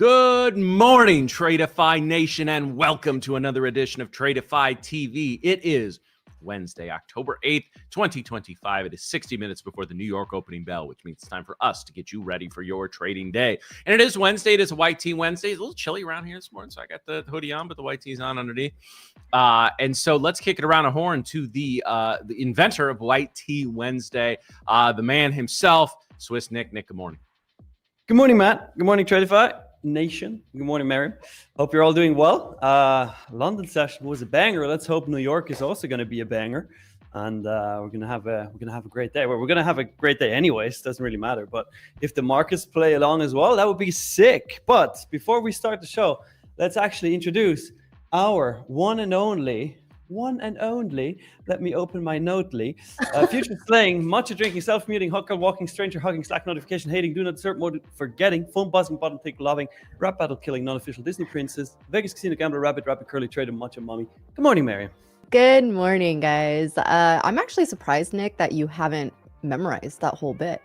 Good morning, Tradeify Nation, and welcome to another edition of Tradeify TV. It is Wednesday, October 8th, 2025. It is 60 minutes before the New York opening bell, which means it's time for us to get you ready for your trading day. And it is Wednesday. It is a white tee Wednesday. It's a little chilly around here this morning, so I got the hoodie on, but the white tee's on underneath. And so let's kick it around a horn to the inventor of White Tee Wednesday, the man himself, Swiss Nick. Nick, good morning. Good morning, Matt. Good morning, Tradeify Nation. Good morning, Mary. Hope you're all doing well. London session was a banger. Let's hope New York is also going to be a banger, and we're gonna have a great day. Well, we're gonna have a great day anyways. Doesn't really matter. But if the markets play along as well, that would be sick. But before we start the show, let's actually introduce our one and only. Let me open my Notely. Future slaying, matcha drinking, self-muting, hooker walking, stranger hugging, Slack notification hating, do not disturb mode forgetting, phone buzzing, bottom tick loving, rap battle killing, non-official Disney princess, Vegas casino gambler, rabbit curly trader, matcha mommy. Good morning, Mary. Good morning, guys. I'm actually surprised, Nick, that you haven't memorized that whole bit.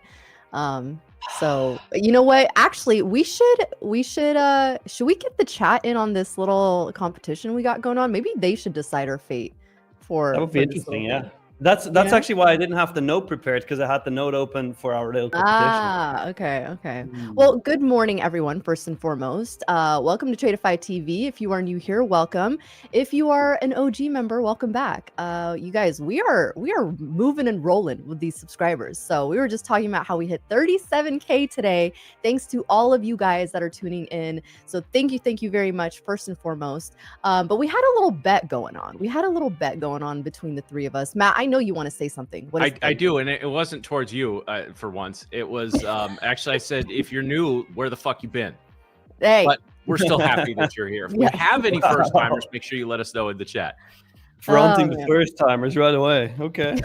So you know what? Actually, should we get the chat in on this little competition we got going on? Maybe they should decide our fate for. That would be interesting, yeah. That's actually why I didn't have the note prepared, because I had the note open for our little competition. Okay. Well, good morning, everyone. First and foremost, welcome to Tradeify TV. If you are new here, welcome. If you are an OG member, welcome back. You guys, we are moving and rolling with these subscribers. So we were just talking about how we hit 37K today, thanks to all of you guys that are tuning in. So thank you very much, first and foremost. But we had a little bet going on. Between the three of us. Matt, I know you want to say something. I do, and it wasn't towards you for once. It was actually, I said, if you're new, where the fuck you been? Hey. But we're still happy that you're here. If we have any first timers, make sure you let us know in the chat. Fronting the first timers right away. Okay.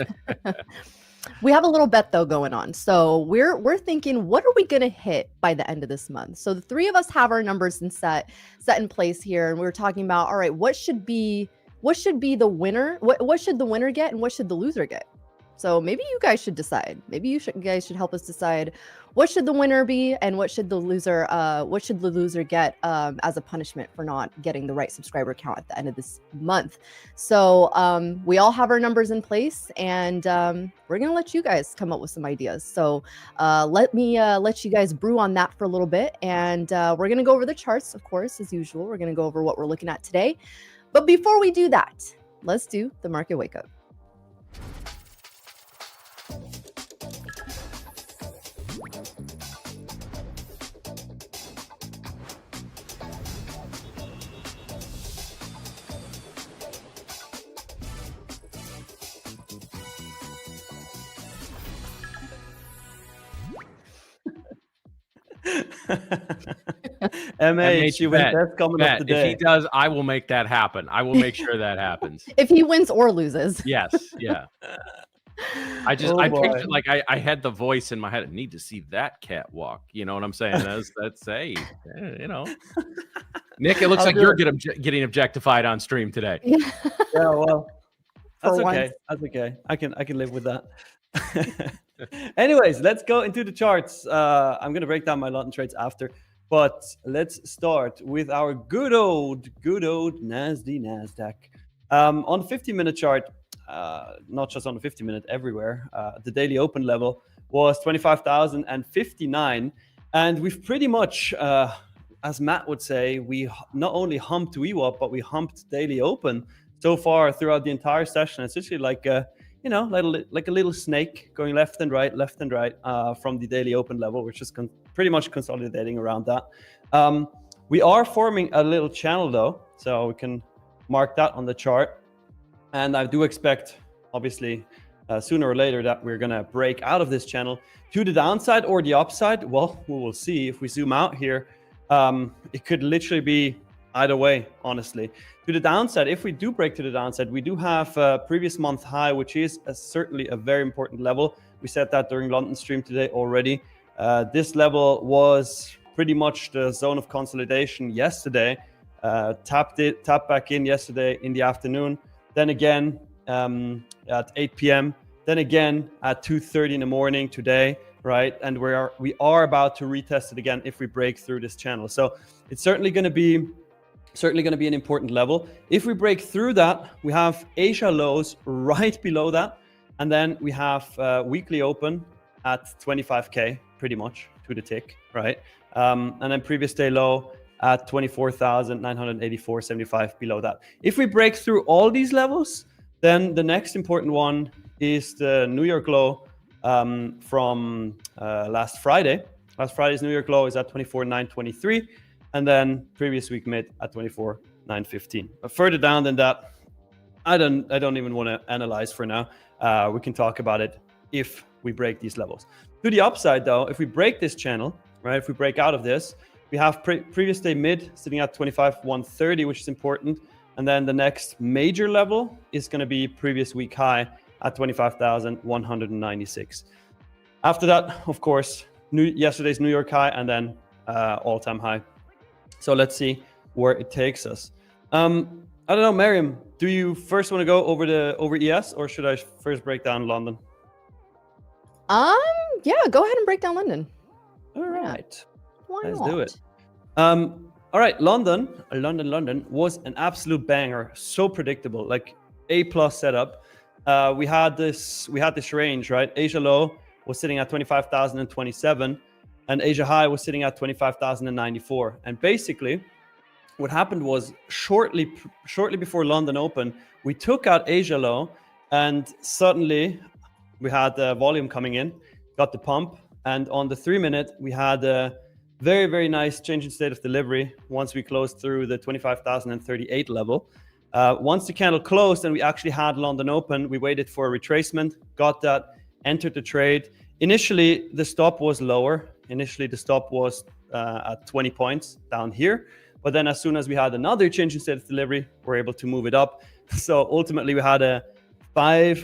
We have a little bet though going on. So we're thinking, what are we gonna hit by the end of this month? So the three of us have our numbers set in place here, and we were talking about, all right, what should be the winner? What should the winner get, and what should the loser get? So maybe you guys should decide. Maybe you guys should help us decide what should the winner be, and what should the loser get as a punishment for not getting the right subscriber count at the end of this month. So we all have our numbers in place, and we're gonna let you guys come up with some ideas. So let you guys brew on that for a little bit, and we're gonna go over the charts, of course, as usual. We're gonna go over what we're looking at today. But before we do that, let's do the market wake up. MH, if he does, I will make that happen. I will make sure that happens. If he wins or loses. Yes, yeah. I pictured, like, I had the voice in my head. I need to see that cat walk. You know what I'm saying? That's you know. Nick, it looks like you're getting objectified on stream today. Yeah, well, that's okay. That's okay. I can live with that. Anyways, let's go into the charts. I'm gonna break down my London trades after, but let's start with our good old Nasdaq. On the 50-minute chart, not just on the 50-minute, everywhere, the daily open level was 25,059, and we've pretty much, as Matt would say, we not only humped VWAP, but we humped daily open so far throughout the entire session. It's literally like like a little snake going left and right from the daily open level, which is pretty much consolidating around that. We are forming a little channel though, so we can mark that on the chart. And I do expect, obviously, sooner or later that we're gonna break out of this channel to the downside or the upside. Well, we will see. If we zoom out here, it could literally be either way, honestly. To the downside, if we do break to the downside, we do have a previous month high, which is certainly a very important level. We said that during London stream today already. This level was pretty much the zone of consolidation yesterday. Tapped back in yesterday in the afternoon. Then again at 8 p.m. Then again at 2:30 in the morning today. right? And we are about to retest it again if we break through this channel. So it's certainly going to be an important level. If we break through that, we have Asia lows right below that, and then we have weekly open at 25k, pretty much to the tick, right? And then previous day low at 24,984.75 below that. If we break through all these levels, then the next important one is the New York low from last Friday. Last Friday's New York low is at 24,923, and then previous week mid at 24,915. But further down than that, I don't even want to analyze for now. We can talk about it if we break these levels. To the upside though, if we break this channel, right? If we break out of this, we have previous day mid sitting at 25,130, which is important. And then the next major level is going to be previous week high at 25,196. After that, of course, yesterday's New York high, and then all-time high. So let's see where it takes us. I don't know, Miriam, do you first want to go over ES, or should I first break down London? Yeah, go ahead and break down London. All right. Why Let's not? do it. All right, London was an absolute banger. So predictable, like A+ setup. We had this range, right? Asia low was sitting at 25,027, and Asia high was sitting at 25,094. And basically, what happened was shortly before London opened, we took out Asia low, and suddenly we had the volume coming in, got the pump, and on the 3-minute we had a very, very nice change in state of delivery once we closed through the 25,038 level. Once the candle closed and we actually had London open, we waited for a retracement, got that, entered the trade. Initially, the stop was lower. Initially, the stop was at 20 points down here. But then as soon as we had another change in state of delivery, we're able to move it up. So ultimately, we had a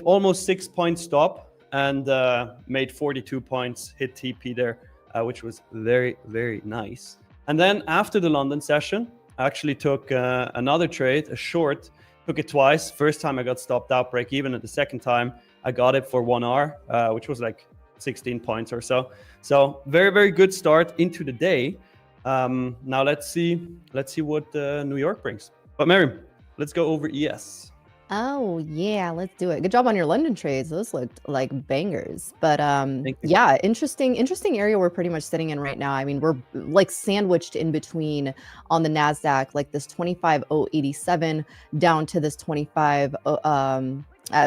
almost 6 point stop and made 42 points, hit TP there, which was very, very nice. And then after the London session, I actually took another trade, a short, took it twice. First time I got stopped out, break even, and the second time I got it for 1 hour, which was like 16 points or so. So very, very good start into the day. Now let's see what New York brings. But Miriam, let's go over ES. Oh yeah, let's do it. Good job on your London trades. Those looked like bangers. But yeah, interesting area we're pretty much sitting in right now. I mean, we're like sandwiched in between on the NASDAQ, like this 25,087 down to this 25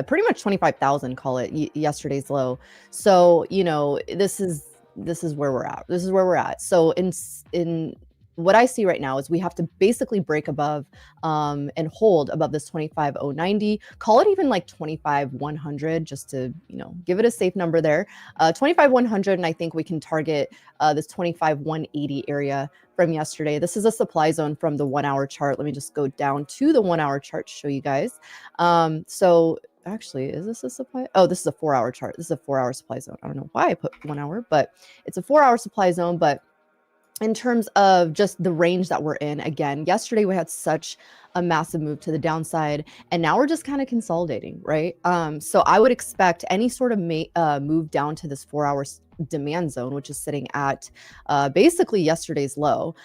pretty much 25,000, call it yesterday's low. So, you know, this is where we're at. This is where we're at. So in what I see right now is we have to basically break above and hold above this 25,090, call it even like 25,100, just to, you know, give it a safe number there. 25,100, and I think we can target this 25,180 area from yesterday. This is a supply zone from the 1 hour chart. Let me just go down to the 1 hour chart to show you guys. So actually, is this a supply? Oh, this is a 4 hour chart. This is a 4 hour supply zone. I don't know why I put 1 hour, but it's a 4 hour supply zone. But in terms of just the range that we're in, again, yesterday we had such a massive move to the downside, and now we're just kind of consolidating, right? So I would expect any sort of move down to this 4 hour demand zone, which is sitting at basically yesterday's low.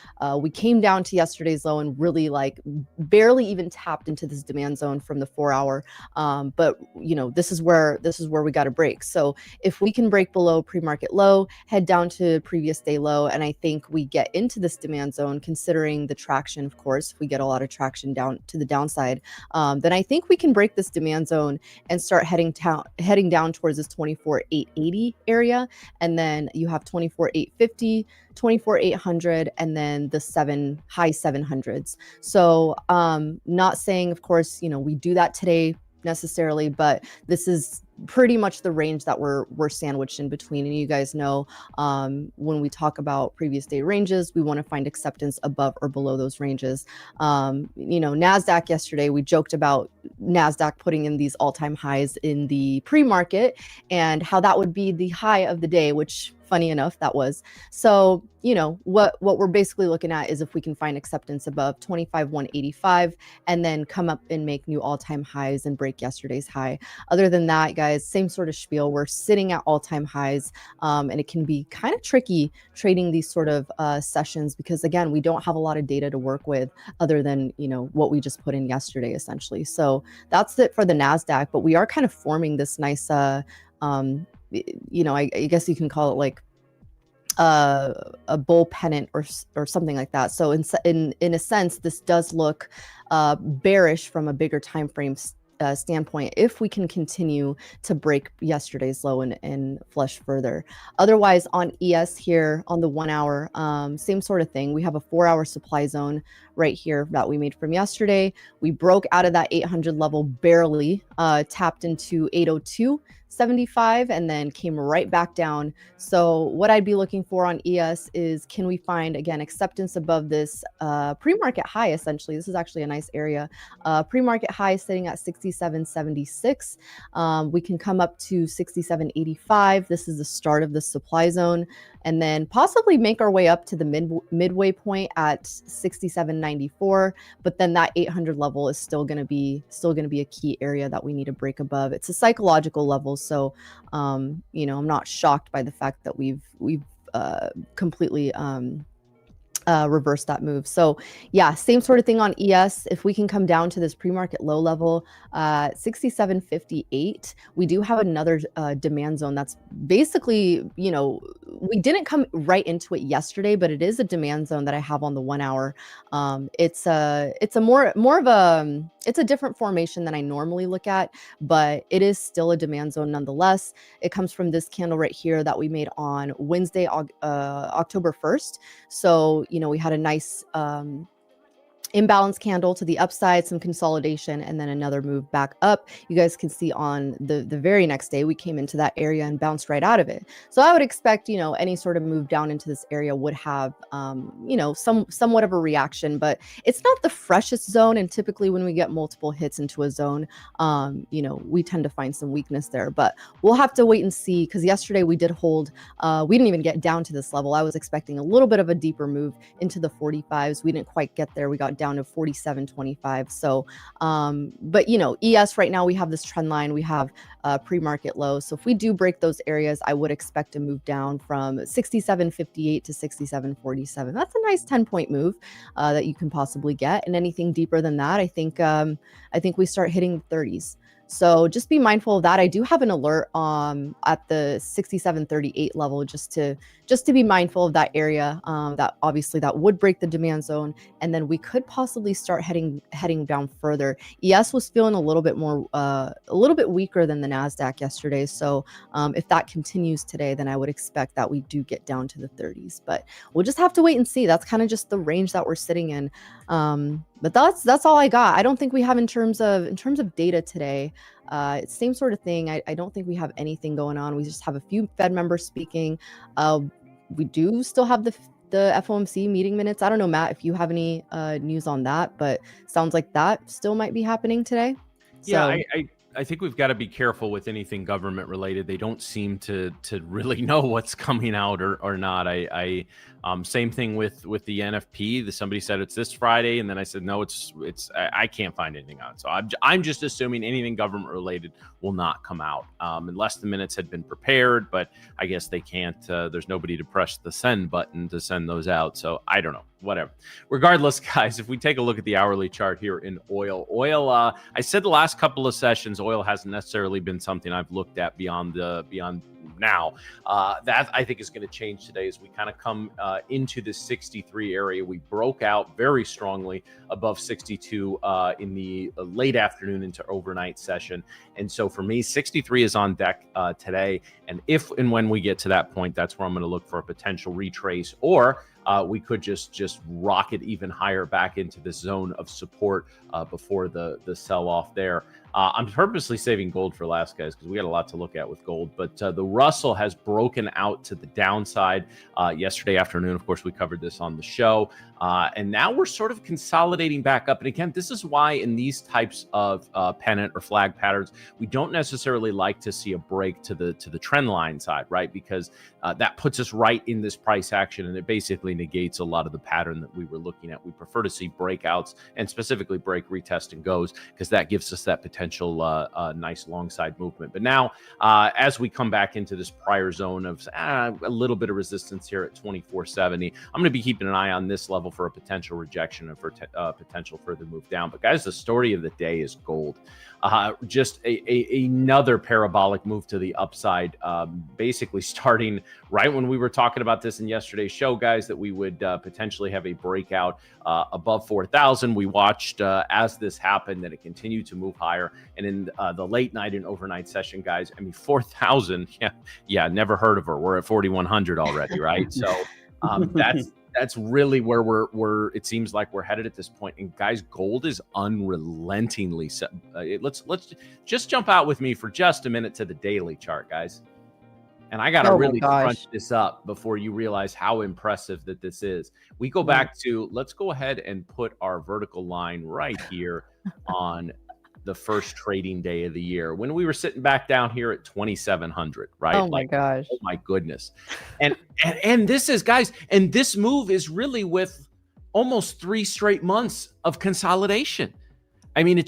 We came down to yesterday's low and really like barely even tapped into this demand zone from the 4 hour. But you know, this is where we got to break. So if we can break below pre-market low, head down to previous day low, and I think we get into this demand zone, considering the traction, of course, if we get a lot of traction down to the downside, then I think we can break this demand zone and start heading down towards this 24,880 area. And then you have 24,850, 24,800, and then the high 700s. So not saying, of course, you know, we do that today necessarily, but this is pretty much the range that we're sandwiched in between. And you guys know, when we talk about previous day ranges, we want to find acceptance above or below those ranges. You know, NASDAQ yesterday, we joked about NASDAQ putting in these all-time highs in the pre-market and how that would be the high of the day, which funny enough, that was. So, what we're basically looking at is if we can find acceptance above 25,185 and then come up and make new all-time highs and break yesterday's high. Other than that, guys, same sort of spiel. We're sitting at all-time highs, and it can be kind of tricky trading these sort of sessions because, again, we don't have a lot of data to work with other than, what we just put in yesterday, essentially. So that's it for the NASDAQ, but we are kind of forming this nice, I guess you can call it like a bull pennant or something like that. So in a sense, this does look bearish from a bigger time frame standpoint if we can continue to break yesterday's low and flush further. Otherwise, on ES here on the 1 hour, same sort of thing. We have a 4-hour supply zone right here that we made from yesterday. We broke out of that 800 level barely, tapped into 802.75 and then came right back down. So what I'd be looking for on ES is, can we find, again, acceptance above this pre-market high? Essentially, this is actually a nice area. Pre-market high sitting at 67.76. We can come up to 67.85. This is the start of the supply zone, and then possibly make our way up to the midway point at 67.94. But then that 800 level is still going to be a key area that we need to break above. It's a psychological level, so I'm not shocked by the fact that we've completely reverse that move. So yeah, same sort of thing on ES. If we can come down to this pre-market low level, 67.58, we do have another demand zone that's basically, we didn't come right into it yesterday, but it is a demand zone that I have on the 1 hour. It's a different formation than I normally look at, but it is still a demand zone nonetheless. It comes from this candle right here that we made on Wednesday, October 1st. So, we had a nice imbalance candle to the upside, some consolidation, and then another move back up. You guys can see on the very next day, we came into that area and bounced right out of it. So I would expect, any sort of move down into this area would have, somewhat of a reaction, but it's not the freshest zone. And typically when we get multiple hits into a zone, we tend to find some weakness there, but we'll have to wait and see, because yesterday we did hold, we didn't even get down to this level. I was expecting a little bit of a deeper move into the 45s. We didn't quite get there. We got down to 47.25. So, but ES right now, we have this trend line, we have pre-market low. So if we do break those areas, I would expect to move down from 67.58 to 67.47. That's a nice 10-point move that you can possibly get. And anything deeper than that, I think we start hitting the 30s. So just be mindful of that. I do have an alert at the 67.38 level, just to be mindful of that area. That obviously that would break the demand zone, and then we could possibly start heading down further. ES was feeling a little bit weaker than the NASDAQ yesterday. So if that continues today, then I would expect that we do get down to the 30s. But we'll just have to wait and see. That's kind of just the range that we're sitting in. But that's all I got. I don't think we have in terms of data today. It's same sort of thing. I don't think we have anything going on. We just have a few Fed members speaking. We do still have the FOMC meeting minutes. I don't know, Matt, if you have any news on that, but sounds like that still might be happening today. Yeah, I think we've got to be careful with anything government related. They don't seem to really know what's coming out or not. Same thing with the NFP. Somebody said it's this Friday, and then I said no, I can't find anything on it. So I'm just assuming anything government related will not come out unless the minutes had been prepared. But I guess they can't. There's nobody to press the send button to send those out. So I don't know. Whatever. Regardless, guys, if we take a look at the hourly chart here in oil, I said the last couple of sessions, oil hasn't necessarily been something I've looked at beyond now. That I think is going to change today as we kind of come into the 63 area. We broke out very strongly above 62 in the late afternoon into overnight session. And so for me, 63 is on deck today. And if and when we get to that point, that's where I'm going to look for a potential retrace, or we could just rocket even higher back into this zone of support before the sell-off there. I'm purposely saving gold for last, guys, because we got a lot to look at with gold. But the Russell has broken out to the downside yesterday afternoon. Of course, we covered this on the show. And now we're sort of consolidating back up. And again, this is why in these types of pennant or flag patterns, we don't necessarily like to see a break to the trend line side, right? Because that puts us right in this price action, and it basically negates a lot of the pattern that we were looking at. We prefer to see breakouts and specifically break, retest, and goes, because that gives us that potential nice long side movement. But now, as we come back into this prior zone of a little bit of resistance here at 2470, I'm going to be keeping an eye on this level for a potential rejection and for potential further move down. But guys, the story of the day is gold. Just another parabolic move to the upside, basically starting right when we were talking about this in yesterday's show, guys, that we would potentially have a breakout above 4,000. We watched as this happened that it continued to move higher. And in the late night and overnight session, guys, I mean, 4,000, yeah, never heard of her. We're at 4,100 already, right? So that's really where we're it seems like we're headed at this point. And guys, gold is unrelentingly let's just jump out with me for just a minute to the daily chart, guys. And I gotta really crunch this up before you realize how impressive that this is. We go back to, let's go ahead and put our vertical line right here on the first trading day of the year, when we were sitting back down here at 2,700, right? Oh my gosh. Oh my goodness. And this is, guys, and this move is really with almost 3 straight months of consolidation. I mean,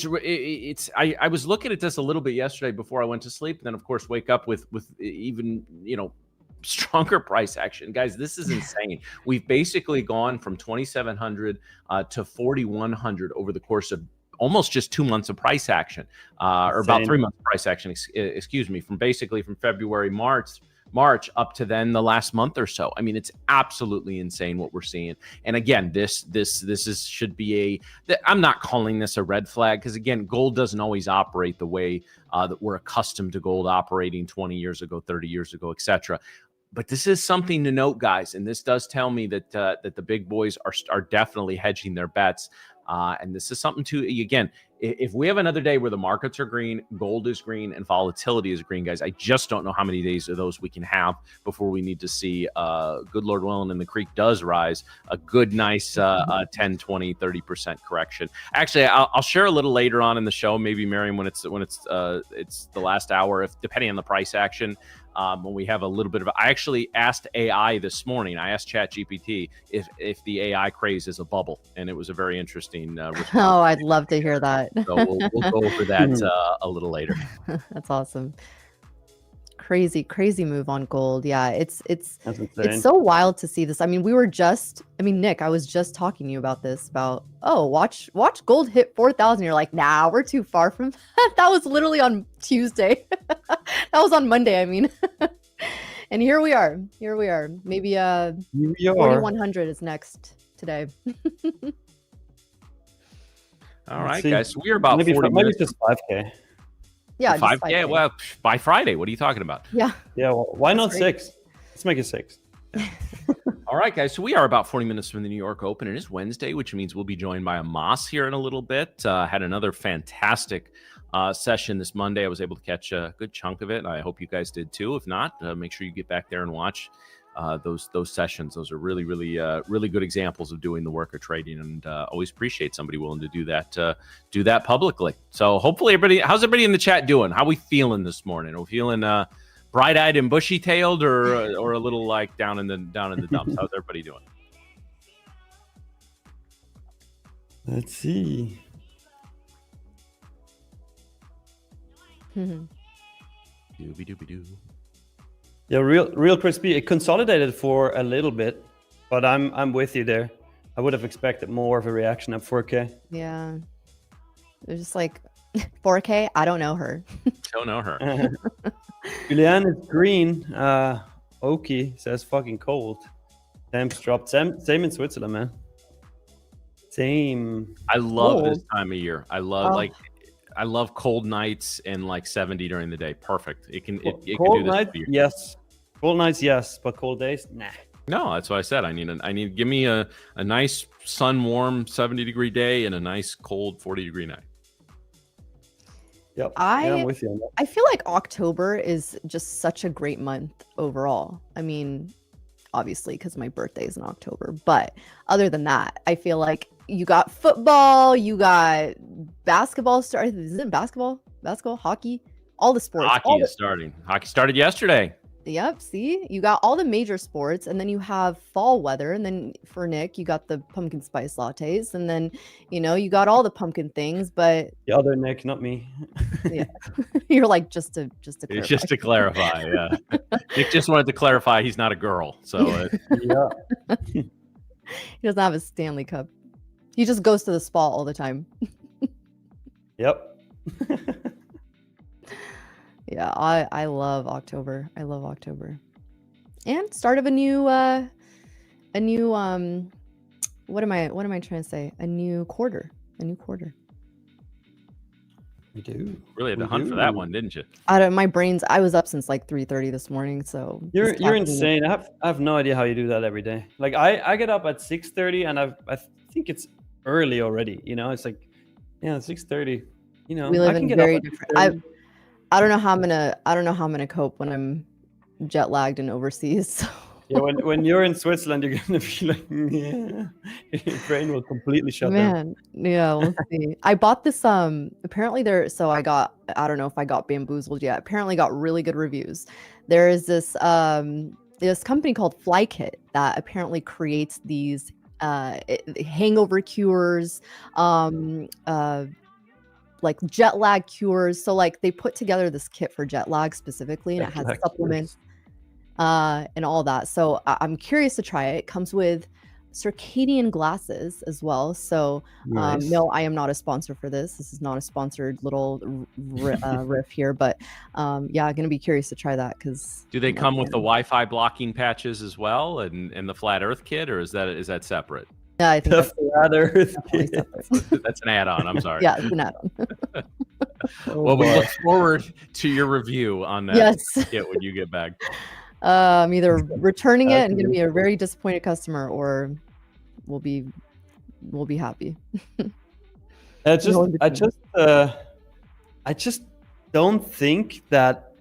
I was looking at this a little bit yesterday before I went to sleep, and then of course wake up with even, stronger price action. Guys, this is insane. We've basically gone from 2,700 to 4,100 over the course of almost just 2 months of price action, or about 3 months of price action, excuse me, from February, March up to then the last month or so. I mean, it's absolutely insane what we're seeing. And again, this should be I'm not calling this a red flag, because again, gold doesn't always operate the way that we're accustomed to gold operating 20 years ago, 30 years ago, etc. But this is something to note, guys, and this does tell me that that the big boys are definitely hedging their bets. And this is something to, again, if we have another day where the markets are green, gold is green, and volatility is green, guys, I just don't know how many days of those we can have before we need to see, good Lord willing, and the creek does rise, a good, nice 10, 20, 30% correction. Actually, I'll share a little later on in the show, maybe, Miriam, when it's the last hour, if depending on the price action. When we have a little bit of, I actually asked AI this morning. I asked ChatGPT if the AI craze is a bubble, and it was a very interesting response. Oh, I'd love to hear that. So we'll go over that a little later. That's awesome. Crazy move on gold. Yeah, it's so wild to see this. I mean, Nick, I was just talking to you about this, watch gold hit 4,000. You're like, nah, we're too far from that. That was literally on Tuesday. That was on Monday, I mean. And here we are. Maybe 4,100 is next today. All right, guys. So we are about maybe 40 minutes. Maybe just 5K. Yeah, 5K. Yeah, well, by Friday. What are you talking about? Yeah. Yeah. Well, why not 6? Let's make it 6. All right, guys. So we are about 40 minutes from the New York Open. It is Wednesday, which means we'll be joined by Amos here in a little bit. Had another fantastic session this Monday. I was able to catch a good chunk of it. I hope you guys did too. If not, make sure you get back there and watch those sessions. Those are really good examples of doing the work of trading, and always appreciate somebody willing to do that publicly. So hopefully how's everybody in the chat doing? How are we feeling this morning? Are we feeling bright-eyed and bushy-tailed, or a little like down in the dumps? How's everybody doing? Let's see. Doobie-doobie-doo. Yeah, real crispy. It consolidated for a little bit, but I'm with you there. I would have expected more of a reaction at 4K. Yeah. It was just like 4K. I don't know her. Don't know her. Julianne is green. Oki says fucking cold. Temps dropped. Same in Switzerland, man. Same. I love this time of year. I love cold nights and like 70 during the day. Perfect. It can do this. Yes. Cold nights, yes, but cold days, nah. No, that's what I said. I need give me a nice sun warm 70-degree day and a nice cold 40-degree night. Yep. I'm with you on that. I feel like October is just such a great month overall. I mean, obviously because my birthday is in October, but other than that, I feel like you got football, you got basketball started. Is it basketball, hockey, all the sports. Hockey is starting. Hockey started yesterday. Yep. See, you got all the major sports, and then you have fall weather, and then for Nick, you got the pumpkin spice lattes, and then you got all the pumpkin things. But the other Nick, not me. Yeah, you're like just to clarify. Just to clarify, yeah. Nick just wanted to clarify he's not a girl, so yeah. He doesn't have a Stanley Cup. He just goes to the spa all the time. Yep. Yeah, I love October. I love October. And start of a new what am I trying to say? A new quarter. We do. Really had to hunt for that one, didn't you? I was up since like 3:30 this morning, so you're insane. I have no idea how you do that every day. Like I get up at 6:30 and I think it's early already, it's like 6:30. We live in very different. I don't know how I'm gonna cope when I'm jet lagged and overseas. So. Yeah, when you're in Switzerland, you're gonna be like, your brain will completely shut down. Yeah, we'll see. I bought this apparently I don't know if I got bamboozled yet. Apparently got really good reviews. There is this company called FlyKit that apparently creates these hangover cures, like jet lag cures. So like they put together this kit for jet lag specifically, and it has supplements and all that. So I'm curious to try it. It comes with circadian glasses as well. So nice. No, I am not a sponsor for this. This is not a sponsored little riff here, but gonna be curious to try that. Because do they come with the Wi-Fi blocking patches as well, and the flat Earth kit, or is that separate? Yeah, I think that's flat Earth. That's an add-on. I'm sorry. Yeah, it's an add-on. Well, we look forward to your review on that. Yes. Kit when you get back. I'm either returning it and going to be a very disappointed customer, or we'll be happy. I just don't think that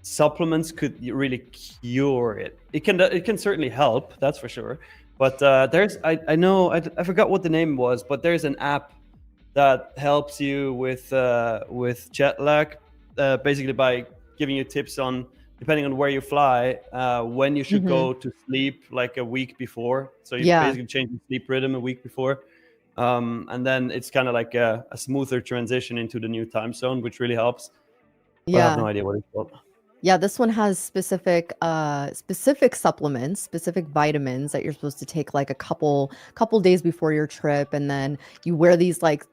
supplements could really cure it. It can certainly help, that's for sure. But I know I forgot what the name was, but there's an app that helps you with jet lag, basically by giving you tips on, depending on where you fly, when you should go to sleep like a week before. So you basically change your sleep rhythm a week before. And then it's kind of like a smoother transition into the new time zone, which really helps. But I have no idea what it's called. Yeah, this one has specific supplements, specific vitamins that you're supposed to take like a couple days before your trip, and then you wear these like,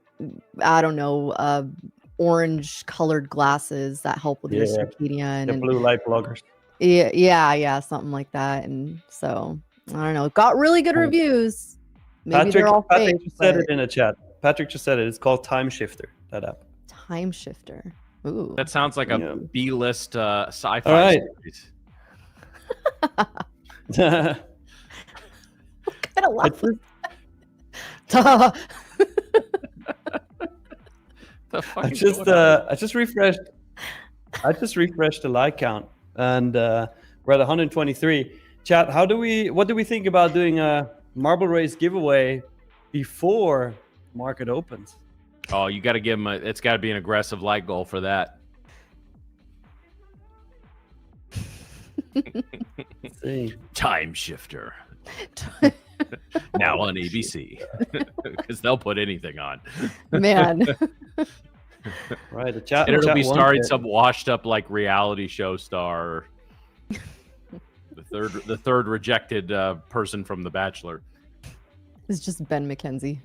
I don't know, orange colored glasses that help with your circadian and blue light blockers. Yeah, something like that. And so I don't know, got really good reviews. Maybe they're all fake. Patrick just said it in a chat. Patrick just said it. It's called Time Shifter, that app. Time Shifter. Ooh. That sounds like a B-list sci-fi series. What kind of laugh? The fuck I just refreshed the like count, and we're at 123. Chat, what do we think about doing a marble race giveaway before market opens? Oh, you got to give him it's got to be an aggressive like goal for that. Time Shifter. Now on ABC. Because they'll put anything on. Man. Right. The chat. And it'll be starring some washed up like reality show star. The third rejected person from The Bachelor. It's just Ben McKenzie.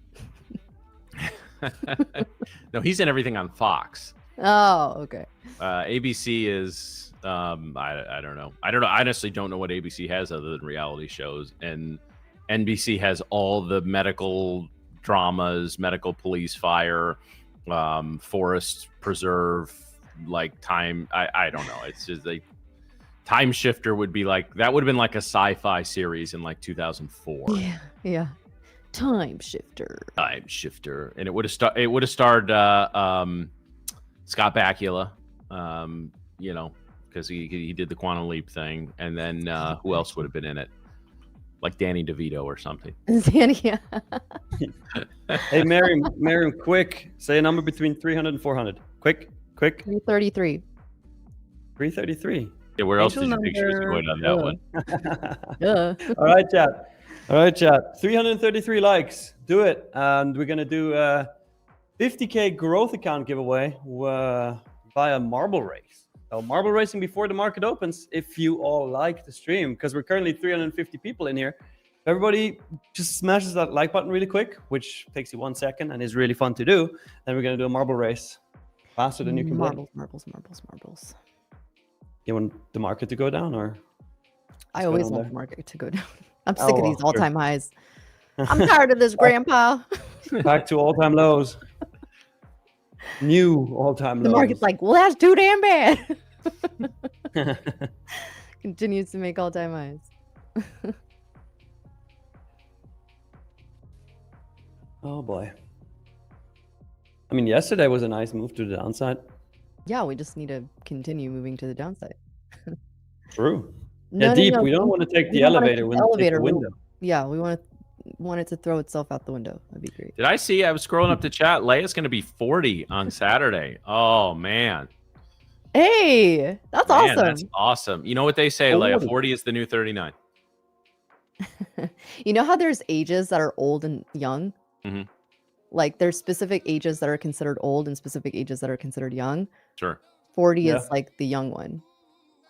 No, he's in everything on Fox. Oh, okay. ABC is I don't know. I honestly don't know what ABC has other than reality shows, and NBC has all the medical dramas, medical police, fire, forest preserve, like time. I don't know. It's just like Time Shifter would be like, that would have been like a sci-fi series in like 2004. Yeah. Time Shifter. And it would have starred Scott Bakula, you know, because he did the quantum leap thing, and then who else would have been in it? Like Danny DeVito or something. Danny, yeah. Hey, Miriam, quick. Say a number between 300 and 400. Quick. 333. 333. Yeah, where else did you think she was going on that one? All right, chat. 333 likes. Do it. And we're going to do a 50K growth account giveaway via Marble Race. So marble racing before the market opens, if you all like the stream, because we're currently 350 people in here. Everybody just smashes that like button really quick, which takes you 1 second and is really fun to do. Then we're going to do a marble race faster than you can blink. Marbles. You want the market to go down, or? I always want the market to go down. I'm sick of these all-time highs. I'm tired of this, Grandpa. Back to all-time lows. New all-time lows. The market's like, well, that's too damn bad. Continues to make all-time highs. Oh boy. I mean, yesterday was a nice move to the downside. Yeah, we just need to continue moving to the downside. True. No, we don't want to take the elevator. We want to take the window. Yeah, we want it to throw itself out the window. That'd be great. Did I see? I was scrolling up the chat. Leia's going to be 40 on Saturday. Oh, man. Hey, that's awesome. That's awesome. You know what they say, Leia? 40 is the new 39. You know how there's ages that are old and young? Mm-hmm. Like there's specific ages that are considered old and specific ages that are considered young. Sure. 40 is like the young one.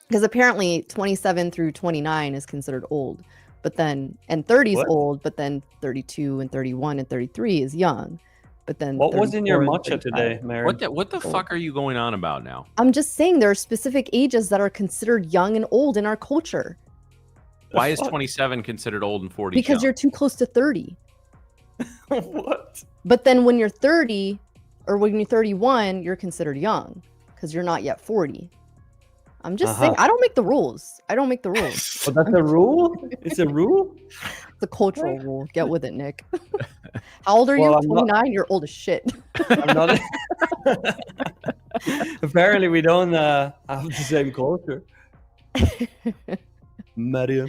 Because apparently 27 through 29 is considered old. But then, and 30 is old, but then 32 and 31 and 33 is young. But then what was in your matcha today, Mary? What the fuck are you going on about now? I'm just saying there are specific ages that are considered young and old in our culture. Why is 27 considered old and 40 because young? you're too close to 30. What? But then when you're 30 or when you're 31, you're considered young because you're not yet 40. I'm just saying, I don't make the rules. But that's a rule? It's a rule? It's a cultural rule. Get with it, Nick. How old are you? 29? You're old as shit. I'm not. Apparently, we don't have the same culture. Maria.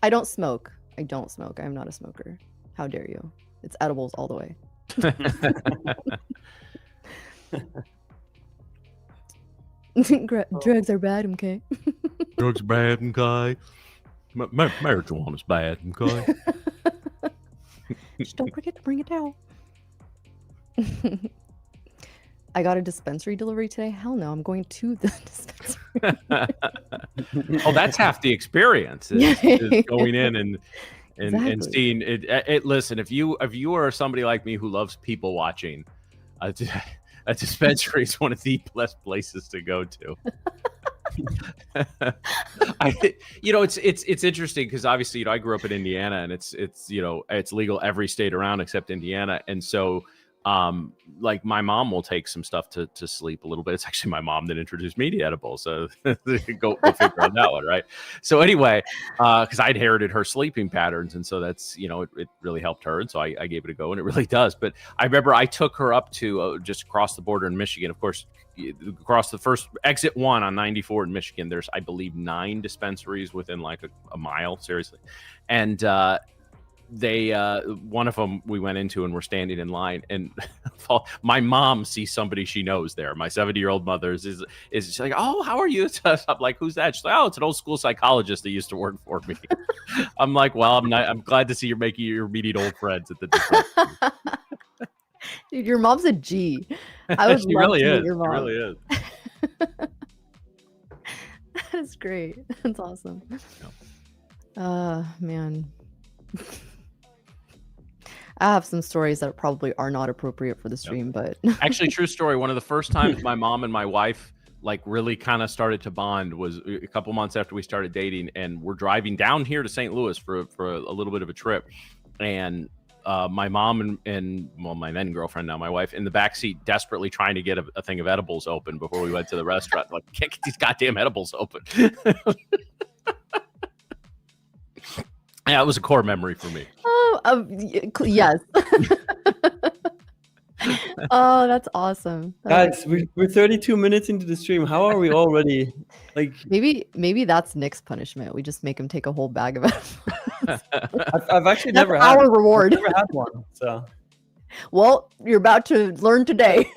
I don't smoke. I'm not a smoker. How dare you? It's edibles all the way. Drugs are bad, okay? Drugs are bad, okay? Marijuana's bad, okay? Just don't forget to bring it down. I got a dispensary delivery today. Hell no, I'm going to the dispensary. Oh, that's half the experience. Is going in and seeing it. Listen, if you are somebody like me who loves people watching, a dispensary is one of the best places to go to. It's interesting because obviously, I grew up in Indiana, and it's legal every state around except Indiana, and so like my mom will take some stuff to sleep a little bit. It's actually my mom that introduced me to edibles, so go figure on that one, right? So anyway, because I inherited her sleeping patterns, and so that's it really helped her, and so I gave it a go, and it really does. But I remember I took her up to just across the border in Michigan. Of course, across the first exit 1 on 94 in Michigan, there's I believe 9 dispensaries within like a mile, seriously, and they one of them we went into and we're standing in line, and my mom sees somebody she knows there. My 70-year-old mother is like, oh, how are you? I'm like, who's that? She's like, oh, it's an old school psychologist that used to work for me. I'm like, well, I'm glad to see you're meeting old friends at the dispensary. Dude, your mom's a G. I would she love really to is. meet your mom. She really is. That's great. That's awesome. Man. I have some stories that probably are not appropriate for the stream, but actually, true story. One of the first times my mom and my wife like really kind of started to bond was a couple months after we started dating, and we're driving down here to St. Louis for a little bit of a trip, and my mom and my then girlfriend, now my wife, in the backseat desperately trying to get a thing of edibles open before we went to the restaurant. Like, can't get these goddamn edibles open. Yeah, it was a core memory for me. Oh, yes. Oh, that's awesome. Guys, we're 32 minutes into the stream. How are we already? Like, maybe that's Nick's punishment. We just make him take a whole bag of it. I've actually That's never had our reward. I've never had one. So, Well, you're about to learn today.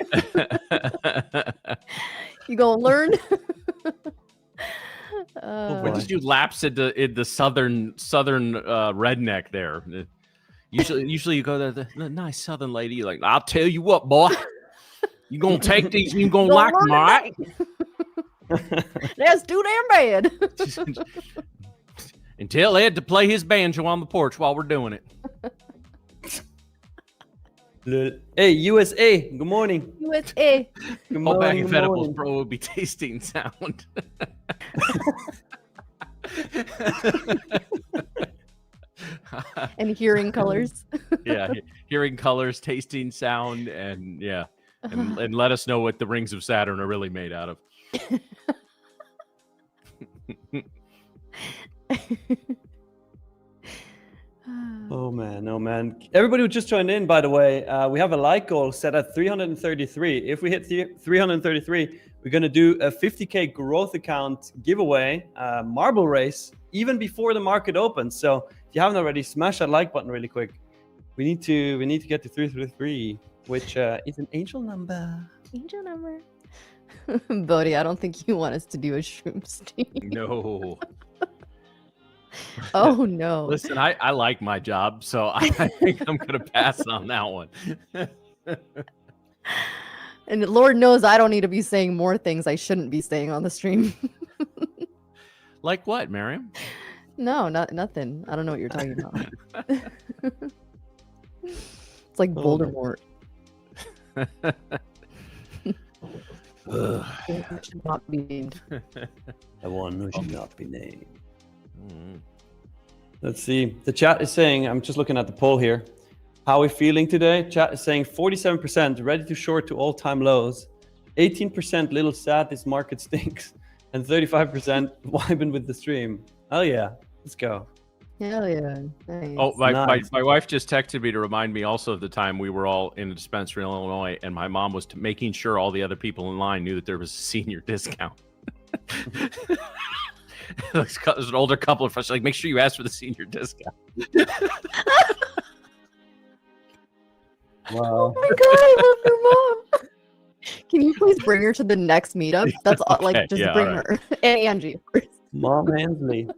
You gonna learn? When did you lapse into the southern redneck there? Usually you go to the nice southern lady. You're like, I'll tell you what, boy, you gonna take these and you gonna like them, all right? That's too damn bad. And tell Ed to play his banjo on the porch while we're doing it. Hey, USA, good morning. USA. Good Whole bag morning, of good edibles, morning. bro, will be tasting sound. And hearing colors. Yeah, hearing colors, tasting sound, and yeah, and let us know what the rings of Saturn are really made out of. Oh man. Everybody who just joined in, by the way, we have a like goal set at 333. If we hit 333, we're going to do a 50K growth account giveaway, marble race, even before the market opens. So if you haven't already, smash that like button really quick. We need to get to 333, which is an angel number. Angel number. Bodhi, I don't think you want us to do a shroom stream. No. Oh no. Listen, I like my job, so I think I'm going to pass on that one. And Lord knows I don't need to be saying more things I shouldn't be saying on the stream. Like what, Miriam? No, nothing. I don't know what you're talking about. It's like Oh. Voldemort. It should not be named. The one who should not be named. Mm. Let's see. The chat is saying, I'm just looking at the poll here. How are we feeling today? Chat is saying 47% ready to short to all-time lows, 18% little sad this market stinks, and 35% vibing with the stream. Oh yeah, let's go. Hell yeah. Nice. Oh, Nice. my wife just texted me to remind me also of the time we were all in a dispensary in Illinois, and my mom was making sure all the other people in line knew that there was a senior discount. There's an older couple of us like, make sure you ask for the senior discount. Wow. Oh my god, I love your mom. Can you please bring her to the next meetup? That's all, like, Okay, just yeah, bring all right. her. And Angie, of course. Mom Hensley.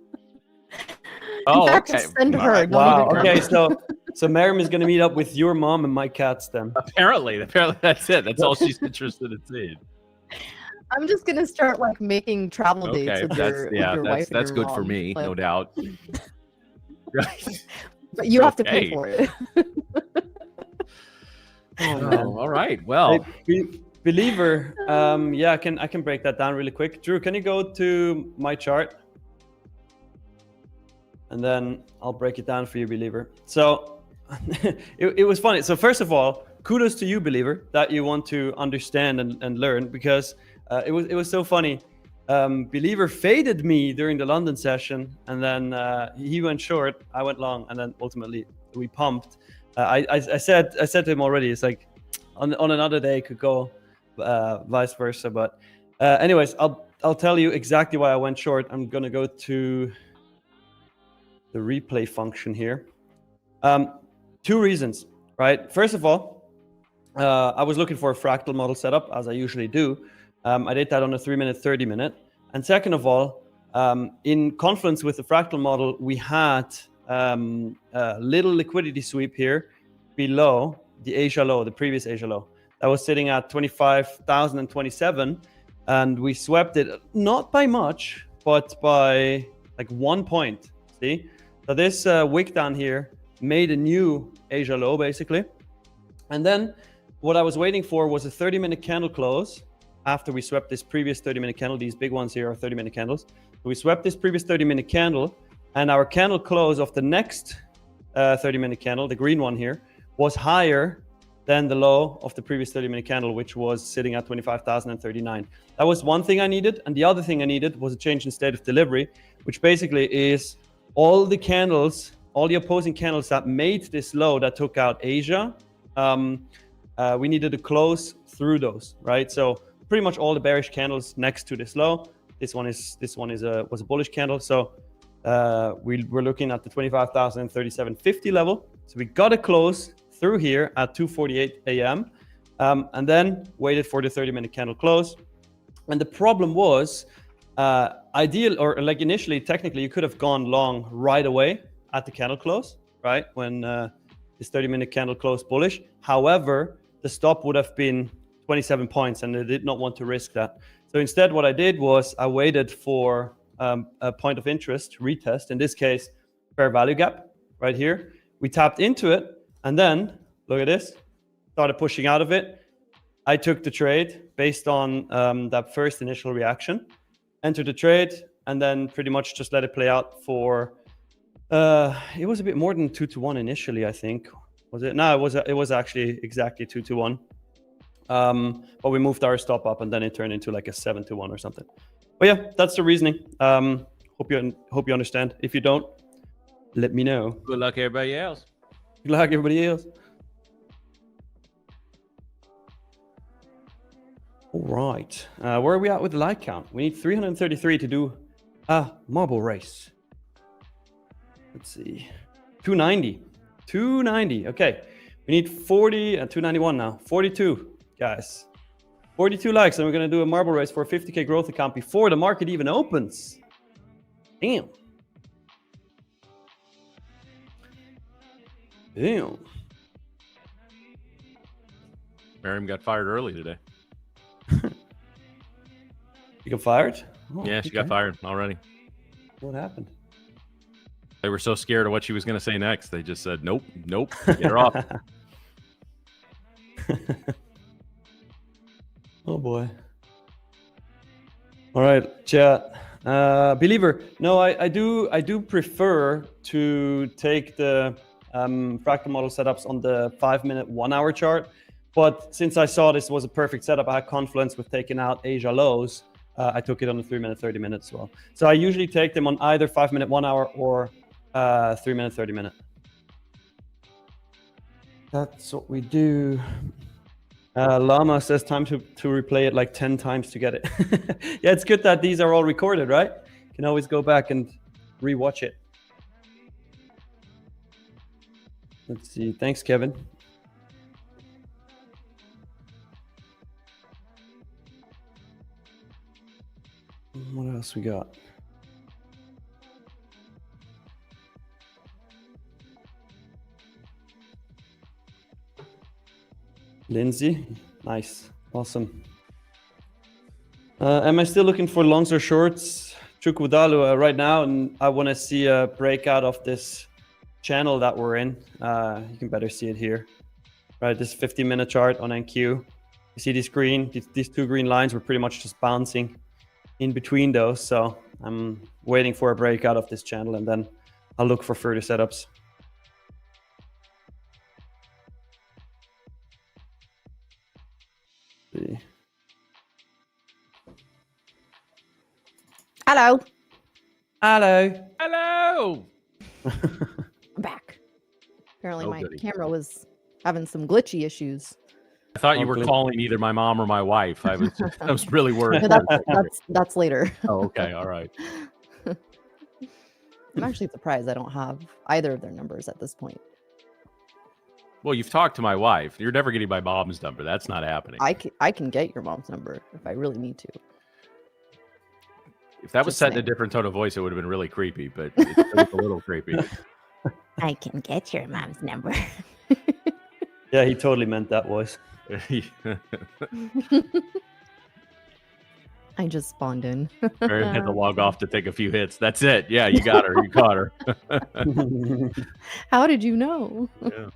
Oh, In fact, okay. just send All her. right. Don't Wow. even Okay, come. so Miriam is gonna meet up with your mom and my cats then. Apparently that's it. That's all she's interested in seeing. I'm just gonna start like making travel dates Okay, with your wife. and that's your good for mom. me, Like, no doubt. Right. But you have to pay Okay. for it. Oh, all right. Well, Believer, yeah, I can break that down really quick. Drew, can you go to my chart? And then I'll break it down for you, Believer. So it was funny. So first of all, kudos to you, Believer, that you want to understand and learn, because it was so funny. Believer faded me during the London session, and then he went short, I went long, and then ultimately we pumped. I said to him already, it's like on another day it could go vice versa. But anyways, I'll tell you exactly why I went short. I'm gonna go to the replay function here. Two reasons, right? First of all, I was looking for a fractal model setup, as I usually do. I did that on a 3-minute, 30-minute. And second of all, in confluence with the fractal model, we had a little liquidity sweep here below the Asia low, the previous Asia low. That was sitting at 25,027, and we swept it not by much, but by like 1 point. See? So this wick down here made a new Asia low, basically. And then what I was waiting for was a 30-minute candle close after we swept this previous 30-minute candle. These big ones here are 30-minute candles. So we swept this previous 30-minute candle, and our candle close of the next 30-minute candle, the green one here, was higher than the low of the previous 30-minute candle, which was sitting at 25,039. That was one thing I needed. And the other thing I needed was a change in state of delivery, which basically is all the candles, all the opposing candles that made this low that took out Asia, we needed to close through those, right? So pretty much all the bearish candles next to this low. This one was a bullish candle. So we're looking at the 25,037.50 level. So we got to close through here at 2:48 a.m. And then waited for the 30-minute candle close. And the problem was, initially, technically, you could have gone long right away at the candle close, right? When this 30-minute candle closed bullish. However, the stop would have been 27 points, and I did not want to risk that. So instead, what I did was I waited for a point of interest retest. In this case, fair value gap right here. We tapped into it, and then look at this. Started pushing out of it. I took the trade based on that first initial reaction, entered the trade, and then pretty much just let it play out for. It was a bit more than 2-1 initially, I think. Was it? No, it was actually exactly 2-1. But we moved our stop up, and then it turned into like a 7-1 or something. But yeah, that's the reasoning. Hope you understand. If you don't, let me know. Good luck, everybody else. Good luck, everybody else. All right. Where are we at with the like count? We need 333 to do a marble race. Let's see. 290. 290. Okay. We need 40 and 291 now. 42, guys. 42 likes, and we're going to do a marble race for a 50K growth account before the market even opens. Damn. Damn. Miriam got fired early today. You got fired? Oh, yeah, she got fired already. What happened? They were so scared of what she was going to say next. They just said, nope, get her off. Oh boy. All right, chat. Believer, no, I do prefer to take the fractal model setups on the 5-minute 1-hour chart. But since I saw this was a perfect setup, I had confidence with taking out Asia lows. I took it on the 3-minute, 30-minute as well. So I usually take them on either 5-minute 1-hour or 3-minute, 30-minute. That's what we do. Llama says time to replay it like 10 times to get it. Yeah, it's good that these are all recorded, right? You can always go back and rewatch it. Let's see. Thanks, Kevin. What else we got? Lindsay, nice, awesome. Am I still looking for longs or shorts? Chukwudalu right now, and I want to see a breakout of this channel that we're in. You can better see it here, right? This 50-minute chart on NQ. You see these two green lines were pretty much just bouncing in between those. So I'm waiting for a breakout of this channel, and then I'll look for further setups. Hello. Hello. Hello. I'm back. Apparently my goody. camera was having some glitchy issues. I thought you were calling either my mom or my wife. I was really worried. No, that's later. Oh, okay. All right. I'm actually surprised I don't have either of their numbers at this point. Well, you've talked to my wife. You're never getting my mom's number. That's not happening. I can get your mom's number if I really need to. If that was set in a different tone of voice, it would have been really creepy, but it's a little creepy. I can get your mom's number. Yeah, he totally meant that voice. I just spawned in. Aaron had to log off to take a few hits. That's it. Yeah, you got her. You caught her. How did you know? Yeah.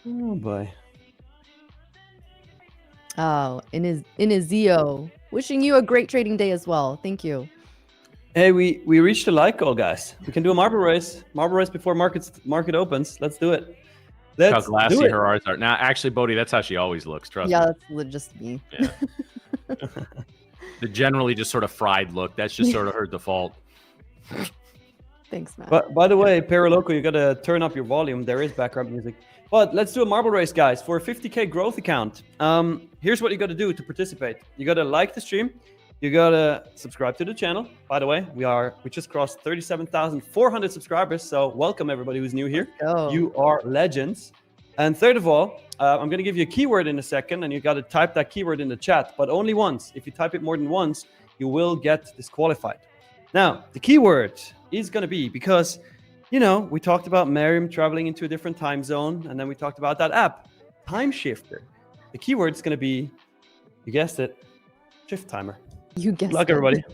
Oh boy. Oh, Inizio. Wishing you a great trading day as well. Thank you. Hey, we reached a like goal, guys. We can do a marble race. Marble race before market opens. Let's do it. How glassy her eyes are. Now, actually, Bodhi, that's how she always looks. Trust me. Yeah, that's just me. Yeah. The generally just sort of fried look. That's just sort of her default. Thanks, Matt. But by the way, Paraloco, you gotta turn up your volume. There is background music. But let's do a marble race, guys, for a 50K growth account. Here's what you gotta do to participate. You gotta like the stream. You gotta subscribe to the channel. By the way, we just crossed 37,400 subscribers. So welcome everybody who's new here. You are legends. And third of all, I'm gonna give you a keyword in a second, and you gotta type that keyword in the chat, but only once. If you type it more than once, you will get disqualified. Now, the keyword is going to be, because, you know, we talked about Miriam traveling into a different time zone, and then we talked about that app, Time Shifter. The keyword is going to be, you guessed it, shift timer. You guessed it. Good luck, everybody.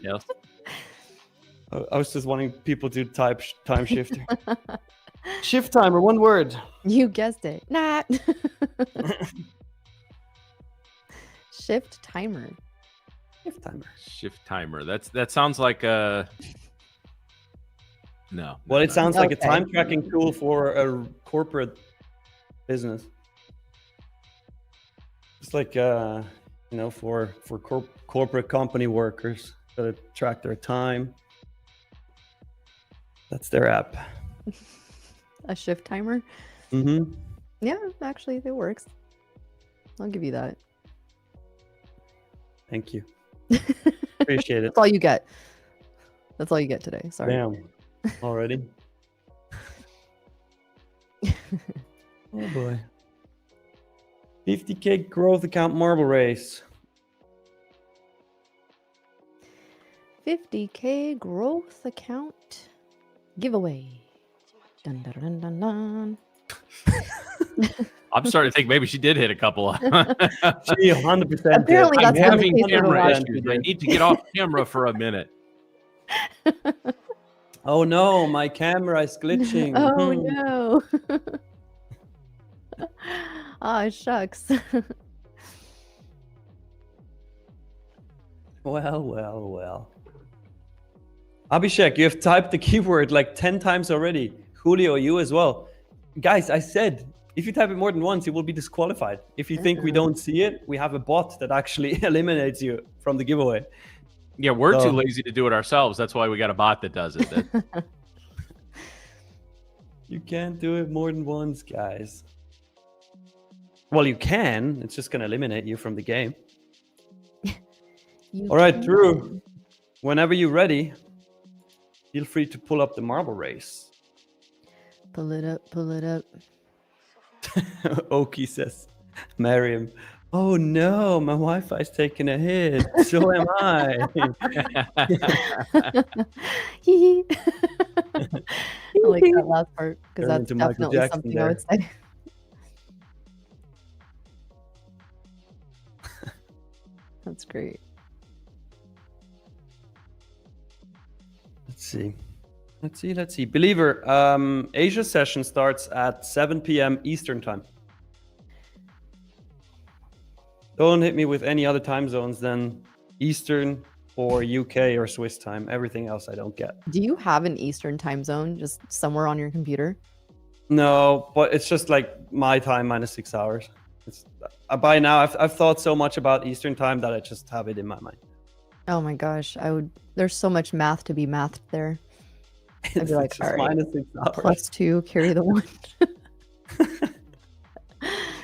Yes. I was just wanting people to type Time Shifter. Shift timer, one word. You guessed it. Nah. Shift timer. Shift timer. Shift timer. That sounds like a no. Well, it sounds like a Okay. time tracking tool for a corporate business. It's like you know, for corporate company workers that track their time. That's their app. A shift timer. Mm-hmm. Yeah, actually, it works. I'll give you that. Thank you. Appreciate it. That's all you get. That's all you get today. Sorry. Damn. Already. Oh boy. 50K growth account marble race. 50K growth account giveaway. Dun, dun, dun, dun, dun. I'm starting to think maybe she did hit a couple. She 100%. Apparently I'm that's the having case with a camera lot. issues. I need to get off camera for a minute. Oh no, my camera is glitching. Oh Hmm. no. Ah, shucks. Well. Abhishek, you have typed the keyword like 10 times already. Julio, you as well. Guys, I said, if you type it more than once, you will be disqualified. If you think we don't see it, we have a bot that actually eliminates you from the giveaway. Yeah, we're too lazy to do it ourselves. That's why we got a bot that does it. You can't do it more than once, guys. Well, you can. It's just going to eliminate you from the game. All right, can. Drew. Whenever you're ready, feel free to pull up the marble race. Pull it up, pull it up. Oki says, Miriam, oh no, my Wi-Fi's taking a hit. So am I. Hee hee. I like that last part because Turn that's into Michael definitely Jackson something there. I would say. That's great. Let's see. Believer, Asia session starts at 7 p.m. Eastern time. Don't hit me with any other time zones than Eastern or UK or Swiss time. Everything else I don't get. Do you have an Eastern time zone just somewhere on your computer? No, but it's just like my time minus 6 hours. It's, by now, I've thought so much about Eastern time that I just have it in my mind. Oh my gosh, there's so much math to be mathed there. I'd be like, It's all just right, minus 6 hours. +2, carry the 1.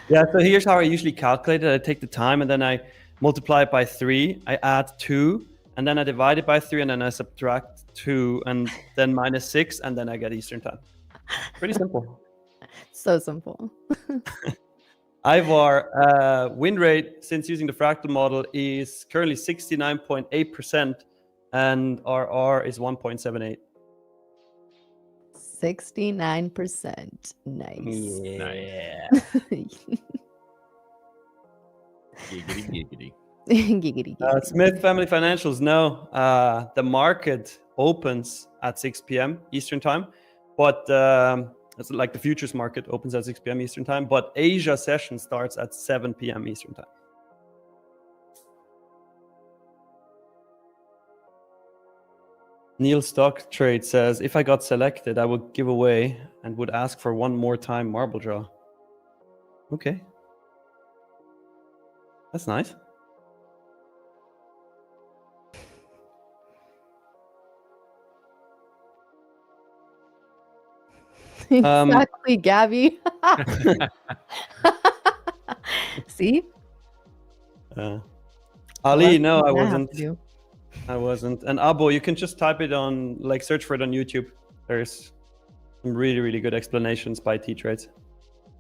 Yeah, so here's how I usually calculate it. I take the time and then I multiply it by 3. I add 2 and then I divide it by 3 and then I subtract 2 and then minus 6 and then I get Eastern time. Pretty simple. So simple. Ivar, win rate since using the fractal model is currently 69.8% and RR is 1.78. 69%. Nice. Yeah. Giggity. Giggity. Smith Family Financials, no. The market opens at 6 p.m. Eastern time, but it's like the futures market opens at 6 p.m. Eastern time, but Asia session starts at 7 p.m. Eastern time. Neil Stock Trade says, if I got selected, I would give away and would ask for one more time marble draw. Okay. That's nice. Exactly, Gabby. See? Ali, no, I What have wasn't. to do. I wasn't. And Abo, you can just type it on, like, search for it on YouTube. There's some really, really good explanations by T-Trades.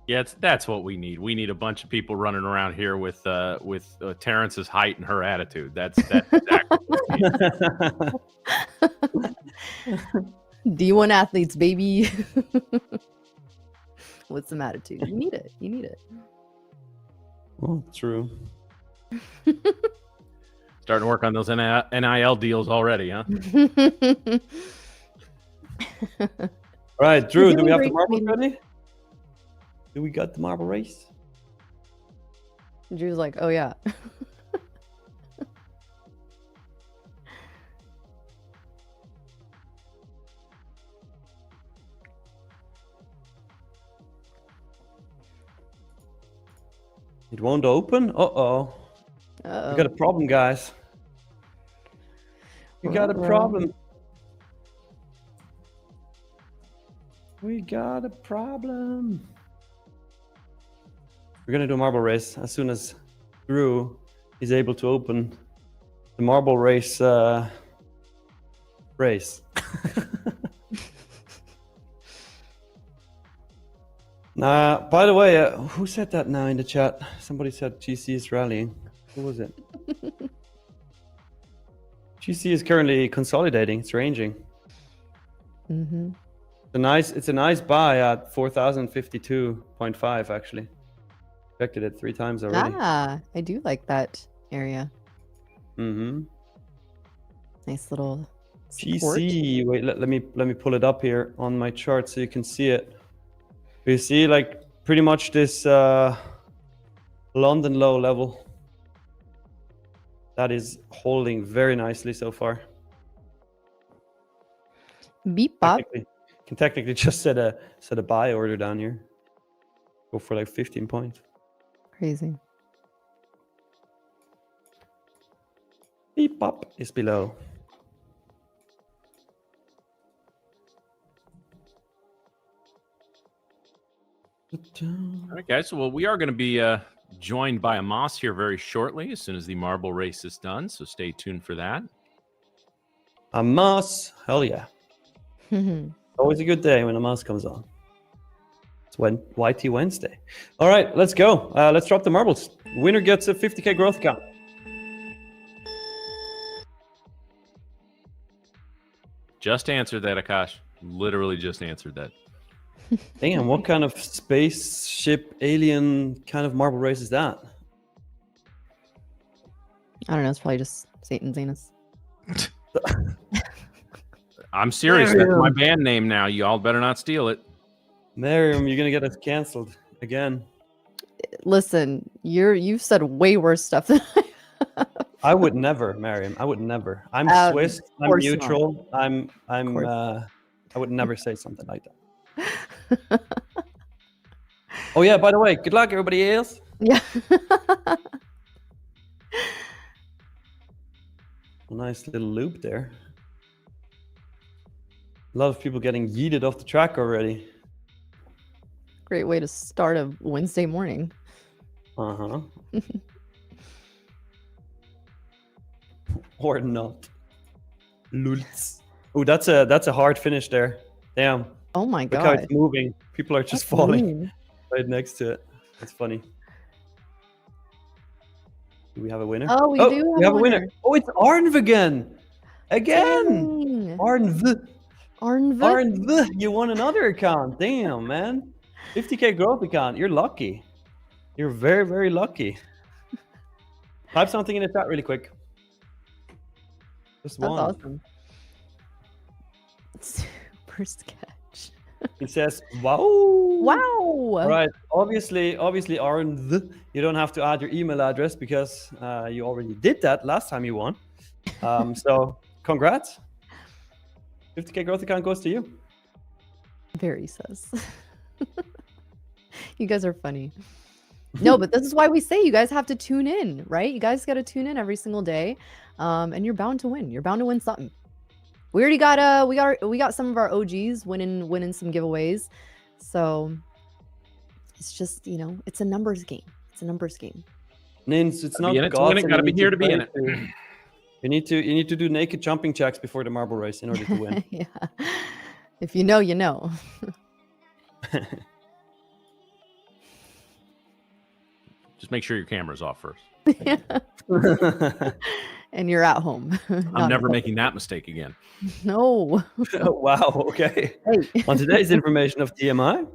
Yeah, that's what we need. We need a bunch of people running around here with Terrence's height and her attitude. That's exactly what we need. D1 athletes, baby. With some attitude. You need it. You need it. Oh, true. Starting to work on those NIL deals already, huh? All right, Drew, do we have the Great marbles meeting. ready? Do we got the marble race? Drew's like, oh yeah. It won't open? Uh-oh. Uh-oh. We got a problem, guys. We got a problem. We got a problem. We're gonna do a marble race as soon as Drew is able to open the marble race race. By the way, who said that now in the chat? Somebody said GC is rallying. Who was it? GC is currently consolidating. It's ranging. Mm-hmm. It's a nice buy at 4,052.5 actually. Checked it 3 times already. Ah, I do like that area. Mm-hmm. Nice little support. GC. Wait, let me pull it up here on my chart so you can see it. You see, like, pretty much this London low level that is holding very nicely so far. Beep bop. Can technically just set a buy order down here. Go for like 15 points. Crazy. Beep bop is below. All right, guys. Well, we are going to be joined by Amos here very shortly as soon as the marble race is done. So stay tuned for that. Amos, hell yeah. Always a good day when Amos comes on. It's YT Wednesday. All right, let's go. Let's drop the marbles. Winner gets a 50k growth account. Just answered that, Akash. Literally just answered that. Damn, what kind of spaceship alien kind of marble race is that? I don't know. It's probably just Satan's anus. I'm serious. That's my band name now. You all better not steal it. Miriam, you're gonna get us canceled again. Listen, you've said way worse stuff than I have. I would never, Miriam. I would never. I'm Swiss. I'm course neutral. not. I'm. I would never say something like that. Oh yeah. By the way, good luck, everybody else. Yeah. A nice little loop there. A lot of people getting yeeted off the track already. Great way to start a Wednesday morning. Uh-huh. Or not. Lulz. Oh, that's a hard finish there. Damn. Oh my Look how god. it's moving. People are just That's falling mean. right next to it. That's funny. Do we have a winner? Oh, we do We have a winner. Oh, it's Arnv again. Again. Dang. Arnv. Arnv. Arnv. You won another account. Damn, man. 50k growth account. You're lucky. You're very, very lucky. Type something in the chat really quick. Just That's one. awesome. Super sketch. He says, wow. Wow. All right. Obviously, Arnv, you don't have to add your email address because you already did that last time you won. So congrats. 50k growth account goes to you. Very sus. You guys are funny. No, but this is why we say you guys have to tune in, right? You guys got to tune in every single day, and you're bound to win. You're bound to win something. We already got we got some of our OGs winning some giveaways. So it's just, it's a numbers game. It's a numbers game. Nins, it's not God. Gotta be here to be in it. You need to do naked jumping jacks before the marble race in order to win. Yeah. If you know, you know. Just make sure your camera's off first. And you're at home. I'm never making that mistake again. No. Oh, wow. Okay. Hey. On today's information of TMI.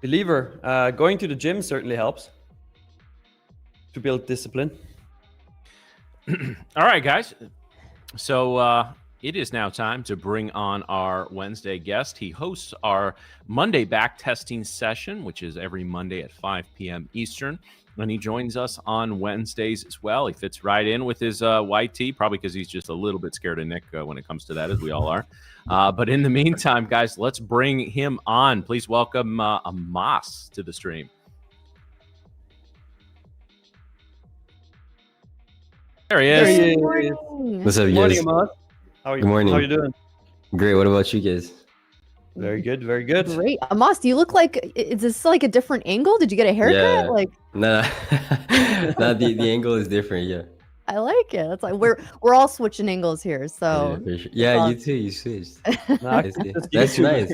Believer, going to the gym certainly helps to build discipline. All right, guys. So it is now time to bring on our Wednesday guest. He hosts our Monday back testing session, which is every Monday at 5 p.m. Eastern. And he joins us on Wednesdays as well. He fits right in with his white tee, probably because he's just a little bit scared of Nick when it comes to that, as we all are. But in the meantime, guys, let's bring him on. Please welcome Amos to the stream. There he is. What's up, Good guys? morning, Amos. How are you? Good morning. How are you doing? Great. What about you guys? Very good. Very good. Great. Amos, do you look like, is this like a different angle? Did you get a haircut? Yeah. Like, No, the angle is different. Yeah. I like it. That's like we're all switching angles here. So Yeah, for sure. Yeah, you too. You switched. Nah, That's nice.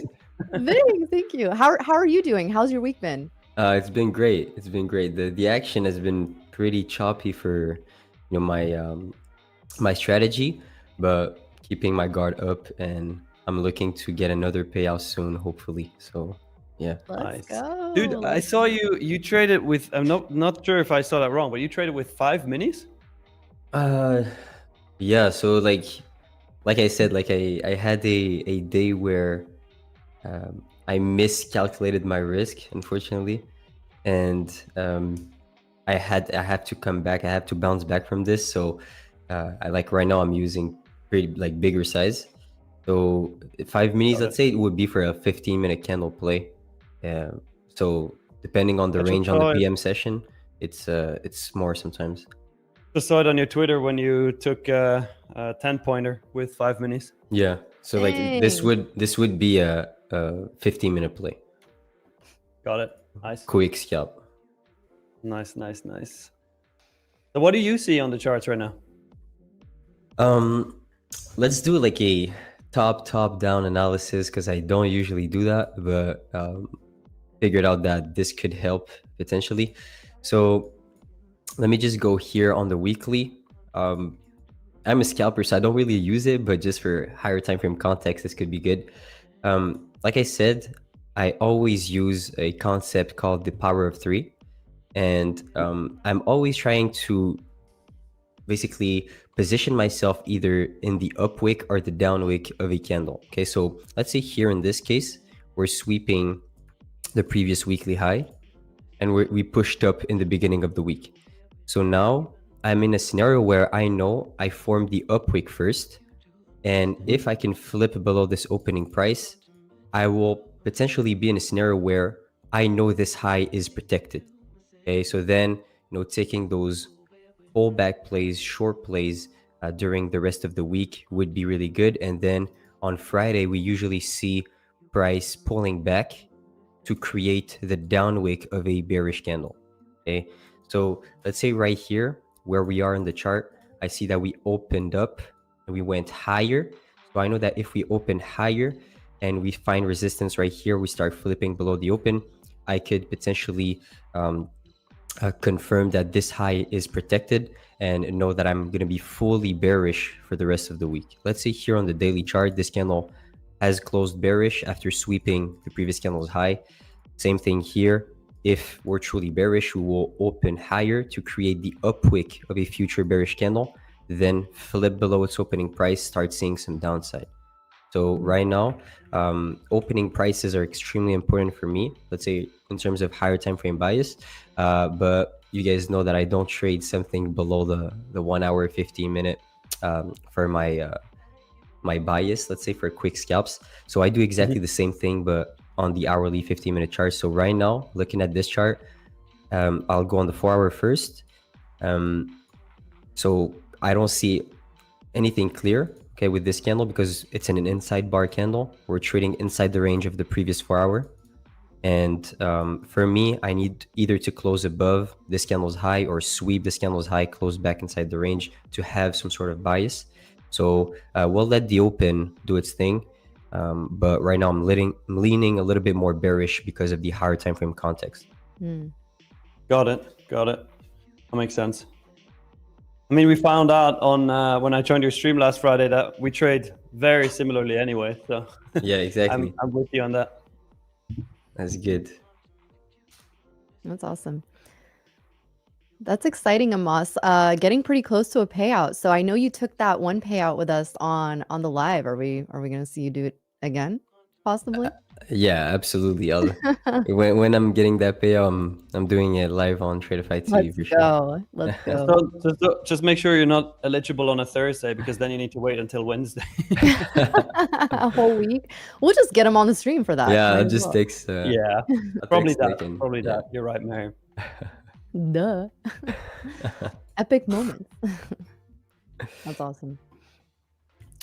thank you. How are you doing? How's your week been? It's been great. It's been great. The action has been pretty choppy for my strategy, but keeping my guard up, and I'm looking to get another payout soon, hopefully. So yeah. Let's Nice. go. Dude, I saw you traded with, I'm not sure if I saw that wrong, but you traded with 5 minis? Yeah. So like I said, like I had a day where I miscalculated my risk, unfortunately, and I have to come back. I have to bounce back from this. So I like right now I'm using pretty like bigger size. So 5 minis, let's say it would be for a 15-minute candle play. So depending on the range on the PM session, it's more sometimes. Just saw it on your Twitter when you took a 10-pointer with 5 minis. Yeah. So like this would be a 15-minute play. Got it. Nice. Quick scalp. Nice. So what do you see on the charts right now? Let's do like a top down analysis, because I don't usually do that, but figured out that this could help potentially. So let me just go here on the weekly. I'm a scalper, so I don't really use it, but just for higher time frame context, this could be good. Like I said, I always use a concept called the power of 3, and I'm always trying to basically position myself either in the up wick or the down wick of a candle. Okay, so let's say here in this case, we're sweeping the previous weekly high, and we pushed up in the beginning of the week. So now I'm in a scenario where I know I formed the up wick first, and if I can flip below this opening price, I will potentially be in a scenario where I know this high is protected. Okay, so then taking those pullback plays, short plays during the rest of the week would be really good. And then on Friday, we usually see price pulling back to create the down wick of a bearish candle. Okay, so let's say right here where we are in the chart, I see that we opened up and we went higher. So I know that if we open higher and we find resistance right here, we start flipping below the open, I could potentially confirm that this high is protected and know that I'm going to be fully bearish for the rest of the week. Let's say here on the daily chart, this candle has closed bearish after sweeping the previous candle's high. Same thing here. If we're truly bearish, we will open higher to create the up wick of a future bearish candle, then flip below its opening price, start seeing some downside. So right now, opening prices are extremely important for me, let's say in terms of higher time frame bias. But you guys know that I don't trade something below the 1 hour, 15-minute for my bias, let's say for quick scalps. So I do exactly the same thing, but on the hourly 15-minute chart. So right now, looking at this chart, I'll go on the 4 hour first. So I don't see anything clear, okay, with this candle because it's in an inside bar candle. We're trading inside the range of the previous 4 hour. And for me, I need either to close above this candle's high or sweep this candle's high, close back inside the range to have some sort of bias. So we'll let the open do its thing. But right now I'm leaning a little bit more bearish because of the higher time frame context. Got it. That makes sense. I mean, we found out on when I joined your stream last Friday that we trade very similarly anyway. So Yeah, exactly. I'm with you on that. That's good. That's awesome. That's exciting, Amos. Getting pretty close to a payout. So I know you took that one payout with us on the live. Are we going to see you do it again, possibly? Yeah, absolutely. When I'm getting that payout, I'm doing it live on Tradeify TV for sure. Let's go. So just make sure you're not eligible on a Thursday because then you need to wait until Wednesday. A whole week. We'll just get him on the stream for that. Yeah, Might it as just well. takes. Yeah, probably that. You're right, Mary. Duh. Epic moments. That's awesome.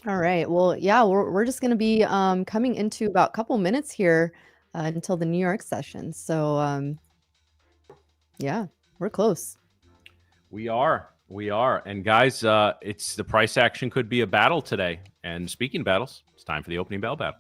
All right. Well, yeah, we're just going to be coming into about a couple minutes here until the New York session. So yeah, we're close. We are. And guys, it's the price action could be a battle today. And speaking of battles, it's time for the opening bell battle.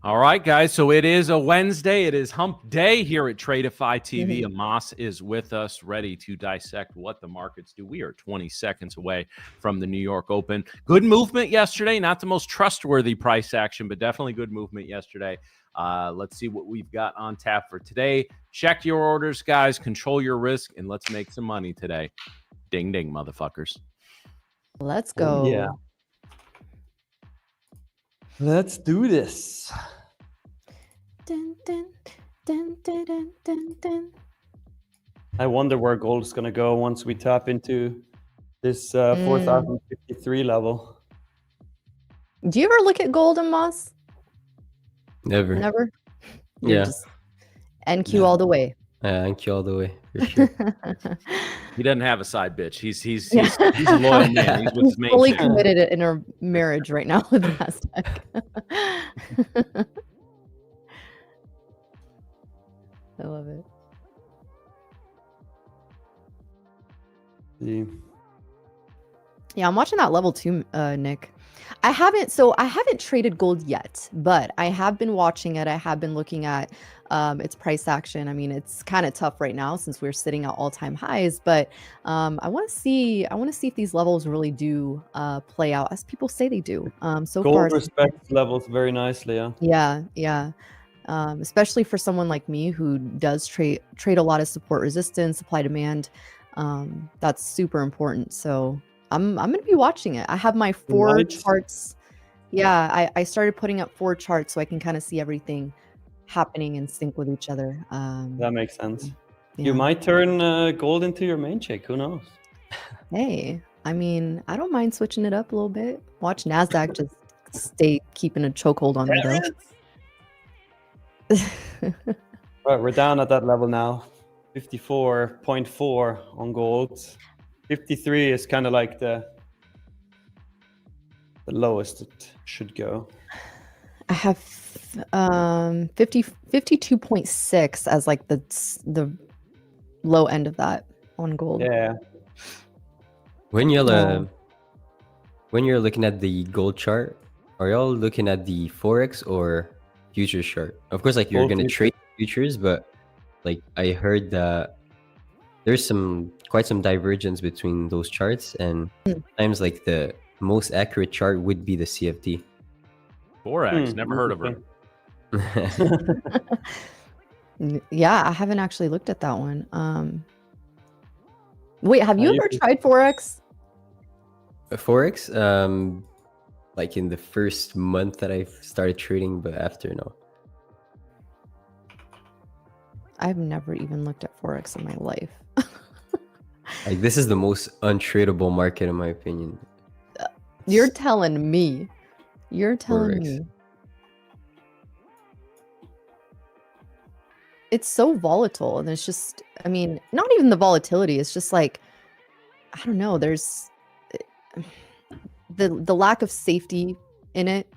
All right, guys. So it is a Wednesday. It is hump day here at Tradeify TV. Amos is with us, ready to dissect what the markets do. We are 20 seconds away from the New York Open. Good movement yesterday. Not the most trustworthy price action, but definitely good movement yesterday. Let's see what we've got on tap for today. Check your orders, guys. Control your risk, and let's make some money today. Ding, ding, motherfuckers. Let's go. Yeah. Let's do this. Dun, dun, dun, dun, dun, dun, dun. I wonder where gold is going to go once we tap into this 4053 level. Do you ever look at gold and Moss? Never. Never? Yeah. Just NQ all the way. NQ all the way, for sure. He doesn't have a side bitch. He's a loyal man. He's with his main Fully chick. committed in a marriage right now with Nasdaq. I love it. Yeah, I'm watching that level too, Nick. I haven't traded gold yet, but I have been watching it. I have been looking at its price action. I mean, it's kind of tough right now since we're sitting at all-time highs, but I want to see if these levels really do play out as people say they do. So gold far, respects levels very nicely, yeah. Yeah. Especially for someone like me who does trade a lot of support resistance, supply demand. That's super important. So I'm going to be watching it. I have my 4 charts. Yeah, I started putting up 4 charts so I can kind of see everything happening in sync with each other. That makes sense. Yeah. You might turn gold into your main chick. Who knows? Hey, I mean, I don't mind switching it up a little bit. Watch NASDAQ just stay keeping a chokehold on me, though. Right, we're down at that level now. 54.4 on gold. 53 is kind of like the lowest it should go. I have 52.6 as like the low end of that on gold. Yeah. When you're looking at the gold chart, are y'all looking at the forex or futures chart? Of course, like you're gonna trade futures, but like I heard that there's quite some divergence between those charts, and sometimes like the most accurate chart would be the CFD. Forex, never heard of her. Yeah, I haven't actually looked at that one. Wait, have you ever tried forex? Forex, like in the first month that I started trading, but after no. I've never even looked at Forex in my life. Like, this is the most untradeable market in my opinion. You're telling me. You're telling Forex. me. It's so volatile, and it's just, I mean, not even the volatility. It's just like, I don't know. There's the lack of safety in it.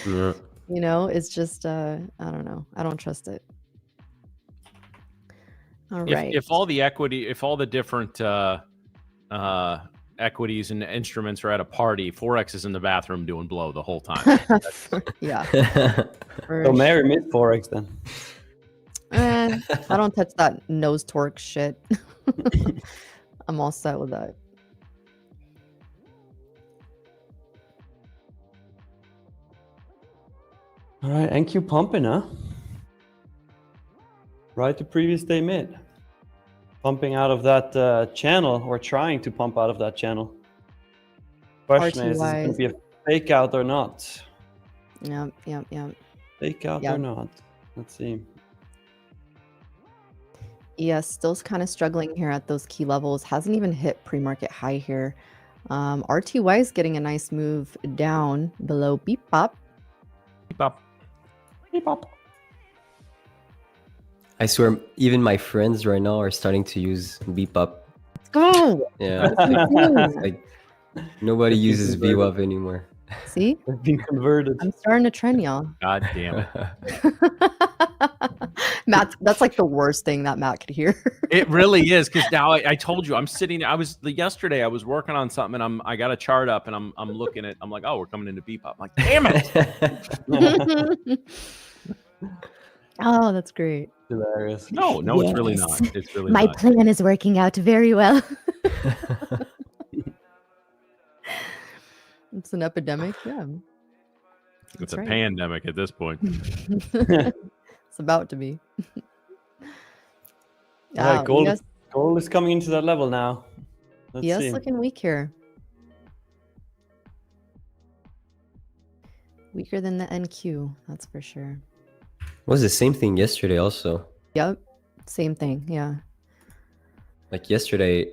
Yeah. You know, it's just, I don't know. I don't trust it. All right. If all the equity, if all the different equities and instruments are at a party, Forex is in the bathroom doing blow the whole time. Yeah. for So marry mid Forex then. I don't touch that nose torque shit. I'm all set with that. All right, NQ pumping, huh? Right to previous day mid. Pumping out of that channel, or trying to pump out of that channel. Question is it going to be a fake out or not? Yep. Fake out Yep. or not? Let's see. Yeah, still kind of struggling here at those key levels. Hasn't even hit pre-market high here. RTY is getting a nice move down below beep pop. Keep up. Beep up. I swear, even my friends right now are starting to use Beep Up. Go. Yeah, it's like nobody It's uses converted. VWAP anymore. See, They've been converted. I'm starting to trend, y'all. God damn it. Matt, that's like the worst thing that Matt could hear. It really is, because now I told you I'm sitting. Yesterday I was working on something, and I got a chart up, and I'm looking at. I'm like, oh, we're coming into beep up. I'm like, damn it. Oh, that's great. Hilarious. No, it's really Yes. not. It's really My not. plan is working out very well. It's an epidemic. Yeah. It's That's a right. pandemic at this point. It's about to be. All right, gold, Yes, gold is coming into that level now. Let's see. looking weak here. Weaker than the NQ, that's for sure. Was the same thing yesterday also. Yep, same thing. Yeah. Like yesterday,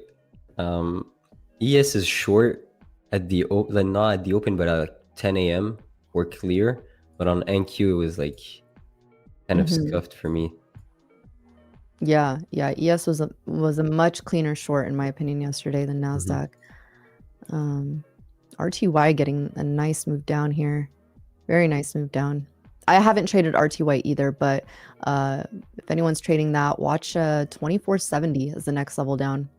ES is short at the not at the open, but at like 10 a.m. or clear. But on NQ it was like kind of Mhm. scuffed for me. Yeah. ES was a much cleaner short in my opinion yesterday than Mm-hmm. Nasdaq. RTY getting a nice move down here. Very nice move down. I haven't traded RTY either, but if anyone's trading that, watch 2470 as the next level down.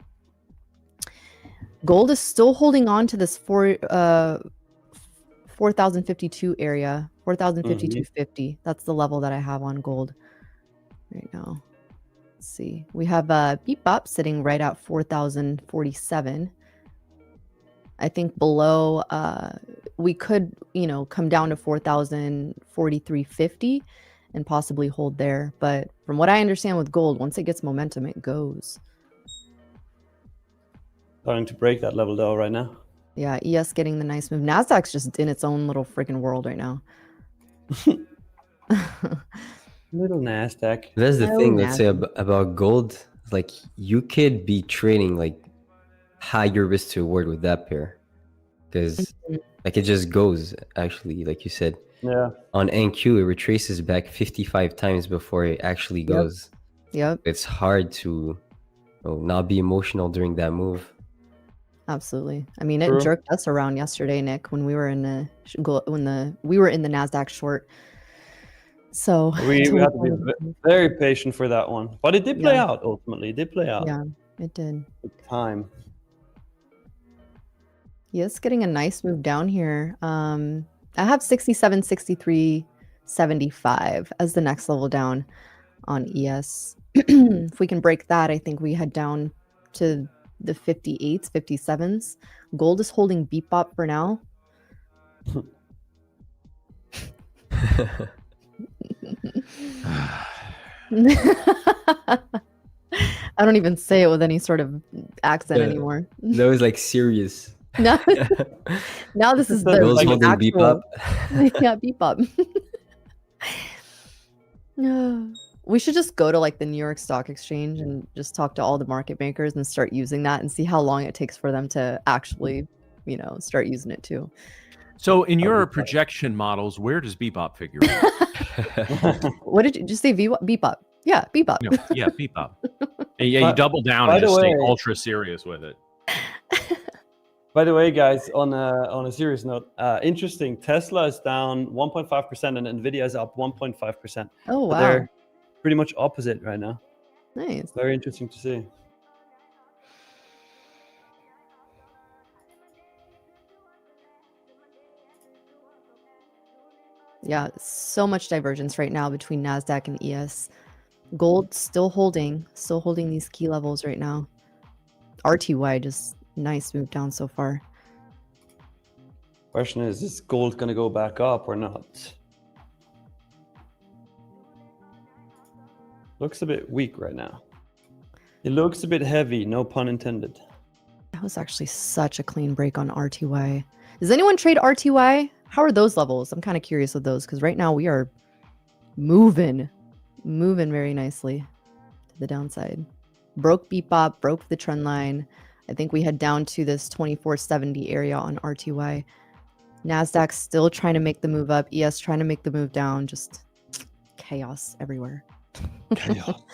Gold is still holding on to this 4052 area, 4052.50. That's the level that I have on gold right now. Let's see. We have Beep Up sitting right at 4047. I think below we could, come down to 4043.50 and possibly hold there. But from what I understand with gold, once it gets momentum, it goes. Starting to break that level though right now. Yeah, ES getting the nice move. Nasdaq's just in its own little freaking world right now. Little Nasdaq. That's the Oh, thing. Let's say nasty. about gold. Like you could be trading like higher risk to reward with that pair, because like it just goes. Actually, like you said, Yeah. on NQ it retraces back 55 times before it actually goes. Yep, It's hard to not be emotional during that move. absolutely. I mean, it True. jerked us around yesterday, Nick, when we were in the we were in the Nasdaq short. So We until had to be found- very patient for that one. But it did play Yeah. out ultimately. It did play out. yeah, it did. With time. Yes, getting a nice move down here. I have 67, 63, 75 as the next level down on ES. If we can break that, I think we head down to the 58s, 57s. Gold is holding Beep Up for now. I don't even say it with any sort of accent Yeah. anymore. That was like serious. now, now this is the Gold's like, holding Beep actual- Up. yeah, Beep Up. We should just go to like the New York Stock Exchange and just talk to all the market makers and start using that and see how long it takes for them to actually, start using it too. So in your projection models, where does Bebop figure in? What did you just say? Bebop. Yeah, Bebop. No, yeah, Bebop. And yeah, you double down and just stay ultra serious with it. By the way, guys, on a serious note, interesting. Tesla is down 1.5% and Nvidia is up 1.5%. Oh wow. So they're pretty much opposite right now. Nice. Very interesting to see. Yeah, so much divergence right now between NASDAQ and ES. Gold still holding these key levels right now. RTY just nice move down so far. Question is gold going to go back up or not? Looks a bit weak right now. It looks a bit heavy, no pun intended. That was actually such a clean break on RTY. Does anyone trade RTY? How are those levels? I'm kind of curious with those because right now we are moving very nicely to the downside. Broke Bebop, broke the trend line. I think we head down to this 2470 area on RTY. NASDAQ still trying to make the move up. ES trying to make the move down. Just chaos everywhere. Chaos.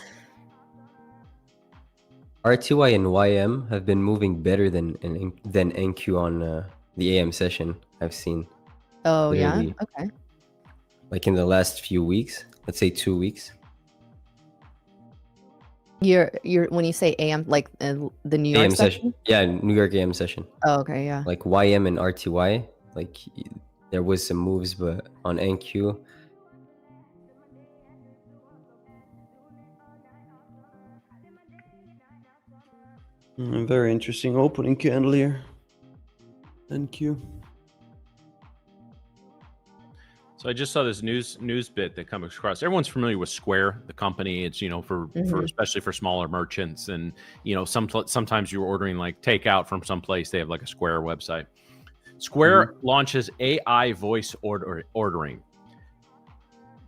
RTY and YM have been moving better than NQ on the AM session. I've seen. Oh Literally. yeah, okay. Like in the last few weeks, let's say 2 weeks. You're when you say AM, like the New York AM session? Yeah, New York AM session. Oh, okay, yeah. Like YM and RTY, like there was some moves, but on NQ. Very interesting opening candle here. NQ. So I just saw this news bit that comes across. Everyone's familiar with Square, the company. It's for especially for smaller merchants, and sometimes you're ordering like takeout from someplace. They have like a Square website. Square launches AI voice ordering.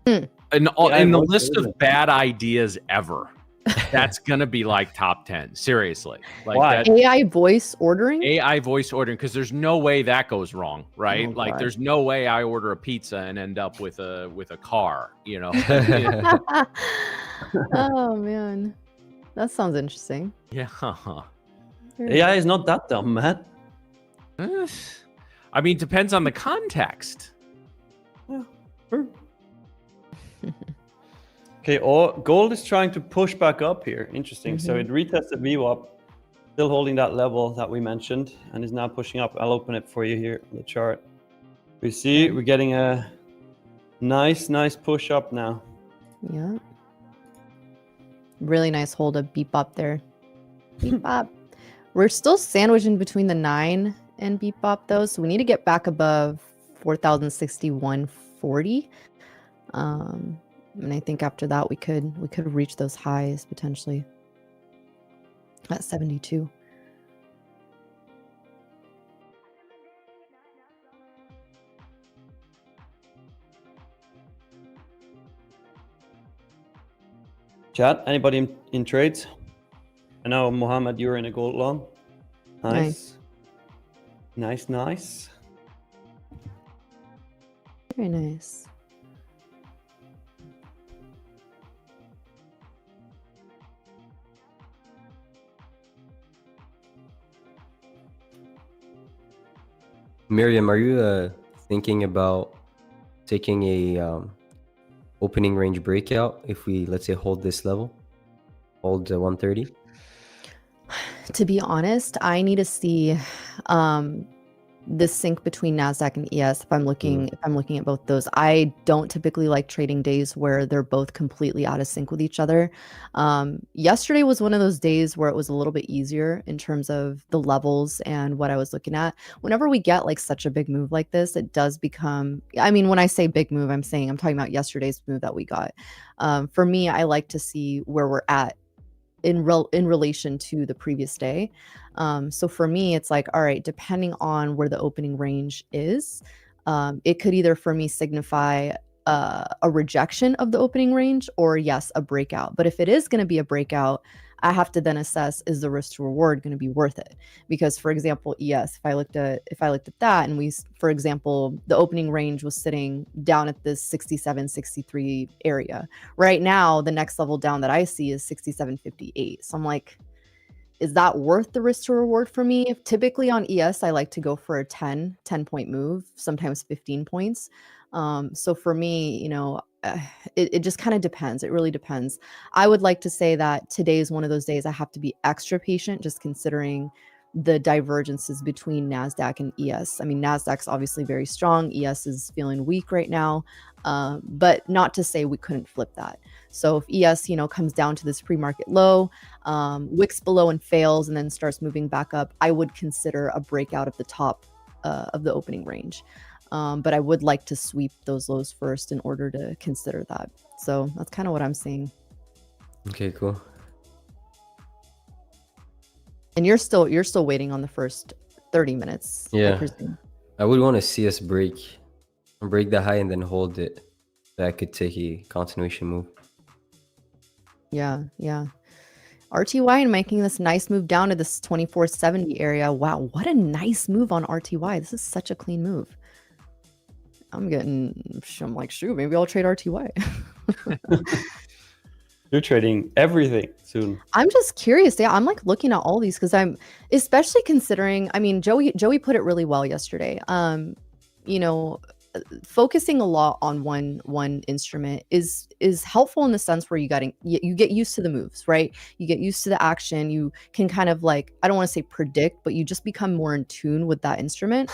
In the list of bad ideas ever, that's gonna be like top 10. Seriously, like why? AI voice ordering? AI voice ordering, because there's no way that goes wrong, right? Oh, like God. there's no way I order a pizza and end up with a car, Oh man, that sounds interesting. Yeah. AI is not that dumb, man. I mean, depends on the context. Yeah, sure. Okay, gold is trying to push back up here. Interesting. So it retested VWAP, still holding that level that we mentioned, and is now pushing up. I'll open it for you here on the chart. We see we're getting a nice push up now. Yeah. Really nice hold of Bebop there. Bebop. We're still sandwiched in between the 9 and Bebop though, so we need to get back above 4,061.40. And I think after that we could reach those highs potentially at 72. Chat, anybody in trades? I know, Mohammed, you're in a gold long. Nice. Very nice. Miriam, are you thinking about taking a opening range breakout if we, let's say, hold this level, hold 130? To be honest, I need to see the sync between NASDAQ and ES if I'm looking at both those. I don't typically like trading days where they're both completely out of sync with each other. Yesterday was one of those days where it was a little bit easier in terms of the levels and what I was looking at. Whenever we get like such a big move like this, it does become, I mean, when I say big move, I'm talking about yesterday's move that we got. For me, I like to see where we're at in relation to the previous day. So for me, it's like, all right, depending on where the opening range is, it could either for me signify a rejection of the opening range, or yes, a breakout. But if it is going to be a breakout, I have to then assess, is the risk to reward going to be worth it? Because, for example, ES, if I looked at that, and for example, the opening range was sitting down at this 67, 63 area. Right now, the next level down that I see is 67.58. So I'm like, is that worth the risk to reward for me? Typically on ES, I like to go for a 10 point move, sometimes 15 points. So for me, it just kind of depends. It really depends. I would like to say that today is one of those days I have to be extra patient, just considering the divergences between NASDAQ and ES. I mean, NASDAQ's obviously very strong. ES is feeling weak right now, but not to say we couldn't flip that. So if ES, comes down to this pre-market low, wicks below and fails, and then starts moving back up, I would consider a breakout of the top of the opening range. But I would like to sweep those lows first in order to consider that. So that's kind of what I'm seeing. Okay, cool. And you're still waiting on the first 30 minutes. Yeah, I would want to see us break the high and then hold it. That could take a continuation move. Yeah. RTY and making this nice move down to this 2470 area. Wow, what a nice move on RTY. This is such a clean move. I'm like, shoot, maybe I'll trade RTY. You're trading everything soon. I'm just curious. Yeah, I'm like looking at all these because I'm especially considering, I mean, Joey put it really well yesterday. Focusing a lot on one instrument is helpful in the sense where you get used to the moves, right? You get used to the action. You can kind of like, I don't want to say predict, but you just become more in tune with that instrument.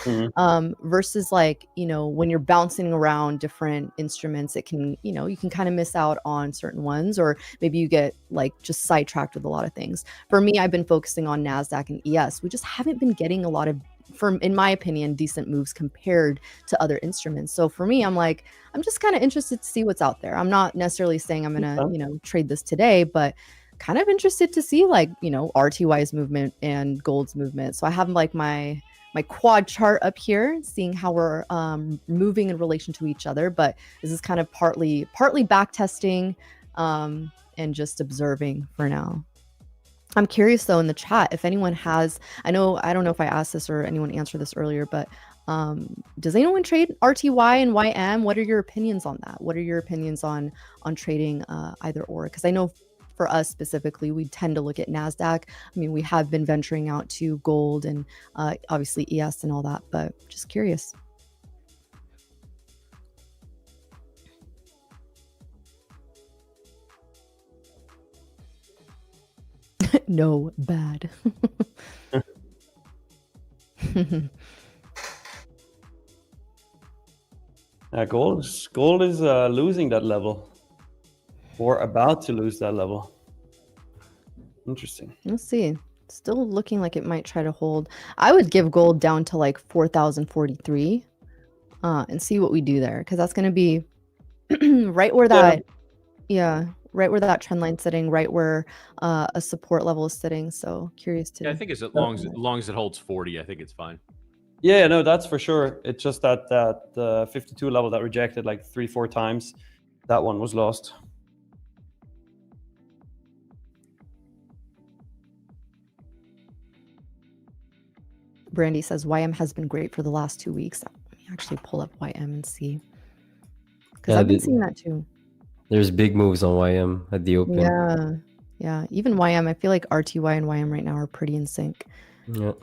Versus like, when you're bouncing around different instruments, it can, you can kind of miss out on certain ones, or maybe you get like just sidetracked with a lot of things. For me, I've been focusing on NASDAQ and ES. We just haven't been getting a lot of, in my opinion, decent moves compared to other instruments. So for me, I'm just kind of interested to see what's out there. I'm not necessarily saying I'm gonna, trade this today, but kind of interested to see like, RTY's movement and gold's movement. So I have like my quad chart up here, seeing how we're moving in relation to each other. But this is kind of partly back testing and just observing for now. I'm curious though in the chat if anyone has, I don't know if I asked this or anyone answered this earlier, but does anyone trade RTY and YM? What are your opinions on that? What are your opinions on trading either or? Because I know for us specifically, we tend to look at NASDAQ. I mean, we have been venturing out to gold and obviously ES and all that, but just curious. No, bad. Gold is losing that level, or about to lose that level. Interesting. Let's see. Still looking like it might try to hold. I would give gold down to like 4,043 and see what we do there, because that's going to be right where that, right where that trend line's sitting, right where a support level is sitting. So curious to. Yeah, I think as long as it holds 40, I think it's fine. Yeah, no, that's for sure. It's just that 52 level that rejected like 3-4 times. That one was lost. Brandy says YM has been great for the last 2 weeks. Let me actually pull up YM and see, because I've been seeing that too. There's big moves on YM at the open. Yeah. Even YM, I feel like RTY and YM right now are pretty in sync. Yeah.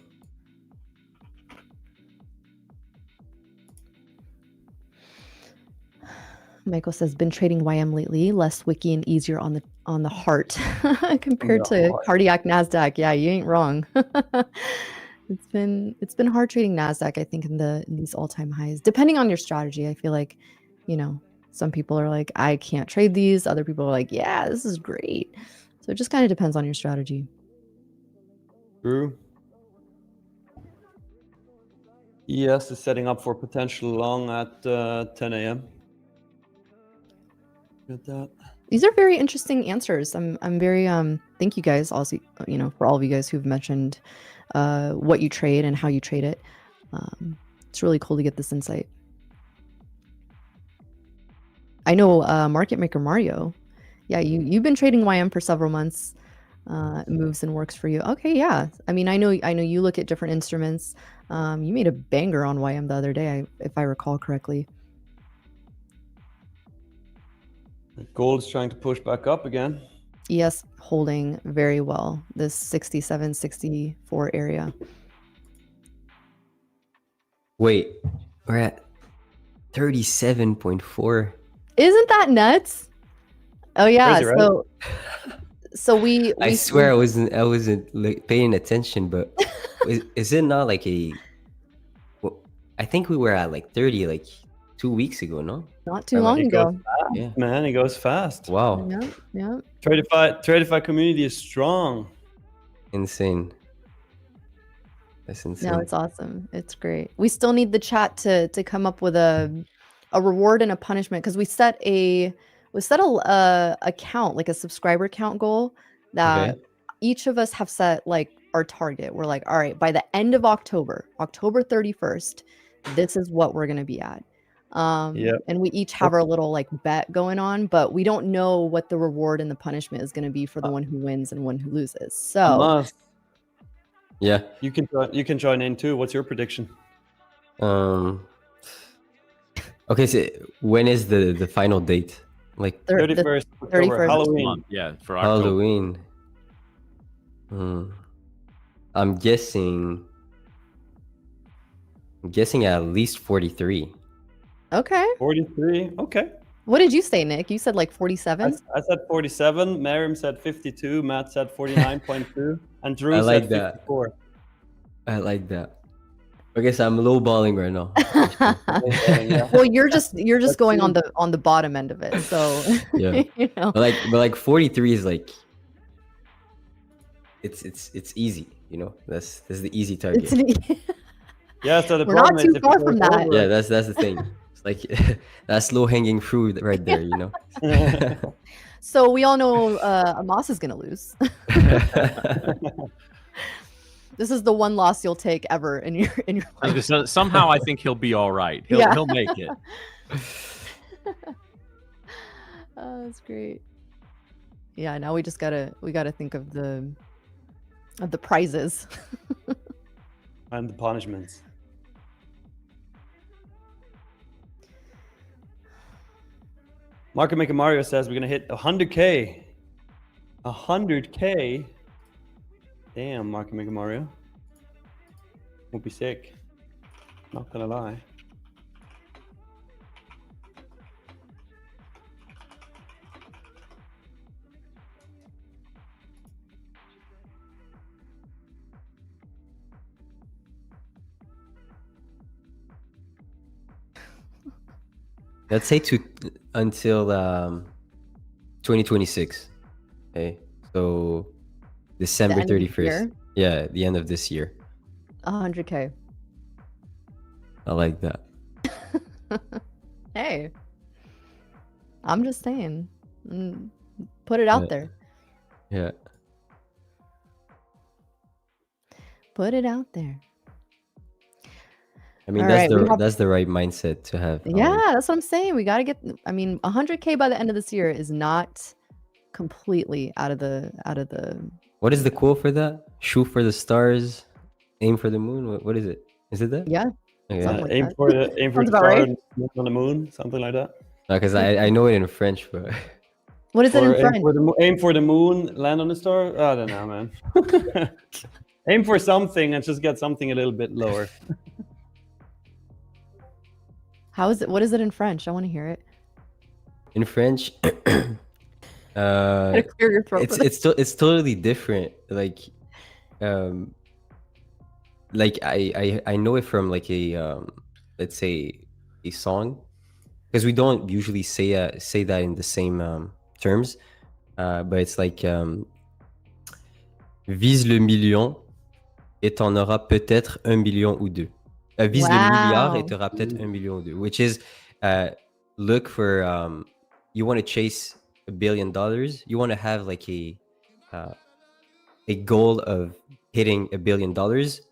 Michael says, been trading YM lately, less wicky and easier on the heart compared to cardiac NASDAQ. Yeah, you ain't wrong. It's been hard trading NASDAQ, I think, in these all-time highs. Depending on your strategy, I feel like, some people are like, I can't trade these. Other people are like, yeah, this is great. So it just kind of depends on your strategy. True. ES is setting up for potential long at 10 a.m. Get that. These are very interesting answers. I'm very thank you guys also, for all of you guys who've mentioned what you trade and how you trade it. It's really cool to get this insight. I know Market Maker Mario. Yeah, you've been trading YM for several months. It moves and works for you. Okay, yeah. I mean, I know you look at different instruments. You made a banger on YM the other day, if I recall correctly. Gold is trying to push back up again. Yes, holding very well this 67, 64 area. Wait, we're at 37.4. Isn't that nuts? Oh yeah, Crazy, right? so we I swear I wasn't like, paying attention, but is it not like a? Well, I think we were at like 30 like 2 weeks ago, no? not too long ago. Yeah. Man, it goes fast. Wow. Yeah. Tradeify community is strong. Insane. That's insane. No, it's awesome. It's great. We still need the chat to come up with a reward and a punishment because we set a count, like a subscriber count goal that Okay. each of us have set like our target. We're like, all right, by the end of October 31st, this is what we're gonna be at. And we each have our little like bet going on, but we don't know what the reward and the punishment is going to be for the one who wins and one who loses. So Must. Yeah. You can join in too. What's your prediction? Okay, so when is the final date? Like 31st October, 31st. Halloween. Yeah, for October. Halloween. I'm guessing at least 43. okay. 43. Okay. What did you say, Nick? You said like 47? I said 47. Miriam said 52. Matt said 49.2. And Drew I like said that. 54. I like that. Okay, so I'm lowballing right now. Yeah. Well, you're just going on the bottom end of it. So Yeah. you know. But like 43 is like it's easy, you know. That's the easy target. Yeah, so the We're not problem too is if far it from goes that. over- Yeah, that's the thing. It's like that's low hanging fruit right there, you know. So we all know Amos is gonna lose. This is the one loss you'll take ever in your life. So somehow I think he'll be all right. He'll make it. Oh, that's great. Yeah, now we gotta think of the prizes. And the punishments. Market Maker Mario says we're gonna hit 100K. 100K. Damn, Market Maker Mario. Would be sick. Not gonna lie. Let's say until 2026. Okay, so December end of the 31st. year? Yeah, the end of this year. 100K. I like that. Hey, I'm just saying. Put it out Yeah. there. Yeah. Put it out there. I mean, All that's right, that's the right mindset to have. Yeah, that's what I'm saying. We got to get, I mean, 100K by the end of this year is not completely out of the What is the quote for that? Shoot for the stars, aim for the moon. What is it? Is it that? yeah. Okay. Something like aim that. for the Sounds about star right. and look on the moon, something like that. Because I know it in French, but What is it Or in French? aim for the moon, land on the star. I don't know, man. Aim for something and just get something a little bit lower. How is it? What is it in French? I want to hear it. in French, Gotta clear your throat. it's totally different. Like I know it from like a let's say a song, because we don't usually say that in the same terms, but it's like vise le million et t'en auras peut-être 1 million ou deux. Vise le milliard et t'auras peut-être 1 million ou deux, which is look for you want to chase $1 billion. You want to have like a goal of hitting $1 billion,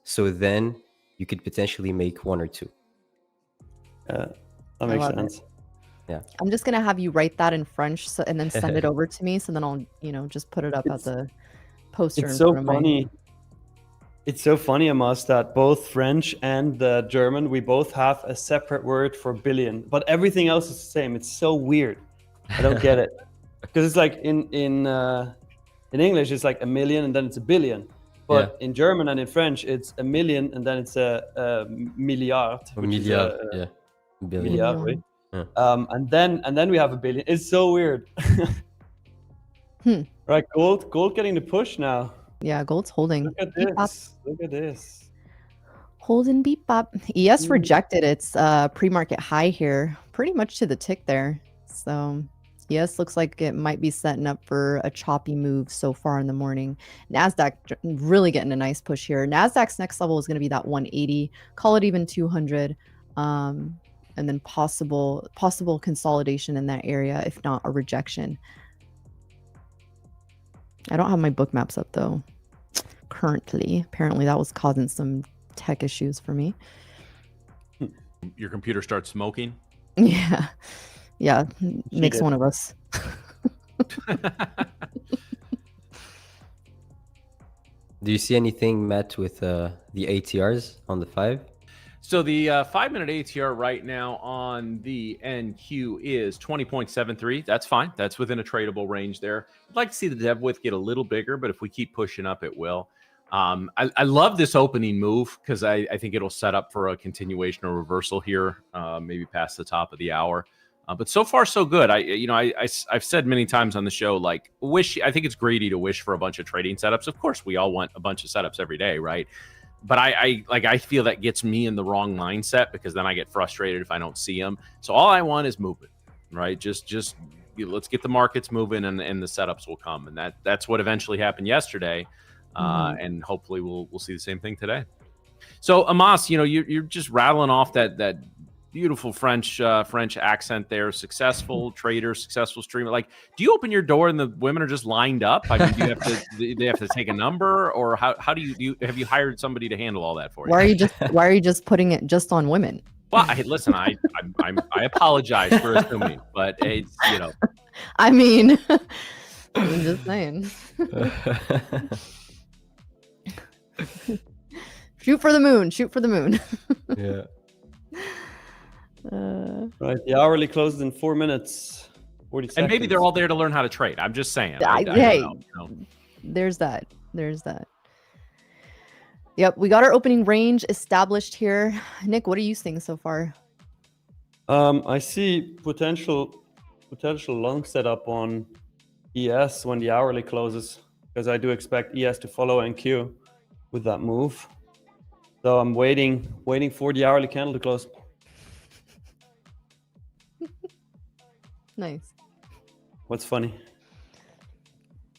so then you could potentially make one or two. That makes love sense. I'm just gonna have you write that in French, and then send it over to me. So then I'll, just put it up at the poster. It's so funny. It's so funny, Amos, that both French and German, we both have a separate word for billion, but everything else is the same. It's so weird. I don't get it, because it's like in English it's like a million and then it's a billion, but in German and in French it's a million and then it's a milliard. Milliard, billion. Milliard, right? Yeah. And then we have a billion. It's so weird. Right, gold getting the push now. Yeah, gold's holding. Look at this. Look at this. Holding beep bop. ES rejected its pre-market high here, pretty much to the tick there. So ES looks like it might be setting up for a choppy move so far in the morning. NASDAQ really getting a nice push here. NASDAQ's next level is going to be that 180. Call it even 200. And then possible consolidation in that area, if not a rejection. I don't have my book maps up though. Currently, apparently that was causing some tech issues for me. Your computer starts smoking? Yeah, makes one of us. Do you see anything, Matt, with the ATRs on the 5? So the 5-minute ATR right now on the NQ is 20.73. That's fine. That's within a tradable range there. I'd like to see the dev width get a little bigger, but if we keep pushing up, it will. I love this opening move because I think it'll set up for a continuation or reversal here, maybe past the top of the hour. But so far, so good. I've said many times on the show, like, I think it's greedy to wish for a bunch of trading setups. Of course, we all want a bunch of setups every day, right? But I feel that gets me in the wrong mindset because then I get frustrated if I don't see them. So all I want is movement, right? Just let's get the markets moving and the setups will come. And that's what eventually happened yesterday. And hopefully we'll see the same thing today. So Amos, you're just rattling off that beautiful French accent there. Successful trader, successful streamer. Like, do you open your door and the women are just lined up? I mean, do they have to take a number, or how do you have you hired somebody to handle all that for you? Why are you just putting it just on women? Well, listen, I apologize for assuming, but it's I mean, I'm just saying. Shoot for the moon. Shoot for the moon. Yeah. Right, the hourly closes in 4 minutes, 40 seconds. And maybe they're all there to learn how to trade. I'm just saying. Hey, there's that. Yep, we got our opening range established here. Nick, what are you seeing so far? I see potential long setup on ES when the hourly closes, because I do expect ES to follow NQ with that move. So I'm waiting for the hourly candle to close. Nice. What's funny?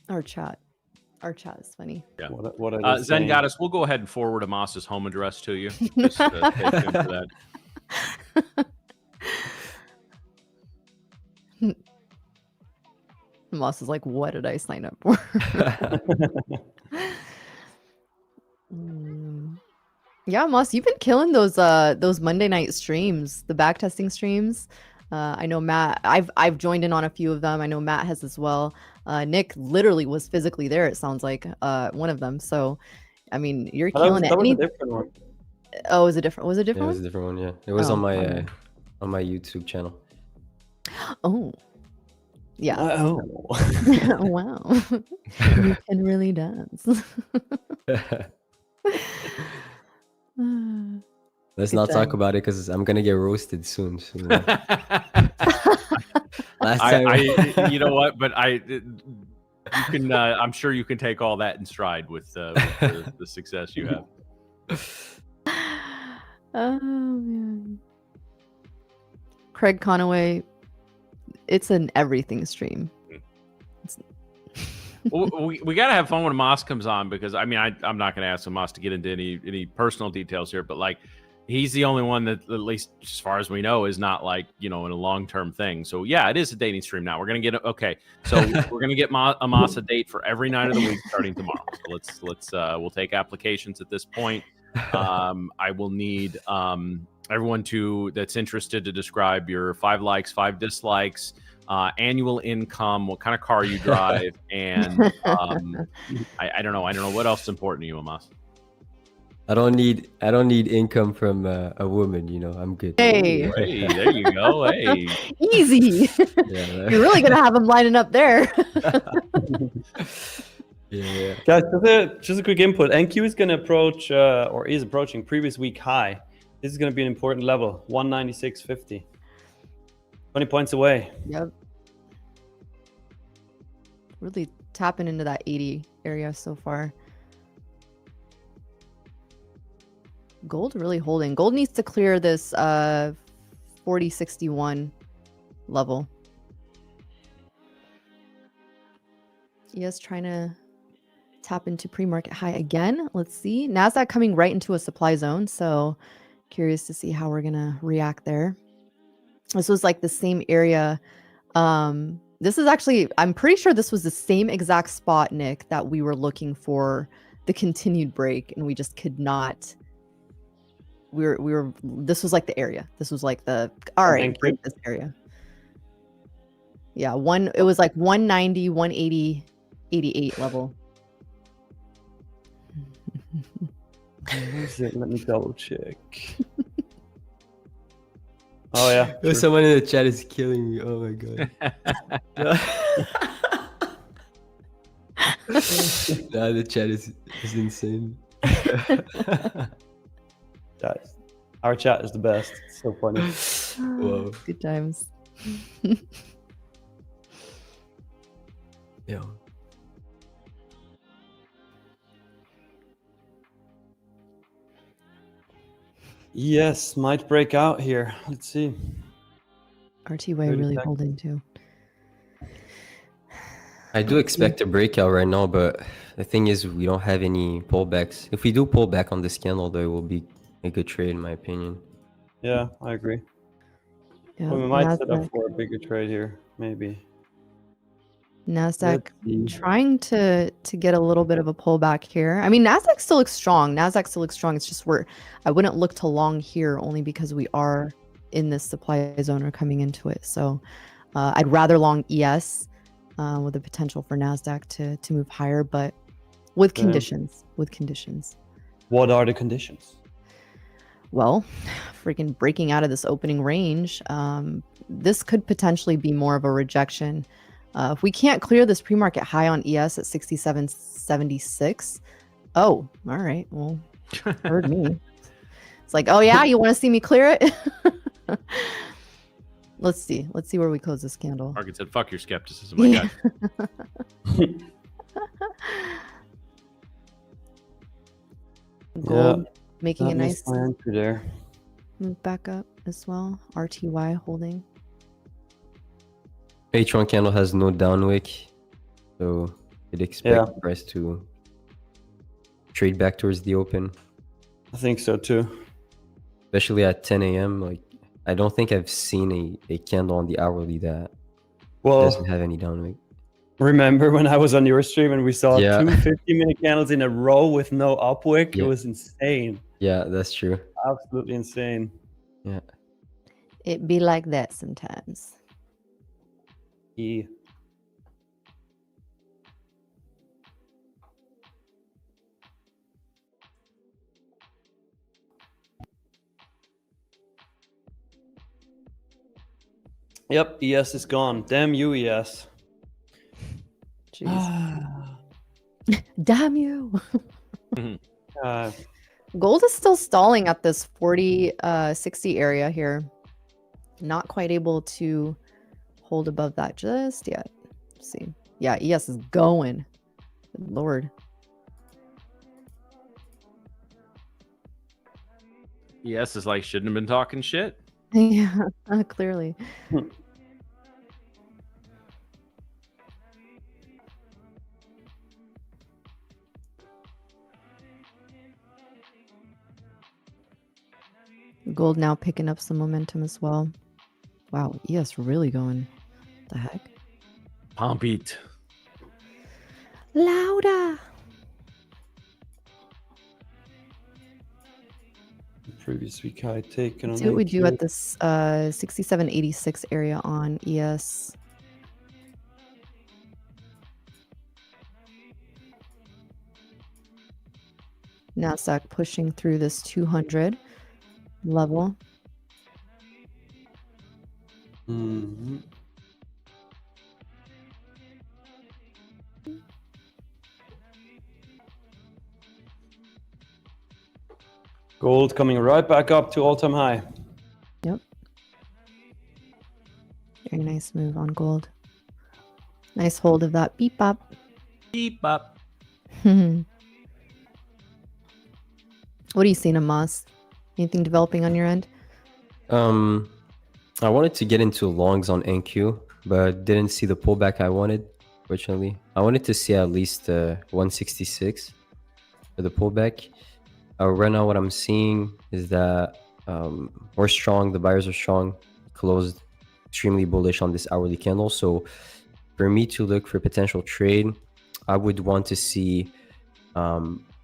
Our chat is funny. Yeah. What are they Zen saying? Goddess, we'll go ahead and forward Amas's home address to you. Just stay tuned for that. Moss is like, what did I sign up for? Yeah, Moss, you've been killing those Monday night streams, the backtesting streams. I know Matt, I've joined in on a few of them. I know Matt has as well. Nick literally was physically there, it sounds like, one of them. So, I mean, you're killing it. That was a different one. Oh, was it different? Was it Yeah, different? it was a different one. Yeah, it was on my YouTube channel. Oh, yeah. Oh. Wow, you can really dance. Let's Good not talk time. about it because I'm gonna get roasted soon. So, last time, you know what? But you can. I'm sure you can take all that in stride with the success you have. Oh man, Craig Conaway, it's an everything stream. Well, we got to have fun when Amos comes on, because I mean, I'm not going to ask Amos to get into any personal details here, but like, he's the only one that, at least as far as we know, is not like, in a long-term thing. So yeah, it is a dating stream now. We're going to get so we're going to get Amos a date for every night of the week starting tomorrow. So let's we'll take applications at this point. I will need everyone that's interested to describe your 5 likes, 5 dislikes, annual income, what kind of car you drive, and I don't know what else is important to you, Amas. I don't need income from a woman. You know, I'm good. Hey, Hey, there you go. Hey, easy. Yeah. You're really gonna have them lining up there. Yeah. Guys, just a quick input. NQ is going to approach, or is approaching previous week high. This is going to be an important level, 196.50. 20 points away. Yep. Really tapping into that 80 area so far. Gold really holding. Gold needs to clear this 40.61 level. ES trying to tap into pre-market high again. Let's see. NASDAQ coming right into a supply zone. So curious to see how we're going to react there. This was like the same area. This is actually, I'm pretty sure this was the same exact spot, Nick, that we were looking for the continued break, and we just could not. This was like the area. This was like the, all right, break this area. Yeah, it was like 190, 180, 88 level. Let me double check. Oh yeah. Sure. Someone in the chat is killing me. Oh my god. Nah, the chat is insane. Our chat is the best. It's so funny. Whoa. Good times. Yeah. Yes, might break out here. Let's see. RTY really holding too. I do expect a breakout right now, but the thing is we don't have any pullbacks. If we do pull back on this candle, though, it will be a good trade in my opinion. Yeah, I agree. Yeah, Well, we might set up for a bigger trade here, maybe. NASDAQ trying to get a little bit of a pullback here. I mean, NASDAQ still looks strong. It's just I wouldn't look to long here only because we are in this supply zone or coming into it. So I'd rather long ES with the potential for NASDAQ to move higher, but with conditions. What are the conditions? Well, freaking breaking out of this opening range. This could potentially be more of a rejection. If we can't clear this pre-market high on ES at 67.76, oh, all right. Well, heard me. It's like, oh yeah, you want to see me clear it? Let's see where we close this candle. Market said, "Fuck your skepticism." I got you. Gold making a nice there. move back up as well. RTY holding. H1 candle has no down wick, so you'd expect the price to trade back towards the open. I think so too. Especially at 10 a.m. Like, I don't think I've seen a candle on the hourly that doesn't have any down wick. Remember when I was on your stream and we saw 2 50-minute candles in a row with no up wick? It was insane. Yeah, that's true. Absolutely insane. Yeah. It be like that sometimes. Yeah. Yep, ES is gone. Damn you, ES. Jeez. Damn you. Uh, Gold is still stalling at this 40-60 area here. Not quite able to hold above that just yet. Let's see. Yeah, ES is going. Good Lord. ES is like, shouldn't have been talking shit. Yeah, clearly. Gold now picking up some momentum as well. Wow, ES really going. The heck? Pump it. Louder. Previous week high taken on See what we do NQ. at this 6786 area on ES. NASDAQ pushing through this 200 level. Mm-hmm. Gold coming right back up to all-time high. Yep. Very nice move on gold. Nice hold of that beep up. Beep up. What are you seeing, Amos? Anything developing on your end? I wanted to get into longs on NQ, but didn't see the pullback I wanted, fortunately. I wanted to see at least 166 for the pullback. Right now, what I'm seeing is that we're strong. The buyers are strong. Closed extremely bullish on this hourly candle. So for me to look for potential trade, I would want to see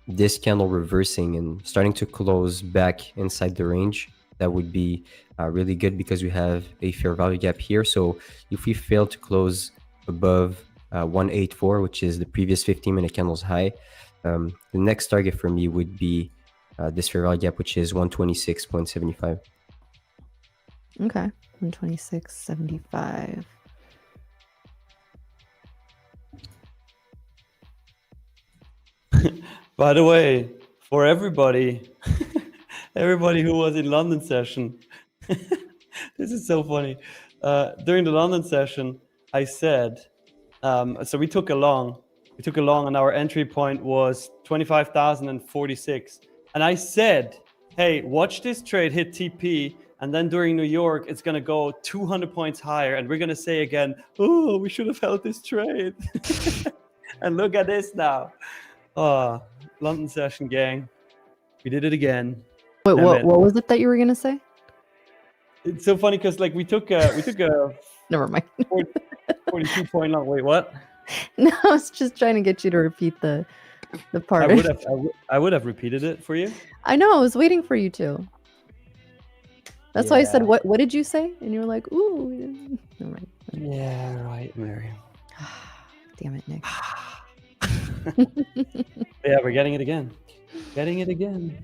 this candle reversing and starting to close back inside the range. That would be really good because we have a fair value gap here. So if we fail to close above 184, which is the previous 15-minute candle's high, the next target for me would be this fair value gap, which is 126.75. Okay, 126.75. By the way, for everybody, everybody who was in London session, this is so funny. During the London session, I said, so we took a long, and our entry point was 25,046. And I said, hey, watch this trade hit TP. And then during New York, it's going to go 200 points higher. And we're going to say again, oh, we should have held this trade. And look at this now. Oh, London session, gang. We did it again. Wait, what was it that you were gonna say? It's so funny because like we took a Never mind. 42 point long. Wait, what? No, I was just trying to get you to repeat the part. I would have repeated it for you. I know. I was waiting for you to. That's why I said, Yeah. What did you say? And you were like, ooh. Never mind. Yeah, right, Mary. Damn it, Nick. Yeah, we're getting it again. Getting it again.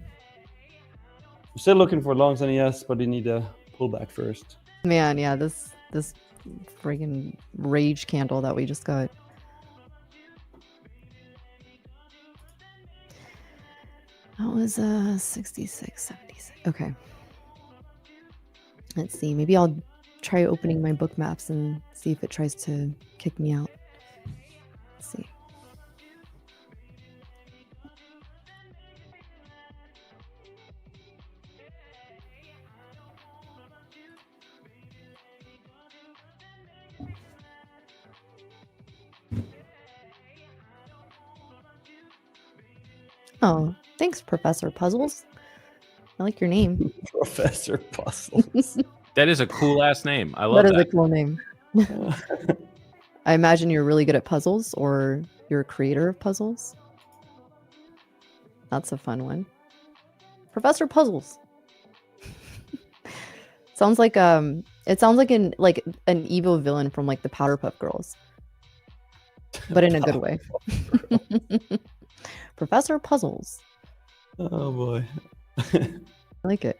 I'm still looking for longs on ES, but we need a pullback first. Man, yeah, this friggin' rage candle that we just got. That was 66, 76. Okay. Let's see. Maybe I'll try opening my book maps and see if it tries to kick me out. Let's see. Oh, thanks, Professor Puzzles. I like your name. Professor Puzzles. That is a cool ass name. I love That that. is a cool name. I imagine you're really good at puzzles, or you're a creator of puzzles. That's a fun one. Professor Puzzles. Sounds like it sounds like an evil villain from like the Powderpuff Girls. But in a good way. Professor Puzzles. Oh boy. I like it.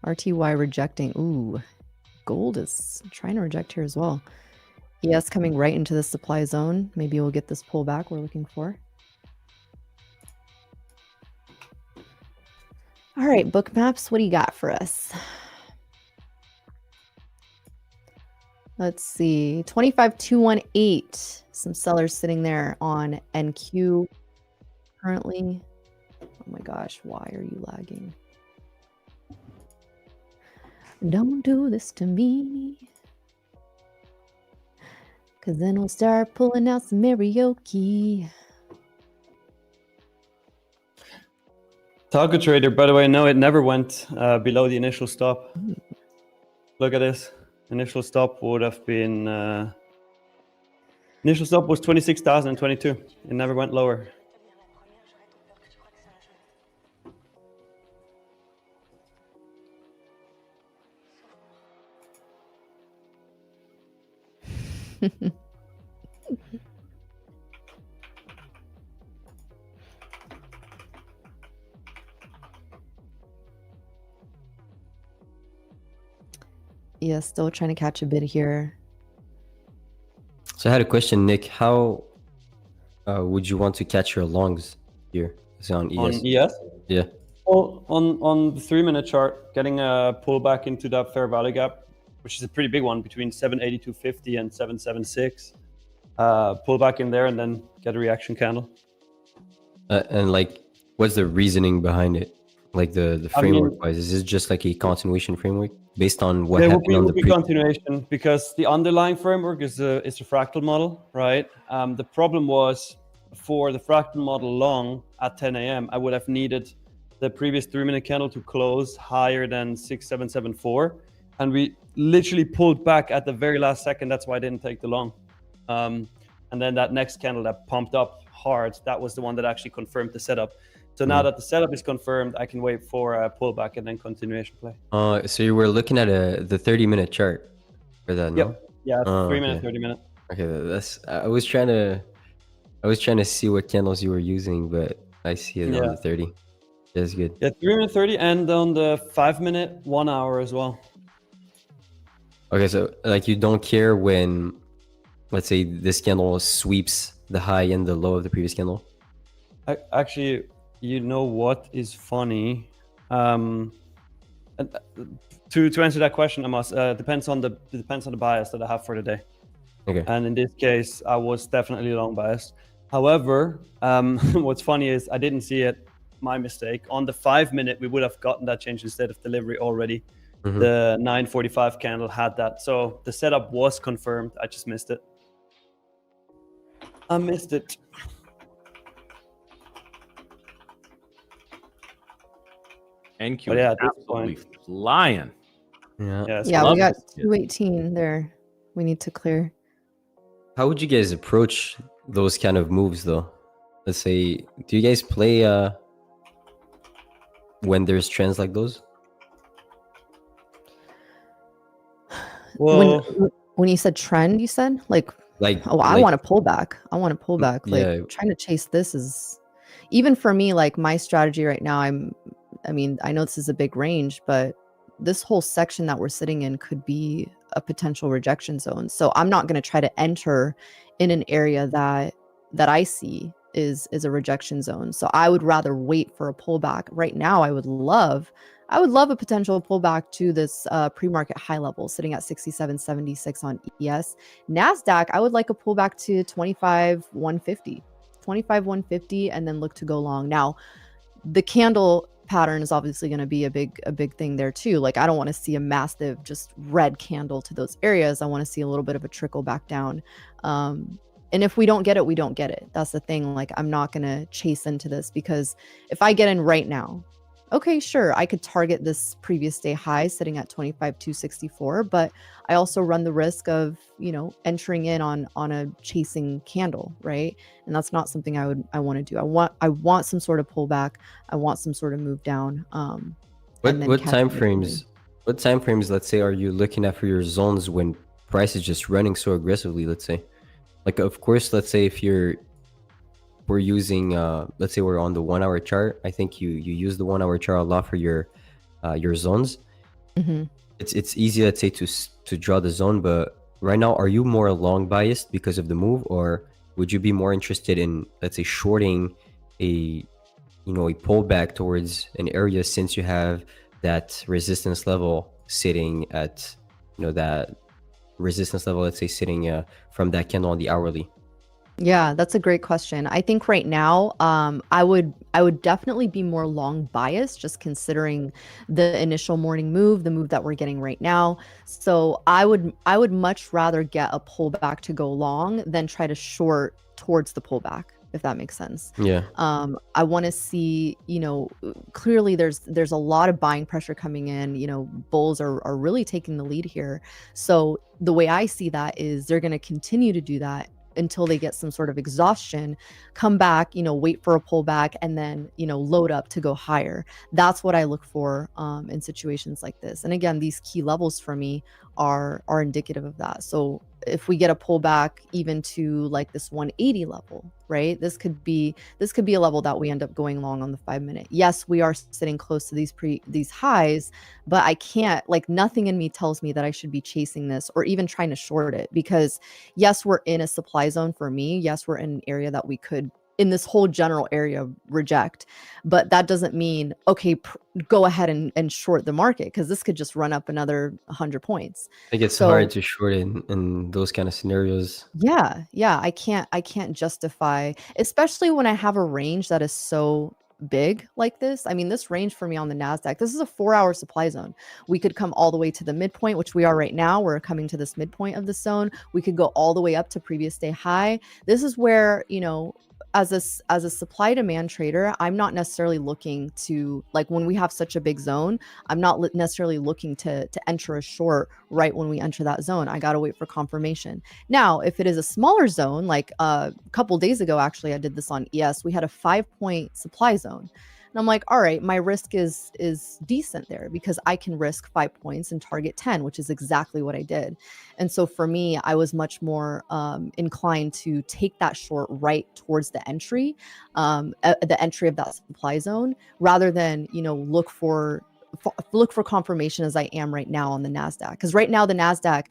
RTY rejecting. Ooh. Gold is trying to reject here as well. ES coming right into the supply zone. Maybe we'll get this pullback we're looking for. All right, book maps, what do you got for us? Let's see. 25218. Some sellers sitting there on NQ currently. Oh my gosh, why are you lagging? Don't do this to me. Because then we'll start pulling out some karaoke. Taco Trader, by the way, no, it never went below the initial stop. Look at this. Initial stop would have been... initial stop was 26,022. It never went lower. Yeah, still trying to catch a bid here. So I had a question, Nick. How would you want to catch your longs here? Is it on ES? On ES? Yeah. Well, on the 3-minute chart, getting a pullback into that fair value gap, which is a pretty big one between 782.50 and 776. Pull back in there and then get a reaction candle. And like, what's the reasoning behind it? Like the framework wise, is this just like a continuation framework based on what happened on the previous continuation? Because the underlying framework is a fractal model, right? The problem was for the fractal model long at 10 a.m., I would have needed the previous 3-minute candle to close higher than 6774, and we literally pulled back at the very last second. That's why I didn't take the long. And then that next candle that pumped up hard, that was the one that actually confirmed the setup. So now that the setup is confirmed, I can wait for a pullback and then continuation play. So you were looking at the 30-minute chart for that, no? Yep. Yeah, 3-minute, 30-minute. Okay, that's. I was trying to see what candles you were using, but I see it on the 30. That's good. Yeah, 3-minute, 30, and on the 5-minute, 1 hour as well. Okay, so like you don't care when, let's say, this candle sweeps the high and the low of the previous candle? Actually, you know what is funny? To answer that question, Amos, depends on the bias that I have for the day. Okay. And in this case, I was definitely long biased. However, what's funny is I didn't see it. My mistake. On the 5-minute, we would have gotten that change instead of delivery already. The 9:45 candle had that, so the setup was confirmed. I just missed it. I missed it. NQ But yeah, is at this absolutely point, flying. yeah, Yeah, we got it. 218 there. We need to clear. How would you guys approach those kind of moves, though? Let's say, do you guys play when there's trends like those? Well, When you said trend, you said like I want to pull back. I want to pull back. Like trying to chase this is, even for me, like my strategy right now, I know this is a big range, but this whole section that we're sitting in could be a potential rejection zone. So I'm not going to try to enter in an area that I see is a rejection zone. So I would rather wait for a pullback. Right now, I would love a potential pullback to this pre-market high level sitting at 67.76 on ES. NASDAQ, I would like a pullback to 25.150, and then look to go long. Now, the candle pattern is obviously going to be a big thing there too. Like I don't want to see a massive just red candle to those areas. I want to see a little bit of a trickle back down. And if we don't get it, we don't get it. That's the thing. Like I'm not going to chase into this, because if I get in right now, okay, sure, I could target this previous day high sitting at 25,264, but I also run the risk of, entering in on a chasing candle, right? And that's not something I want to do. I want some sort of pullback. I want some sort of move down. What time frames? What time frames, let's say, are you looking at for your zones when price is just running so aggressively? Let's say, like, of course, let's say if we're using, let's say we're on the 1 hour chart. I think you use the 1 hour chart a lot for your zones. Mm-hmm. It's easy, let's say, to draw the zone. But right now, are you more long biased because of the move, or would you be more interested in, let's say, shorting a pullback towards an area, since you have that resistance level sitting at, that resistance level, let's say, sitting from that candle on the hourly? Yeah, that's a great question. I think right now, I would definitely be more long biased, just considering the initial morning move, the move that we're getting right now. So I would much rather get a pullback to go long than try to short towards the pullback, if that makes sense. Yeah. I want to see, clearly there's a lot of buying pressure coming in. Bulls are really taking the lead here. So the way I see that is they're going to continue to do that until they get some sort of exhaustion, come back, wait for a pullback, and then, load up to go higher. That's what I look for in situations like this. And again, these key levels for me are indicative of that. So if we get a pullback even to like this 180 level, right? This could be a level that we end up going long on the 5-minute. Yes, we are sitting close to these highs, but I can't, like, nothing in me tells me that I should be chasing this or even trying to short it, because yes, we're in a supply zone for me. Yes, we're in an area that we could, in this whole general area, reject, but that doesn't mean, okay, go ahead and short the market, because this could just run up another 100 points. I think it's hard to short in those kind of scenarios. Yeah, I can't justify, especially when I have a range that is so big like this. I mean, this range for me on the NASDAQ, this is a 4-hour supply zone. We could come all the way to the midpoint, which we are right now. We're coming to this midpoint of the zone. We could go all the way up to previous day high. This is where, you know, as a supply demand trader, I'm not necessarily looking to, like, when we have such a big zone, I'm not necessarily looking to enter a short right when we enter that zone. I got to wait for confirmation. Now, if it is a smaller zone, like a couple days ago, actually, I did this on ES, we had a 5-point supply zone. And I'm like, all right, my risk is decent there, because I can risk 5 points and target 10, which is exactly what I did. And so for me, I was much more inclined to take that short right towards the entry of that supply zone, rather than, you know, look for confirmation as I am right now on the NASDAQ. Because right now the NASDAQ,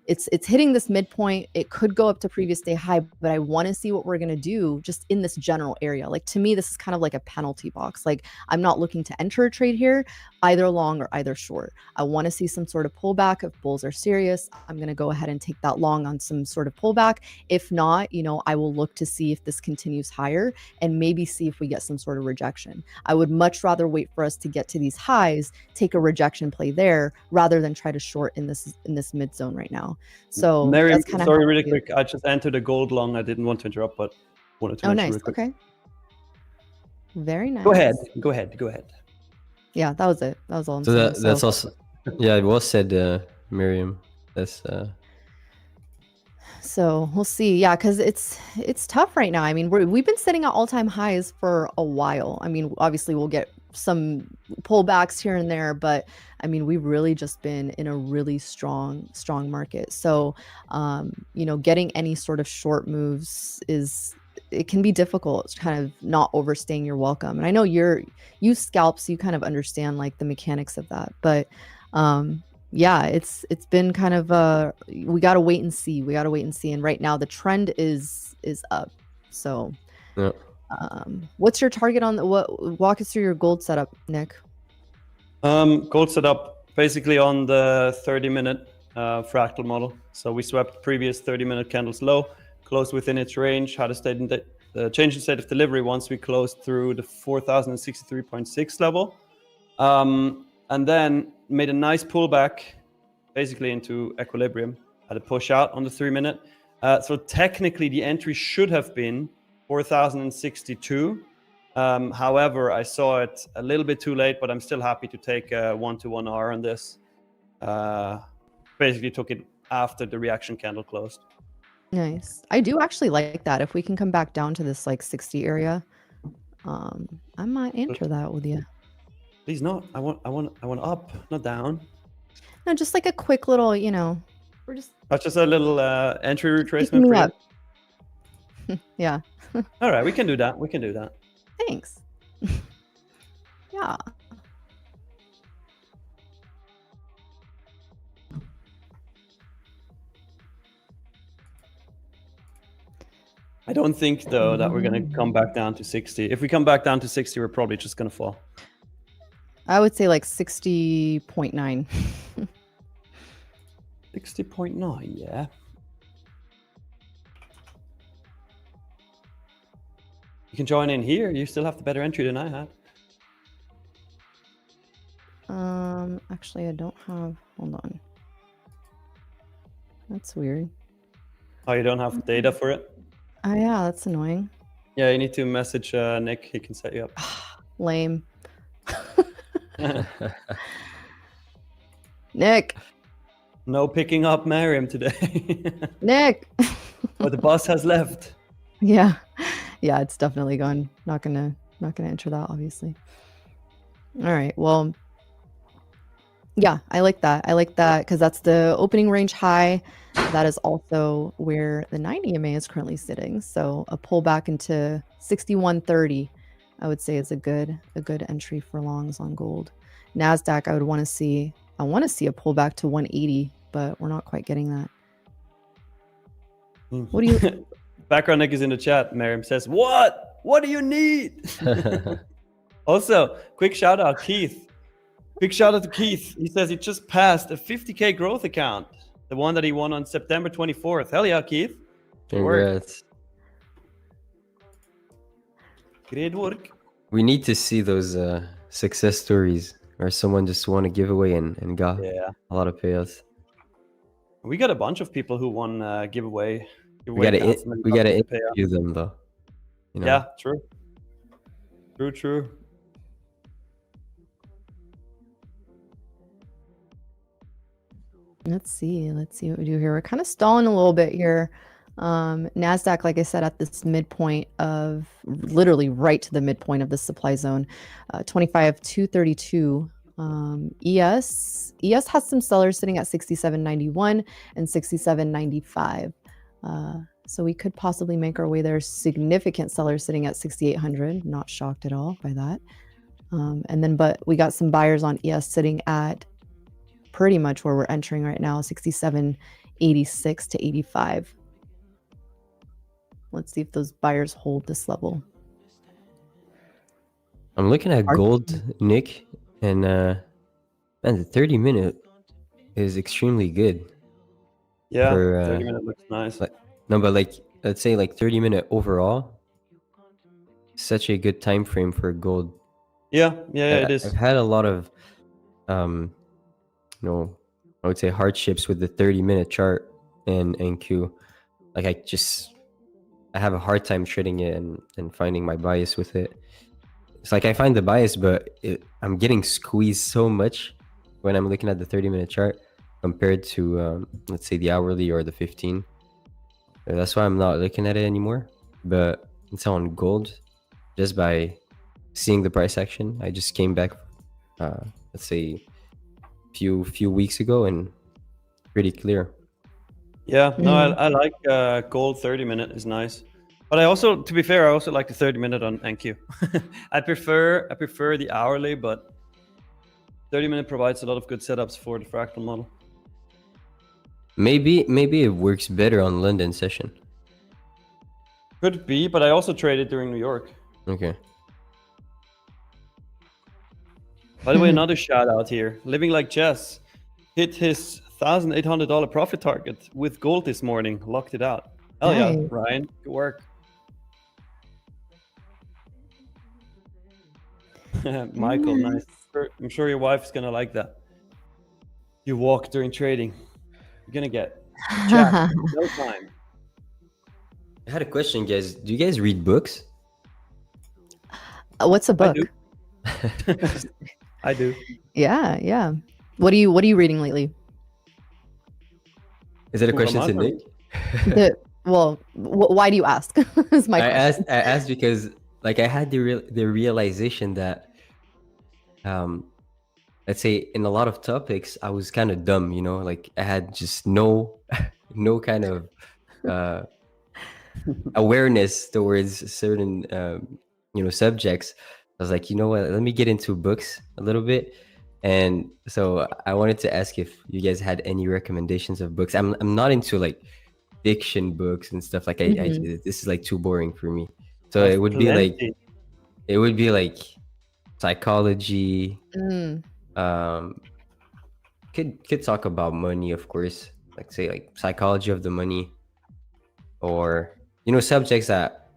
it's hitting this midpoint. It could go up to previous day high, but I want to see what we're going to do just in this general area. Like, to me, this is kind of like a penalty box. Like, I'm not looking to enter a trade here, either long or either short. I want to see some sort of pullback. If bulls are serious, I'm going to go ahead and take that long on some sort of pullback. If not, you know, I will look to see if this continues higher and maybe see if we get some sort of rejection. I would much rather wait for us to get to these highs, take a rejection play there, rather than try to short in this mid zone right now. So Mary, that's kind of, sorry, really quick. I just entered a gold long. I didn't want to interrupt, but wanted to mention nice. real quick. Okay. Very nice. Go ahead. Yeah, that was it. That was all I'm So saying. that's also, yeah, it was said, Miriam. That's So we'll see. Yeah, because it's tough right now. I mean, we've been sitting at all-time highs for a while. I mean, obviously we'll get some pullbacks here and there, but I mean, we've really just been in a really strong market. So, you know, getting any sort of short moves it can be difficult. It's kind of not overstaying your welcome. And I know you scalp, so you kind of understand like the mechanics of that. But yeah, it's been kind of we got to wait and see. And right now the trend is up. So yeah. What's your target on walk us through your gold setup, Nick? Gold setup basically on the 30-minute fractal model. So we swept previous 30-minute candles low, closed within its range, had a change in state of delivery once we closed through the 4063.6 level, and then made a nice pullback basically into equilibrium, had a push out on the 3-minute. So technically the entry should have been 4062. However, I saw it a little bit too late, but I'm still happy to take a 1-to-1 R on this. Basically took it after the reaction candle closed. Nice. I do actually like that. If we can come back down to this like 60 area, I might enter that with you. Please not. I want up, not down. No, just like a quick little, you know, we're just. That's just a little entry retracement for you. Yeah. All right, we can do that. Thanks. Yeah. I don't think though that we're gonna come back down to 60. If we come back down to 60, we're probably just gonna fall. I would say like 60.9. 60.9, yeah. You can join in here. You still have the better entry than I had. Actually, I don't have. Hold on. That's weird. Oh, you don't have data for it? Oh yeah, that's annoying. Yeah, you need to message Nick. He can set you up. Lame. Nick. No picking up Miriam today. Nick. But the boss has left. Yeah, it's definitely gone. Not gonna enter that, obviously. All right, well, Yeah, I like that. I like that because that's the opening range high. That is also where the 9 EMA is currently sitting. So a pullback into 61.30, I would say, is a good entry for longs on gold. Nasdaq, I want to see a pullback to 180, but we're not quite getting that. What do you? Background Nick is in the chat. Miriam says, "What? What do you need?" Also, quick shout out, Keith. Big shout out to Keith. He says he just passed a 50K growth account, the one that he won on September 24th. Hell yeah, Keith. Congrats. Great work. We need to see those success stories where someone just won a giveaway and got a lot of payouts. We got a bunch of people who won giveaway. We gotta interview them though. You know? Yeah, true. True. Let's see what we do here. We're kind of stalling a little bit here. Nasdaq, like I said, at this midpoint of literally right to the midpoint of the supply zone, 25,232. ES has some sellers sitting at 67.91 and 67.95. So we could possibly make our way there. Significant sellers sitting at 6,800. Not shocked at all by that. But we got some buyers on ES sitting at pretty much where we're entering right now, 67.86 to 85. Let's see if those buyers hold this level. I'm looking at gold, Nick, and man, the 30-minute is extremely good. Yeah, 30-minute looks nice. But let's say 30-minute overall, such a good time frame for gold. Yeah, it is. I've had a lot of I would say hardships with the 30-minute chart and NQ. Like I have a hard time trading it and finding my bias with it. It's like I find the bias, but I'm getting squeezed so much when I'm looking at the 30-minute chart compared to let's say the hourly or the 15. That's why I'm not looking at it anymore. But it's on gold, just by seeing the price action. I just came back, let's say, few weeks ago, and pretty clear. Yeah, no, I like gold 30-minute is nice. But I also, to be fair, I also like the 30-minute on NQ. I prefer the hourly, but 30-minute provides a lot of good setups for the fractal model. Maybe it works better on London session. Could be, but I also traded during New York. Okay. By the way, another shout out here. Living Like Jess hit his $1,800 profit target with gold this morning. Locked it out. Hell yeah, Ryan. Good work. Michael, nice. I'm sure your wife's going to like that. You walk during trading. You're going to get jacked in no time. I had a question, guys. Do you guys read books? What's a book? I do. Yeah. What are you reading lately? Is that a question to Nick? Why do you ask? Is my question. I asked because I had the realization that let's say in a lot of topics I was kind of dumb, I had just no kind of awareness towards certain subjects. I was like, you know what, let me get into books a little bit. And so I wanted to ask if you guys had any recommendations of books. I'm not into fiction books and stuff. This is too boring for me. So it would be like psychology. Could talk about money, of course. Say psychology of the money, or subjects that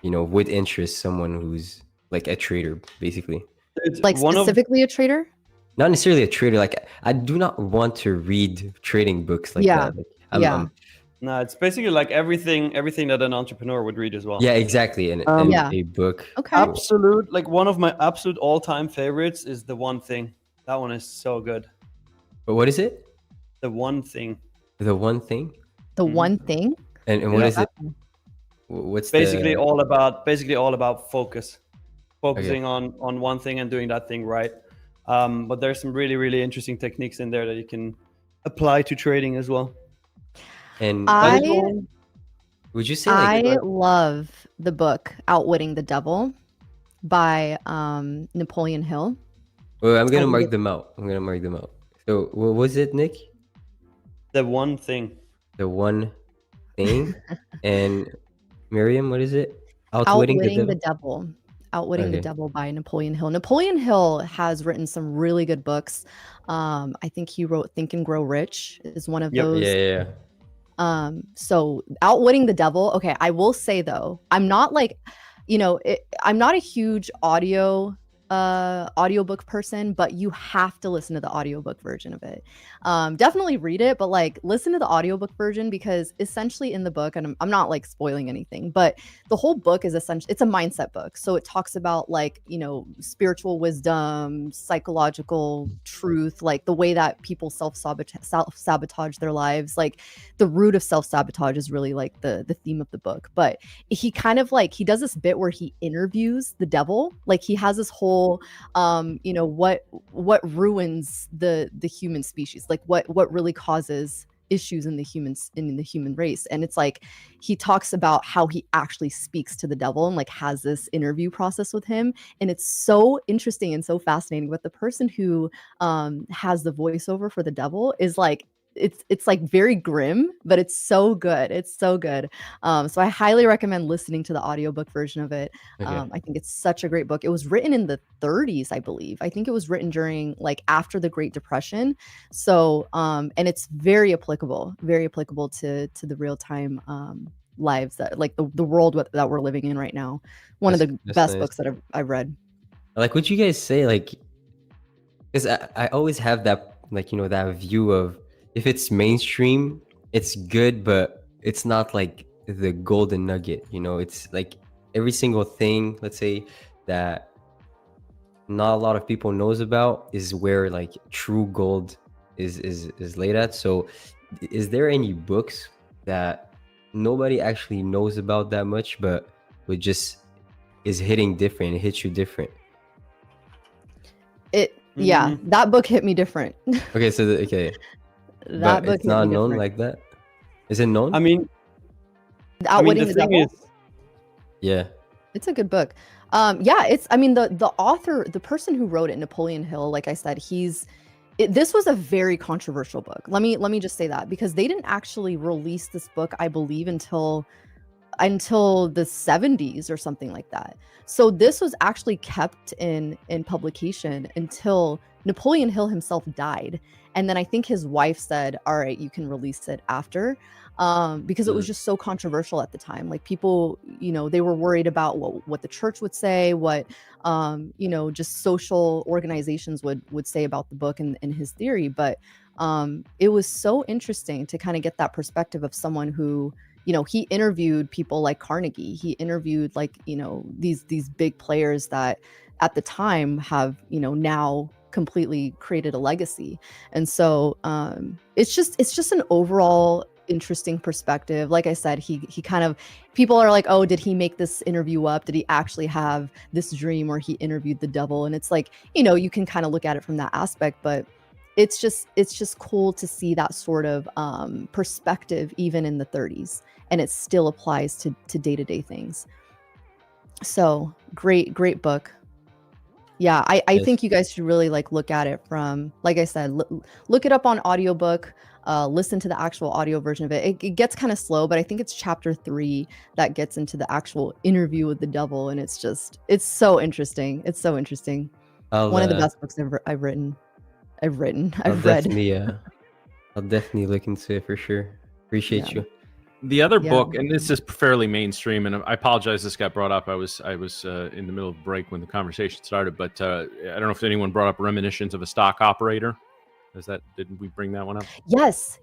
would interest someone who's a trader, basically. It's specifically a trader? Not necessarily a trader. I do not want to read trading books that. No, it's basically everything that an entrepreneur would read as well. Yeah, exactly. And a book. Okay. Absolute, one of my absolute all-time favorites is The One Thing. That one is so good. But what is it? The One Thing. The One Thing? The One Thing? And what is it? What's basically all about focus. Focusing on one thing and doing that thing right. But there's some really, really interesting techniques in there that you can apply to trading as well. And would you say I like love the book Outwitting the Devil by Napoleon Hill. well, I'm gonna read mark it. them out. I'm gonna mark them out. So what was it, Nick? The one thing. The one thing. And Miriam, what is it? Outwitting The the Devil? Devil. Outwitting the Okay. Devil by Napoleon Hill. Napoleon Hill has written some really good books. I think he wrote Think and Grow Rich is one of Yep. those. Yeah. So Outwitting the Devil. Okay, I will say though, I'm not like, I'm not a huge audiobook person, but you have to listen to the audiobook version of it. Definitely read it, but like listen to the audiobook version, because essentially in the book, and I'm not like spoiling anything, but the whole book is essentially, it's a mindset book. So it talks about like, spiritual wisdom, psychological truth, like the way that people self-sabotage their lives. Like the root of self-sabotage is really like the theme of the book. But he kind of like, he does this bit where he interviews the devil. Like he has this whole what ruins the human species, like what really causes issues in the human race. And it's like he talks about how he actually speaks to the devil and like has this interview process with him, and it's so interesting and so fascinating. But the person who has the voiceover for the devil is like, it's like very grim, but it's so good. It's so good. So I highly recommend listening to the audiobook version of it. Okay. I think it's such a great book. It was written in the 30s, I believe. I think it was written during like after the Great Depression. So and it's very applicable to the real time lives that like the world that we're living in right now. One of the best nice. books that I've read. Like, would you guys say like, because I always have that like that view of, if it's mainstream, it's good, but it's not like the golden nugget. It's like every single thing, let's say, that not a lot of people knows about is where like true gold is laid at. So is there any books that nobody actually knows about that much, but it just is hitting different? It hits you different. Yeah, that book hit me different. Okay, so okay. That But book it's hit not me known different. like that. Is it known? I mean, Outwitting the the thing Devil. Yeah. It's a good book. Yeah, it's, I mean, the author, the person who wrote it, Napoleon Hill, like I said, this was a very controversial book. Let me just say that, because they didn't actually release this book, I believe, until the 70s or something like that. So this was actually kept in publication until Napoleon Hill himself died. And then I think his wife said, all right, you can release it after. Because it was just so controversial at the time. Like people, they were worried about what the church would say, what just social organizations would say about the book and his theory. But it was so interesting to kind of get that perspective of someone who, he interviewed people like Carnegie. He interviewed like, these big players that at the time have, now completely created a legacy. And so it's just an overall interesting perspective. Like I said, he kind of, people are like, oh, did he make this interview up? Did he actually have this dream where he interviewed the devil? And it's like, you can kind of look at it from that aspect, but it's just cool to see that sort of perspective even in the 30s, and it still applies to day-to-day things. So great book. Yeah, I think you guys should really like look at it from, like I said, look it up on audiobook, listen to the actual audio version of it. It gets kind of slow, but I think it's chapter 3 that gets into the actual interview with the devil, and it's so interesting. It's so interesting. One of the best books I've read. I'll definitely look into it for sure. Appreciate you. The other book, and this is fairly mainstream, and I apologize this got brought up. I was in the middle of break when the conversation started, but I don't know if anyone brought up Reminiscence of a Stock Operator. Didn't we bring that one up? Yes.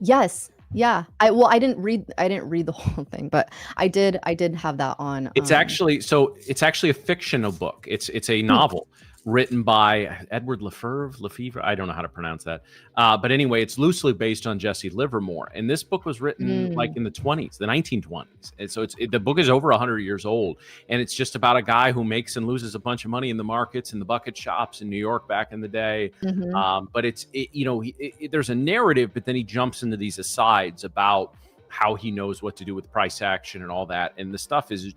Yeah. I didn't read the whole thing, but I did have that on. It's actually a fictional book. It's a novel. written by Edward Lefevre. I don't know how to pronounce that. But anyway, it's loosely based on Jesse Livermore. And this book was written like in the 1920s. And so the book is over 100 years old. And it's just about a guy who makes and loses a bunch of money in the markets and the bucket shops in New York back in the day. But there's a narrative, but then he jumps into these asides about how he knows what to do with price action and all that. And the stuff is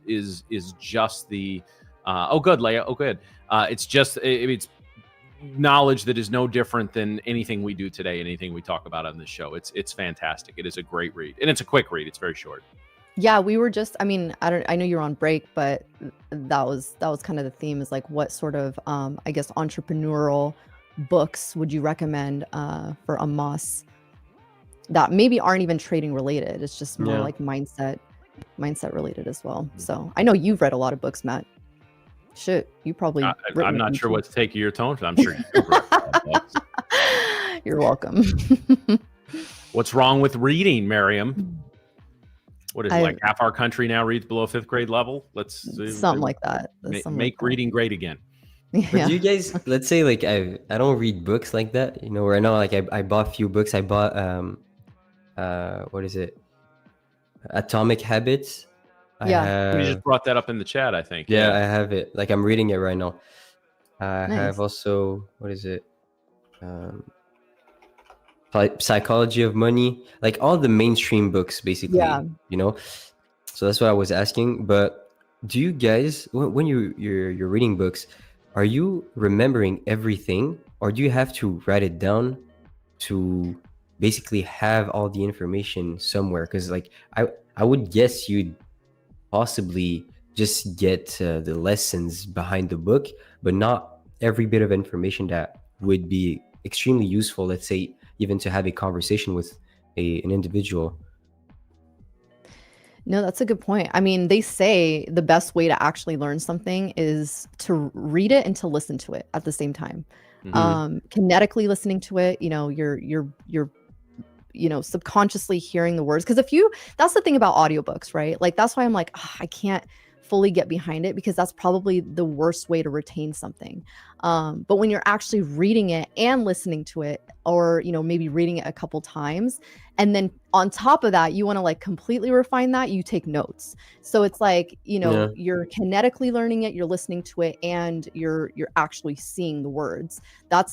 just the, oh, good, Leia. Oh, good. It's knowledge that is no different than anything we do today, anything we talk about on this show. It's fantastic. It is a great read, and it's a quick read. It's very short. Yeah, we were just, I mean, I know you're on break, but that was kind of the theme, is like, what sort of, I guess, entrepreneurial books would you recommend for Amos that maybe aren't even trading related? It's just more like mindset related as well. So I know you've read a lot of books, Matt. Shit, you probably. I'm not sure what to take your tone from. I'm sure you've read a lot of books. You're welcome. What's wrong with reading, Miriam? What is it, like half our country now reads below 5th grade level? Let's something like that. Make reading great again. Yeah. But do you guys, let's say, like, I don't read books like that, you know, where I know, like, I bought a few books. I bought what is it, Atomic Habits. Yeah. You just brought that up in the chat, I think. Yeah, I have it. Like, I'm reading it right now. I Nice. have also, what is it? Psychology of Money, like all the mainstream books, basically. Yeah. You know, so that's what I was asking. But do you guys, when you're reading books, are you remembering everything, or do you have to write it down to basically have all the information somewhere? Because, like, I would guess you'd possibly just get the lessons behind the book, but not every bit of information that would be extremely useful, let's say, even to have a conversation with an individual. No, that's a good point. I mean, they say the best way to actually learn something is to read it and to listen to it at the same time. Kinetically listening to it, you know, you're subconsciously hearing the words. Because that's the thing about audiobooks, right? Like, that's why I'm like, I can't fully get behind it, because that's probably the worst way to retain something. But when you're actually reading it and listening to it, or, you know, maybe reading it a couple times, and then on top of that, you want to like completely refine that, you take notes. So it's like, you know, you're kinetically learning it, you're listening to it, and you're actually seeing the words.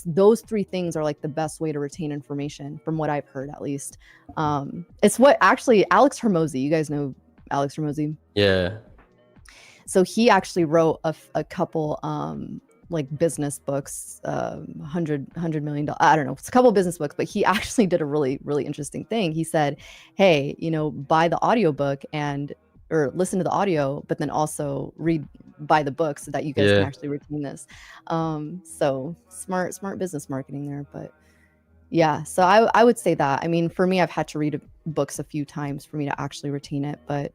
Those three things are like the best way to retain information, from what I've heard, at least. It's what actually Alex Hormozy, you guys know Alex Hormozy? Yeah. So he actually wrote a couple like business books, $100 million. I don't know. It's a couple of business books, but he actually did a really, really interesting thing. He said, hey, you know, buy the audiobook or listen to the audio, but then also buy the book, so that you guys can actually retain this. So smart business marketing there. But yeah, so I would say that. I mean, for me, I've had to read books a few times for me to actually retain it, but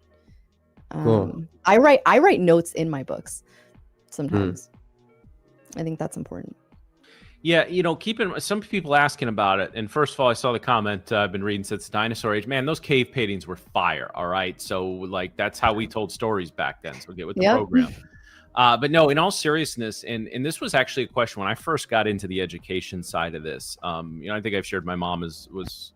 Cool. I write notes in my books sometimes. I think that's important. Yeah, you know, some people asking about it. And first of all, I saw the comment I've been reading since the dinosaur age. Man, those cave paintings were fire. All right. So, like, that's how we told stories back then. So get with the program. But no, in all seriousness, and this was actually a question when I first got into the education side of this. You know, I think I've shared my mom was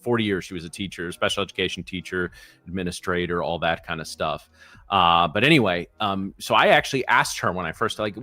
40 years she was a teacher, special education teacher, administrator, all that kind of stuff. But anyway, so I actually asked her when I first, like,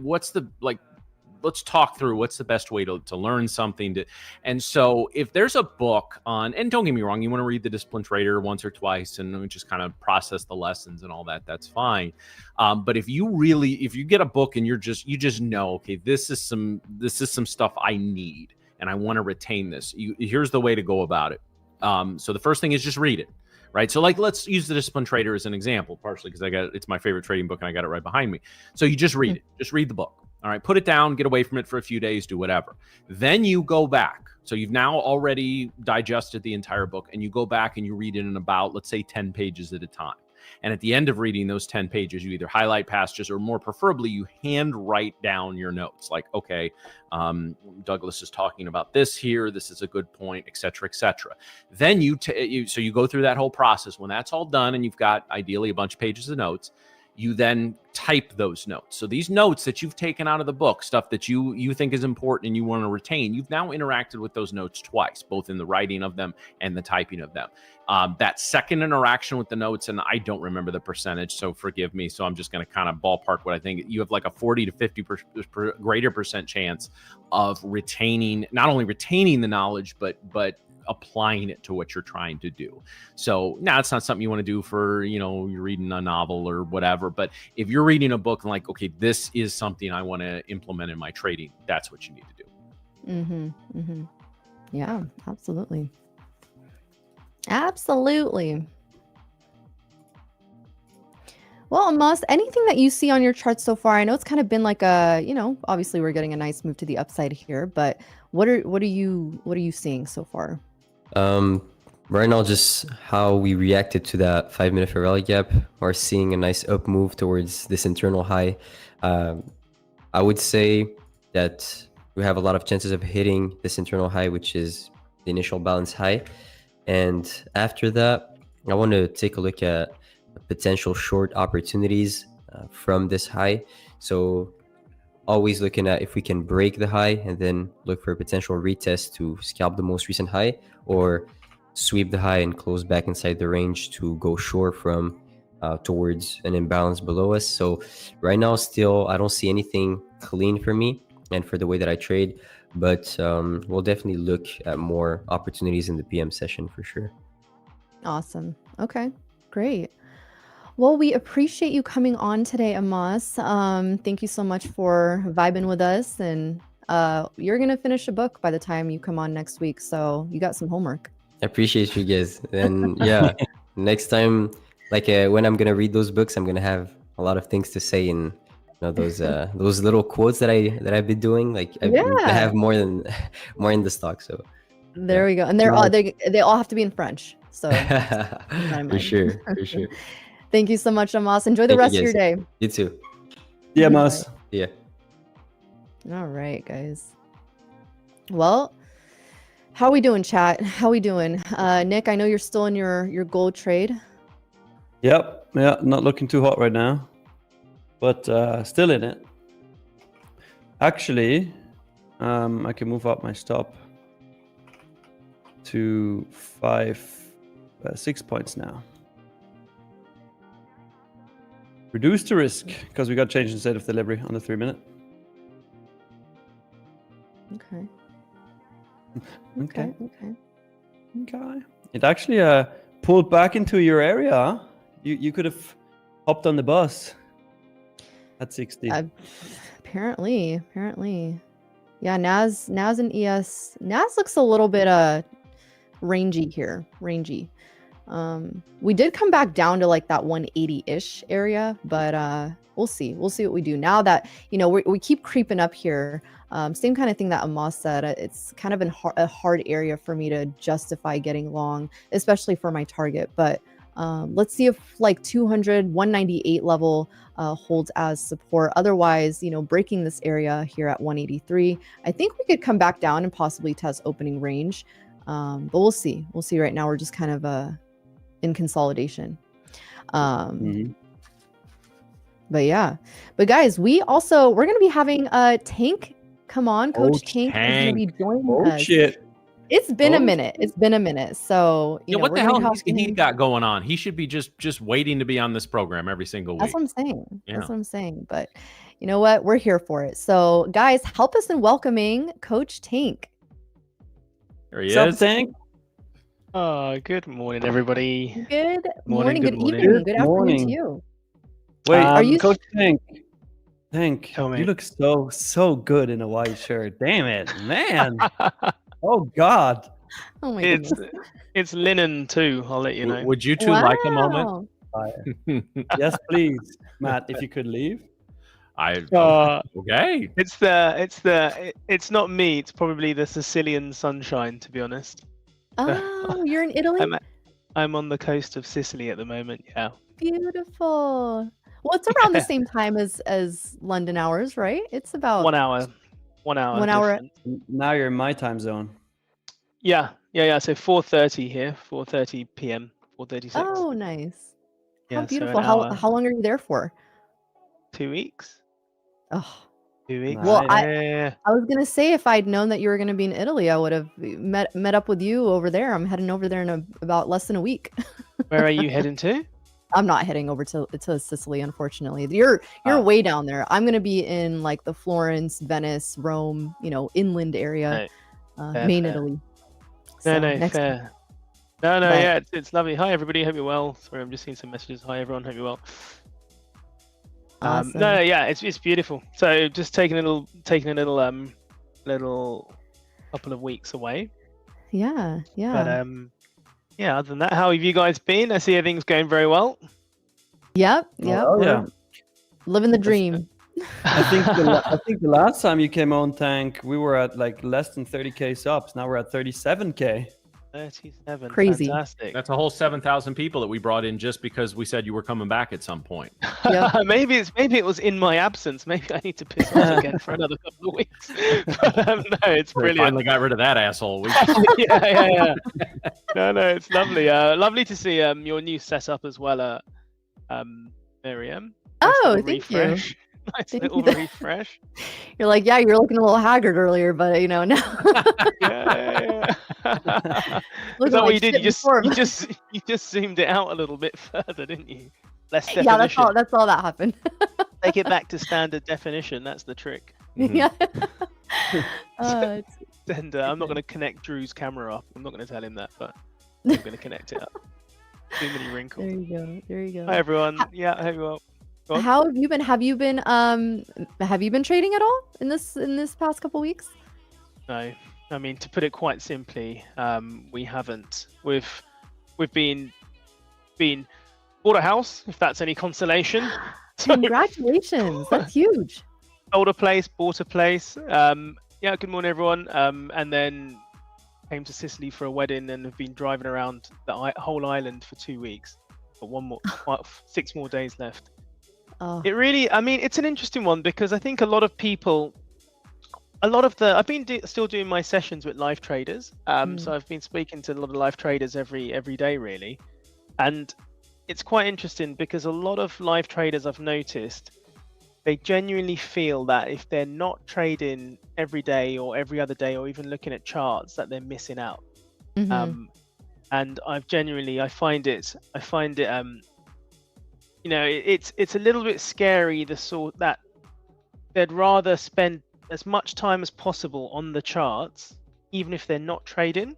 let's talk through what's the best way to learn something. And so if there's a book on, and don't get me wrong, you want to read The Disciplined Trader once or twice and just kind of process the lessons and all that, that's fine. But if you get a book and you just know, okay, this is some stuff I need and I want to retain this, here's the way to go about it. So the first thing is just read it, right? So, like, let's use The Disciplined Trader as an example, partially because it's my favorite trading book and I got it right behind me. So you just read it, just read the book. All right, put it down, get away from it for a few days, do whatever. Then you go back. So you've now already digested the entire book, and you go back and you read it in about, let's say, 10 pages at a time. And at the end of reading those 10 pages, you either highlight passages or, more preferably, you hand write down your notes. Like, okay, Douglas is talking about this here. This is a good point, et cetera, et cetera. Then so you go through that whole process. When that's all done and you've got ideally a bunch of pages of notes, you then type those notes. So these notes that you've taken out of the book, stuff that you think is important and you want to retain, you've now interacted with those notes twice, both in the writing of them and the typing of them. That second interaction with the notes, and I don't remember the percentage, so forgive me. So I'm just going to kind of ballpark what I think. You have like a 40 to 50% greater percent chance of retaining, not only retaining the knowledge, but applying it to what you're trying to do. So now it's not something you want to do for, you're reading a novel or whatever. But if you're reading a book and like, okay, this is something I want to implement in my trading, that's what you need to do. Mm-hmm. Mm-hmm. Yeah, absolutely. Absolutely. Well, Amos, anything that you see on your chart so far? I know it's kind of been like a, obviously we're getting a nice move to the upside here, but what are you seeing so far? Right now, just how we reacted to that 5-minute fair value gap, or seeing a nice up move towards this internal high. I would say that we have a lot of chances of hitting this internal high, which is the initial balance high. And after that, I want to take a look at potential short opportunities from this high. So always looking at if we can break the high and then look for a potential retest to scalp the most recent high, or sweep the high and close back inside the range to go short from towards an imbalance below us. So right now, still, I don't see anything clean for me and for the way that I trade, but we'll definitely look at more opportunities in the PM session for sure. Awesome. Okay, great. Well, we appreciate you coming on today, Amos. Thank you so much for vibing with us. And you're going to finish a book by the time you come on next week. So you got some homework. I appreciate you guys. And yeah, next time, like when I'm going to read those books, I'm going to have a lot of things to say in those little quotes that I've been doing. Like I have more in the stock. So there we go. And they're all, they all have to be in French. So for sure. Thank you so much, Amos. Enjoy the rest of your day. You too. Yeah, Amos. Yeah. All right, guys. Well, how are we doing, chat? How we doing? Nick, I know you're still in your gold trade. Yep. Yeah, not looking too hot right now, but still in it. Actually, I can move up my stop to 6 points now. Reduce the risk because we got change in state of delivery on the 3-minute. Okay. It actually pulled back into your area. You could have hopped on the bus at 60. Apparently. Yeah, NAS and ES. NAS looks a little bit rangy here. We did come back down to like that 180-ish area, but we'll see what we do now that we keep creeping up here. Same kind of thing that Amos said. It's kind of a hard area for me to justify getting long, especially for my target. But let's see if like 198 level holds as support. Otherwise, breaking this area here at 183, I think we could come back down and possibly test opening range. But we'll see. Right now, we're just kind of in consolidation. But guys, we're going to be having Tank. Come on, Coach Tank is going to be joining us. Shit. It's been a minute. So what the hell he got going on? He should be just waiting to be on this program every single week. That's what I'm saying. Yeah. That's what I'm saying. But you know what? We're here for it. So guys, help us in welcoming Coach Tank. There he is. What's up, Tank? Good morning, everybody. Good morning, good evening, good afternoon to you. Wait, are you Coach Tank? Tank, you look so good in a white shirt. Damn it, man. Oh God. Oh my goodness. It's linen too. I'll let you know. Would you two like a moment? Yes, please, Matt. If you could leave. Okay. It's not me. It's probably the Sicilian sunshine, to be honest. Oh, you're in Italy? I'm on the coast of Sicily at the moment. Yeah. Beautiful. Well, it's around the same time as London hours, right? It's about 1 hour. 1 hour. 1 hour. Now you're in my time zone. Yeah. So 4:30 here. 4:30 p.m. 4:36. Oh, nice. Yeah, how beautiful. So how long are you there for? 2 weeks. Oh, 2 weeks. Well, yeah. I was gonna say if I'd known that you were gonna be in Italy, I would have met up with you over there. I'm heading over there in about less than a week. Where are you heading to? I'm not heading over to Sicily, unfortunately. You're way down there. I'm gonna be in like the Florence, Venice, Rome, inland area, main fair. Italy. No, next fair. No, but- yeah, it's lovely. Hi, everybody. Hope you're well. Sorry, I'm just seeing some messages. Hi, everyone. Hope you're well. Awesome. No, yeah, it's beautiful. So just taking a little couple of weeks away. Yeah. But yeah, other than that, how have you guys been? I see everything's going very well. Yep. Oh, yeah. Living the dream. I think the last time you came on, Tank, we were at like less than 30k subs. Now we're at 37k. 37. Crazy. Fantastic. That's a whole 7,000 people that we brought in just because we said you were coming back at some point. Yep. maybe it was in my absence. Maybe I need to piss off again for another couple of weeks. But no, it's We brilliant. finally got rid of that asshole. yeah. No, it's lovely. Lovely to see your new setup as well, Miriam. Nice Oh, little thank you. refresh. Nice Thank little you. refresh. You're like, yeah, you're looking a little haggard earlier, but now Yeah. Is looking that what like you did? shit before. You just zoomed it out a little bit further, didn't you? Less Yeah, definition. that's all that happened. Take it back to standard definition. That's the trick. Mhm. Yeah. It's- And I'm not going to connect Drew's camera up. I'm not going to tell him that, but I'm going to connect it up. Too many wrinkles. there you go. Hi everyone. Yeah, I hope you're well. Go on. How have you been? Have you been trading at all in this past couple weeks? No, I mean, to put it quite simply, we haven't. We've been bought a house, if that's any consolation. So, Congratulations, that's huge. sold a place, bought a place. Yeah, good morning everyone. And then came to Sicily for a wedding and have been driving around the whole island for 2 weeks. But 6 more days left. Oh, It really, I mean, it's an interesting one because I think a lot of people, I've been still doing my sessions with live traders. So I've been speaking to a lot of live traders every day really. And it's quite interesting because a lot of live traders I've noticed, they genuinely feel that if they're not trading every day or every other day or even looking at charts, that they're missing out. mhm. And I find it it's a little bit scary, the sort that they'd rather spend as much time as possible on the charts even if they're not trading.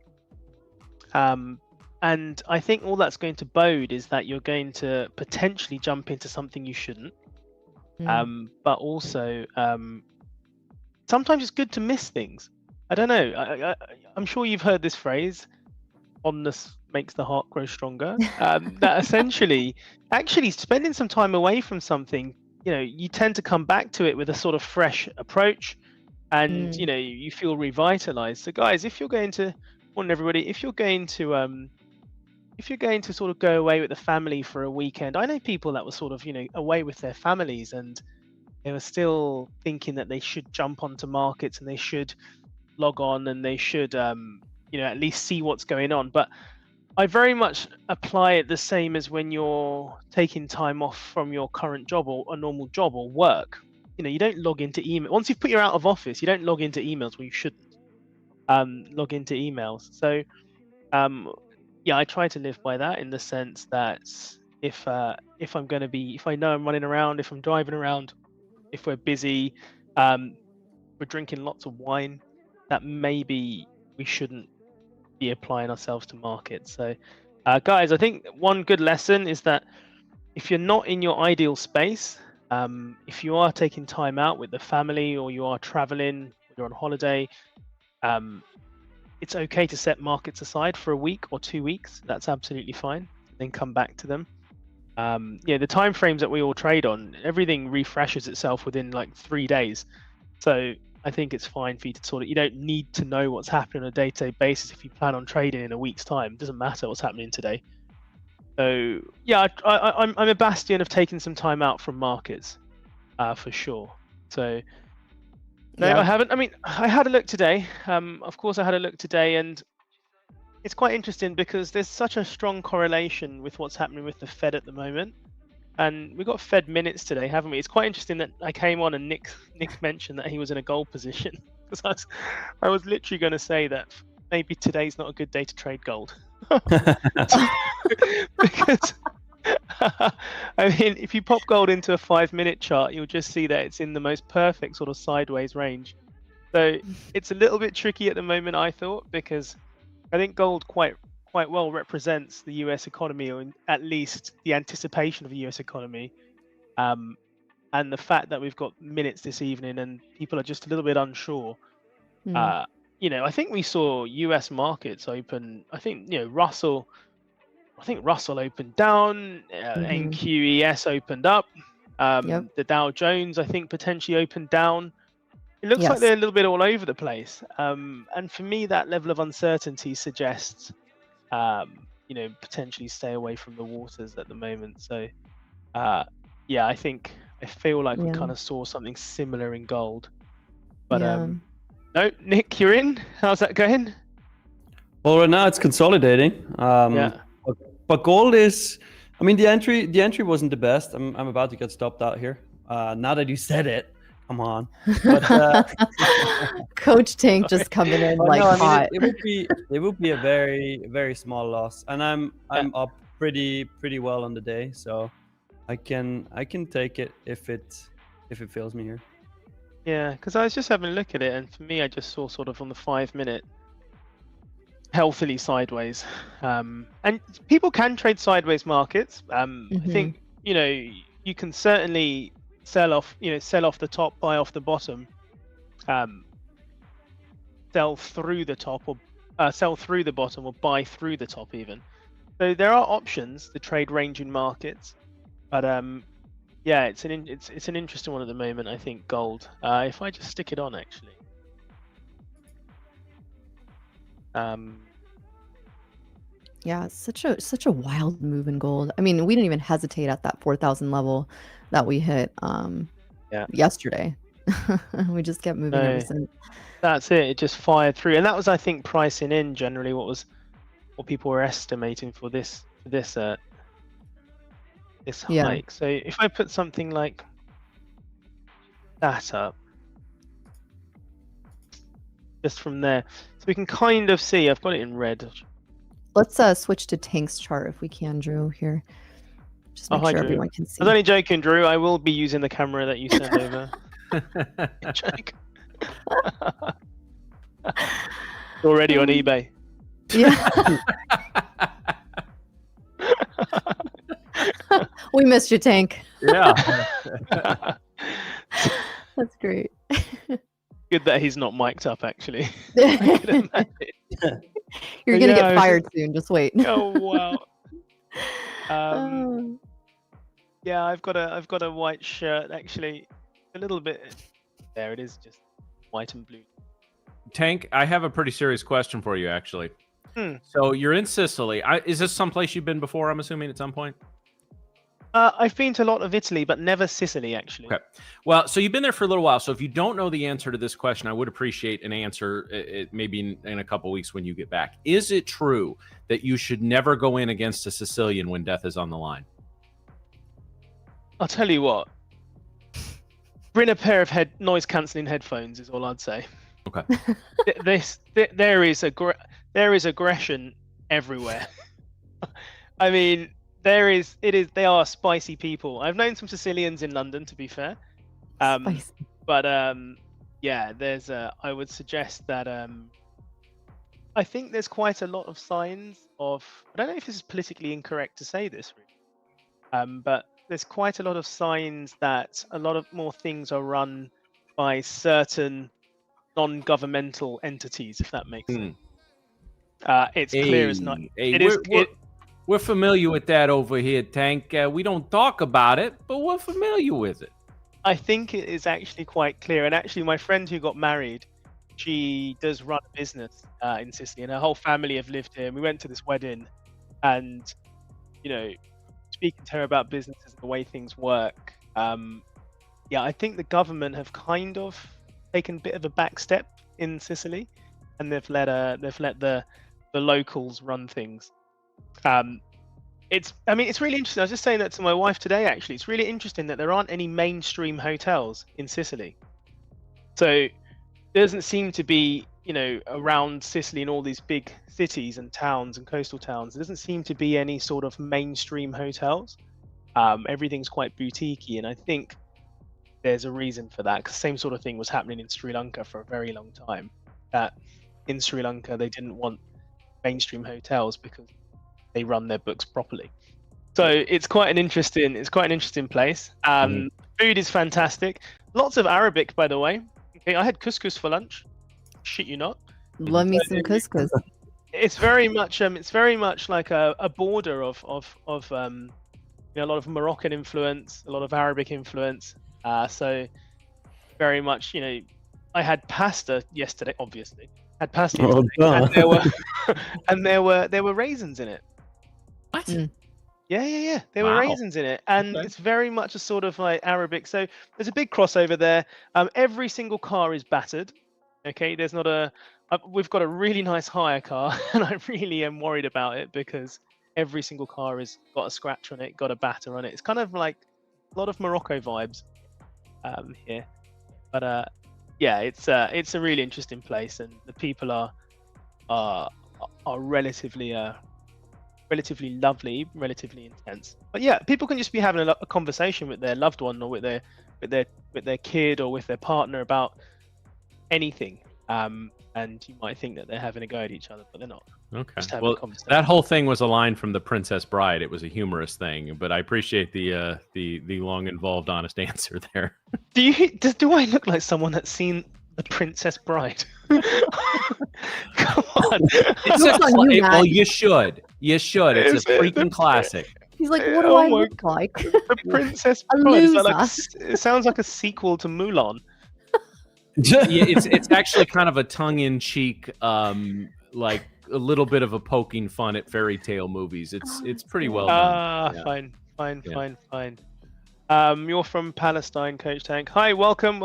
And I think all that's going to bode is that you're going to potentially jump into something you shouldn't. But also sometimes it's good to miss things. I don't know, I'm sure you've heard this phrase, fondness makes the heart grow stronger. That essentially, actually spending some time away from something, you tend to come back to it with a sort of fresh approach, and you feel revitalized. So guys, if you're going to, everybody, if you're going to sort of go away with the family for a weekend, I know people that were sort of away with their families and they were still thinking that they should jump onto markets and they should log on and they should at least see what's going on. But I very much apply it the same as when you're taking time off from your current job or a normal job or work. You don't log into email. Once you've put your out of office, you don't log into emails. Well, you shouldn't log into emails. So yeah, I try to live by that in the sense that if I know I'm running around, if I'm driving around, if we're busy, we're drinking lots of wine, that maybe we shouldn't be applying ourselves to markets. So guys, I think one good lesson is that if you're not in your ideal space, if you are taking time out with the family or you are traveling, you're on holiday, it's okay to set markets aside for a week or 2 weeks. That's absolutely fine. Then come back to them. The time frames that we all trade on, everything refreshes itself within like 3 days. So I think it's fine for you to you don't need to know what's happening on a day-to-day basis if you plan on trading in a week's time. It doesn't matter what's happening today. So yeah, I'm a bastion of taking some time out from markets, for sure. So no, Yeah. I haven't. I mean, I had a look today. Of course, I had a look today, and it's quite interesting because there's such a strong correlation with what's happening with the Fed at the moment. and we got fed minutes today, haven't we? It's quite interesting that I came on and Nick mentioned that he was in a gold position, because I was literally going to say that maybe today's not a good day to trade gold. Because I mean, if you pop gold into a 5-minute chart, you'll just see that it's in the most perfect sort of sideways range. So it's a little bit tricky at the moment, I thought, because I think gold quite well represents the US economy, or at least the anticipation of the US economy. And the fact that we've got minutes this evening and people are just a little bit unsure. Mm. I think we saw US markets open. I think Russell opened down. NQES opened up. Yep. The Dow Jones, I think, potentially opened down. It looks like Yes. they're a little bit all over the place. And for me, that level of uncertainty suggests, potentially stay away from the waters at the moment. So, I feel like we Yeah. kind of saw something similar in gold. But Yeah. no, Nick, you're in. How's that going? Well, right now it's consolidating. Yeah. But gold is, I mean, the entry wasn't the best. I'm about to get stopped out here. Now that you said it, come on. But, Coach Tank just coming in but like no, I mean, hot. it would be a very, very small loss, and I'm up pretty well on the day, so I can take it if it fails me here. Yeah, because I was just having a look at it, and for me, I just saw sort of on the 5-minute healthily sideways. And people can trade sideways markets. I think you can certainly sell off the top, buy off the bottom, sell through the top, or sell through the bottom, or buy through the top even. So there are options to trade range in markets, but it's an interesting one at the moment. I think gold. If I just stick it on, actually. Yeah, it's such a wild move in gold. I mean, we didn't even hesitate at that 4,000 level that we hit yesterday. We just kept moving ever since. That's it. It just fired through, and that was, I think, pricing in generally what people were estimating for this hike. So if I put something like that up, just from there, so we can kind of see. I've got it in red. Let's switch to Tank's chart if we can, Drew. Here, just make sure Drew. everyone can see. I was only joking, Drew. I will be using the camera that you send over. Joke. Already on eBay. Yeah. We missed you, Tank. Yeah. That's great. Good that he's not mic'd up, actually. You're gonna get fired soon. Just wait. Oh wow. Yeah, I've got a white shirt, actually. A little bit. There it is, just white and blue. Tank, I have a pretty serious question for you, actually. So you're in Sicily. Is this someplace you've been before, I'm assuming, at some point? I've been to a lot of Italy, but never Sicily, actually. Okay. Well, so you've been there for a little while. So if you don't know the answer to this question, I would appreciate an answer maybe in a couple of weeks when you get back. Is it true that you should never go in against a Sicilian when death is on the line? I'll tell you what. Bring a pair of noise-cancelling headphones is all I'd say. Okay. There is aggression everywhere. I mean, they are spicy people. I've known some Sicilians in London, to be fair. Spicy. But I would suggest that I think there's quite a lot of signs of, I don't know if this is politically incorrect to say this, really, but there's quite a lot of signs that a lot of more things are run by certain non-governmental entities, if that makes sense. It's clear as not. We're familiar with that over here, Tank. We don't talk about it, but we're familiar with it. I think it is actually quite clear. And actually, my friend who got married, she does run a business in Sicily, and her whole family have lived here. And we went to this wedding, and speaking to her about businesses and the way things work, I think the government have kind of taken a bit of a back step in Sicily, and they've let the locals run things. I mean, it's really interesting. I was just saying that to my wife today, actually. It's really interesting that there aren't any mainstream hotels in Sicily. So there doesn't seem to be, around Sicily and all these big cities and towns and coastal towns, there doesn't seem to be any sort of mainstream hotels. Everything's quite boutiquey, and I think there's a reason for that, because same sort of thing was happening in Sri Lanka for a very long time. That in Sri Lanka, they didn't want mainstream hotels because they run their books properly. So it's quite an interesting place. Food is fantastic. Lots of Arabic, by the way. Okay, I had couscous for lunch. Shit you not. Love me some couscous. It's very much like a border of a lot of Moroccan influence, a lot of Arabic influence. So very much, I had pasta yesterday, obviously. Had pasta yesterday, and there were raisins in it. What? Yeah. There were raisins in it, and it's very much a sort of like Arabic. So there's a big crossover there. Every single car is battered. Okay, there's not we've got a really nice hire car, and I really am worried about it because every single car has got a scratch on it, got a batter on it. It's kind of like a lot of Morocco vibes here, but yeah, it's a really interesting place, and the people are relatively lovely, relatively intense. But yeah, people can just be having a conversation with their loved one or with their kid or with their partner about anything, and you might think that they're having a go at each other, but they're not. Okay. Well, that whole thing was a line from The Princess Bride. It was a humorous thing, but I appreciate the long, involved, honest answer there. Do I look like someone that's seen The Princess Bride? Come on. Well, you should. You should. It's a freaking classic. He's like, what do I look like? The Princess Bride. It sounds like a sequel to Mulan. Yeah, it's actually kind of a tongue-in-cheek, like a little bit of a poking fun at fairy tale movies. It's pretty well done. Fine. You're from Palestine, Coach Tank. Hi, welcome.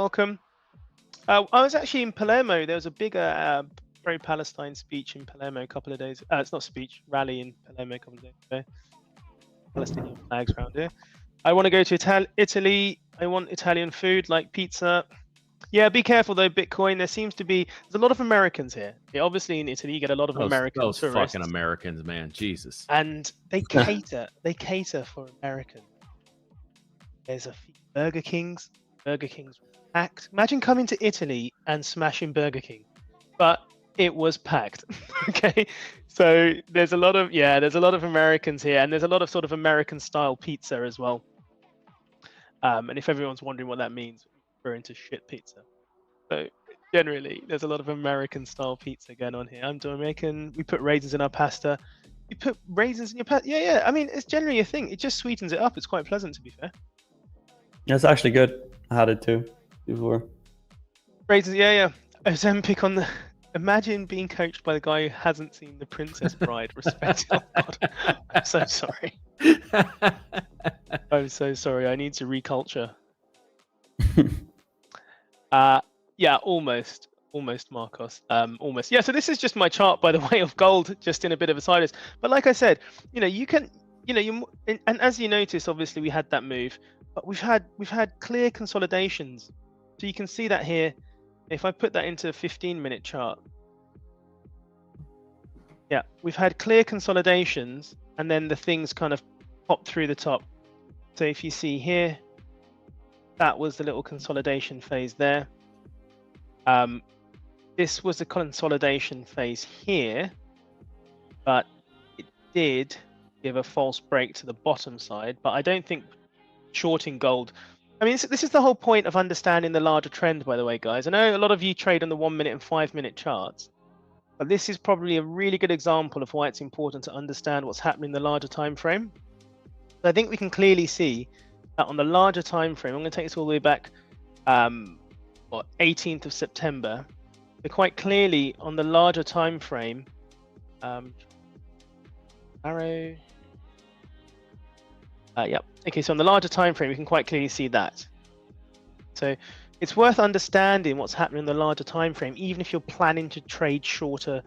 I was actually in Palermo. There was a bigger pro-Palestine speech in Palermo a couple of days. It's not speech, rally in Palermo a couple of days ago. Palestinian flags around here. I want to go to Italy. I want Italian food like pizza. Yeah, be careful though, Bitcoin. There's a lot of Americans here. Yeah, obviously in Italy you get a lot of American tourists. Those fucking Americans, man, Jesus. And they cater for Americans. There's a few Burger Kings packed. Imagine coming to Italy and smashing Burger King, but it was packed. Okay, so there's a lot of Americans here, and there's a lot of sort of American style pizza as well. And if everyone's wondering what that means, we're into shit pizza. So generally, there's a lot of American style pizza going on here. I'm Jamaican. We put raisins in our pasta. You put raisins in your pasta? Yeah. I mean, it's generally a thing. It just sweetens it up. It's quite pleasant, to be fair. That's actually good. I had it too before. Raisins, yeah. Ozempic on the. Imagine being coached by the guy who hasn't seen The Princess Bride. Respect. Oh God. I'm so sorry. I'm so sorry. I need to reculture. Yeah, almost Marcos. Almost. Yeah, so this is just my chart, by the way, of gold, just in a bit of a sideways. But like I said, you can, and as you notice, obviously we had that move, but we've had clear consolidations. So you can see that here. If I put that into a 15-minute chart, yeah, we've had clear consolidations, and then the things kind of pop through the top. So if you see here, that was the little consolidation phase there. This was the consolidation phase here, but it did give a false break to the bottom side. But I don't think shorting gold. I mean, this is the whole point of understanding the larger trend, by the way, guys. I know a lot of you trade on the 1 minute and 5 minute charts, but this is probably a really good example of why it's important to understand what's happening in the larger time frame. So I think we can clearly see that on the larger time frame, I'm going to take this all the way back, 18th of September. So quite clearly on the larger time frame, arrow. Yep. Okay, so on the larger time frame, we can quite clearly see that. So it's worth understanding what's happening in the larger time frame, even if you're planning to trade shorter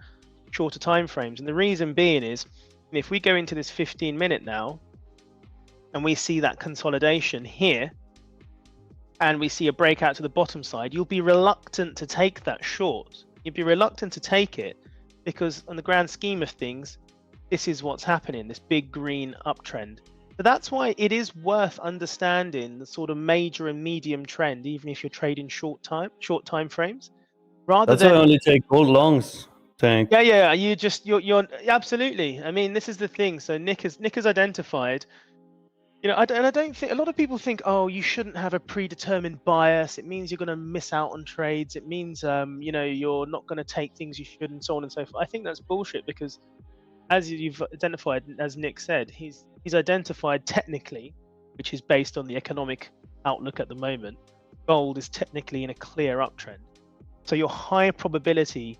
time frames. And the reason being is if we go into this 15-minute now, and we see that consolidation here, and we see a breakout to the bottom side, you'll be reluctant to take that short. You'd be reluctant to take it because on the grand scheme of things, this is what's happening, this big green uptrend. So that's why it is worth understanding the sort of major and medium trend, even if you're trading short time frames. Rather That's than why I only take gold longs. Tank. yeah, you're absolutely. I mean, this is the thing. So Nick has identified. I don't think a lot of people think, oh, you shouldn't have a predetermined bias. It means you're going to miss out on trades. It means, you're not going to take things you should, and so on and so forth. I think that's bullshit because, as you've identified, as Nick said, he's identified technically, which is based on the economic outlook at the moment. Gold is technically in a clear uptrend. So your high probability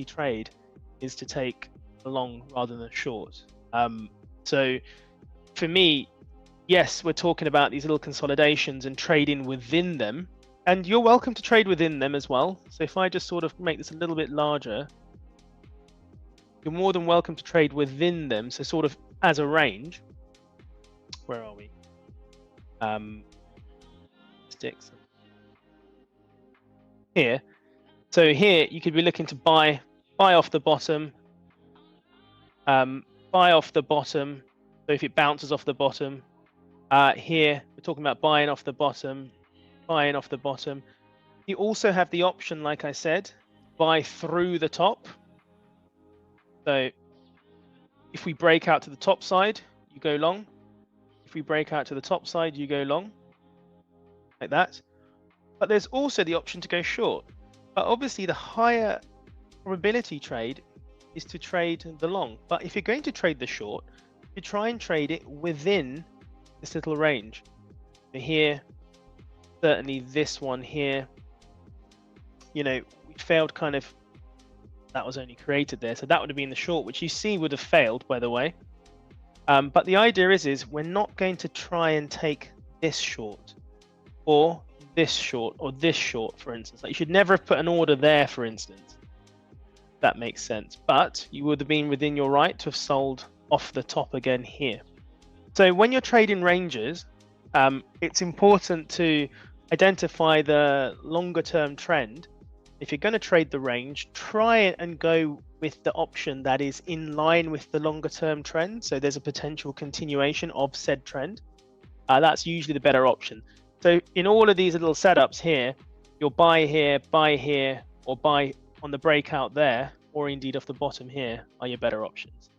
trade is to take a long rather than a short. So for me, yes, we're talking about these little consolidations and trading within them, and you're welcome to trade within them as well. So if I just sort of make this a little bit larger, you're more than welcome to trade within them. So sort of as a range. Where are we? Sticks. Here. So here you could be looking to buy off the bottom. Buy off the bottom. So if it bounces off the bottom, here we're talking about buying off the bottom. You also have the option, like I said, buy through the top. So if we break out to the top side, you go long. If we break out to the top side, you go long, like that. But there's also the option to go short. But obviously the higher probability trade is to trade the long. But if you're going to trade the short, you try and trade it within this little range. So here, certainly this one here, we failed kind of, that was only created there. So that would have been the short, which you see would have failed, by the way. But the idea is we're not going to try and take this short or this short or this short, for instance. Like you should never have put an order there, for instance. That makes sense. But you would have been within your right to have sold off the top again here. So when you're trading ranges, it's important to identify the longer term trend. If you're going to trade the range, try and go with the option that is in line with the longer term trend. So there's a potential continuation of said trend. That's usually the better option. So in all of these little setups here, you'll buy here, or buy on the breakout there, or indeed off the bottom here are your better options.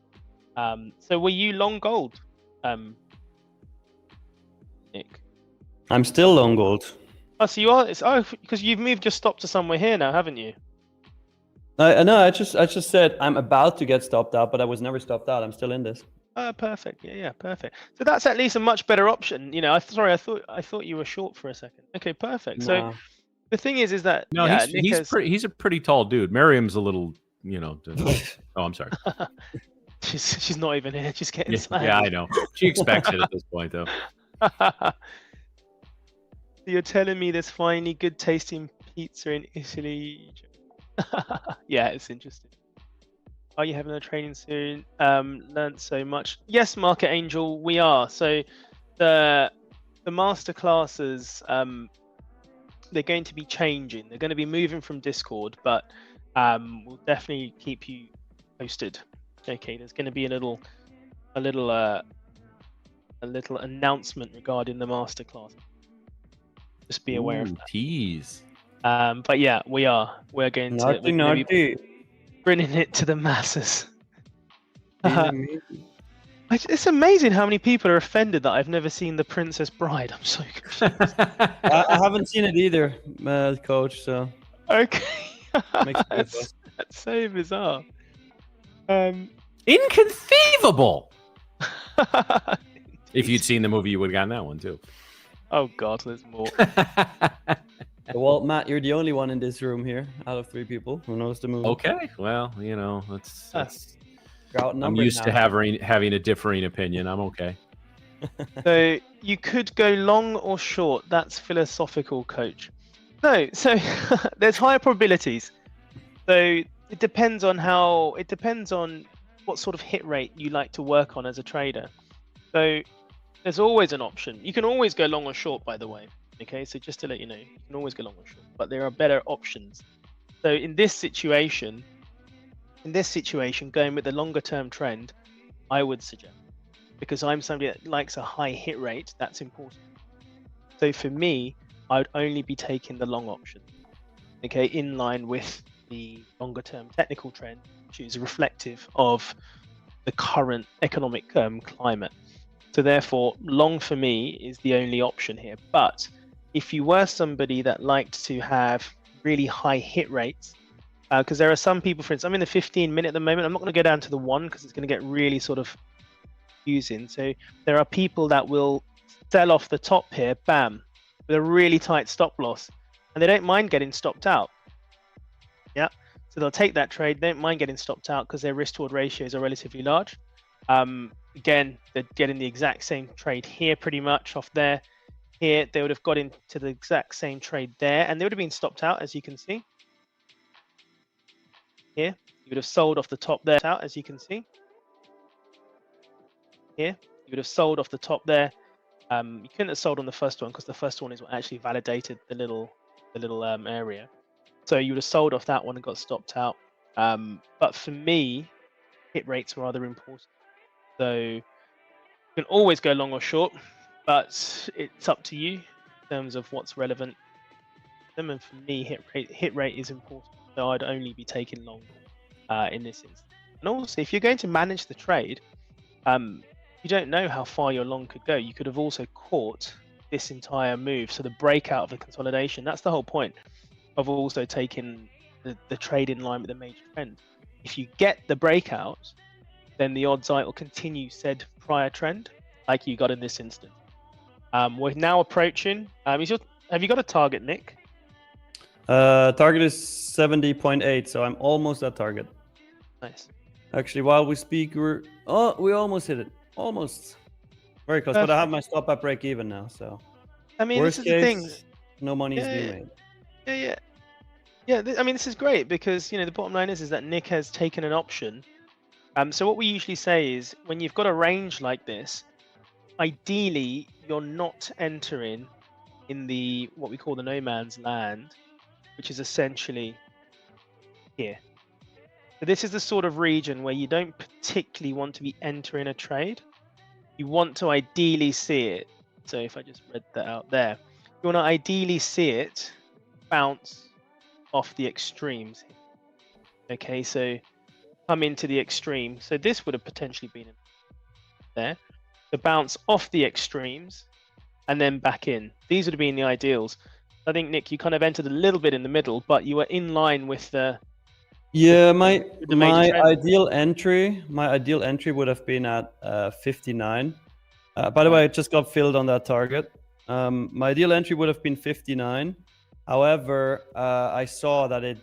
So were you long gold, Nick? I'm still long gold. Oh, so you are. Because you've moved your stop to somewhere here now, haven't you? No, I just said I'm about to get stopped out, but I was never stopped out. I'm still in this. Perfect. Yeah, perfect. So that's at least a much better option. I thought you were short for a second. Okay, perfect. Nah. So the thing is that No, he's a pretty tall dude. Miriam's a little, oh, I'm sorry. She's not even here. She's getting slammed. Yeah, I know. She expects it at this point, though. You're telling me there's finally good tasting pizza in Italy? Yeah, it's interesting. Are you having a training soon? Learned so much. Yes, Market Angel, we are. So the master classes, they're going to be changing. They're going to be moving from Discord, but we'll definitely keep you posted. Okay, there's going to be a little announcement regarding the master class. Just be aware of that. Tease. But yeah, we're going to be bringing it to the masses. It's amazing how many people are offended that I've never seen The Princess Bride. I'm so confused. I haven't seen it either, Coach. So okay, that's so bizarre. Inconceivable. If you'd seen the movie, you would have gotten that one too. Oh God, there's more. Well, Matt, you're the only one in this room here out of 3 people who knows the movie. Okay, well, that's I'm outnumbered used to now. having a differing opinion. I'm okay. So you could go long or short. That's philosophical, Coach. No, so there's higher probabilities. So it depends on what sort of hit rate you like to work on as a trader. So there's always an option. You can always go long or short, by the way. Okay, so just to let you know, you can always go long or short, but there are better options. So in this situation, going with the longer term trend, I would suggest, because I'm somebody that likes a high hit rate, that's important. So for me, I would only be taking the long option, okay, in line with the longer term technical trend, which is reflective of the current economic climate. So therefore, long for me is the only option here. But if you were somebody that liked to have really high hit rates, because there are some people, for instance, I'm in the 15-minute at the moment. I'm not going to go down to the 1 because it's going to get really sort of confusing. So there are people that will sell off the top here, bam, with a really tight stop loss, and they don't mind getting stopped out. Yeah, so they'll take that trade. They don't mind getting stopped out because their risk toward ratios are relatively large. Again, they're getting the exact same trade here, pretty much off there. Here, they would have got into the exact same trade there, and they would have been stopped out, as you can see. Here, you would have sold off the top there, out, as you can see. Here, you would have sold off the top there. You couldn't have sold on the first one because the first one is what actually validated the little area. So you would have sold off that one and got stopped out. But for me, hit rates are rather important. So you can always go long or short, but it's up to you in terms of what's relevant to them. And for me, hit rate is important. So I'd only be taking long in this instance. And also, if you're going to manage the trade, you don't know how far your long could go. You could have also caught this entire move. So the breakout of the consolidation, that's the whole point of also taking the trade in line with the major trend. If you get the breakout, then the odds are it will continue said prior trend like you got in this instance. We're now approaching. Have you got a target, Nick? Target is 70.8, so I'm almost at target. Nice. Actually, while we speak, we almost hit it. Almost. Very close. Perfect. But I have my stop at break even now, so. I mean, Worst this is case, the thing. no money is being made. Yeah. I mean, this is great because the bottom line is that Nick has taken an option. So what we usually say is when you've got a range like this, ideally you're not entering in the what we call the no man's land, which is essentially here. So this is the sort of region where you don't particularly want to be entering a trade. You want to ideally see it. So if I just read that out there, you want to ideally see it bounce off the extremes. Okay, so come into the extreme. So this would have potentially been there. To bounce off the extremes and then back in. These would have been the ideals. I think, Nick, you kind of entered a little bit in the middle, but you were in line with the my ideal entry would have been at 59. By the way, it just got filled on that target. My ideal entry would have been 59. However, I saw that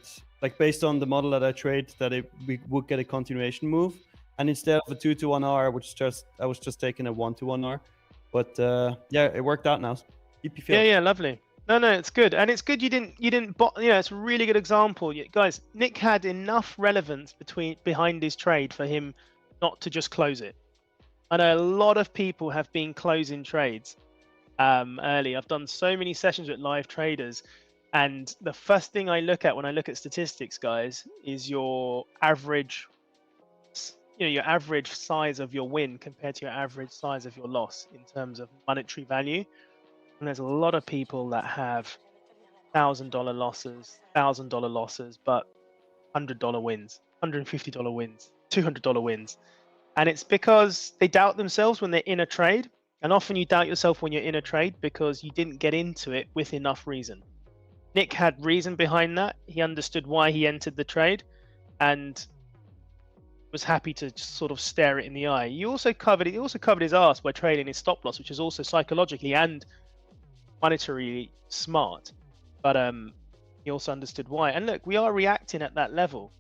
based on the model that I trade, that we would get a continuation move, and instead of a 2-to-1R, I was just taking a 1-to-1R. But it worked out now. Yeah, lovely. No, it's good, and it's good you didn't. It's a really good example, guys. Nick had enough relevance behind his trade for him not to just close it. I know a lot of people have been closing trades early. I've done so many sessions with live traders, and the first thing I look at when I look at statistics, guys, is your average. Your average size of your win compared to your average size of your loss in terms of monetary value. And there's a lot of people that have $1,000 losses, $1,000 losses, but $100 wins, $150 wins, $200 wins. And it's because they doubt themselves when they're in a trade. And often you doubt yourself when you're in a trade because you didn't get into it with enough reason. Nick had reason behind that. He understood why he entered the trade and was happy to just sort of stare it in the eye. He also covered his ass by trading his stop loss, which is also psychologically and monetarily smart. But he also understood why. And look, we are reacting at that level.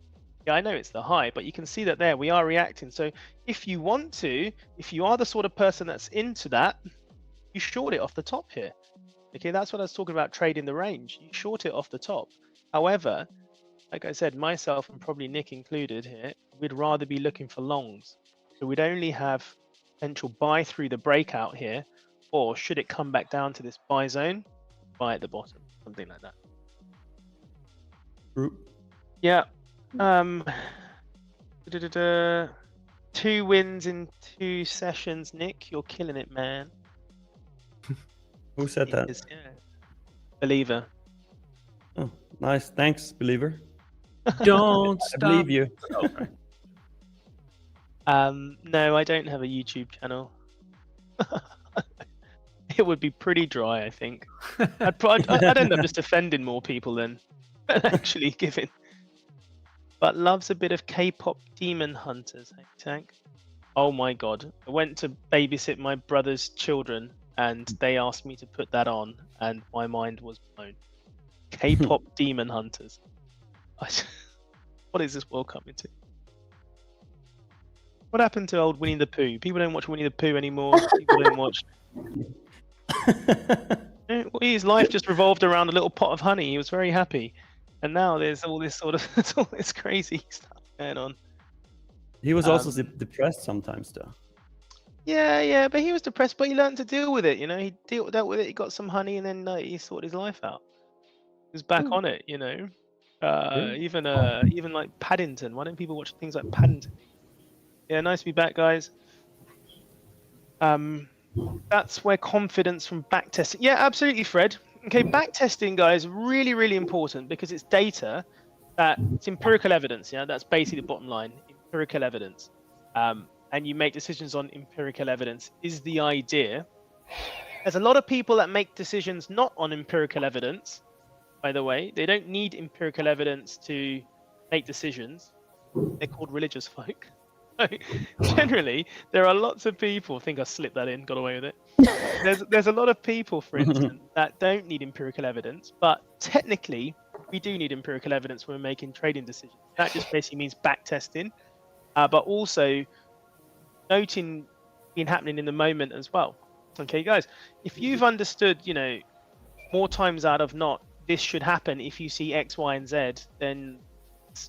Yeah, I know it's the high, but you can see that there we are reacting. So if you want to, if you are the sort of person that's into that, you short it off the top here. Okay, that's what I was talking about, trading the range. You short it off the top. However, like I said, myself and probably Nick included here, we'd rather be looking for longs. So we'd only have potential buy through the breakout here, or should it come back down to this buy zone, buy at the bottom, something like that. Yeah. 2 wins in 2 sessions, Nick. You're killing it, man. Who said that? Yeah. Believer. Oh, nice. Thanks, believer. Don't I stop. believe you. Okay. No, I don't have a YouTube channel. It would be pretty dry, I think. I'd end up just offending more people than actually giving. But loves a bit of K-pop Demon Hunters, hey Tank. Oh my god. I went to babysit my brother's children and they asked me to put that on and my mind was blown. K-pop Demon Hunters. What is this world coming to? What happened to old Winnie the Pooh? People don't watch Winnie the Pooh anymore. People don't watch. His life just revolved around a little pot of honey. He was very happy. And now there's all this sort of all this crazy stuff going on. He was also depressed sometimes, though. Yeah, but he was depressed, but he learned to deal with it. You know, he dealt with it. He got some honey, and then he sorted his life out. He was back on it. You know, even like Paddington. Why don't people watch things like Paddington? Yeah, nice to be back, guys. That's where confidence from backtesting. Yeah, absolutely, Fred. Okay, backtesting, guys, really, really important because it's data that it's empirical evidence. Yeah, that's basically the bottom line. Empirical evidence, and you make decisions on empirical evidence is the idea. There's a lot of people that make decisions not on empirical evidence. By the way, they don't need empirical evidence to make decisions. They're called religious folk. Generally, there are lots of people. I think I slipped that in, got away with it. There's a lot of people, for instance, that don't need empirical evidence, but technically, we do need empirical evidence when we're making trading decisions. That just basically means back testing, but also noting what's happening in the moment as well. Okay, guys, if you've understood, you know, more times out of not, this should happen if you see X, Y, and Z, then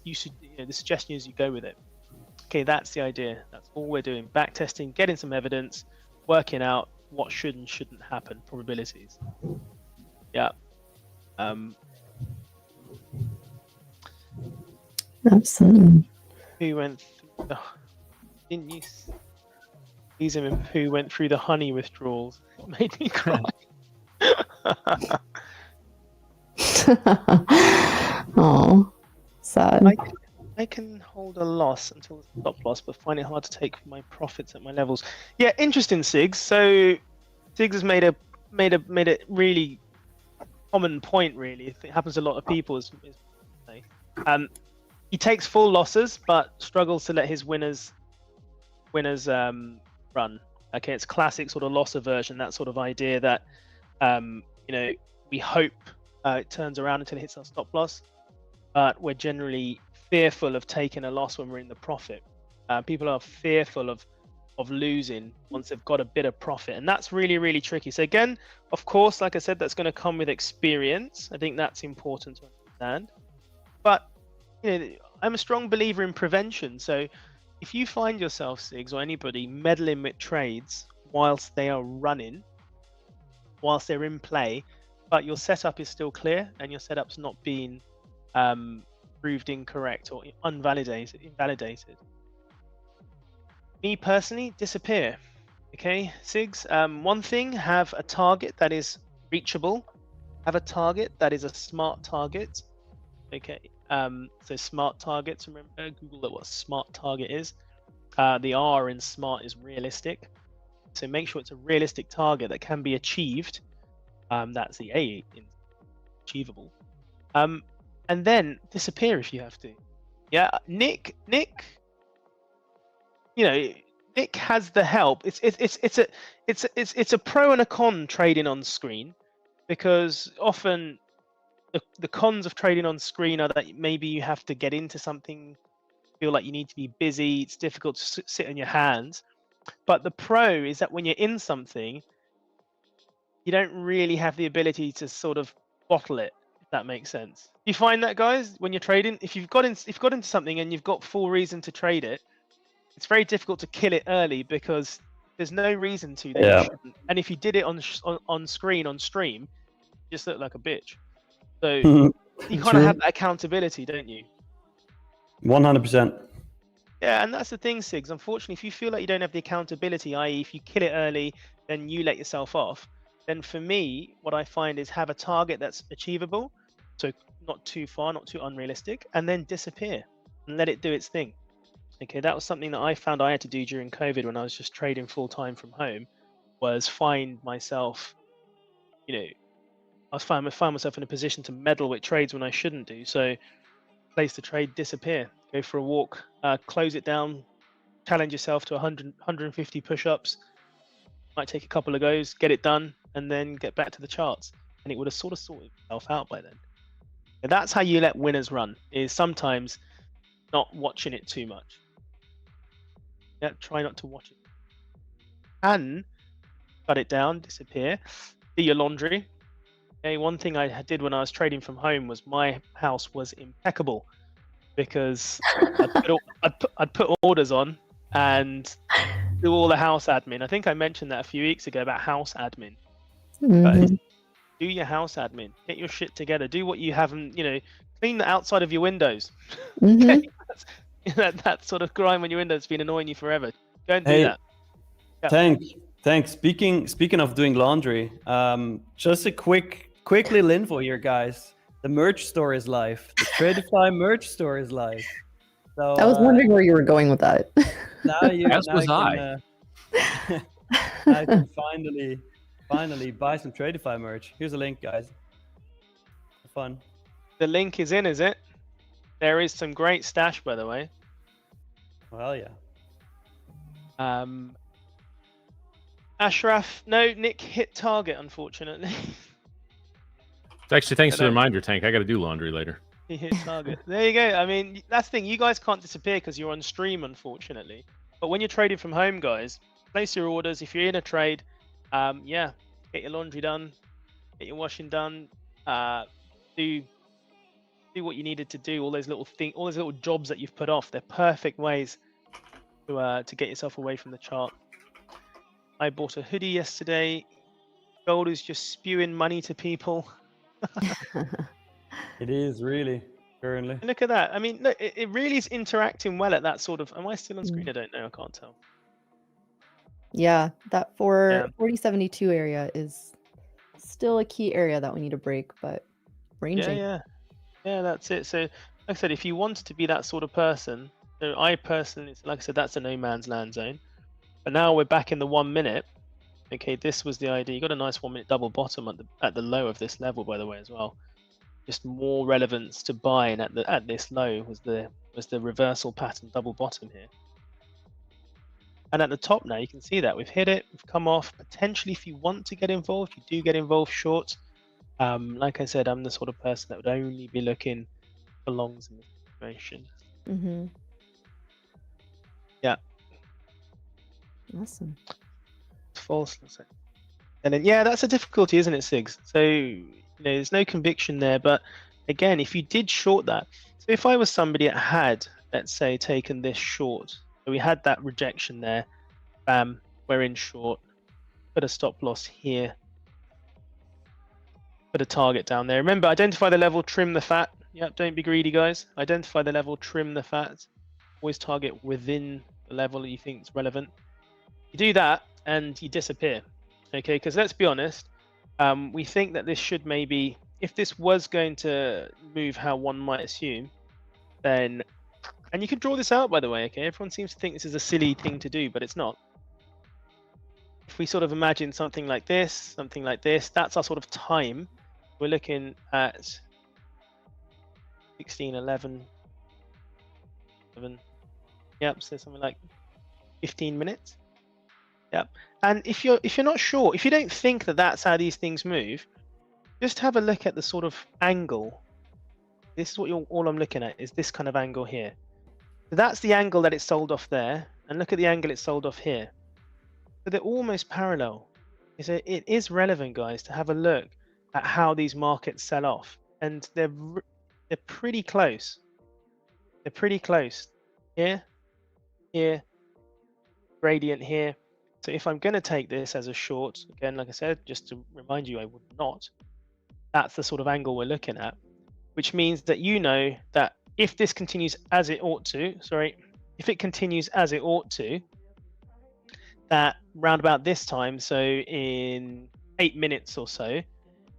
you should. You know, the suggestion is you go with it. Okay, that's the idea. That's all we're doing. Backtesting, getting some evidence, working out what should and shouldn't happen, probabilities. Yeah. Absolutely. Who went through the... Didn't you... Lisa and who went through the honey withdrawals. It made me cry. Oh, sad. I can hold a loss until the stop loss, but find it hard to take my profits at my levels. Yeah, interesting, Sigs. So Sigs has made a really common point. Really, it happens to a lot of people. He takes full losses, but struggles to let his winners run. Okay, it's classic sort of loss aversion. That sort of idea that you know, we hope it turns around until it hits our stop loss, but we're generally fearful of taking a loss when we're in the profit. People are fearful of losing once they've got a bit of profit, and that's really, really tricky. So again, of course, like I said, that's going to come with experience. I think that's important to understand. But you know, I'm a strong believer in prevention. So if you find yourself, Sigs, or anybody meddling with trades whilst they are running, whilst they're in play, but your setup is still clear and your setup's not being proved incorrect or invalidated. Me personally, disappear. Okay, Sigs. One thing: have a target that is reachable. Have a target that is a smart target. Okay. So smart targets. Remember, Google what smart target is. The R in smart is realistic. So make sure it's a realistic target that can be achieved. That's the A in achievable. And then disappear if you have to. Yeah, Nick, you know, Nick has the help. It's a pro and a con trading on screen, because often the cons of trading on screen are that maybe you have to get into something, feel like you need to be busy. It's difficult to sit on your hands. But the pro is that when you're in something, you don't really have the ability to sort of bottle it, if That makes sense. You find that, guys, when you're trading, if you've got into something and you've got full reason to trade it, it's very difficult to kill it early because there's no reason to that you shouldn't. And if you did it on screen on stream, you just look like a bitch. So you kind of have that accountability, don't you? 100%. Yeah, and that's the thing, Sigs. Unfortunately, if you feel like you don't have the accountability, i.e., if you kill it early, then you let yourself off. Then for me, what I find is have a target that's achievable, so not too far, not too unrealistic, and then disappear and let it do its thing. Okay, that was something that I found I had to do during COVID when I was just trading full time from home, was find myself, I find myself in a position to meddle with trades when I shouldn't do. So place the trade, disappear, go for a walk, close it down, challenge yourself to 100, 150 push-ups, might take a couple of goes, get it done, and then get back to the charts. And it would have sort of sorted itself out by then. And that's how you let winners run, is sometimes not watching it too much. Yeah, try not to watch it. And cut it down, disappear, do your laundry. Okay, one thing I did when I was trading from home was my house was impeccable because I'd put orders on and do all the house admin. I think I mentioned that a few weeks ago about house admin. But do your house admin, get your shit together, do what you haven't, clean the outside of your windows. Okay? that sort of grime on your windows has been annoying you forever. Go and do that. Yeah. Thanks. Speaking of doing laundry, just a quick little info here, guys. The merch store is live. The Tradeify merch store is live. So I was wondering where you were going with that. I can finally buy some Tradeify merch. Here's a link, guys. Fun. The link is in, is it? There is some great stash, by the way. Well, yeah. Ashraf, no, Nick hit target, unfortunately. Actually, thanks for the reminder, Tank. I got to do laundry later. He hit target. There you go. I mean, that's the thing. You guys can't disappear because you're on stream, unfortunately. But when you're trading from home, guys, place your orders. If you're in a trade, get your laundry done, get your washing done, do what you needed to do. All those little jobs that you've put off. They're perfect ways to get yourself away from the chart. I bought a hoodie yesterday. Gold is just spewing money to people. It is really currently. Look at that. I mean, look, it really is interacting well at that sort of. Am I still on screen? I don't know. I can't tell. Yeah, that 4072 area is still a key area that we need to break, but ranging. Yeah, that's it. So, like I said, if you wanted to be that sort of person, so I personally, like I said, that's a no man's land zone. But now we're back in the 1 minute. Okay, this was the idea. You got a nice 1 minute double bottom at the low of this level, by the way, as well. Just more relevance to buying at this low was the reversal pattern double bottom here. And at the top now, you can see that we've hit it, we've come off. Potentially, if you want to get involved, you do get involved short. Like I said, I'm the sort of person that would only be looking for longs in this situation. Yeah. Awesome. False. And then, that's a difficulty, isn't it, Sigs? So, there's no conviction there. But again, if you did short that, so if I was somebody that had, let's say, taken this short, so we had that rejection there, bam, we're in short, put a stop loss here, put a target down there. Remember, identify the level, trim the fat. Yep, don't be greedy, guys. Identify the level, trim the fat. Always target within the level that you think is relevant. You do that and you disappear. Okay, because let's be honest, we think that this should maybe, if this was going to move how one might assume, then, and you can draw this out, by the way, okay? Everyone seems to think this is a silly thing to do, but it's not. If we sort of imagine something like this, that's our sort of time. We're looking at 16, 11, 7, yep, so something like 15 minutes. Yep. And if you're not sure, if you don't think that that's how these things move, just have a look at the sort of angle. This is what all I'm looking at is this kind of angle here. So that's the angle that it sold off there, and look at the angle it sold off here. So they're almost parallel. So it is relevant, guys, to have a look at how these markets sell off. and they're pretty close. They're pretty close. Here, here, gradient here. So if I'm going to take this as a short, again, like I said, just to remind you, I would not. That's the sort of angle we're looking at, which means that you know that if this continues as it ought to, if it continues as it ought to, that round about this time, so in 8 minutes or so,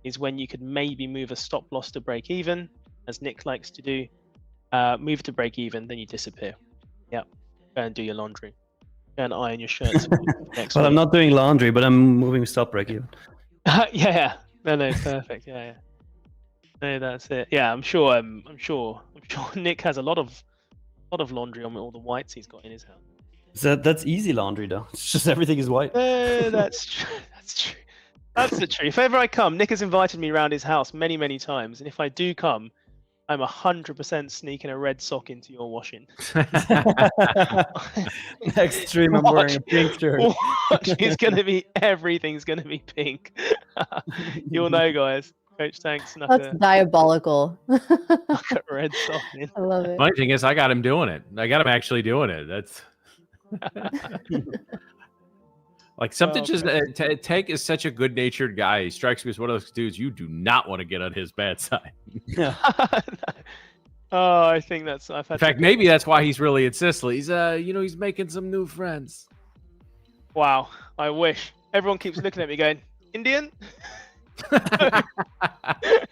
is when you could maybe move a stop loss to break even, as Nick likes to do. Move to break even, then you disappear. Yep. Go and do your laundry. Go and iron your shirts. Next Well, week. I'm not doing laundry, but I'm moving stop break even. Yeah. No, perfect. Yeah. No, that's it. Yeah, I'm sure Nick has a lot of laundry on all the whites he's got in his house. That's easy laundry though. It's just everything is white. That's true. That's true. That's the truth. If ever I come, Nick has invited me around his house many, many times, and if I do come, I'm 100% sneaking a red sock into your washing. Next stream, I'm wearing a pink shirt. Everything's gonna be pink. You'll know, guys. Coach Tanks snuck That's diabolical. a red sock in. I love it. Funny thing is, I got him doing it. I got him actually doing it. That's like something. Just Tank is such a good-natured guy. He strikes me as one of those dudes you do not want to get on his bad side. Yeah. Oh, I think that's. In fact, maybe that's why he's really in Sicily. He's he's making some new friends. Wow, I wish. Everyone keeps looking at me going, Indian?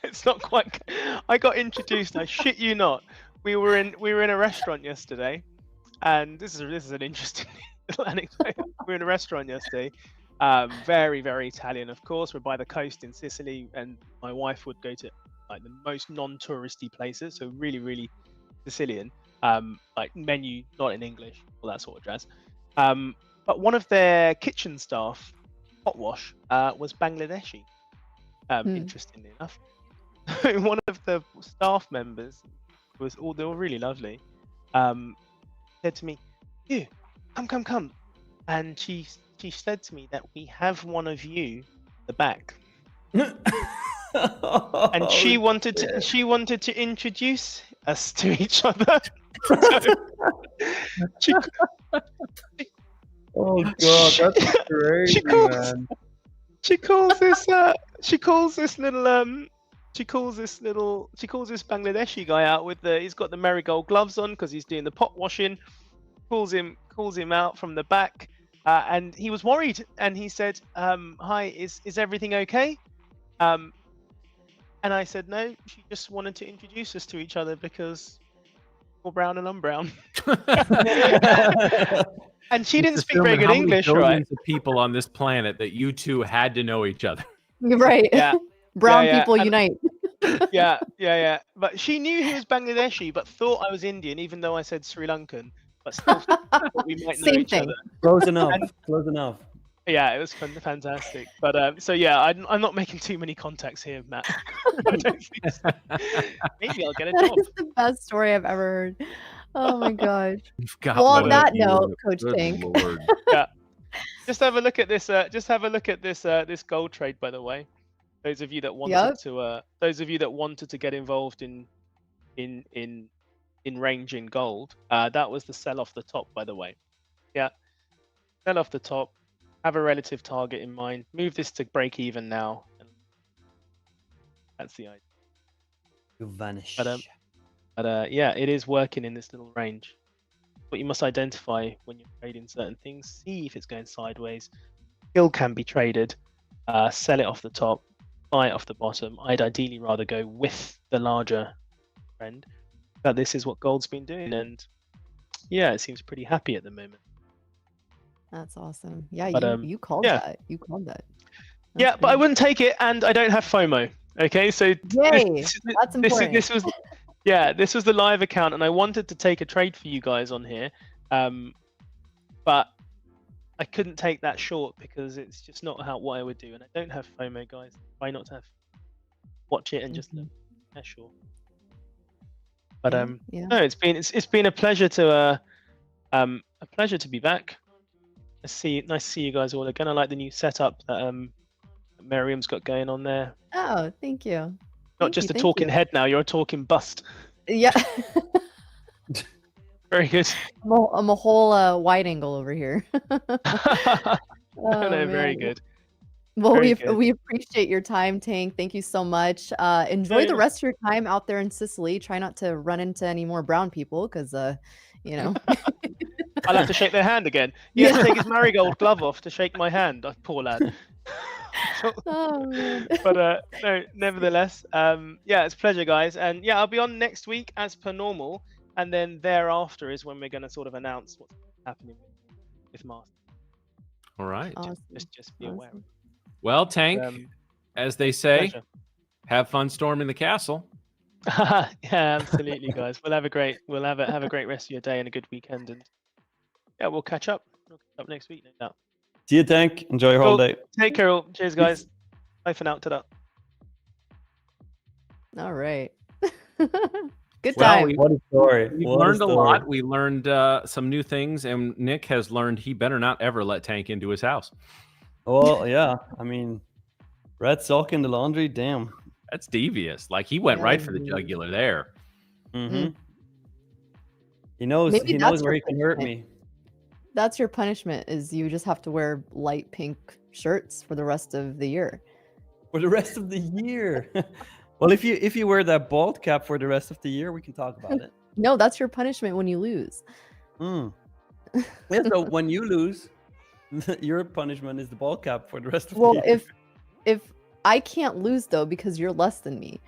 It's not quite. I got introduced. I shit you not. We were in a restaurant yesterday, and this is an interesting little anecdote. We were in a restaurant yesterday. Very, very Italian, of course. We're by the coast in Sicily, and my wife would go to like the most non-touristy places, so really, really Sicilian. Like menu not in English, all that sort of jazz. But one of their kitchen staff, hot wash, was Bangladeshi. Interestingly enough, one of the staff members they were really lovely. Said to me, "You, come," and she said to me that we have one of you, the back, and she wanted to introduce us to each other. Oh god, that's crazy, man. She calls this Bangladeshi guy out with he's got the marigold gloves on because he's doing the pot washing. Calls him out from the back, and he was worried, and he said, "Hi, is everything okay?" And I said, "No, she just wanted to introduce us to each other because we're brown and I'm brown." And she didn't speak very good English, right? Billions of people on this planet that you two had to know each other. Right. Yeah. Brown people unite. Yeah. But she knew he was Bangladeshi, but thought I was Indian, even though I said Sri Lankan. But still thought we might know each other. Close enough. Close enough. Yeah, it was fantastic. But so yeah, I'm not making too many contacts here, Matt. I don't think so. Maybe I'll get a job. That's the best story I've ever heard. Oh my gosh. Well, on that note, Coach Tank. Yeah. Just have a look at this. This gold trade, by the way. Those of you that wanted to get involved in range in gold, that was the sell off the top, by the way. Yeah, sell off the top. Have a relative target in mind. Move this to break even now. And that's the idea. You vanish. But yeah, it is working in this little range. But you must identify when you're trading certain things. See if it's going sideways. Still can be traded. Sell it off the top. Buy it off the bottom. I'd ideally rather go with the larger trend. But this is what gold's been doing, and yeah, it seems pretty happy at the moment. That's awesome. Yeah, But, you called yeah. that. You called that. Yeah, That's but I great. wouldn't take it, and I don't have FOMO. Okay, so Yay, that's important. this was the live account, and I wanted to take a trade for you guys on here, but I couldn't take that short because it's just not what I would do, and I don't have FOMO, guys. Try not to watch it and just look. Yeah, sure. But yeah. no, it's been a pleasure to be back. Nice to see you guys all again. I like the new setup that Miriam's got going on there. Oh, thank you. Not just a talking head now, you're a talking bust. Yeah. Very good. I'm a whole wide angle over here. No, very man. good. Well, Very good. we appreciate your time, Tank. Thank you so much. Enjoy Yeah. the rest of your time out there in Sicily. Try not to run into any more brown people, because you know. I'll have to shake their hand again. He has to take his marigold glove off to shake my hand. Oh, poor lad. Oh man. But no, nevertheless, yeah, it's a pleasure, guys. And yeah, I'll be on next week as per normal. And then thereafter is when we're going to sort of announce what's happening with Master. All right. Awesome. Just be aware. Well, Tank, as they say, Pleasure. have fun storming the castle. Yeah, absolutely, guys. We'll have a great rest of your day and a good weekend, and yeah, we'll catch up. We'll catch up next week, no doubt. See you, Tank. Enjoy your Cool. holiday. Take care, all. Cheers, guys. Bye for now. Ta-da. All right. Good Well, time. What a story. We've What learned a story. lot. We learned some new things, and Nick has learned he better not ever let Tank into his house. Well, yeah. I mean, red sock in the laundry. Damn. That's devious. Like, he went Yeah, right for the dude. jugular there. Mm-hmm. He knows. Maybe He knows that's where he your can hurt punishment. me. That's your punishment, is you just have to wear light pink shirts for the rest of the year. For the rest of the year. Well, if you wear that bald cap for the rest of the year, we can talk about it. No, that's your punishment when you lose. Mm. Yeah, so when you lose, your punishment is the bald cap for the rest of Well, the year. if I can't lose though, because you're less than me.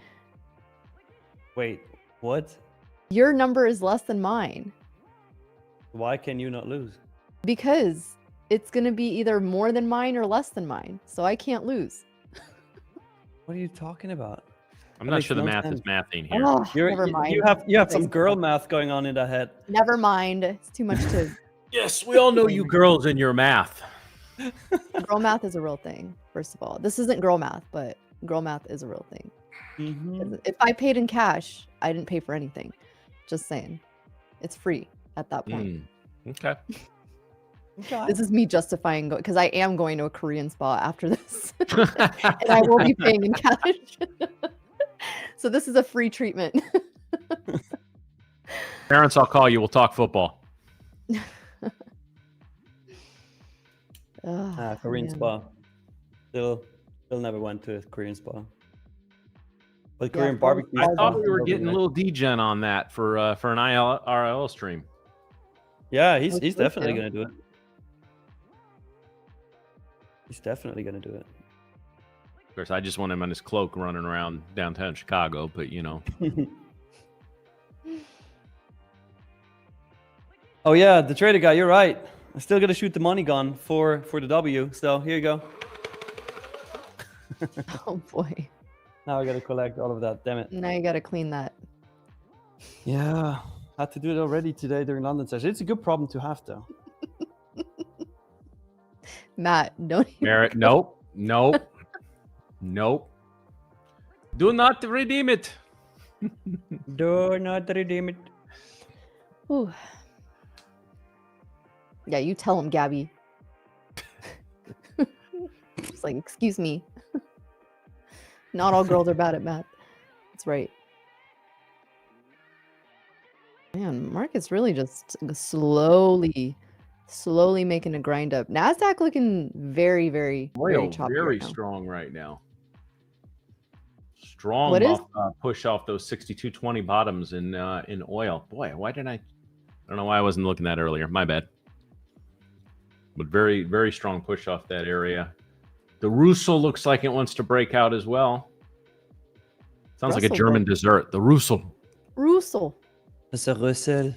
Wait, what? Your number is less than mine. Why can you not lose? Because it's gonna be either more than mine or less than mine. So I can't lose. What are you talking about? I'm That not makes sure the no math sense. is mathing here. Oh, You're, never mind. you have some Thanks. girl math going on in that head. Never mind. It's too much to. Yes, we all know you girls and your math. Girl math is a real thing. First of all, this isn't girl math, but girl math is a real thing. Mhm. If I paid in cash, I didn't pay for anything. Just saying, it's free at that point. Okay. Okay. This is me justifying because I am going to a Korean spa after this, and I will be paying in cash. So this is a free treatment. Parents, I'll call you. We'll talk football. Korean man. spa. Still never went to a Korean spa. But Yeah, Korean well, barbecue. I spa thought we were would be getting a nice. little degen on that for an IRL stream. Yeah, he's Let's definitely go. gonna do it. He's definitely gonna do it. Of course, I just want him on his cloak running around downtown Chicago, but you know. Oh yeah, the trader guy, you're right. I still gotta shoot the money gun for the W. So here you go. Oh boy, Now I gotta collect all of that. Damn it. now you got to clean that. Yeah, had to do it already today during London session. It's a good problem to have, though. Matt, don't even Merritt, nope. Nope. Do not redeem it. Do not redeem it. Ooh. Yeah, you tell him, Gabby. It's like, excuse me. Not all girls are bad at math. That's right. Man, market's really just slowly making a grind up. NASDAQ looking very, very, very Oil choppy very right now. strong right now. Strong What is- push off those 6220 bottoms in oil. Boy, why didn't I don't know why I wasn't looking at that earlier. My bad. But very, very strong push off that area. The Russell looks like it wants to break out as well. Sounds like a Russell German what? dessert. The Russell. Russell. It's a Russell.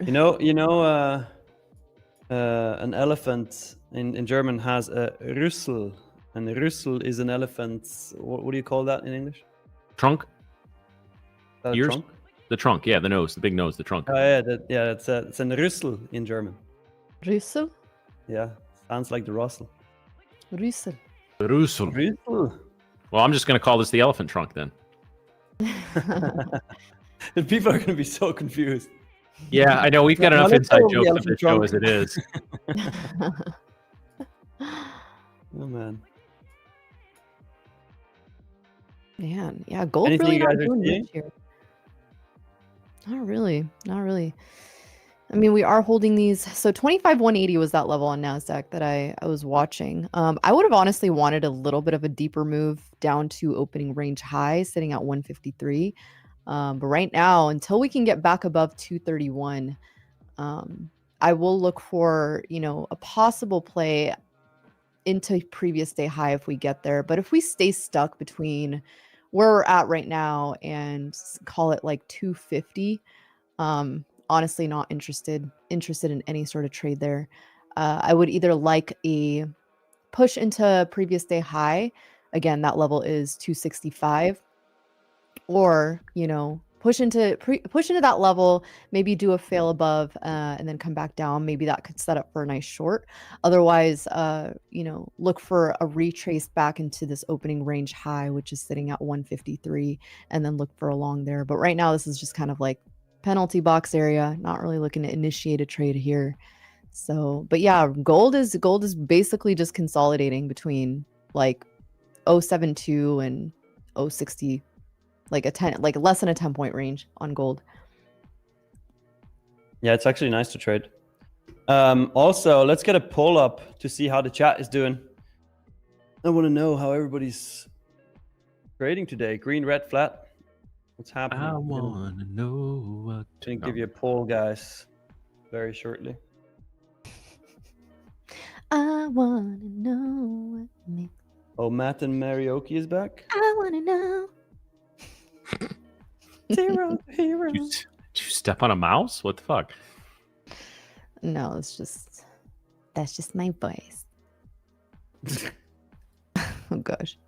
You know, an elephant in German has a Rüssel, and a Rüssel is an elephant's. What do you call that in English? Trunk? Is that a Ears? trunk? The trunk. Yeah, the nose, the big nose, the trunk. Oh yeah, it's an Rüssel in German. Russell? Yeah, sounds like the Russell. Russell. The Russell. Rüssel. Well, I'm just going to call this the elephant trunk then. The people are going to be so confused. Yeah, I know. We've got Yeah, enough let's inside go with the jokes of elephant the show trunk. as it is. Oh man. Man, yeah, gold Anything really you not guys are doing seeing? much here. Not really. Not really. I mean, we are holding these. So 25,180 was that level on NASDAQ that I was watching. I would have honestly wanted a little bit of a deeper move down to opening range high, sitting at 153. But right now, until we can get back above 231, I will look for, a possible play into previous day high if we get there. But if we stay stuck between where we're at right now and call it like 250, honestly not interested in any sort of trade there. I would either like a push into previous day high. Again, that level is 265, or push into that level, maybe do a fail above, and then come back down. Maybe that could set up for a nice short. Otherwise, look for a retrace back into this opening range high, which is sitting at 153, and then look for a long there. But right now, this is just kind of like penalty box area, not really looking to initiate a trade here. So, but yeah, gold is basically just consolidating between like 072 and 060, like less than a 10-point range on gold. Yeah, it's actually nice to trade. Also, let's get a poll up to see how the chat is doing. I want to know how everybody's trading today. Green, red, flat. What's happening? I want to know what I'm going to give you a poll, guys, very shortly. I want to know what makes. Oh, Matt and Marioki is back. I want to know. Zero to hero. Did you step on a mouse? What the fuck? No, that's just my voice. Oh gosh.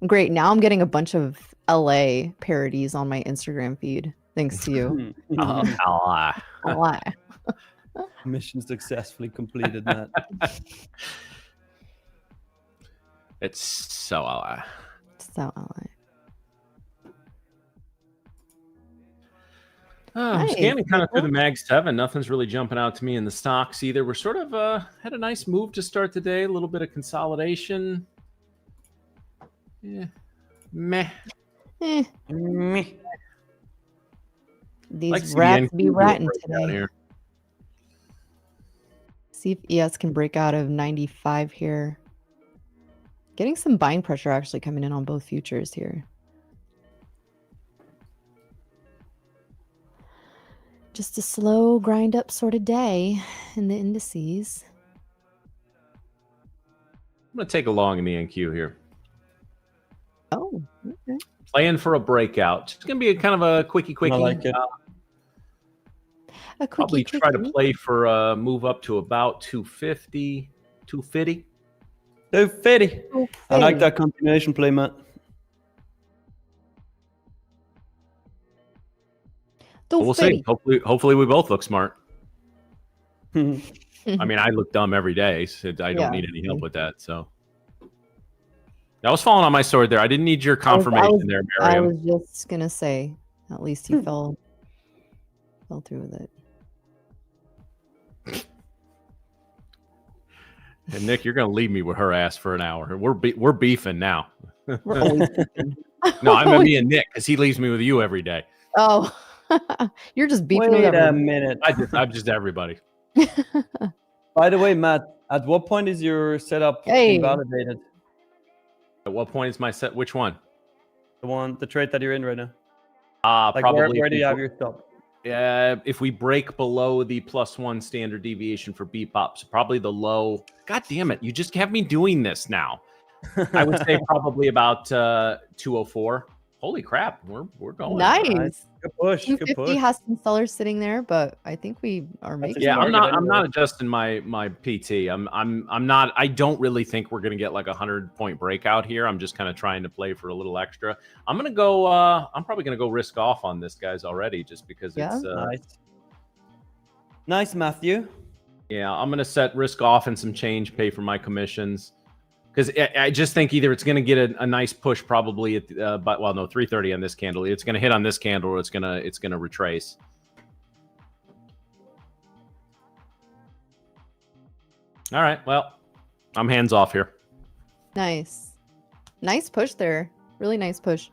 Great. Now I'm getting a bunch of LA parodies on my Instagram feed. Thanks to you. LA. Mission successfully completed, Matt. It's so LA. So LA. I'm scanning kind of through the Mag 7. Nothing's really jumping out to me in the stocks either. We're sort of had a nice move to start the day. A little bit of consolidation. Yeah. Meh. Meh. These rats be ratting today. Here. See if ES can break out of 95 here. Getting some buying pressure actually coming in on both futures here. Just a slow grind up sort of day in the indices. I'm going to take a long in the NQ here. Oh, okay. Playing for a breakout. It's going to be a kind of a quickie. I like it. Probably try to play for a move up to about 250, 250. 250. I like that combination play, Matt. We'll see. Hopefully we both look smart. I mean, I look dumb every day, so I don't need any help with that. So I was falling on my sword there. I didn't need your confirmation there, Miriam. I was just gonna say, at least you fell through with it. And Nick, you're gonna leave me with her ass for an hour. We're beefing now. We're always beefing. No, I mean me and Nick, because he leaves me with you every day. Oh, you're just beefing with Wait a everyone. minute. I'm just everybody. By the way, Matt, at what point is your setup invalidated? At what point is my set? Which one? The trade that you're in right now. Like Probably. where do you have your stop? If we break below the +1 standard deviation for beep-ups, probably the low. God damn it! You just have me doing this now. I would say probably about 204. Holy crap, we're going. Nice. Good push. 250 has some sellers sitting there, but I think we are making. Yeah, I'm not adjusting my PT. I'm not. I don't really think we're gonna get like 100-point breakout here. I'm just kind of trying to play for a little extra. I'm gonna go. I'm probably gonna go risk off on this, guys, already, just because it's nice, Matthew. Yeah, I'm gonna set risk off and some change, pay for my commissions. Because I just think either it's going to get a nice push probably at 330 on this candle. It's going to hit on this candle, or it's going to retrace. All right. Well, I'm hands off here. Nice push there. Really nice push.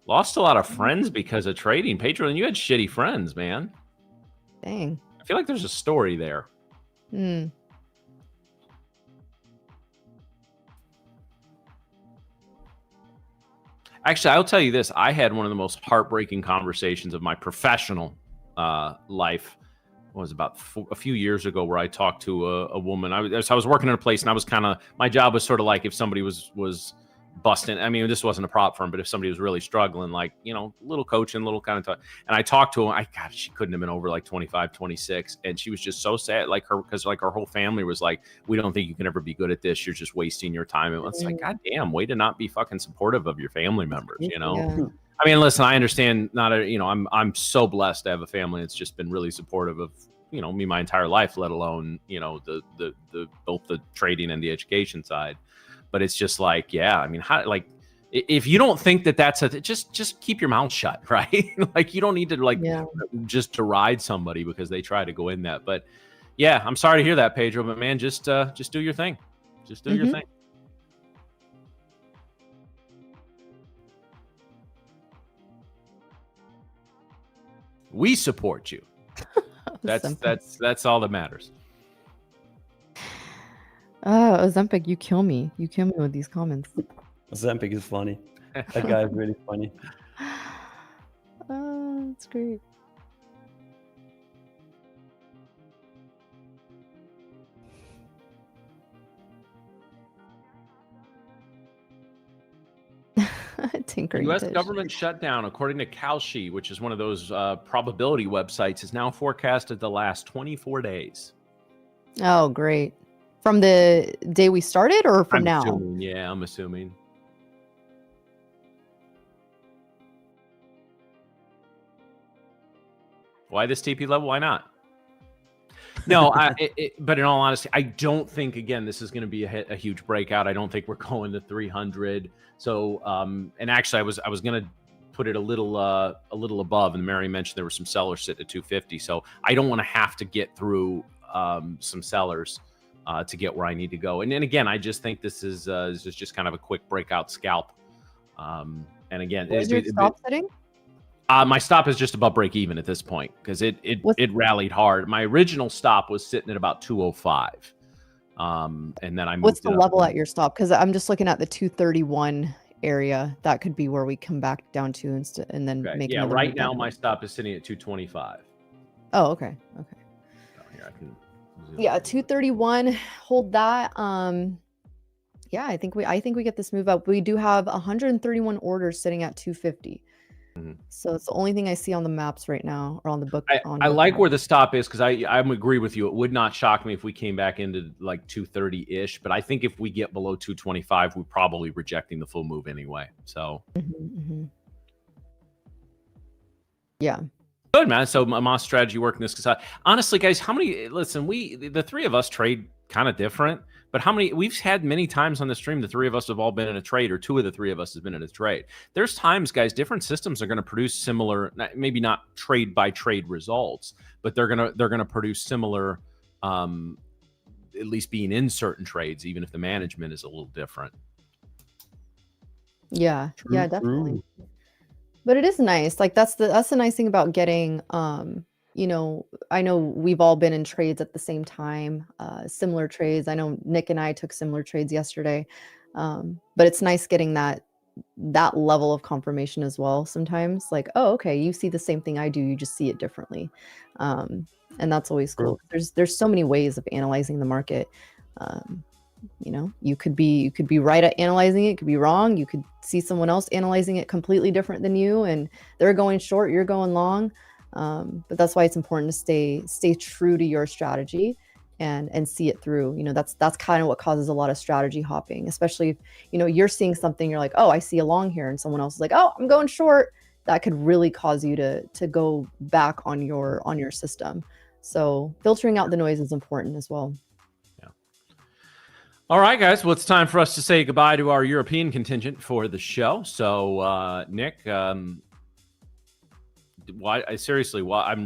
Lost a lot of friends because of trading. Pedro, and you had shitty friends, man. Dang. I feel like there's a story there. Hmm. Actually, I'll tell you this. I had one of the most heartbreaking conversations of my professional life. It was about a few years ago where I talked to a woman. I was working in a place, and I was kind of, my job was sort of like if somebody was busting. I mean, this wasn't a prop firm, but if somebody was really struggling, like, you know, little coaching, little kind of talk. And I talked to her. God, she couldn't have been over like 25, 26. And she was just so sad, like because like her whole family was like, we don't think you can ever be good at this. You're just wasting your time. And it's like, God damn, way to not be fucking supportive of your family members, you know? Yeah. I mean, listen, I understand I'm so blessed to have a family that's just been really supportive of, you know, me my entire life, let alone, you know, the both the trading and the education side. But it's just like, yeah, I mean, how, like, if you don't think that that's just keep your mouth shut, right? Like, you don't need to just deride somebody because they try to go in that. But yeah, I'm sorry to hear that, Pedro. But man, just do your thing. Just do your thing. We support you. That's all that matters. Ozempic, you kill me. You kill me with these comments. Ozempic is funny. That guy is really funny. Oh, that's great. Tinkering U.S. dish. government shutdown, according to Kalshi, which is one of those probability websites, is now forecasted to last 24 days. Oh, great. From the day we started or from now? Assuming, yeah, I'm assuming. Why this TP level? Why not? No, but in all honesty, I don't think, again, this is going to be a huge breakout. I don't think we're going to 300. So, and actually, I was going to put it a little above, and Mary mentioned there were some sellers sitting at 250. So I don't want to have to get through some sellers to get where I need to go. And then again, I just think this is just kind of a quick breakout scalp. And again, Where's your stop sitting? My stop is just above break even at this point because it rallied hard. My original stop was sitting at about 205. And then I moved. What's the level at your stop? Because I'm just looking at the 231 area. That could be where we come back down to and then make. Yeah, right now my stop is sitting at 225. Oh, okay. Okay. So here I can. Yeah, 231. Hold that. Yeah, I think we get this move up. We do have 131 orders sitting at 250. So it's the only thing I see on the maps right now, or on the book. I like where the stop is because I agree with you. It would not shock me if we came back into like 230-ish, but I think if we get below 225, we're probably rejecting the full move anyway. So yeah. Good, man. So my strategy working this because honestly, guys, the three of us trade kind of different, but we've had many times on the stream, the three of us have all been in a trade, or two of the three of us has been in a trade. There's times, guys, different systems are going to produce similar, maybe not trade by trade results, but they're going to produce similar, at least being in certain trades, even if the management is a little different. Yeah. Yeah, definitely. But it is nice. Like that's the nice thing about getting, you know, I know we've all been in trades at the same time, similar trades. I know Nick and I took similar trades yesterday, but it's nice getting that level of confirmation as well. Sometimes, like, oh, okay, you see the same thing I do, you just see it differently, and that's always cool. There's so many ways of analyzing the market. You know, you could be right at analyzing it, could be wrong. You could see someone else analyzing it completely different than you, and they're going short, you're going long. But that's why it's important to stay true to your strategy and see it through. You know, that's kind of what causes a lot of strategy hopping, especially if, you know, you're seeing something, you're like, oh, I see a long here, and someone else is like, oh, I'm going short. That could really cause you to go back on your system. So filtering out the noise is important as well. Yeah. All right, guys. Well, it's time for us to say goodbye to our European contingent for the show. So, Nick, I'm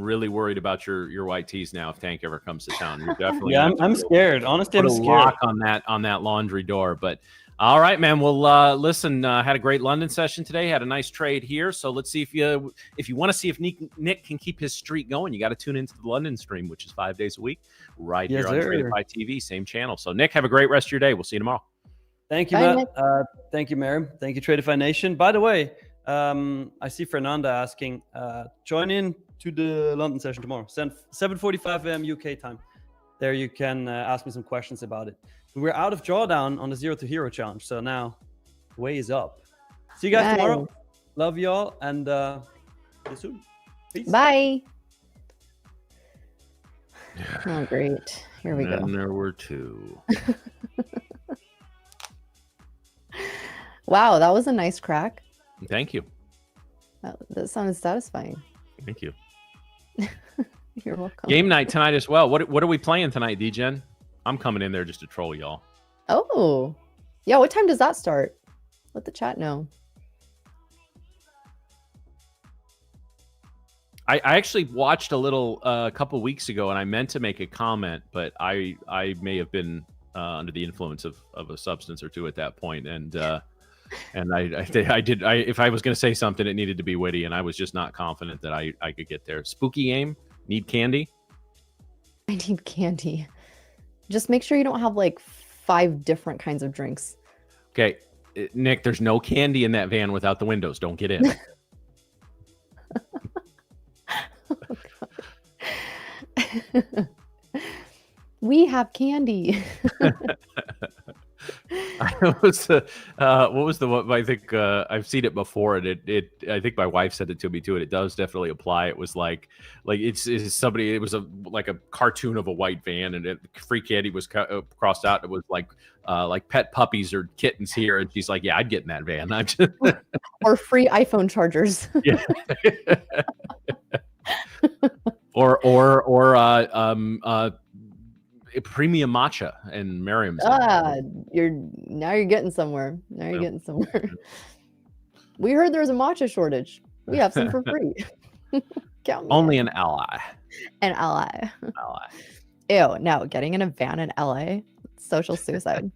really worried about your white tees now. If Tank ever comes to town, you're definitely I'm scared. Honestly, I'm scared on that laundry door. But All right, man. Well, listen, had a great London session today. Had a nice trade here. So let's see if you want to see if Nick can keep his streak going. You got to tune into the London stream, which is 5 days a week, right here on Tradeify TV, same channel. So Nick, have a great rest of your day. We'll see you tomorrow. Thank you, Matt. Thank you, Mary. Thank you, Tradeify Nation. By the way, I see Fernanda asking, join in to the London session tomorrow, 7:45 a.m. UK time. There you can ask me some questions about it. We're out of drawdown on the 0 to Hero challenge, so now way is up. See you guys tomorrow. Love y'all, and see you soon. Peace. Bye. Oh, great. Here we go. And there were two. Wow, that was a nice crack. Thank you. That sounded satisfying. Thank you. You're welcome. Game night tonight as well. What are we playing tonight, D-Gen? I'm coming in there just to troll y'all. Oh, yeah. What time does that start? Let the chat know. I actually watched a little a couple weeks ago, and I meant to make a comment, but I may have been under the influence of a substance or two at that point, and if I was going to say something, it needed to be witty, and I was just not confident that I could get there. Spooky game. Need candy? I need candy. Just make sure you don't have like 5 different kinds of drinks. Okay, Nick, there's no candy in that van without the windows. Don't get in. Oh, we have candy. What was the one? I think I've seen it before, and I think my wife said it to me too, and it does definitely apply. It was like it's somebody. It was like a cartoon of a white van, and free candy was crossed out. It was like pet puppies or kittens here, and she's like, "Yeah, I'd get in that van." I'm just Or free iPhone chargers. Yeah. or premium matcha and Merriam's. You're getting somewhere. Now you're getting somewhere. We heard there's a matcha shortage. We have some for free. Count me Only in. an ally. An ally. Ally. Ew, no, getting in a van in LA, social suicide.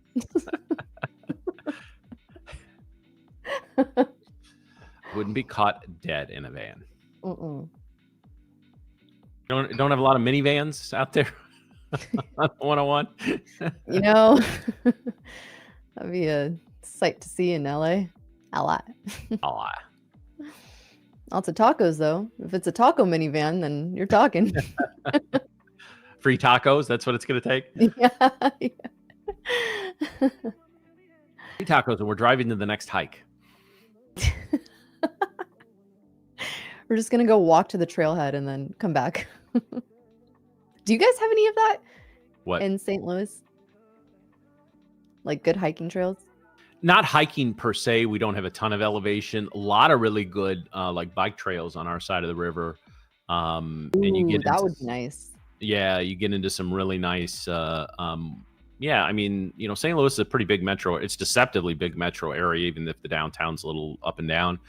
Wouldn't be caught dead in a van. Mm-mm. Don't have a lot of minivans out there. 101. You know, that'd be a sight to see in LA. LA. Ally. Lots of tacos, though. If it's a taco minivan, then you're talking. Free tacos. That's what it's going to take. Yeah. Free tacos, and we're driving to the next hike. We're just gonna go walk to the trailhead and then come back. Do you guys have any of that? What? In St. Louis? Like good hiking trails? Not hiking per se. We don't have a ton of elevation. A lot of really good like bike trails on our side of the river. And you get that would be nice. Yeah, you get into some really nice yeah, I mean, you know, St. Louis is a pretty big metro. It's deceptively big metro area, even if the downtown's a little up and down.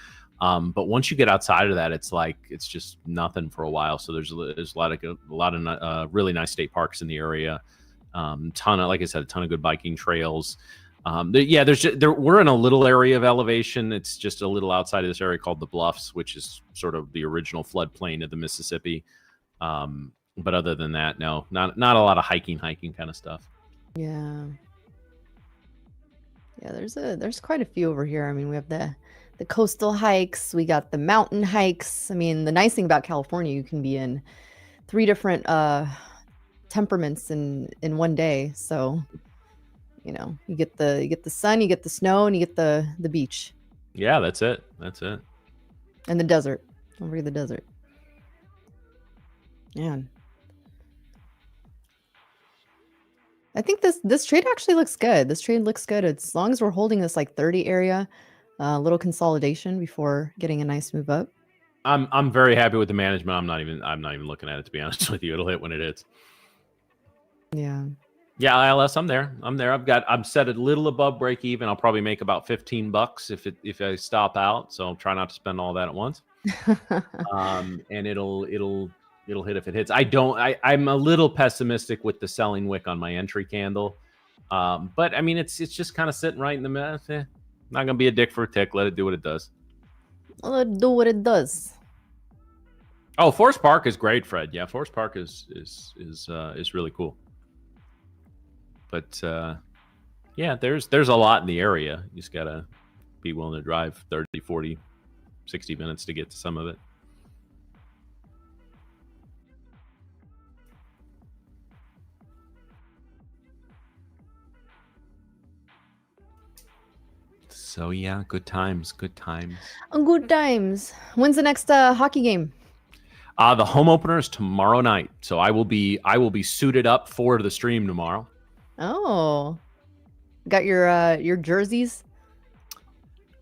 But once you get outside of that, it's like it's just nothing for a while. So there's a lot of really nice state parks in the area. Like I said, a ton of good biking trails. We're in a little area of elevation. It's just a little outside of this area called the Bluffs, which is sort of the original floodplain of the Mississippi. But other than that, no, not a lot of hiking kind of stuff. Yeah. Yeah, there's quite a few over here. I mean, we have the coastal hikes, we got the mountain hikes. I mean, the nice thing about California, you can be in 3 different temperaments in one day. So, you know, you get the sun, you get the snow, and you get the beach. Yeah, that's it. And the desert. Don't forget the desert. Man. I think this trade actually looks good. This trade looks good. As long as we're holding this like 30 area, a little consolidation before getting a nice move up. I'm very happy with the management. I'm not even looking at it, to be honest with you. It'll hit when it hits. Yeah. Yeah, ILS, I'm there. I'm set a little above break even. I'll probably make about $15 if I stop out. So I'll try not to spend all that at once. And it'll hit if it hits. I'm a little pessimistic with the selling wick on my entry candle. But I mean, it's just kind of sitting right in the middle. Not gonna be a dick for a tick. Let it do what it does. Let it do what it does. Oh, Forest Park is great, Fred. Yeah, Forest Park is really cool. But yeah, there's a lot in the area. You just gotta be willing to drive 30, 40, 60 minutes to get to some of it. So yeah, good times, good times. Good times. When's the next hockey game? The home opener is tomorrow night, so I will be suited up for the stream tomorrow. Oh, got your jerseys?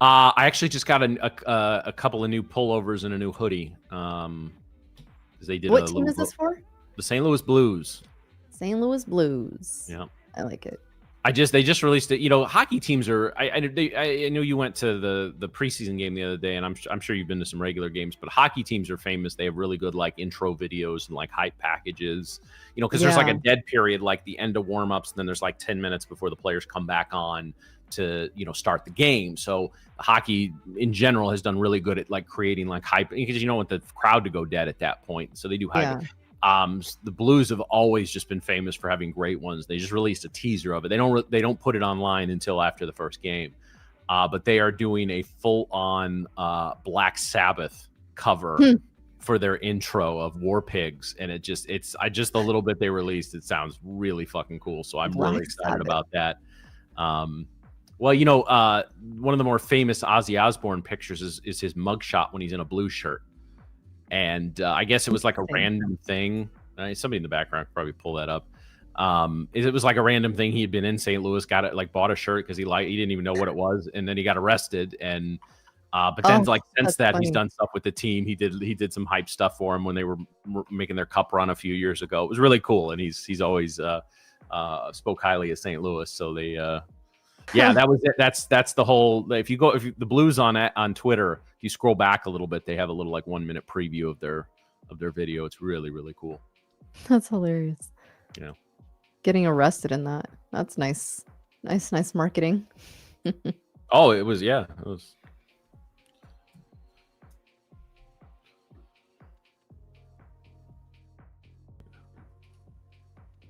I actually just got a couple of new pullovers and a new hoodie. Because they did. What team is this for? The St. Louis Blues. St. Louis Blues. Yeah, I like it. They just released it. You know, hockey teams are. I know you went to the preseason game the other day, and I'm sure you've been to some regular games. But hockey teams are famous. They have really good like intro videos and like hype packages. You know, because there's like a dead period, like the end of warmups, and then there's like 10 minutes before the players come back on to start the game. So hockey in general has done really good at like creating like hype, because you don't want the crowd to go dead at that point. So they do hype. Yeah. The Blues have always just been famous for having great ones. They just released a teaser of it. They don't put it online until after the first game. But they are doing a full-on Black Sabbath cover for their intro of War Pigs, and I just the little bit they released, it sounds really fucking cool. So I'm really excited about that. Well, one of the more famous Ozzy Osbourne pictures is his mugshot when he's in a blue shirt. And I guess it was like a random thing. Somebody in the background could probably pull that up. It was like a random thing. He had been in St. Louis, got it, like bought a shirt because he didn't even know what it was, and then he got arrested. And but then since that, he's done stuff with the team. He did some hype stuff for him when they were making their cup run a few years ago. It was really cool, and he's always spoke highly of St. Louis. So they yeah, that was it. That's the whole. If the Blues on Twitter, if you scroll back a little bit, they have a little like 1 minute preview of their video. It's really, really cool. That's hilarious. Yeah. Getting arrested in that. That's nice. Nice marketing. Oh, it was, yeah. It was.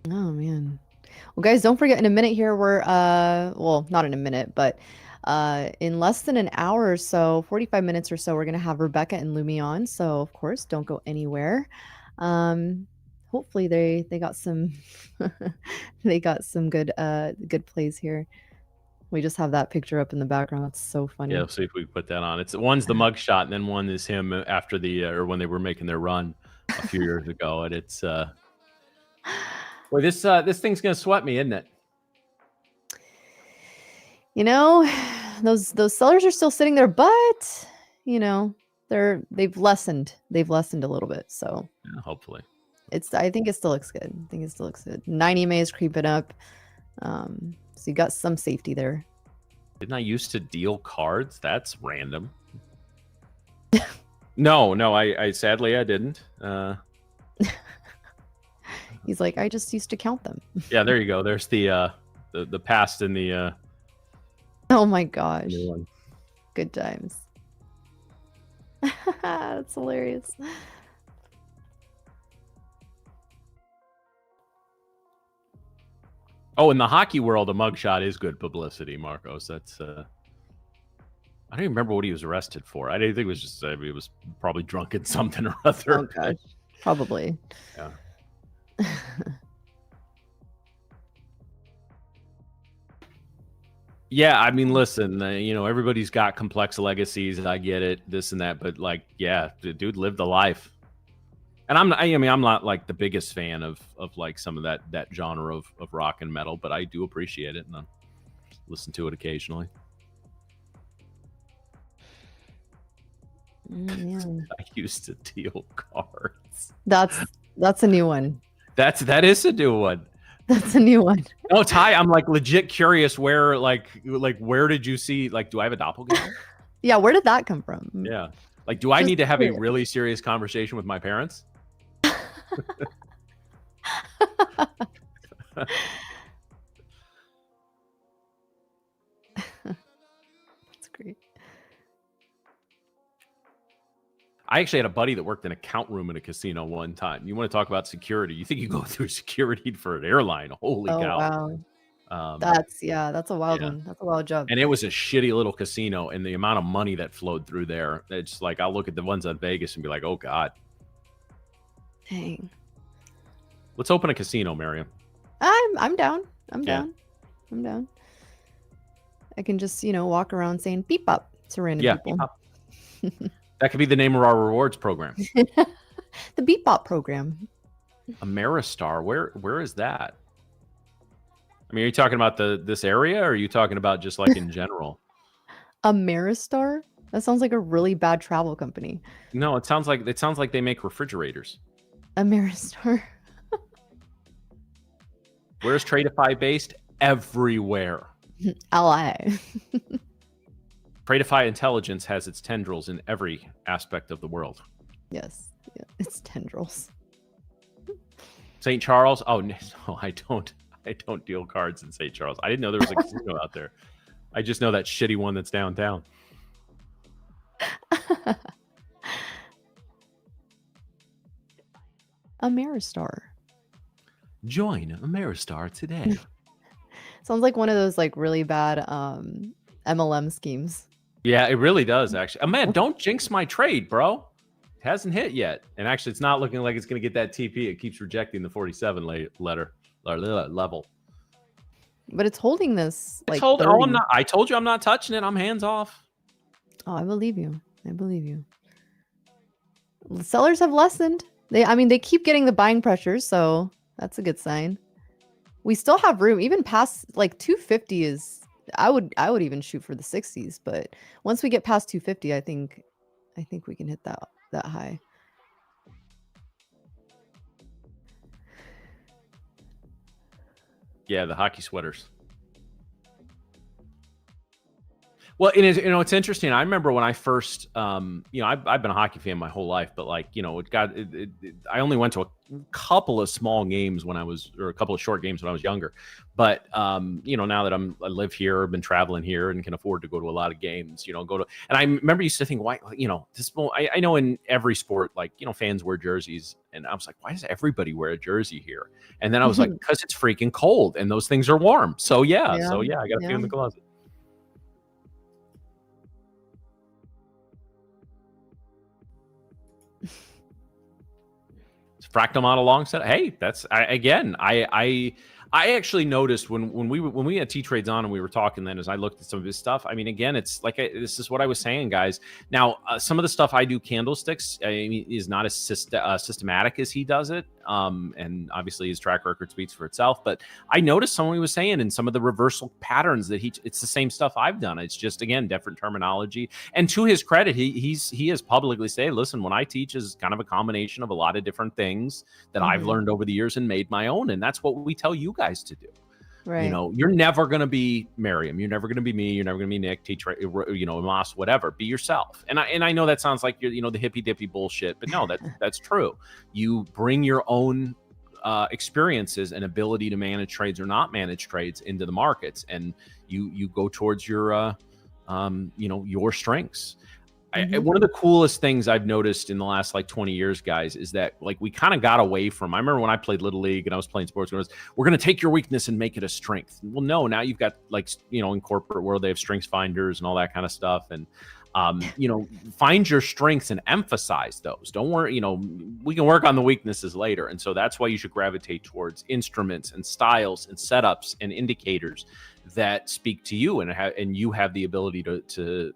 Oh man. Well, guys, don't forget, in a minute here, we're well, not in a minute, but in less than an hour or so, 45 minutes or so, we're gonna have Rebecca and Lumi on. So of course, don't go anywhere. Hopefully they got some they got some good plays here. We just have that picture up in the background. It's so funny. Yeah, let's see if we can put that on. One's the mugshot, and then one is him after or when they were making their run a few years ago, and it's boy, this thing's gonna sweat me, isn't it? Those sellers are still sitting there, but they've lessened a little bit. So yeah, hopefully, I think it still looks good. 90 EMA is creeping up. So you got some safety there. Didn't I used to deal cards? That's random. No, I sadly I didn't. He's like, I just used to count them. Yeah, there you go. There's the past and the oh my gosh. Good times. That's hilarious. Oh, in the hockey world, a mugshot is good publicity, Marcos. That's I don't even remember what he was arrested for. I didn't think it was just he was probably drunk in something or other. Oh gosh. Probably. Yeah. Yeah, I mean, listen, everybody's got complex legacies, and I get it, this and that, but like, yeah, the dude lived the life. And I'm not like the biggest fan of like some of that genre of rock and metal, but I do appreciate it, and I listen to it occasionally. Yeah. I used to deal cards. That's a new one. That is a new one. That's a new one. No, Ty, I'm like legit curious where where did you see, like, do I have a doppelganger? Yeah, where did that come from? Yeah. Like, do I need to have a really serious conversation with my parents? I actually had a buddy that worked in a count room in a casino one time. You want to talk about security? You think you go through security for an airline? Holy Oh cow! wow. That's a wild Yeah. one. That's a wild job. And it was a shitty little casino, and the amount of money that flowed through there, it's like I'll look at the ones on Vegas and be like, oh God. Dang. Let's open a casino, Miriam. I'm down. I'm Yeah. down. I'm down. I can just, walk around saying beep up to random Yeah, people. beep up. That could be the name of our rewards program. The beep up program. Ameristar. Where is that? I mean, are you talking about this area, or are you talking about just like in general? Ameristar? That sounds like a really bad travel company. No, it sounds like they make refrigerators. Ameristar. Where's Tradeify based? Everywhere. LA. Tradeify Intelligence has its tendrils in every aspect of the world. Yes. Yeah, it's tendrils. St. Charles? Oh no, I don't deal cards in St. Charles. I didn't know there was a casino out there. I just know that shitty one that's downtown. Ameristar. Join Ameristar today. Sounds like one of those like really bad MLM schemes. Yeah, it really does, actually. Oh, man, don't jinx my trade, bro. It hasn't hit yet. And actually, it's not looking like it's going to get that TP. It keeps rejecting the 47 level. But it's holding this like I told you I'm not touching it. I'm hands off. Oh, I believe you. I believe you. Sellers have lessened. They keep getting the buying pressure, so that's a good sign. We still have room, even past like 250 is. I would even shoot for the 60s, but once we get past 250, I think we can hit that high. Yeah, the hockey sweaters. Well, it's interesting. I remember when I first, I've been a hockey fan my whole life, but like, I only went to a couple of small games or a couple of short games when I was younger. But, now that I live here, I've been traveling here and can afford to go to a lot of games, and I remember used to think, why, I know in every sport, like, fans wear jerseys, and I was like, why does everybody wear a jersey here? And then I was like, because it's freaking cold and those things are warm. So yeah, I got a few in the closet. Fractal model long set. Hey, that's I actually noticed when we had T-Trades on and we were talking then as I looked at some of his stuff. I mean, again, it's like this is what I was saying, guys. Now, some of the stuff I do candlesticks is not as systematic as he does it. And obviously his track record speaks for itself. But I noticed someone was saying in some of the reversal patterns that it's the same stuff I've done. It's just, again, different terminology. And to his credit, he has publicly said, listen, when I teach is kind of a combination of a lot of different things that I've learned over the years and made my own. And that's what we tell you guys to do. Right. You're never going to be Miriam. You're never going to be me. You're never going to be Nick, Moss, whatever. Be yourself. And I know that sounds like you're, the hippy dippy bullshit, but no, that's true. You bring your own experiences and ability to manage trades or not manage trades into the markets, and you go towards your your strengths. One of the coolest things I've noticed in the last 20 years, guys, is that we kind of got away from, I remember when I played Little League and I was playing sports, we're going to take your weakness and make it a strength. Well, no, now you've got in corporate world, they have strengths finders and all that kind of stuff. And, find your strengths and emphasize those. Don't worry, we can work on the weaknesses later. And so that's why you should gravitate towards instruments and styles and setups and indicators that speak to you and you have the ability to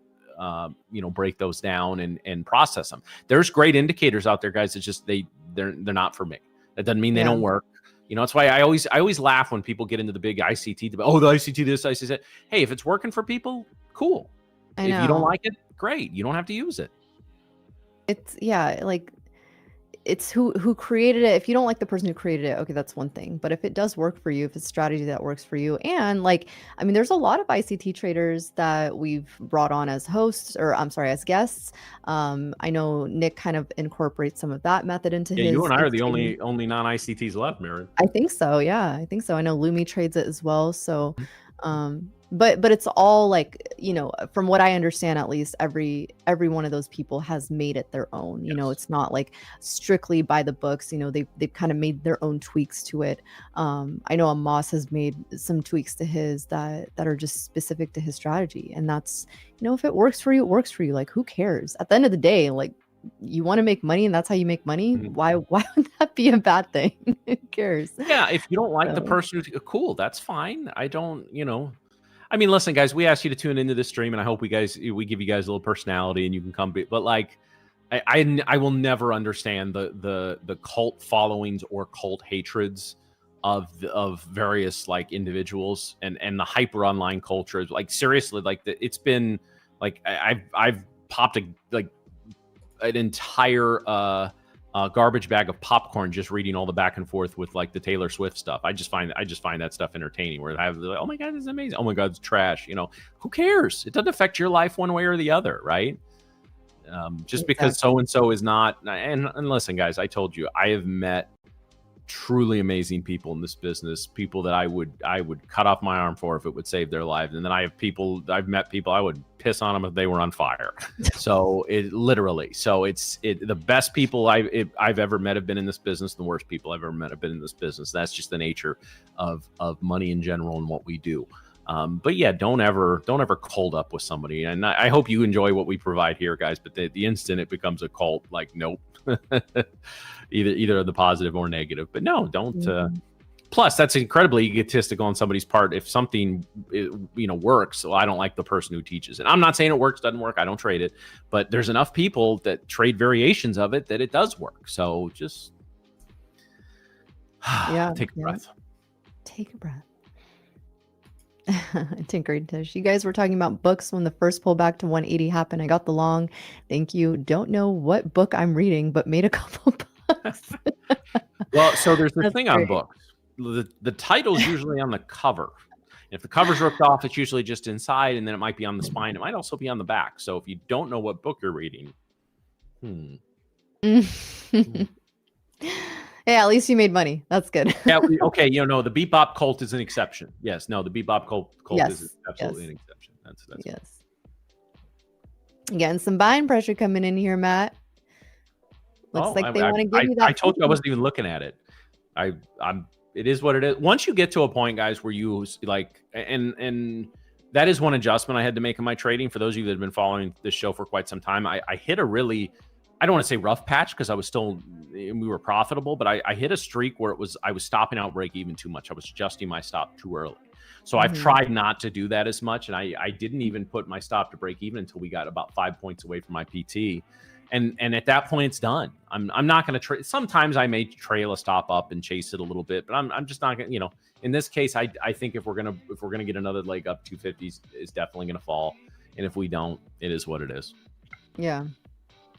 break those down and process them. There's great indicators out there, guys. It's just they're not for me. That doesn't mean they don't work. That's why I always laugh when people get into the big ICT debate. Oh, the ICT this, ICT that. Hey, if it's working for people, cool. If you don't like it, great. You don't have to use it. It's who created it. If you don't like the person who created it, okay, that's one thing. But if it does work for you, if it's a strategy that works for you, and there's a lot of ICT traders that we've brought on as hosts, or I'm sorry, as guests. I know Nick kind of incorporates some of that method into his. Yeah, you and I are the only non-ICTs left, Mary. I think so. Yeah, I think so. I know Lumi trades it as well. So, But it's all like, you know, from what I understand, at least every one of those people has made it their own. You know, it's not like strictly by the books. You know, they've kind of made their own tweaks to it. I know Amos has made some tweaks to his that are just specific to his strategy, and that's, you know, if it works for you, it works for you. Like, who cares? At the end of the day, like, you want to make money and that's how you make money. Why would that be a bad thing? Who cares? Yeah, if you don't like the person, cool, that's fine. I don't, you know. I mean, listen, guys, we asked you to tune into this stream, and I hope we give you guys a little personality, and you can come. But like, I will never understand the cult followings or cult hatreds of various like individuals and the hyper online culture. Like, seriously, like it's been like I've popped an entire garbage bag of popcorn just reading all the back and forth with like the Taylor Swift stuff. I just find that stuff entertaining, where I have like, oh my God, this is amazing. Oh my God, it's trash. You know, who cares? It doesn't affect your life one way or the other, right? Just because so-and-so is not, and listen, guys, I told you, I have met truly amazing people in this business, people that I would cut off my arm for if it would save their lives. And then I've met people I would piss on them if they were on fire. So it's the best people I've ever met have been in this business. The worst people I've ever met have been in this business. That's just the nature of money in general and what we do. But yeah, don't ever cold up with somebody. And I hope you enjoy what we provide here, guys. But the instant it becomes a cult, like, nope. either the positive or negative. But no, don't. Plus, that's incredibly egotistical on somebody's part. If something works, well, I don't like the person who teaches it. I'm not saying it works, doesn't work. I don't trade it, but there's enough people that trade variations of it that it does work. So just take a breath. Take a breath. Tinkering Tish, you guys were talking about books when the first pullback to 180 happened. I got the long. Thank you. Don't know what book I'm reading, but made a couple bucks. Well, so there's the thing on books. The title's usually on the cover. If the cover's ripped off, it's usually just inside, and then it might be on the spine. It might also be on the back. So if you don't know what book you're reading, Yeah, at least you made money. That's good. Yeah. Okay. The Bebop cult is an exception. Yes. No, the Bebop cult is absolutely an exception. That's yes. Getting some buying pressure coming in here, Matt. Looks like they want to give you that. I told you I wasn't even looking at it. It is what it is. Once you get to a point, guys, where you like, and that is one adjustment I had to make in my trading. For those of you that have been following this show for quite some time, I hit a really, I don't want to say rough patch, because we were profitable, but I hit a streak where I was stopping out break even too much. I was adjusting my stop too early. So I've tried not to do that as much. And I didn't even put my stop to break even until we got about 5 points away from my PT. And at that point, it's done. I'm not going to trade. Sometimes I may trail a stop up and chase it a little bit, but I'm just not going to, in this case, I think if we're going to get another leg up, 250 is definitely going to fall. And if we don't, it is what it is. Yeah.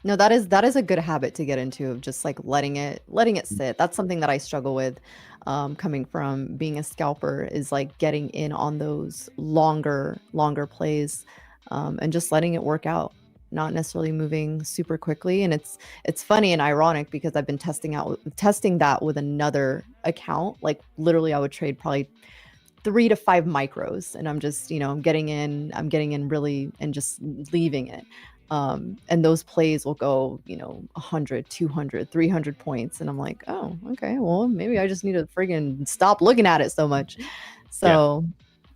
No, that is a good habit to get into, of just like letting it sit. That's something that I struggle with, coming from being a scalper, is like getting in on those longer plays, and just letting it work out, not necessarily moving super quickly. And it's funny and ironic, because I've been testing that with another account. Like, literally, I would trade probably 3 to 5 micros, and I'm just, I'm getting in really and just leaving it. And those plays will go, 100, 200, 300 points. And I'm like, oh, okay, well, maybe I just need to friggin' stop looking at it so much. So,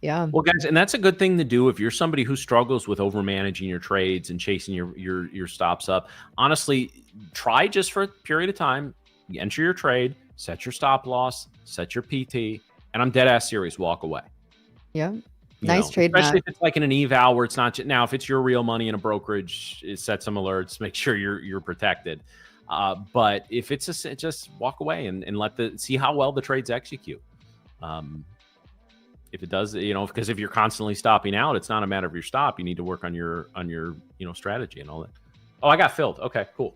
yeah. Well, guys, and that's a good thing to do if you're somebody who struggles with over managing your trades and chasing your stops up. Honestly, try just for a period of time, enter your trade, set your stop loss, set your PT, and I'm dead ass serious, walk away. Yeah. Nice trade, especially Matt. if it's like in an eval where it's not now. If it's your real money in a brokerage, it sets some alerts, make sure you're protected. But if it's just walk away and see how well the trades execute. If it does, because if you're constantly stopping out, it's not a matter of your stop. You need to work on your strategy and all that. Oh, I got filled. Okay, cool.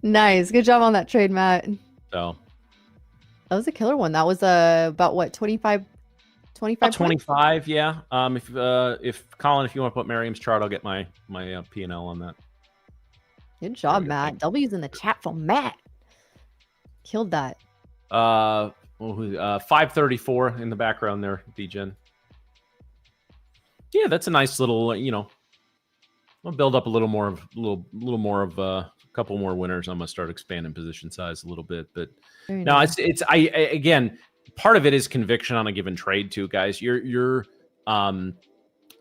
Nice, good job on that trade, Matt. So. That was a killer one. That was about what, 25 25, yeah. If Colin, if you want to put Miriam's chart, I'll get my P&L on that. Good job, Matt. W's in the chat for Matt. Killed that. 534 in the background there, DGen. Yeah, that's a nice little, I'll build up a little more of a couple more winners. I'm gonna start expanding position size a little bit, but Very no, nice. again, part of it is conviction on a given trade too, guys.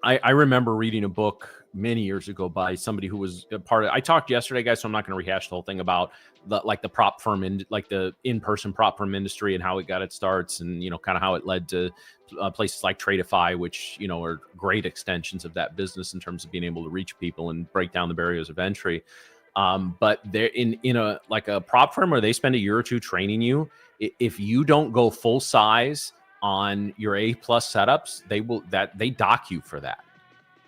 I remember reading a book many years ago by somebody who was a part of. I talked yesterday, guys, so I'm not going to rehash the whole thing about the prop firm and like the in-person prop firm industry and how it got its starts, and kind of how it led to places like Tradeify, which are great extensions of that business in terms of being able to reach people and break down the barriers of entry. But they're in a prop firm where they spend a year or two training you. If you don't go full size on your A+ setups, they dock you for that.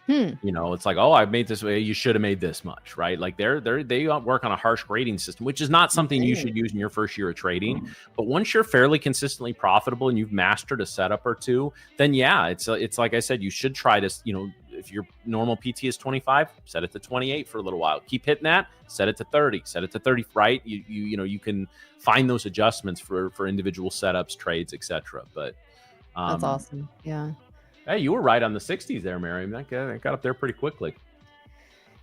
It's like, oh, I made this way. You should have made this much, right? Like they work on a harsh grading system, which is not something you should use in your first year of trading. But once you're fairly consistently profitable and you've mastered a setup or two, then yeah, it's like I said, you should try to, if your normal PT is 25, set it to 28 for a little while. Keep hitting that. Set it to 30. Set it to 30. Right? You can find those adjustments for individual setups, trades, etc. But That's awesome. Yeah. Hey, you were right on the 60s there, Miriam. That got up there pretty quickly.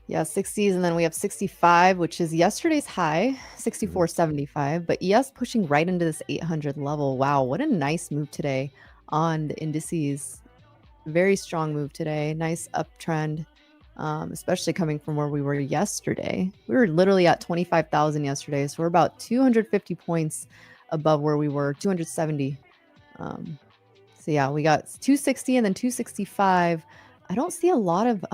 Yeah, 60s, and then we have 65, which is yesterday's high, 64.75. But ES pushing right into this 800 level. Wow, what a nice move today on the indices. Very strong move today. Nice uptrend, especially coming from where we were yesterday. We were literally at 25,000 yesterday, so we're about 250 points above where we were, 270. So yeah, we got 260 and then 265. I don't see a lot of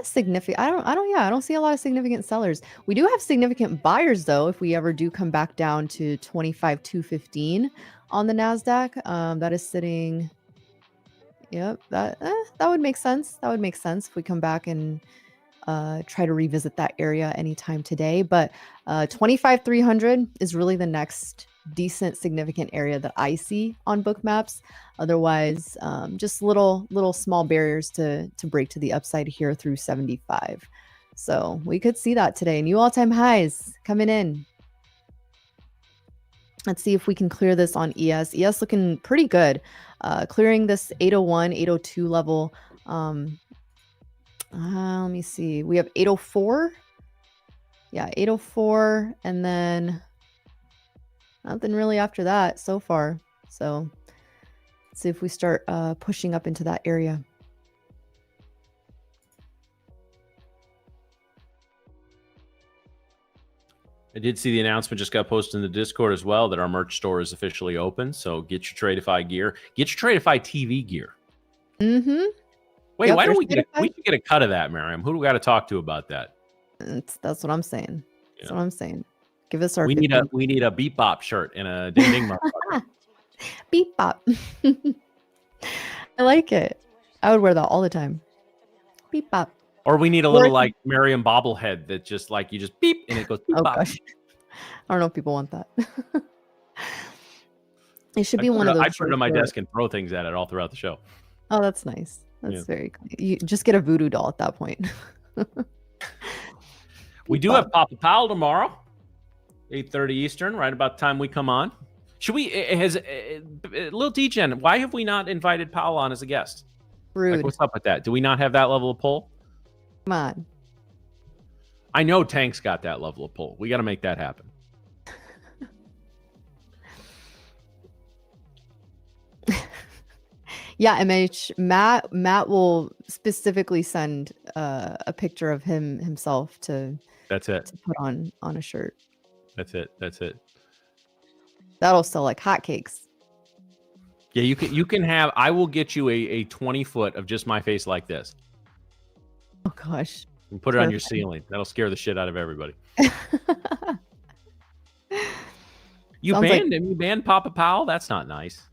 significant. I don't see a lot of significant sellers. We do have significant buyers though. If we ever do come back down to 25,215 on the Nasdaq, that is sitting. Yep, that would make sense. That would make sense if we come back and try to revisit that area anytime today. But 25,300 is really the next decent significant area that I see on book maps. Otherwise, just little small barriers to break to the upside here through 75. So we could see that today. New all-time highs coming in. Let's see if we can clear this on ES. ES looking pretty good. Clearing this 801, 802 level. Let me see. We have 804. Yeah, 804, and then nothing really after that so far. So let's see if we start pushing up into that area. I did see the announcement just got posted in the Discord as well that our merch store is officially open. So get your Tradeify gear. Get your Tradeify TV gear. Mm-hmm. Wait, Yep, why don't we there's we should get a cut of that, Miriam? Who do we got to talk to about that? That's what I'm saying. That's Yeah. what I'm saying. Give us our We 50. need a beep bop shirt and a ding ding motherfucker. Beep bop. I like it. I would wear that all the time. Beep bop. Or we need a Or little if- like Miriam bobblehead that just like you just beep and it goes beep Oh bop. gosh. I don't know if people want that. It should be one of those. I put it on my shirts where- desk and throw things at it all throughout the show. Oh, that's nice. That's Yeah. very cool. You just get a voodoo doll at that point. We do have Papa Powell tomorrow, 8:30 Eastern, right about the time we come on. Should we? Lil Degen, why have we not invited Powell on as a guest? Rude. Like, what's up with that? Do we not have that level of pull? Come on. I know Tank's got that level of pull. We got to make that happen. Yeah, MH. Matt will specifically send a picture of himself to That's it. put on a shirt. That's it. That's it. That'll sell like hotcakes. Yeah, you can have. I will get you a 20-foot of just my face like this Oh gosh. and put it on your Perfect. ceiling. That'll scare the shit out of everybody. You Sounds like- banned him. You banned Papa Powell. That's not nice.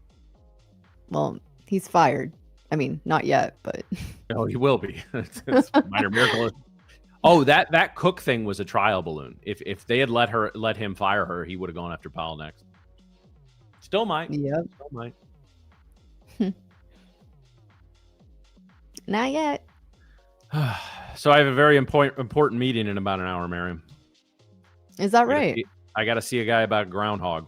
Well, he's fired. I mean, not yet, but Oh, he will be. It's a minor miracle. Oh, that Cook thing was a trial balloon. If they had let him fire her, he would have gone after Powell next. Still might. yep, Still might. not yet. So I have a very important meeting in about an hour, Miriam. Is that right? I got to see a guy about groundhog.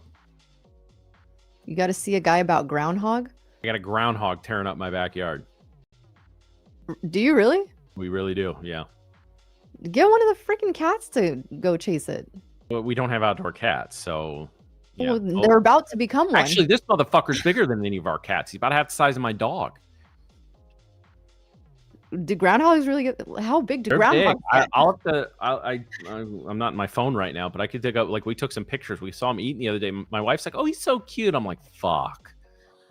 You got to see a guy about groundhog? I got a groundhog tearing up my backyard. Do you really? We really do, yeah. Get one of the freaking cats to go chase it. But we don't have outdoor cats, so yeah. Well, they're about to become one. Actually, this motherfucker's bigger than any of our cats. He's about half the size of my dog. Do groundhogs really get? How big do They're groundhogs big. get? I'll have to. I'm not on my phone right now, but I could dig up. Like we took some pictures. We saw him eating the other day. My wife's like, "Oh, he's so cute." I'm like, "Fuck."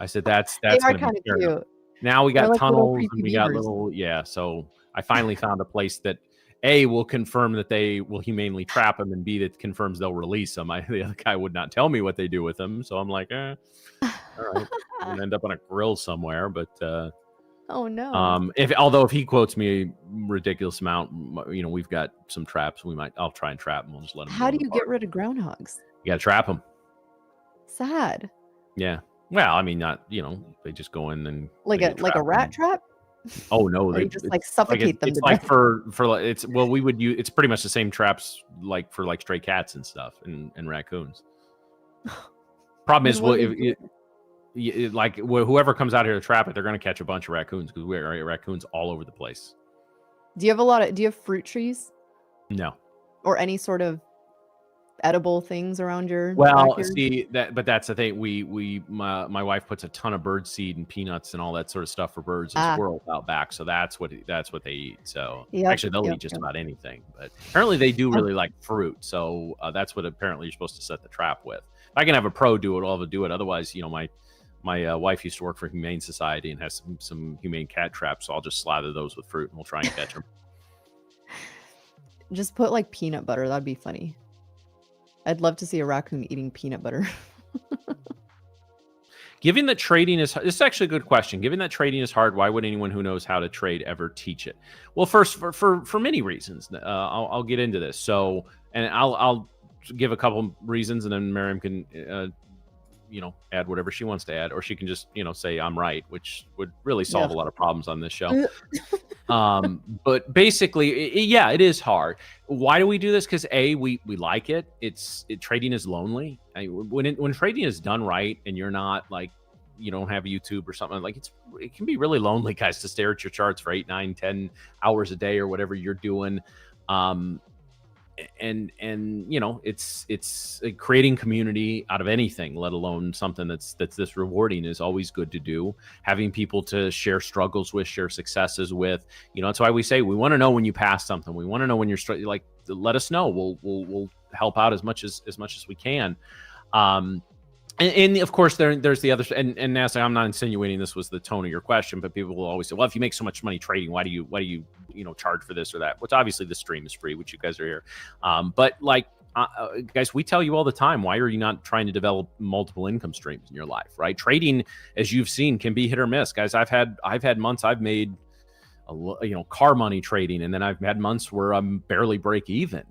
I said, "That's They are gonna kind be of terrible." cute. Now we They're got like little tunnels creepy and we got beavers. little So I finally found a place that A will confirm that they will humanely trap them, and B that confirms they'll release them. The other guy would not tell me what they do with them, so I'm like, all right, I'm gonna end up on a grill somewhere, but. Oh no. Although if he quotes me a ridiculous amount, we've got some traps. I'll try and trap him. We'll just let him. How do you get rid of groundhogs? You gotta trap them. Sad. Yeah. Well, I mean, not they just go in and Like a rat trap? Oh no, Or you just like suffocate them It's to like death? we would use. It's pretty much the same traps like for like stray cats and stuff and raccoons. Problem is, whoever comes out here to trap it, they're going to catch a bunch of raccoons because we have raccoons all over the place. Do you have fruit trees No. or any sort of edible things around your Well, backyard? see but that's the thing. My wife puts a ton of bird seed and peanuts and all that sort of stuff for birds and squirrels out back. So that's what they eat. So actually, they'll eat just about anything. But apparently, they do really like fruit. So that's what apparently you're supposed to set the trap with. If I can have a pro do it, I'll have to do it. Otherwise, my wife used to work for Humane Society and has some humane cat traps, so I'll just slather those with fruit and we'll try and catch them. Just put like peanut butter. That'd be funny. I'd love to see a raccoon eating peanut butter. Given that trading this is actually a good question. Given that trading is hard, why would anyone who knows how to trade ever teach it? Well, first, for many reasons. I'll get into this. So, and I'll give a couple reasons, and then Miriam can add whatever she wants to add, or she can just say I'm right, which would really solve a lot of problems on this show. But basically, it is hard. Why do we do this? Because we like it. Trading is lonely. When trading is done right, and you're not like you don't have YouTube or something, like it can be really lonely, guys, to stare at your charts for 8, 9, 10 hours a day or whatever you're doing. And it's creating community out of anything, let alone something that's this rewarding, is always good to do. Having people to share struggles with, share successes with, that's why we say we want to know when you pass something. We want to know when you're like, let us know. We'll help out as much as we can. And of course, there's the other, and NASA, I'm not insinuating this was the tone of your question, but people will always say, well, if you make so much money trading, why do you charge for this or that? Which obviously the stream is free, which you guys are here. But guys, we tell you all the time, why are you not trying to develop multiple income streams in your life, right? Trading, as you've seen, can be hit or miss, guys. I've had months I've made car money trading, and then I've had months where I'm barely break even.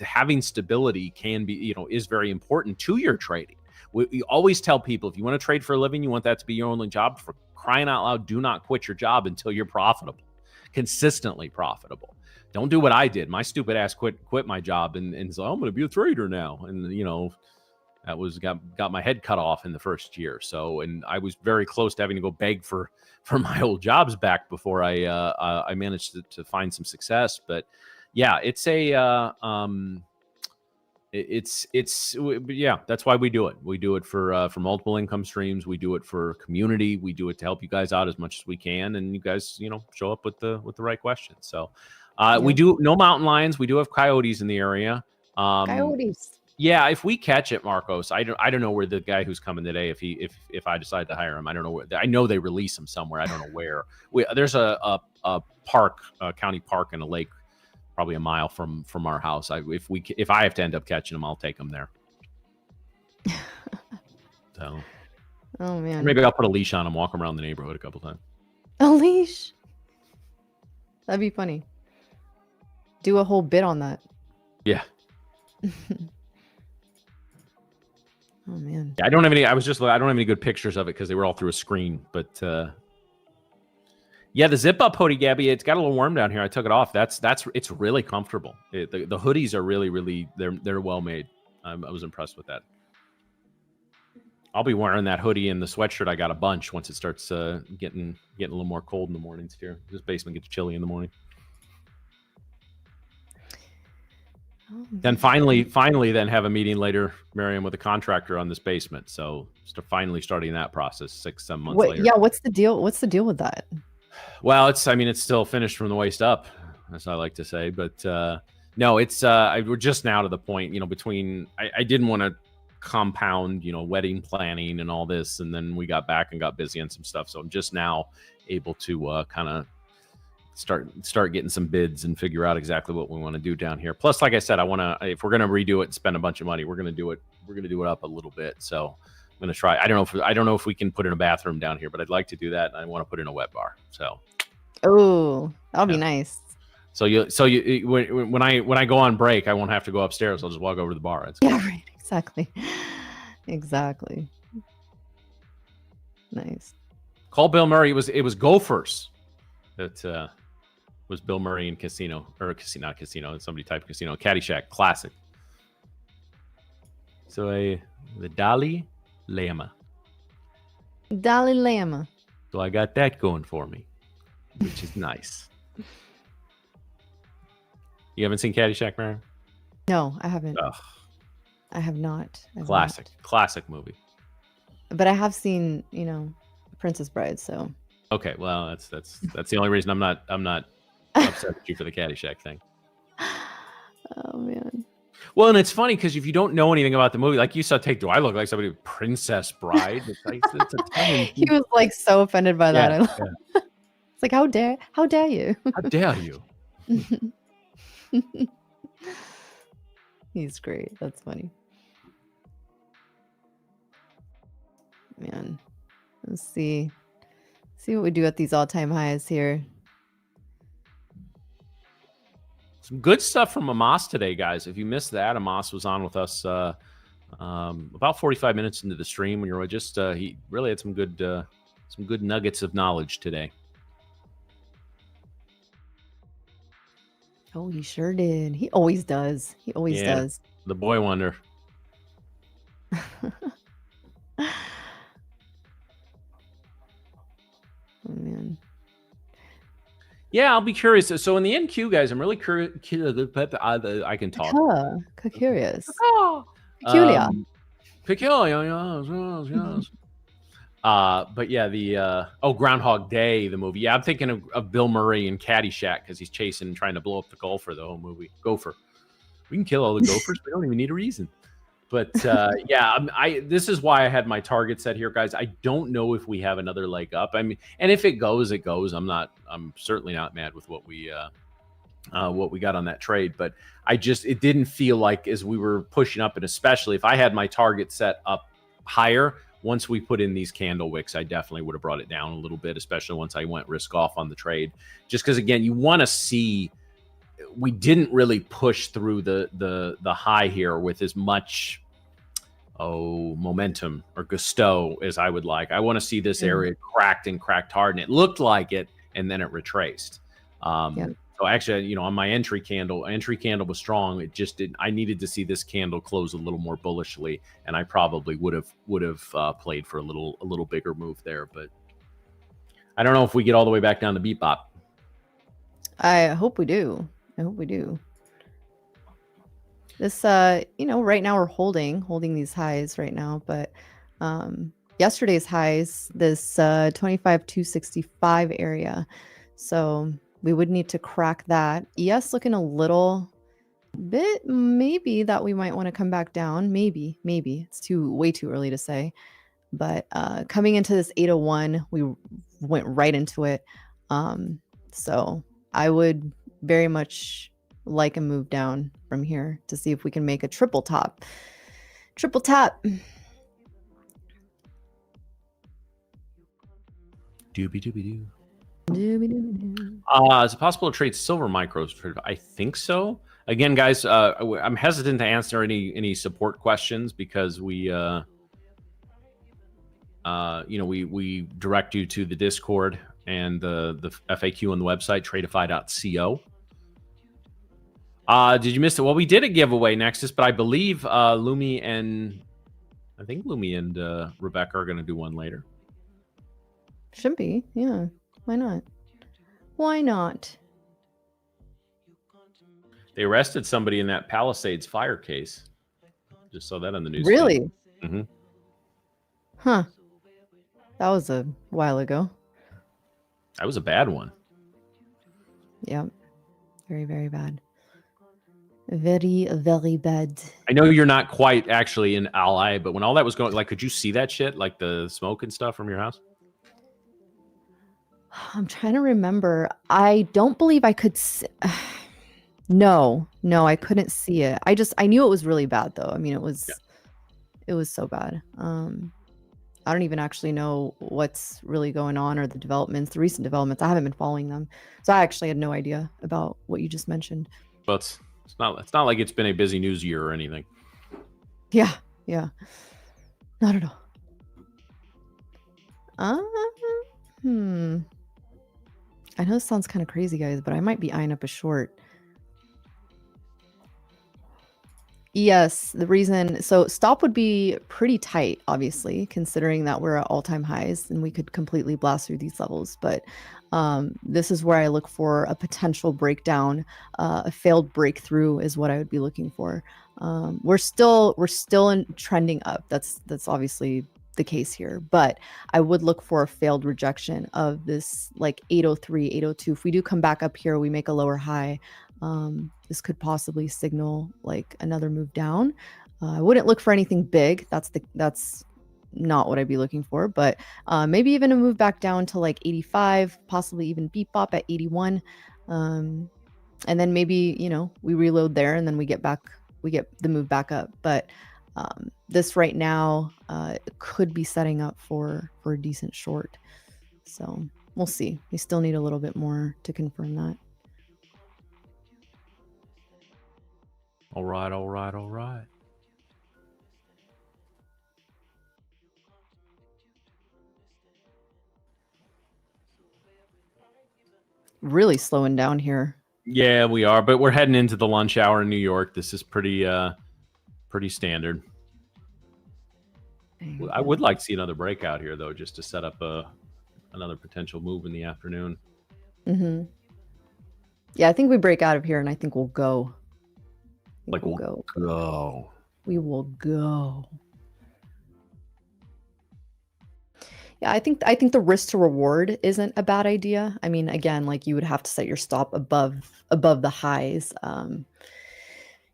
Having stability can be, is very important to your trading. We always tell people, if you want to trade for a living, you want that to be your only job. For crying out loud, do not quit your job until you're profitable, consistently profitable. Don't do what I did. My stupid ass quit my job and so I'm going to be a trader now. And that was got my head cut off in the first year. So, and I was very close to having to go beg for my old jobs back before I managed to find some success. But yeah, it's that's why we do it. We do it for multiple income streams. We do it for community. We do it to help you guys out as much as we can, and you guys show up with the right questions. So we do no mountain lions. We do have coyotes in the area. Coyotes. Yeah, if we catch it, Marcos, I don't know where the guy who's coming today, if I decide to hire him, I don't know where. I know they release him somewhere. I don't know where. There's a park, a county park, and a lake, probably a mile from our house. If I have to end up catching them, I'll take them there. So, oh man, maybe I'll put a leash on them, walk them around the neighborhood a couple times. A leash? That'd be funny. Do a whole bit on that. Yeah. Oh man. Yeah, I don't have any. I don't have any good pictures of it because they were all through a screen. But yeah, the zip up hoodie, Gabby, it's got a little warm down here. I took it off. It's really comfortable. The hoodies are really they're well made. I was impressed with that. I'll be wearing that hoodie and the sweatshirt. I got a bunch once it starts getting a little more cold in the mornings here. This basement gets chilly in the morning. Then finally, then have a meeting later, Miriam, with a contractor on this basement. So finally starting that process 6-7 months later. Yeah, what's the deal? What's the deal with that? Well, it's still finished from the waist up, as I like to say. But no, we're just now to the point, between I didn't want to compound, wedding planning and all this, and then we got back and got busy on some stuff. So I'm just now able to kind of start getting some bids and figure out exactly what we want to do down here. Plus, like I said, if we're going to redo it and spend a bunch of money, we're going to do it up a little bit. So I'm going to try. I don't know if we can put in a bathroom down here, but I'd like to do that. And I want to put in a wet bar. So, oh, that'll be nice. So when I go on break, I won't have to go upstairs. I'll just walk over to the bar. Yeah, right. Exactly. Nice. Call Bill Murray. It was Gophers that was Bill Murray in Casino, or Casino, not Casino. Somebody typed Casino. Caddyshack, classic. So the Dalai Lama. Dalai Lama. So I got that going for me, which is nice. You haven't seen Caddyshack, Mary? No, I haven't. Ugh. I have not. Classic movie. But I have seen, Princess Bride. So. Okay, well, that's the only reason I'm not upset with you for the Caddyshack thing. Oh man. Well, and it's funny because if you don't know anything about the movie, like you saw, do I look like somebody with Princess Bride? It's a he was like so offended by that. Yeah. It's like, how dare you? How dare you? He's great. That's funny. Man, let's see what we do at these all-time highs here. Some good stuff from Amos today, guys. If you missed that, Amos was on with us about 45 minutes into the stream when you were just he really had some good nuggets of knowledge today. Oh, he sure did. He always does. He always does. The boy wonder. Oh man. Yeah, I'll be curious. So in the NQ, guys, I'm really curious. I can talk. Curious. Peculiar. Yes. But yeah, the Groundhog Day, the movie. Yeah, I'm thinking of Bill Murray and Caddyshack because he's chasing and trying to blow up the golfer the whole movie. Gopher. We can kill all the gophers. We don't even need a reason. But yeah, this is why I had my target set here, guys. I don't know if we have another leg up. I mean, and if it goes, it goes. I'm certainly not mad with what we got on that trade. But it didn't feel like as we were pushing up, and especially if I had my target set up higher, once we put in these candle wicks, I definitely would have brought it down a little bit, especially once I went risk off on the trade. Just because, again, you want to see. We didn't really push through the high here with as much momentum or gusto as I would like. I want to see this area cracked hard, and it looked like it, and then it retraced. So actually, on my entry candle was strong. It just didn't. I needed to see this candle close a little more bullishly, and I probably would have played for a little bigger move there. But I don't know if we get all the way back down to beat bop. I hope we do. This, right now we're holding these highs right now, but yesterday's highs, this 25,265 area. So we would need to crack that. ES looking a little bit, maybe that we might want to come back down. Maybe it's way too early to say. But coming into this 801, we went right into it. So I would very much like a move down from here to see if we can make a triple tap. Is it possible to trade silver micros? I think so. Again, guys, I'm hesitant to answer any support questions because we direct you to the Discord and the FAQ on the website, tradeify.co. Did you miss it? Well, we did a giveaway, Nexus, but I believe Lumi and I think Lumi and Rebecca are going to do one later. Should be. Yeah. Why not? Why not? They arrested somebody in that Palisades fire case. Just saw that on the news. Really? Mm-hmm. Huh. That was a while ago. That was a bad one. Yep. Very, very bad. Very, very bad. I know you're not quite actually in Ally, but when all that was going, like, could you see that shit, like the smoke and stuff from your house? I'm trying to remember. I don't believe I could No, I couldn't see it. I knew it was really bad though. I mean, it was so bad. I don't even actually know what's really going on or the recent developments. I haven't been following them. So I actually had no idea about what you just mentioned. But it's not like it's been a busy news year or anything. Yeah. Not at all. I know this sounds kind of crazy, guys, but I might be eyeing up a short. Yes, the reason, so stop would be pretty tight, obviously, considering that we're at all-time highs and we could completely blast through these levels. But this is where I look for a potential breakdown. A failed breakthrough is what I would be looking for. We're still trending up. That's obviously the case here, but I would look for a failed rejection of this like 803, 802. If we do come back up here, we make a lower high. This could possibly signal like another move down. I wouldn't look for anything big. That's not what I'd be looking for, but maybe even a move back down to like 85, possibly even beat bop at 81. And then maybe, we reload there and then we get the move back up. But this right now could be setting up for a decent short. So we'll see. We still need a little bit more to confirm that. All right. Really slowing down here. Yeah, we are, but we're heading into the lunch hour in New York. This is pretty standard. I would like to see another breakout here, though, just to set up another potential move in the afternoon. Mm-hmm. Yeah, I think we break out of here, and I think we'll go. We'll go. We will go. Yeah, I think the risk to reward isn't a bad idea. I mean, again, like you would have to set your stop above the highs.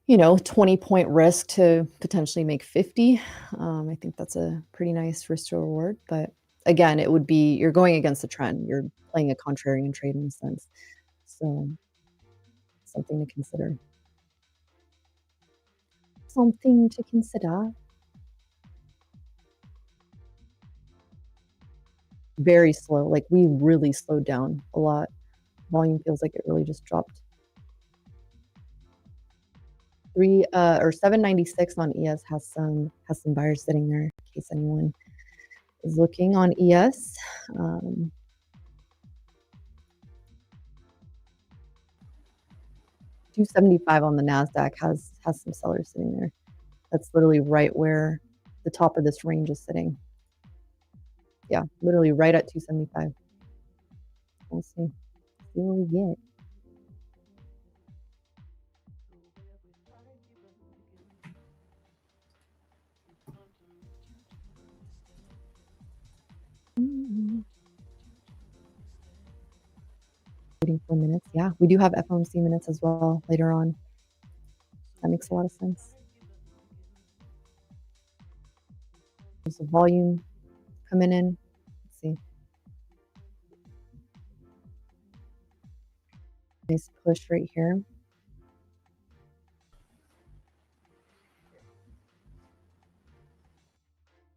20-point risk to potentially make 50. I think that's a pretty nice risk to reward. But again, it would be you're going against the trend. You're playing a contrarian trade in a sense. So something to consider. Something to consider. Very slow. Like we really slowed down a lot. Volume feels like it really just dropped. 796 on ES has some buyers sitting there in case anyone is looking on ES. 275 on the NASDAQ has some sellers sitting there. That's literally right where the top of this range is sitting. Yeah, literally right at 275. We'll see. See what we get. Waiting for minutes. Yeah, we do have FOMC minutes as well later on. That makes a lot of sense. There's the volume coming in. Let's see. Nice push right here.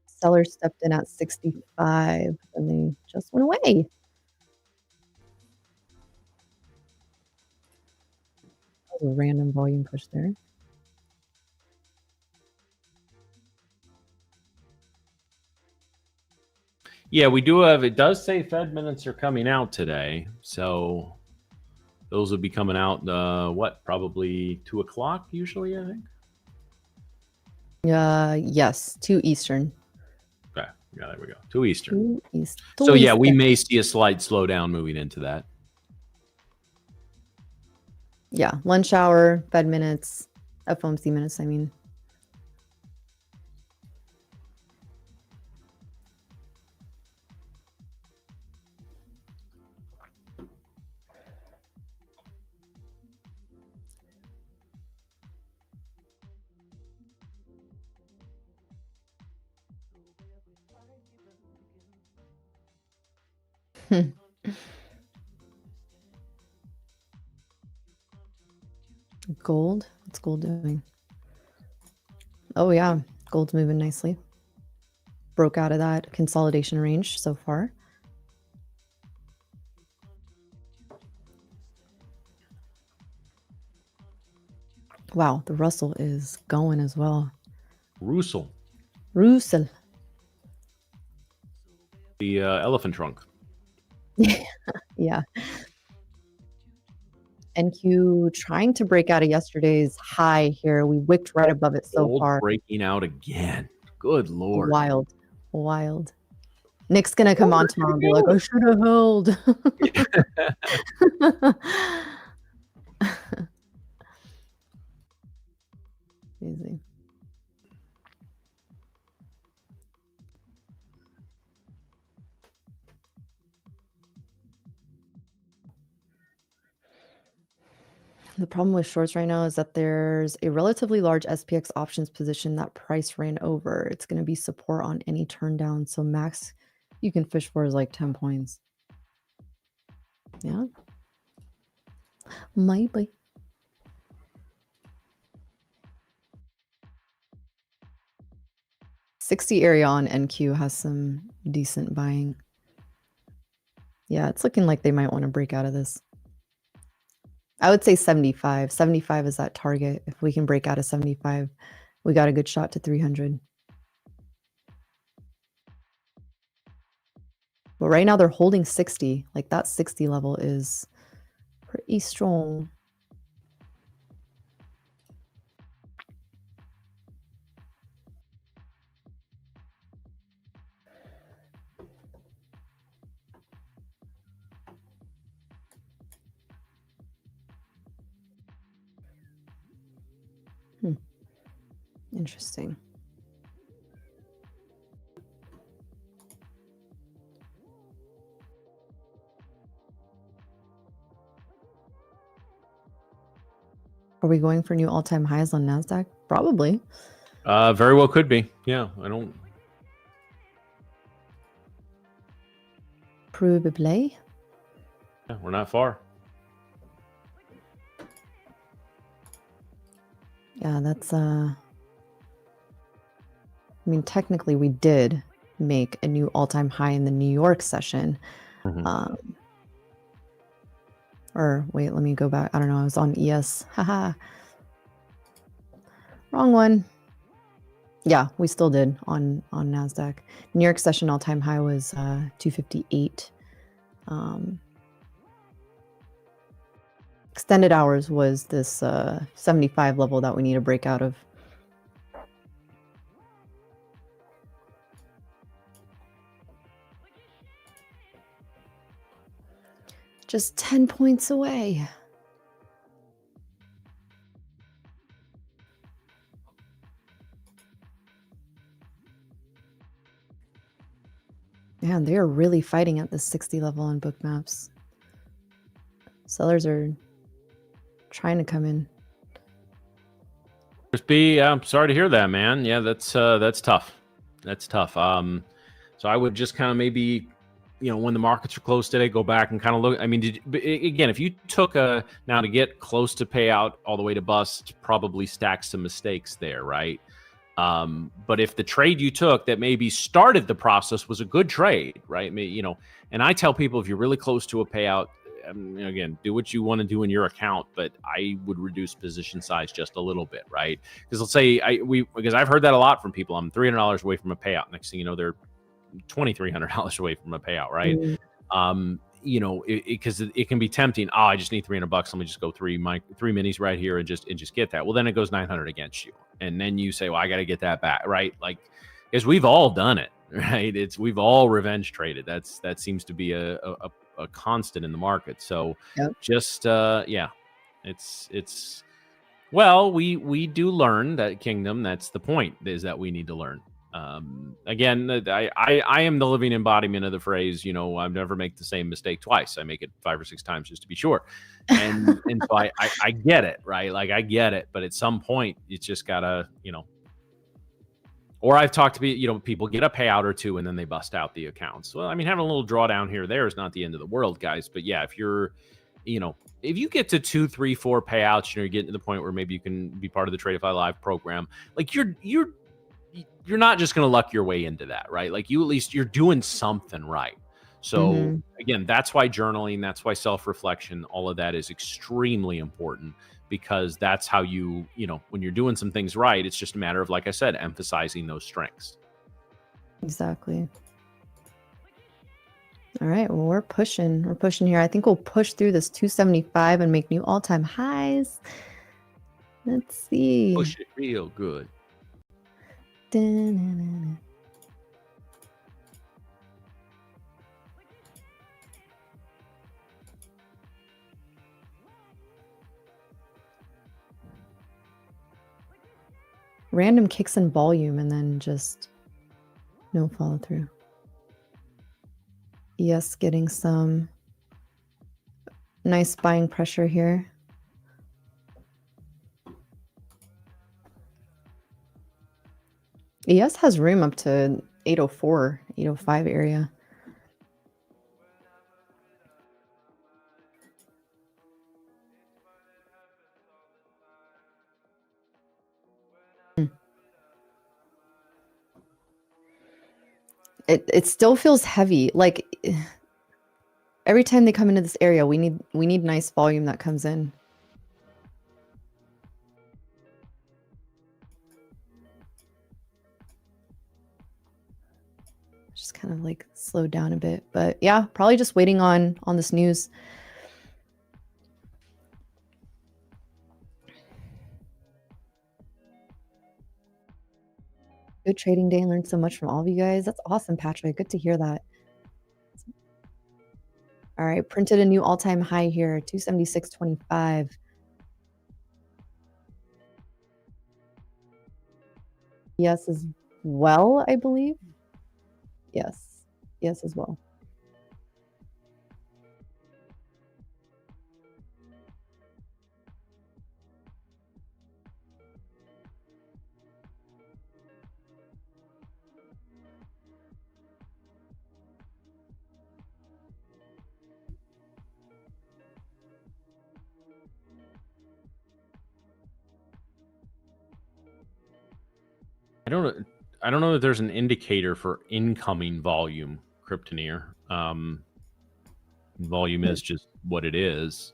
Sellers stepped in at 65 and they just went away. A random volume push there. Yeah, we do have, it does say Fed minutes are coming out today. So those will be coming out, probably 2 o'clock usually, I think. Yes, 2 Eastern. Okay. Yeah, there we go. 2 Eastern. 2 East. So yeah, we may see a slight slowdown moving into that. Yeah, lunch hour, Fed minutes, FOMC minutes, I mean. Gold? What's gold doing? Oh yeah, gold's moving nicely. Broke out of that consolidation range so far. Wow, the Russell is going as well. Russell. Russell. The elephant trunk. Yeah. NQ trying to break out of yesterday's high here. We wicked right above it so Gold far. breaking out again. Good Lord. Wild. Wild. Nick's going to come on tomorrow and be like, I should have held. Easy. The problem with shorts right now is that there's a relatively large SPX options position that price ran over. It's going to be support on any turn down. So max you can fish for is like 10 points. Yeah. Maybe. $60 area on NQ has some decent buying. Yeah, it's looking like they might want to break out of this. I would say 75. 75 is that target. If we can break out of 75, we got a good shot to 300. But right now they're holding 60. Like that 60 level is pretty strong. Interesting. Are we going for new all-time highs on NASDAQ? Probably. Very well could be. Yeah, I don't. Probably. Yeah, we're not far. Yeah, that's I mean, technically we did make a new all-time high in the New York session. Mm-hmm. Or wait, let me go back. I don't know. I was on ES. Haha. Wrong one. Yeah, we still did on NASDAQ. New York session all-time high was 258. Extended hours was this 75 level that we need to break out of. Just 10 points away. Man, they are really fighting at the 60 level on book maps. Sellers are trying to come in. I'm sorry to hear that, man. Yeah, that's tough. That's tough. So I would just kind of maybe, when the markets are close today, go back and kind of look. I mean, again, if you took now to get close to payout all the way to bust, probably stack some mistakes there, right? But if the trade you took that maybe started the process was a good trade, right? And I tell people if you're really close to a payout, again, do what you want to do in your account, but I would reduce position size just a little bit, right? Because let's say because I've heard that a lot from people. I'm $300 away from a payout. Next thing you know, they're $2,300 away from a payout, right? because it can be tempting. Oh, I just need $300. Let me just go three minis right here and just get that. Well, then it goes 900 against you, and then you say, well, I got to get that back, right? Like, because we've all done it, right? We've all revenge traded. That seems to be a constant in the market. So just it's well, we do learn that, Kingdom. That's the point, is that we need to learn. Again, I am the living embodiment of the phrase, I never make the same mistake twice. I make it 5 or 6 times just to be sure. And so I get it, right? Like, I get it. But at some point, it's just gotta, or I've talked to people get a payout or two and then they bust out the accounts. Well, I mean, having a little drawdown here or there is not the end of the world, guys. But yeah, if you're, if you get to 2, 3, 4 payouts, you're getting to the point where maybe you can be part of the Tradeify Live program. Like, you're not just going to luck your way into that, right? Like, you're doing something right. So again, that's why journaling, that's why self-reflection, all of that is extremely important, because that's how you when you're doing some things right, it's just a matter of, like I said, emphasizing those strengths. Exactly. All right, well, we're pushing here. I think we'll push through this 275 and make new all-time highs. Let's see. Push it real good. Da-na-na-na. Random kicks in volume and then just no follow through. Yes, getting some nice buying pressure here. ES has room up to 804, 805 area. It still feels heavy. Like, every time they come into this area, we need nice volume that comes in. Just kind of like slowed down a bit, but yeah, probably just waiting on this news. Good trading day, and learned so much from all of you guys. That's awesome, Patrick. Good to hear that. All right, printed a new all-time high here, 276.25. Yes, as well, I believe. Yes, as well. I don't know that there's an indicator for incoming volume, Kryptoneer. Volume is just what it is.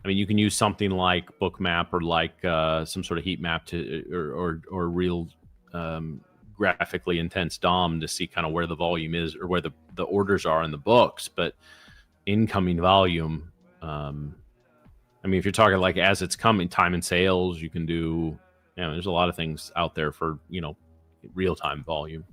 I mean, you can use something like Bookmap or like some sort of heat map to or real graphically intense DOM to see kind of where the volume is or where the orders are in the books. But incoming volume, I mean, if you're talking like as it's coming, time and sales, you can do. There's a lot of things out there for real-time volume.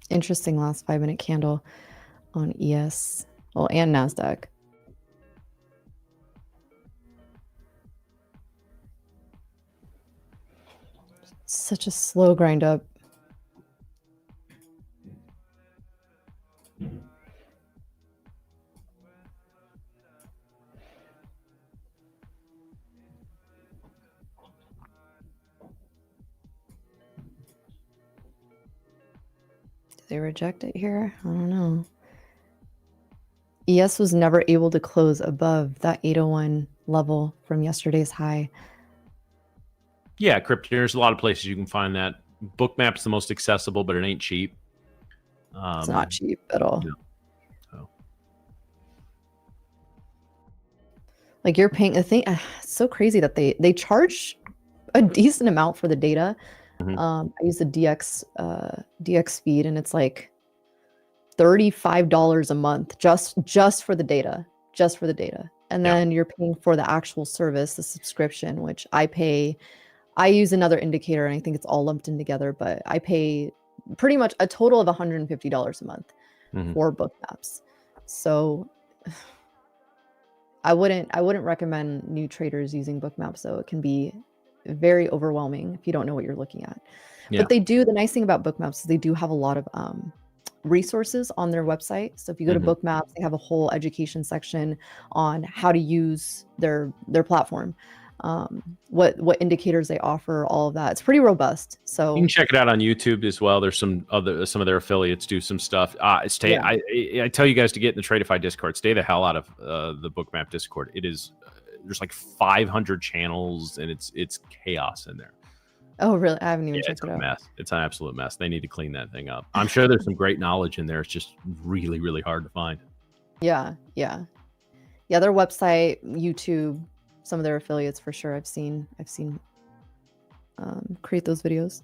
Interesting last 5-minute candle on ES, well, and NASDAQ. Such a slow grind up. Did they reject it here? I don't know. ES was never able to close above that 801 level from yesterday's high. Yeah, Kryptoneer, there's a lot of places you can find that. Bookmap's the most accessible, but it ain't cheap. It's not cheap at all. You know, so. Like you're paying a thing. It's so crazy that they charge a decent amount for the data. I use the DX feed, and it's like $35 a month just for the data, and then you're paying for the actual service, the subscription, which I pay. I use another indicator, and I think it's all lumped in together, but I pay pretty much a total of $150 a month for book maps. So I wouldn't recommend new traders using book maps, though. It can be very overwhelming if you don't know what you're looking at. But they do, the nice thing about book maps is they do have a lot of resources on their website. So if you go to book maps, they have a whole education section on how to use their platform, what indicators they offer, all of that. It's pretty robust. So you can check it out on YouTube as well. There's some of their affiliates do some stuff. I tell you guys to get in the Tradeify Discord. Stay the hell out of the Bookmap Discord. It is there's like 500 channels, and it's chaos in there. Oh, really? I haven't even checked it out. Mess. It's an absolute mess. They need to clean that thing up. I'm sure there's some great knowledge in there. It's just really, really hard to find. Yeah. Their website, YouTube, some of their affiliates for sure. I've seen create those videos.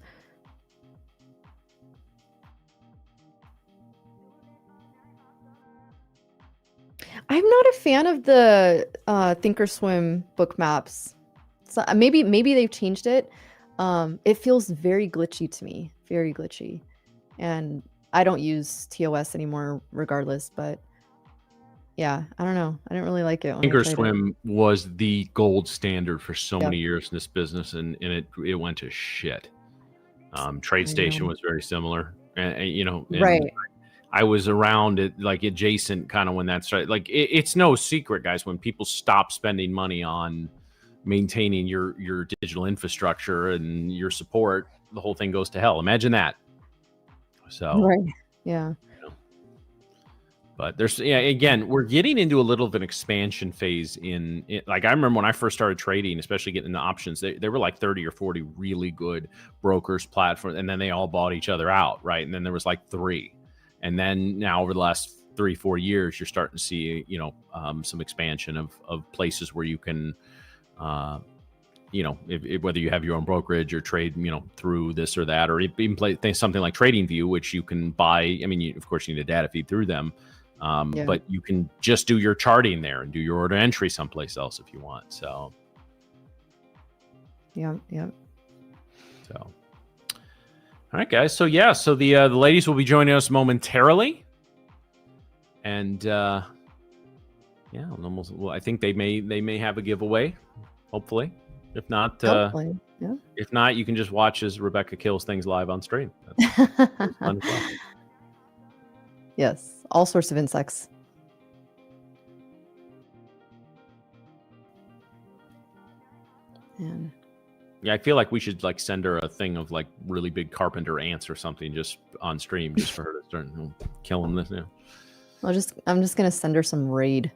I'm not a fan of the Thinkorswim book maps. So maybe they've changed it. It feels very glitchy to me, very glitchy. And I don't use TOS anymore regardless, but yeah, I don't know. I didn't really like it. Thinkorswim was the gold standard for so many years in this business, and it went to shit. TradeStation was very similar, and right. I was around it, like adjacent kind of when that started. Like it's no secret, guys, when people stop spending money on maintaining your digital infrastructure and your support, the whole thing goes to hell. Imagine that. So right. Yeah. But there's again, we're getting into a little of an expansion phase in it. Like I remember when I first started trading, especially getting into options, there were like 30 or 40 really good brokers, platforms, and then they all bought each other out, right? And then there was like 3. And then now over the last 3-4 years, you're starting to see, some expansion of places where you can, whether you have your own brokerage or trade, through this or that, or even play something like TradingView, which you can buy. I mean, of course, you need a data feed through them, but you can just do your charting there and do your order entry someplace else if you want. So, yeah. So. All right, guys. So the ladies will be joining us momentarily, and I think they may have a giveaway, hopefully. If not, if not, you can just watch as Rebecca kills things live on stream. That's fun. Yes, all sorts of insects. And yeah, I feel like we should like send her a thing of like really big carpenter ants or something just on stream, just for her to start killing this now. I'm just gonna send her some raid.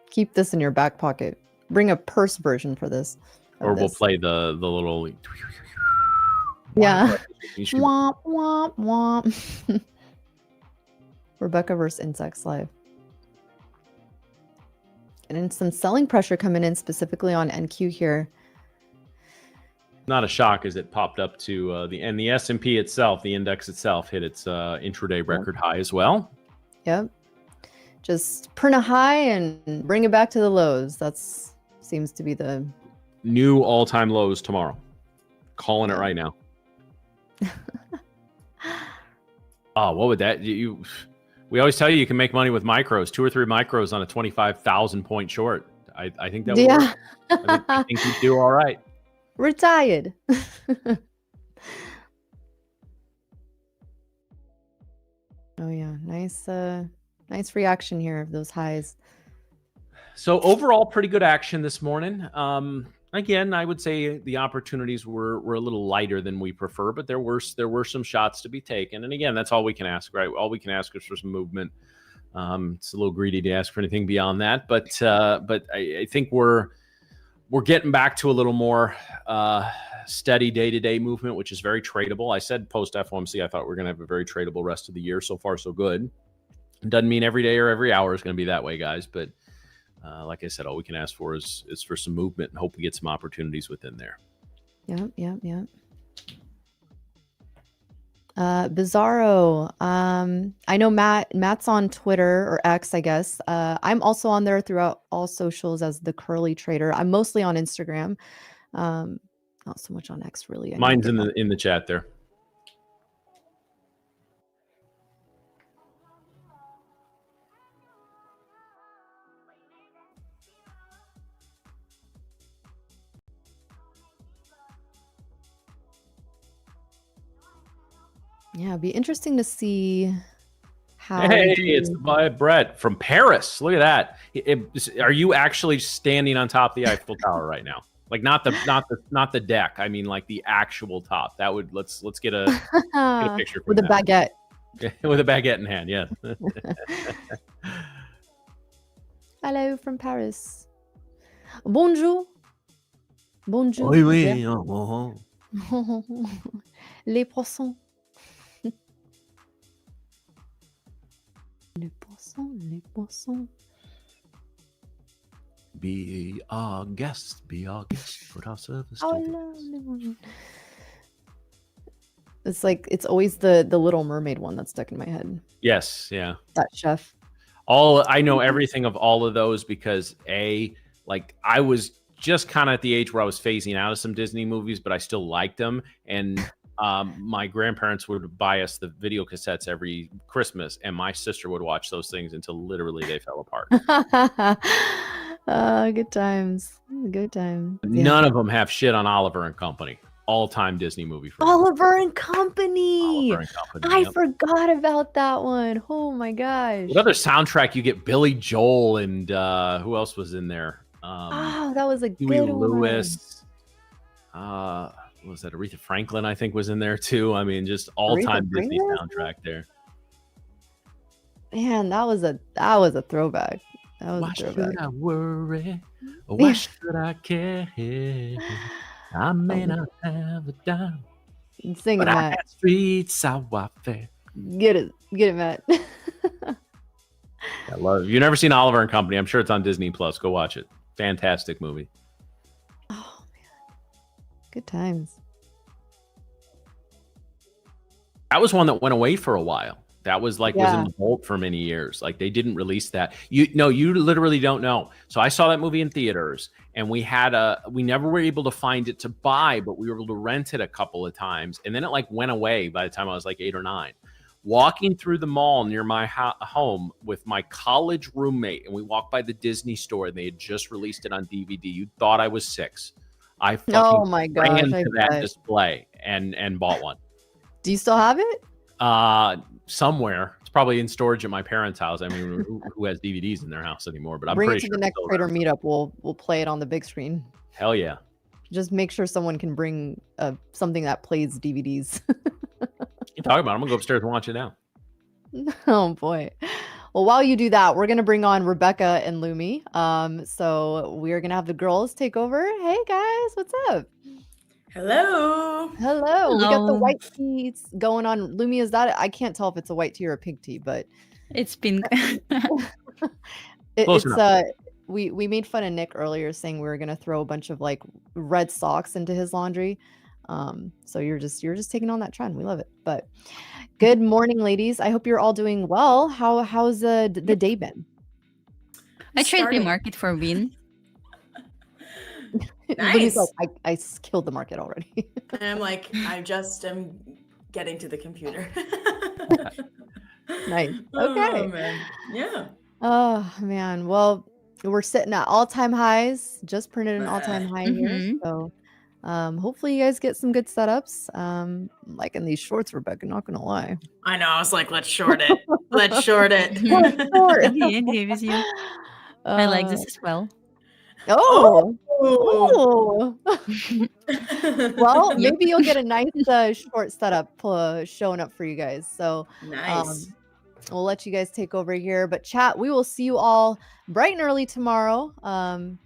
Keep this in your back pocket. Bring a purse version for this. Or we'll play the little. Yeah. Womp womp womp. Rebecca versus Insects live. And then some selling pressure coming in specifically on NQ here. Not a shock as it popped up to the S&P itself, the index itself hit its intraday record high as well. Yep. Just print a high and bring it back to the lows. That's seems to be the new all-time lows tomorrow. Calling it right now. Oh, what would that we always tell you can make money with micros, 2 or 3 micros on a 25,000 point short. I think that would work. I think you'd do all right. Retired. Oh yeah, nice reaction here of those highs. So overall, pretty good action this morning. Again, I would say the opportunities were a little lighter than we prefer, but there were some shots to be taken. And again, that's all we can ask, right? All we can ask is for some movement. It's a little greedy to ask for anything beyond that, but I think we're we're getting back to a little more steady day-to-day movement, which is very tradable. I said post FOMC, I thought we were going to have a very tradable rest of the year. So far, so good. It doesn't mean every day or every hour is going to be that way, guys. But like I said, all we can ask for is for some movement and hope we get some opportunities within there. Yep. Bizarro. I know Matt's on Twitter or X, I guess. I'm also on there throughout all socials as the Curly Trader. I'm mostly on Instagram. Not so much on X, really. Mine's in the chat there. Yeah, it'd be interesting to see how. Hey, it's by Brett from Paris. Look at that. Are you actually standing on top of the Eiffel Tower right now? Like not the deck. I mean, like the actual top. That would let's get a picture with a baguette. With a baguette in hand. Yeah. Hello from Paris. Bonjour. Bonjour. Oui. Les poissons. Les poissons. Be our guest, put our service Oh, to no. It's like it's always the Little Mermaid one that's stuck in my head. Yes, yeah. That chef. I know everything of all of those because I was just kind of at the age where I was phasing out of some Disney movies, but I still liked them. And my grandparents would buy us the video cassettes every Christmas, and my sister would watch those things until literally they fell apart. Good times. Good times. Yeah. None of them have shit on Oliver and Company. All-time Disney movie for me. Oliver and Company. Oliver and Company. I forgot about that one. Oh my gosh. What other soundtrack you get? Billy Joel and who else was in there? That was a Huey good Lewis. What was that? Aretha Franklin, I think, was in there too. I mean, just all-time Disney soundtrack there. Man, that was a throwback. That was Why a throwback. should I worry? Why should I care? I may not have a dime, Sing it, but I Matt. had streets I walk fair. Get it, Matt. I love it. If you've never seen Oliver and Company, I'm sure it's on Disney Plus. Go watch it. Fantastic movie. Oh man, good times. That was one that went away for a while. That was was in the vault for many years. Like they didn't release that. You literally don't know. So I saw that movie in theaters, and we never were able to find it to buy, but we were able to rent it a couple of times, and then it went away by the time I was 8 or 9. Walking through the mall near my home with my college roommate, and we walked by the Disney store, and they had just released it on DVD. You thought I was 6. I fucking ran to that display and bought one. Do you still have it? Somewhere. It's probably in storage at my parents' house. I mean, who has DVDs in their house anymore? But I'm Bring pretty it to sure the next Trader meetup. We'll play it on the big screen. Hell yeah. Just make sure someone can bring something that plays DVDs. You talking about? I'm gonna go upstairs and watch it now. Oh boy. Well, while you do that, we're gonna bring on Rebecca and Lumi. So we're gonna have the girls take over. Hey guys, what's up? Hello. Hello. We got the white teas going on. Lumi, is that? I can't tell if it's a white tea or a pink tea, but It's pink. Close enough. We made fun of Nick earlier saying we were gonna throw a bunch of red socks into his laundry. So you're just taking on that trend. We love it. But good morning, ladies. I hope you're all doing well. How's the day been? I tried the market for win. Lumi's like, I killed the market already. I'm getting to the computer. Nice. Okay. Oh, man. Yeah. Oh man. Well, we're sitting at all-time highs. Just printed an all-time high here. So hopefully you guys get some good setups. Like in these shorts, Rebecca, not gonna lie. I know. I was like, let's short it. Let's short it. I like this as well. Oh. Well, maybe you'll get a nice short setup showing up for you guys. So nice. We'll let you guys take over here. But chat, we will see you all bright and early tomorrow.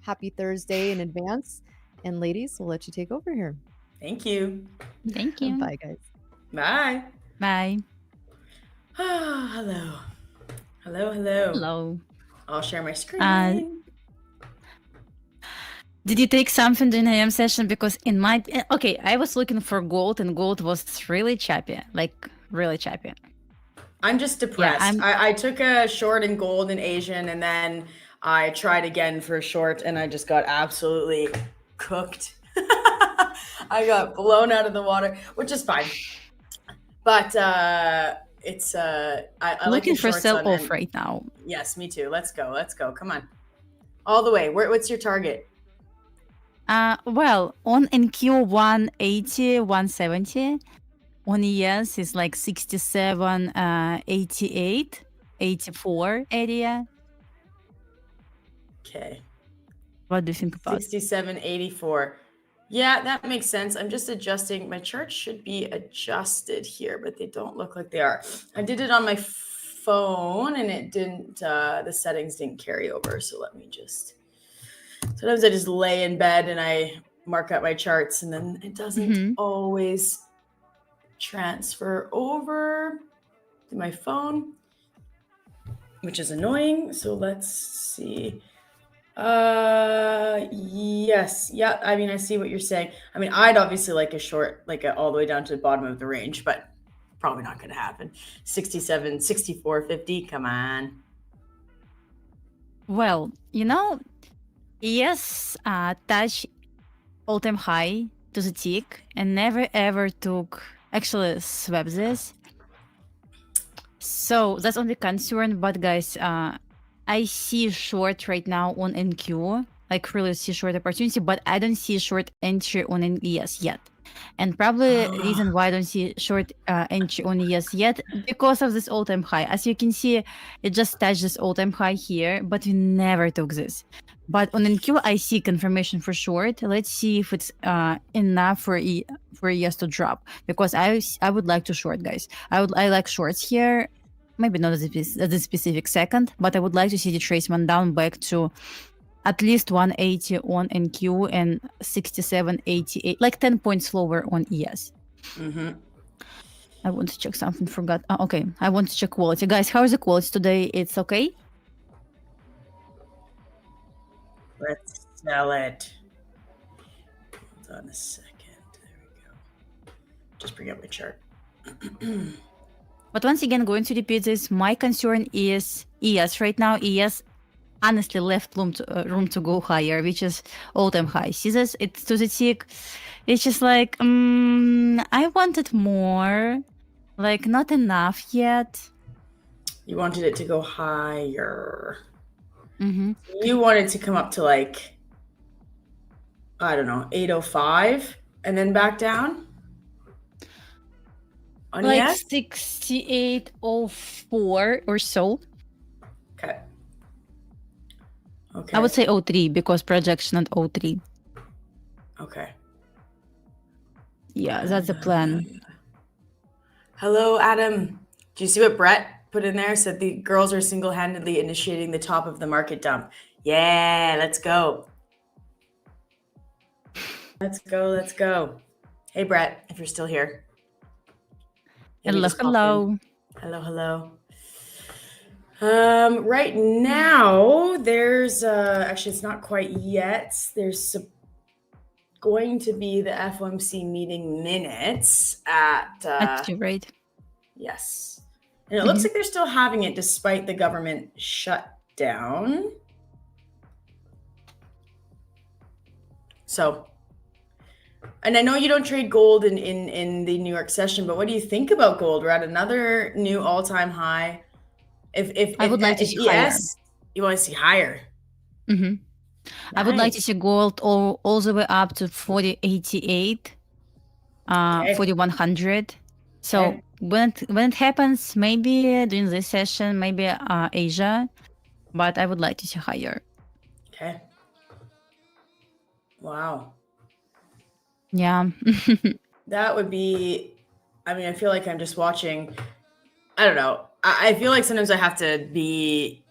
Happy Thursday in advance. And ladies, we'll let you take over here. Thank you. Thank you. Bye, guys. Bye. Bye. Hello. Hello. Hello. I'll share my screen. Did you take something during the AM session? Because in my I was looking for gold, and gold was really choppy, like really choppy. I'm just depressed. Yeah, I took a short in gold and Asian, and then I tried again for a short, and I just got absolutely cooked. I got blown out of the water, which is fine. But it's I like looking the for shorts sell on off end. right now. Yes, me too. Let's go. Come on, all the way. What's your target? Well, on NQ 180, 170. On ES is like 67, 88, 84 area. Okay. What do you think about? 67.84. Yeah, that makes sense. I'm just adjusting. My charts should be adjusted here, but they don't look like they are. I did it on my phone and it didn't, the settings didn't carry over. So let me just, sometimes I just lay in bed and I mark up my charts and then it doesn't always transfer over to my phone, which is annoying. So let's see. Yes. Yeah. I mean, I see what you're saying. I mean, I'd obviously like a short, like all the way down to the bottom of the range, but probably not going to happen. 67, 64.50. Come on. Well, ES touched all-time high to the tick and never ever actually swept this. So that's only concern. But guys, I see short right now on NQ, like really see short opportunity, but I don't see short entry on ES yet. And probably reason why I don't see short entry on ES yet, because of this all-time high. As you can see, it just touched this all-time high here, but we never took this. But on NQ, I see confirmation for short. Let's see if it's enough for ES to drop, because I would like to short, guys. I like shorts here. Maybe not at this specific second, but I would like to see the retracement down back to at least 180 on NQ and 67, 88, like 10 points lower on ES. I want to check something, forgot. Okay, I want to check quality. Guys, how is the quality today? It's okay? Let's sell it. Hold on a second. There we go. Just bring up my chart. But once again, going to repeat this, my concern is ES. Right now, ES honestly left room to go higher, which is all-time high. See this? It's to the tick. It's just like, I wanted more. Like, not enough yet. You wanted it to go higher. You wanted to come up to like, I don't know, 805 and then back down? On Like ES? 6804 or so. Okay. I would say 03 because projection at 03. Okay. Yeah, that's the plan. Hello, Adam. Do you see what Brett put in there? Said the girls are single-handedly initiating the top of the market dump. Yeah, let's go. Let's go. Hey, Brett, if you're still here. Hello. Right now, there's actually it's not quite yet. There's going to be the FOMC meeting minutes at right. Yes. And it looks like they're still having it despite the government shutdown. So, and I know you don't trade gold in the New York session, but what do you think about gold? We're at another new all-time high. If I would like to see higher. You want to see higher. I would like to see gold all the way up to 4088, 4100. So when it happens, maybe during this session, maybe Asia, but I would like to see higher. Okay. Wow. Yeah. That would be, I mean, I feel like I'm just watching. I don't know. I feel like sometimes I have to be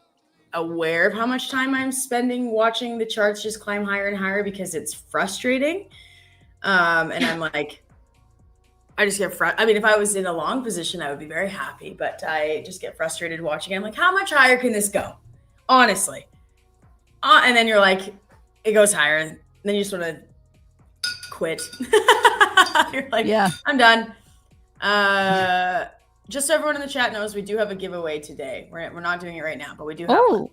aware of how much time I'm spending watching the charts just climb higher and higher because it's frustrating. And I'm like, I just get I mean, if I was in a long position, I would be very happy, but I just get frustrated watching it. I'm like, how much higher can this go? Honestly. And then you're like, it goes higher. And then you just want to quit. You're like, Yeah. I'm done. Just so everyone in the chat knows, we do have a giveaway today. We're not doing it right now, but we do have one.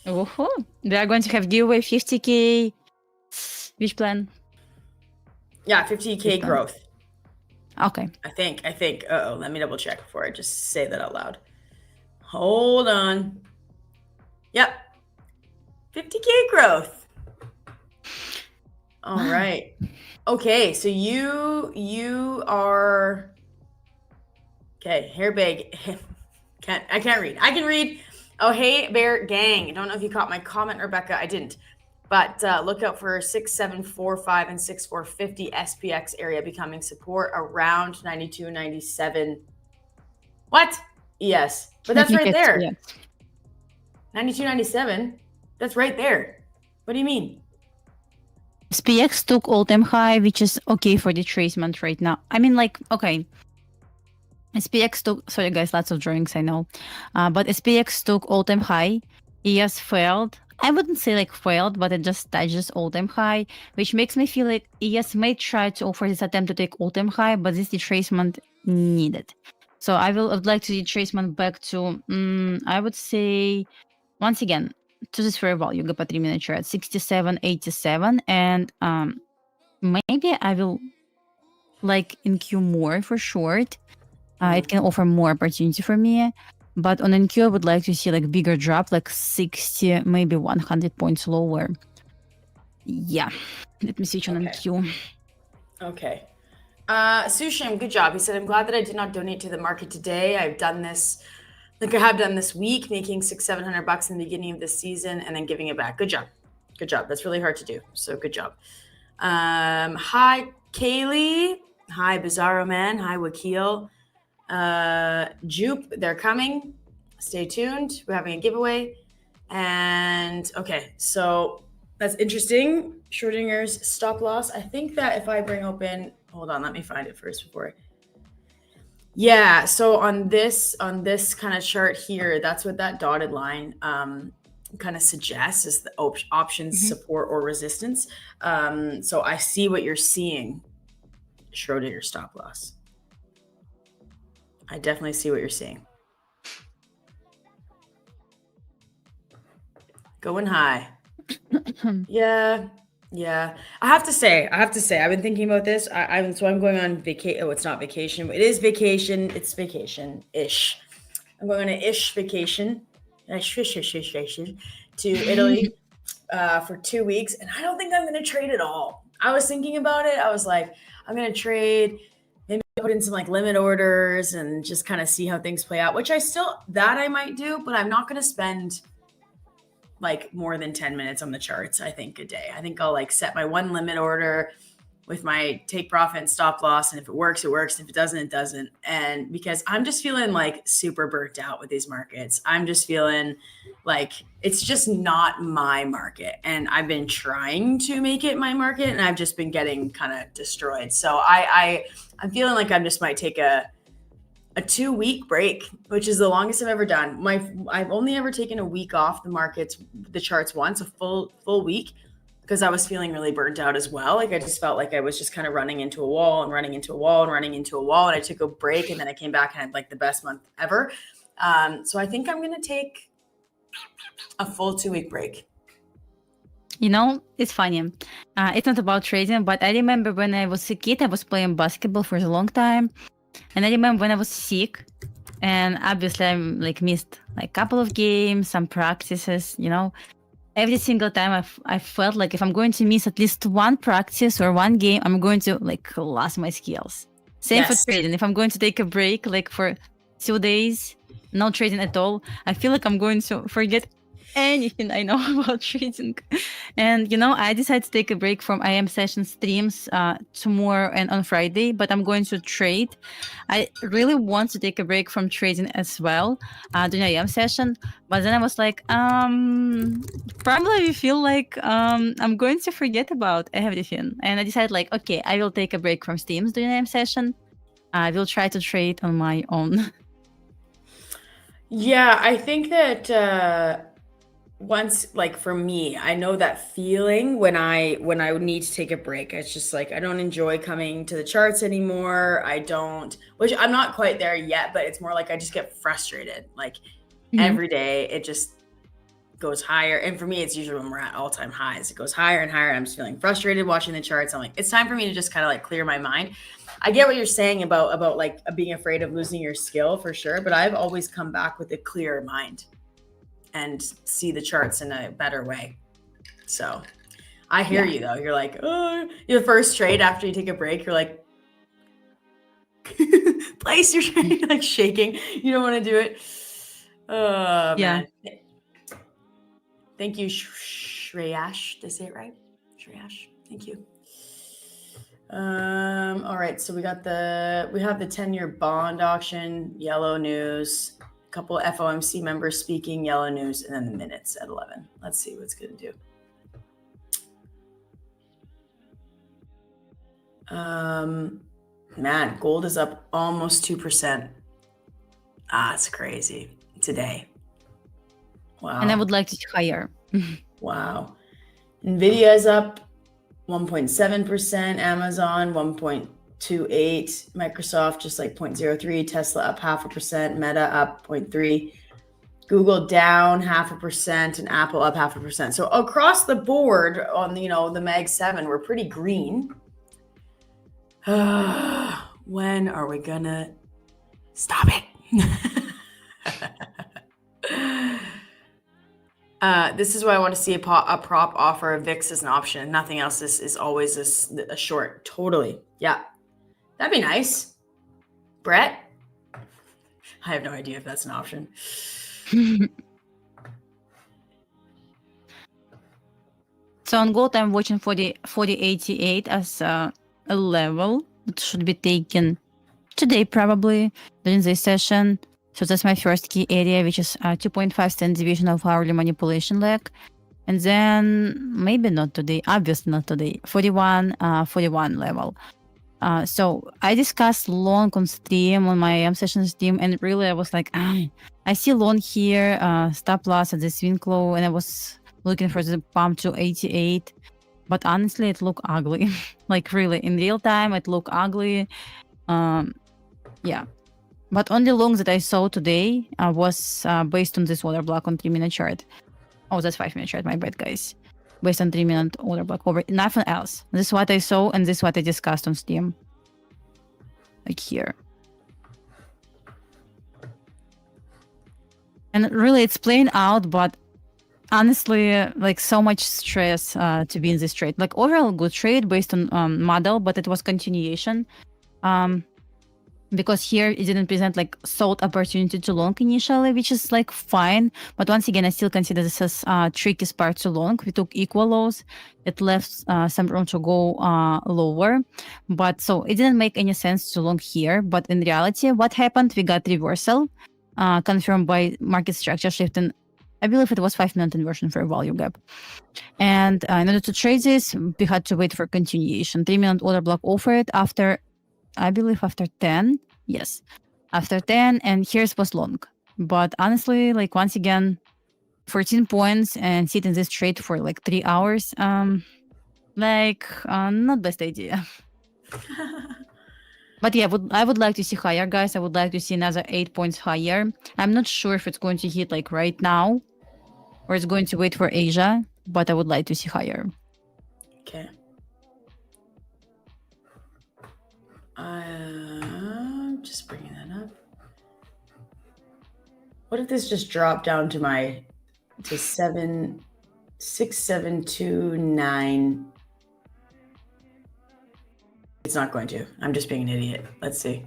Oh, we are going to have giveaway 50K. Which plan? Yeah, 50K growth. Okay. I think. Uh-oh, let me double check before I just say that out loud. Hold on. Yep. 50K growth. All right. Okay, so you are okay. Hair big. I can't read. I can read. Oh, hey, Bear Gang. I don't know if you caught my comment, Rebecca. I didn't. But look out for 6745 and 6450 SPX area becoming support around 92, 97. What? Yes. But that's right there. Yeah. 92, 97. That's right there. What do you mean? SPX took all-time high, which is okay for retracement right now. I mean, like, okay. SPX took, sorry guys, lots of drawings, I know. But SPX took all-time high. ES failed. I wouldn't say like failed, but it just touches all-time high, which makes me feel like ES may try to offer this attempt to take all-time high, but this retracement needed. So I would like to retracement back to, I would say, once again, to this fair value, по 3-minute chart, 67.87, and maybe I will like NQ more for short. It can offer more opportunity for me. But on NQ, I would like to see like bigger drop, like 60, maybe 100 points lower. Yeah. Let me switch on NQ. Okay. Sushim, good job. He said, I'm glad that I did not donate to the market today. I've done this, like I have done this week, making $600-700 in the beginning of this season and then giving it back. Good job. Good job. That's really hard to do. So good job. Hi, Kaylee. Hi, Bizarro Man. Hi, Wakil. Jupe, they're coming. Stay tuned. We're having a giveaway. And okay, so that's interesting. Schrodinger's stop loss. I think that if I bring open, hold on, let me find it first before yeah, so on this kind of chart here, that's what that dotted line kind of suggests is the options support or resistance. So I see what you're seeing. Schrodinger stop loss. I definitely see what you're seeing. Going high. Yeah. I have to say, I've been thinking about this. So I'm going on vacation. Oh, it's not vacation. It is vacation. It's vacation-ish. I'm going on an ish vacation. To Italy for 2 weeks. And I don't think I'm going to trade at all. I was thinking about it. I was like, I'm going to trade, maybe put in some like limit orders and just kind of see how things play out, which I might do, but I'm not going to spend like more than 10 minutes on the charts, I think, a day. I think I'll like set my one limit order with my take profit and stop loss. And if it works, it works. If it doesn't, it doesn't. And because I'm just feeling like super burnt out with these markets. I'm just feeling like it's just not my market. And I've been trying to make it my market and I've just been getting kind of destroyed. So I'm feeling like I just might take a 2-week break, which is the longest I've ever done. I've only ever taken a week off the charts once, a full week, because I was feeling really burnt out as well. Like I just felt like I was just kind of running into a wall and running into a wall and running into a wall. And I took a break and then I came back and had like the best month ever. So I think I'm going to take a full 2-week break. You know, it's funny. It's not about trading, but I remember when I was a kid, I was playing basketball for a long time. And I remember when I was sick, and obviously I like missed like a couple of games, some practices, you know. Every single time I felt like if I'm going to miss at least one practice or one game, I'm going to like lose my skills. Same for trading. If I'm going to take a break like for 2 days, no trading at all, I feel like I'm going to forget anything I know about trading. And I decided to take a break from IM session streams tomorrow and on Friday, but I'm going to trade. I really want to take a break from trading as well during IM session, but then I was like, probably I feel like I'm going to forget about everything. And I decided like, okay, I will take a break from streams during IM session. I will try to trade on my own. Yeah, I think that once, like for me, I know that feeling when I need to take a break. It's just like I don't enjoy coming to the charts anymore. I don't, which I'm not quite there yet, but it's more like I just get frustrated. Like every day it just goes higher. And for me, it's usually when we're at all-time highs. It goes higher and higher. And I'm just feeling frustrated watching the charts. I'm like, it's time for me to just kind of like clear my mind. I get what you're saying about like being afraid of losing your skill for sure, but I've always come back with a clearer mind and see the charts in a better way. So I hear you though. You're like, oh, your first trade after you take a break, you're like, place your trade, like shaking. You don't want to do it. Oh, man. Thank you, Shreyash. Did I say it right? Shreyash. Thank you. All right, so we have the 10-year bond auction, yellow news, a couple of FOMC members speaking, yellow news, and then the minutes at 11. Let's see what it's gonna do. Man, gold is up almost 2%. That's crazy today. Wow. And I would like to see higher. Wow. Nvidia is up 1.7%, Amazon 1.28, Microsoft just like 0.03, Tesla up 0.5%, Meta up 0.3, Google down 0.5%, and Apple up 0.5%. So across the board on the Mag 7, we're pretty green. When are we gonna stop it? This is why I want to see a prop offer. VIX as an option. Nothing else is always a short. Totally. Yeah. That'd be nice. Brett? I have no idea if that's an option. So on gold, I'm watching 4088 as a level that should be taken today probably during this session. So that's my first key area, which is 2.5 standard deviation of hourly manipulation leg. And then maybe not today, obviously not today, 41 level. So I discussed long on stream, on my AM session stream, and really I was like, I see long here, stop loss at the swing low, and I was looking for the pump to 88. But honestly, it looked ugly. Like really, in real time, it looked ugly. Yeah. But only long that I saw today was based on this order block on 3-minute chart. Oh, that's 5-minute chart, my bad, guys. Based on 3-minute order block over nothing else. This is what I saw, and this is what I discussed on Steam. Like here. And really, it's playing out, but honestly, like so much stress to be in this trade. Like overall good trade based on model, but it was continuation. Because here it didn't present like sold opportunity to long initially, which is like fine. But once again, I still consider this as tricky part to long. We took equal lows. It left some room to go lower. But so it didn't make any sense to long here. But in reality, what happened? We got reversal confirmed by market structure shift. And I believe it was 5-minute inversion for a value gap. And in order to trade this, we had to wait for continuation. 3-minute order block offered after, I believe after 10. Yes, after 10. And here's was long. But honestly, like once again, 14 points and sit in this trade for like 3 hours. Not best idea. But yeah, I would like to see higher, guys. I would like to see another 8 points higher. I'm not sure if it's going to hit like right now or it's going to wait for Asia, but I would like to see higher. Okay. Just bringing that up. What if this just dropped down to 6729? It's not going to. I'm just being an idiot. Let's see.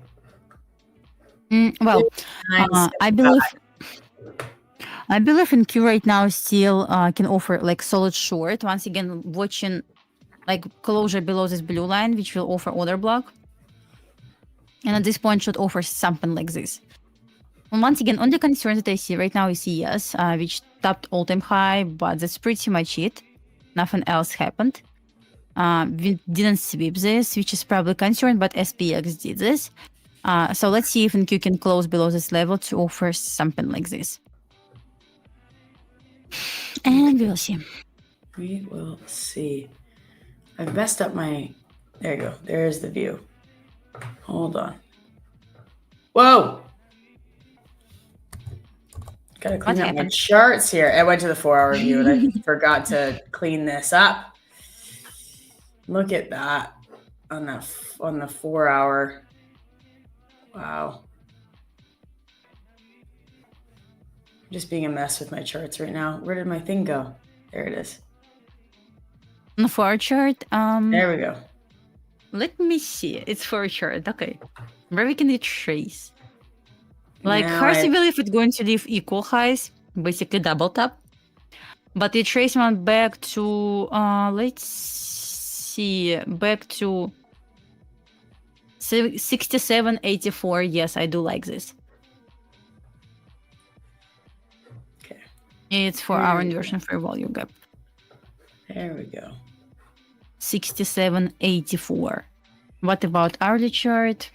Well, I believe I believe in Q right now still can offer like solid short. Once again, watching like closure below this blue line, which will offer order block. And at this point should offer something like this. And once again, only concern that I see right now is CS, which topped all-time high, but that's pretty much it. Nothing else happened. We didn't sweep this, which is probably concerned, but SPX did this. So let's see if NQ can close below this level to offer something like this. And we'll see. We will see. I've messed up my... There you go. There's the view. Hold on. Whoa! Gotta clean up my charts here. I went to the 4-hour view and I forgot to clean this up. Look at that on the 4-hour. Wow. I'm just being a mess with my charts right now. Where did my thing go? There it is. On the 4-hour chart, there we go. Let me see. It's 4-hour chart. Okay. Where we can retrace. Like, hard to believe it's going to leave equal highs, basically double tap. But retracement back to, let's see, back to 67.84. Yes, I do like this. Okay. It's 4-hour inversion fair value gap. There we go. 67.84. What about hourly chart?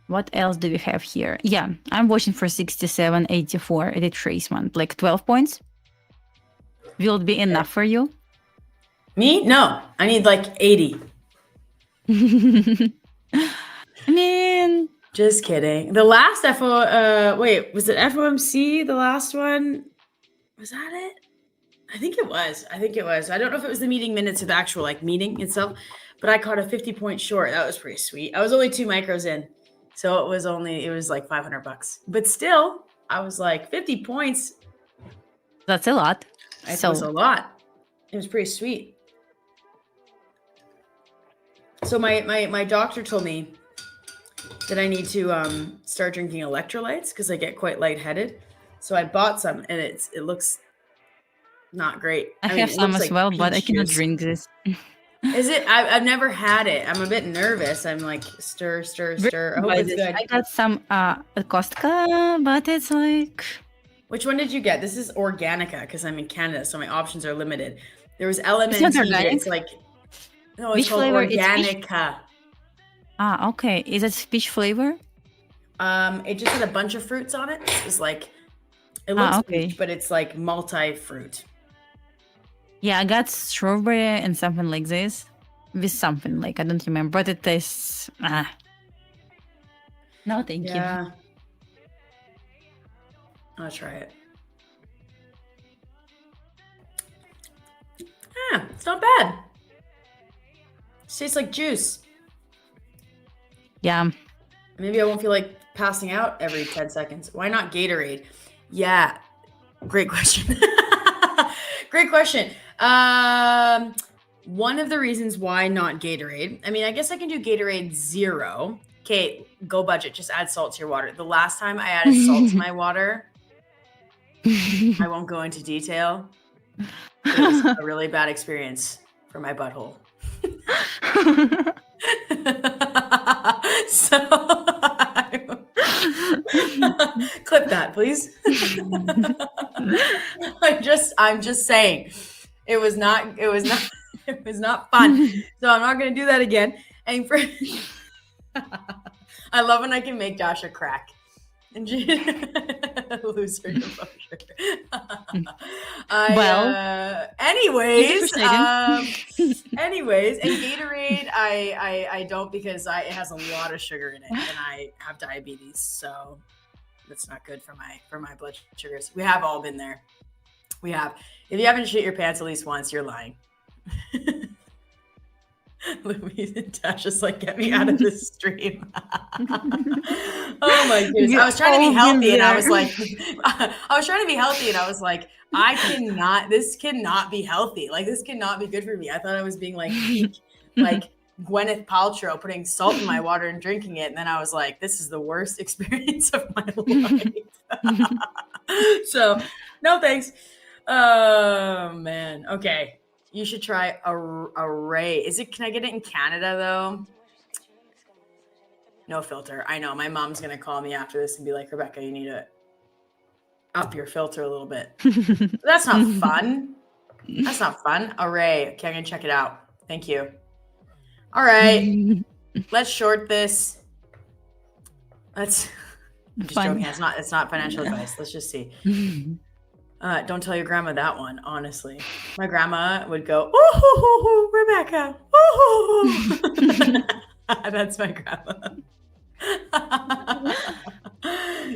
What else do we have here? Yeah, I'm watching for 67.84 retracement, like 12 points. Will it be enough for you? Me? No, I need like 80. I mean, just kidding. The last wait, was it FOMC? The last one? Was that it? I think it was. I don't know if it was the meeting minutes of the actual like meeting itself, but I caught a 50-point short. That was pretty sweet. I was only 2 micros in, so it was like $500. But still, I was like 50 points. That's a lot. It was a lot. It was pretty sweet. So my doctor told me that I need to start drinking electrolytes because I get quite lightheaded. So I bought some, and it looks not great. I have some as well, but I cannot drink this. Is it? I've never had it. I'm a bit nervous. I'm like stir. I hope it's good. I got some at Costco, but it's like. Which one did you get? This is Organica because I'm in Canada, so my options are limited. There was LMNT. It's like no, it's called Organica. Okay. Is it peach flavor? It just had a bunch of fruits on it. It's like it looks peach, but it's like multi-fruit. Yeah, I got strawberry and something like this. With something like I don't remember, but it tastes. No, thank you. I'll try it. It's not bad. It tastes like juice. Yeah. Maybe I won't feel like passing out every 10 seconds. Why not Gatorade? Yeah. Great question. Great question. One of the reasons why not Gatorade. I mean, I guess I can do Gatorade 0. Okay, go budget. Just add salt to your water. The last time I added salt to my water, I won't go into detail. It was a really bad experience for my butthole. So clip that, please. I'm just saying it was not fun. So I'm not going to do that again. And I love when I can make Dasha crack. And lose her composure. Anyways, and Gatorade, I don't because it has a lot of sugar in it, and I have diabetes, so that's not good for my blood sugars. We have all been there. We have. If you haven't shit your pants at least once, you're lying. Louise and Tasha's like, get me out of this stream. Oh my goodness. I was trying to be healthy and I was like, this cannot be healthy. Like, this cannot be good for me. I thought I was being like peak, like Gwyneth Paltrow putting salt in my water and drinking it. And then I was like, this is the worst experience of my life. So, no thanks. Oh, man. Okay. You should try Array. Can I get it in Canada, though? No filter. I know. My mom's going to call me after this and be like, Rebecca, you need to up your filter a little bit. That's not fun. That's not fun. Array. Okay, I'm going to check it out. Thank you. All right. Let's short this. I'm just joking. It's not financial advice. Let's just see. Don't tell your grandma that one, honestly. My grandma would go, oh, Rebecca. Oh. That's my grandma.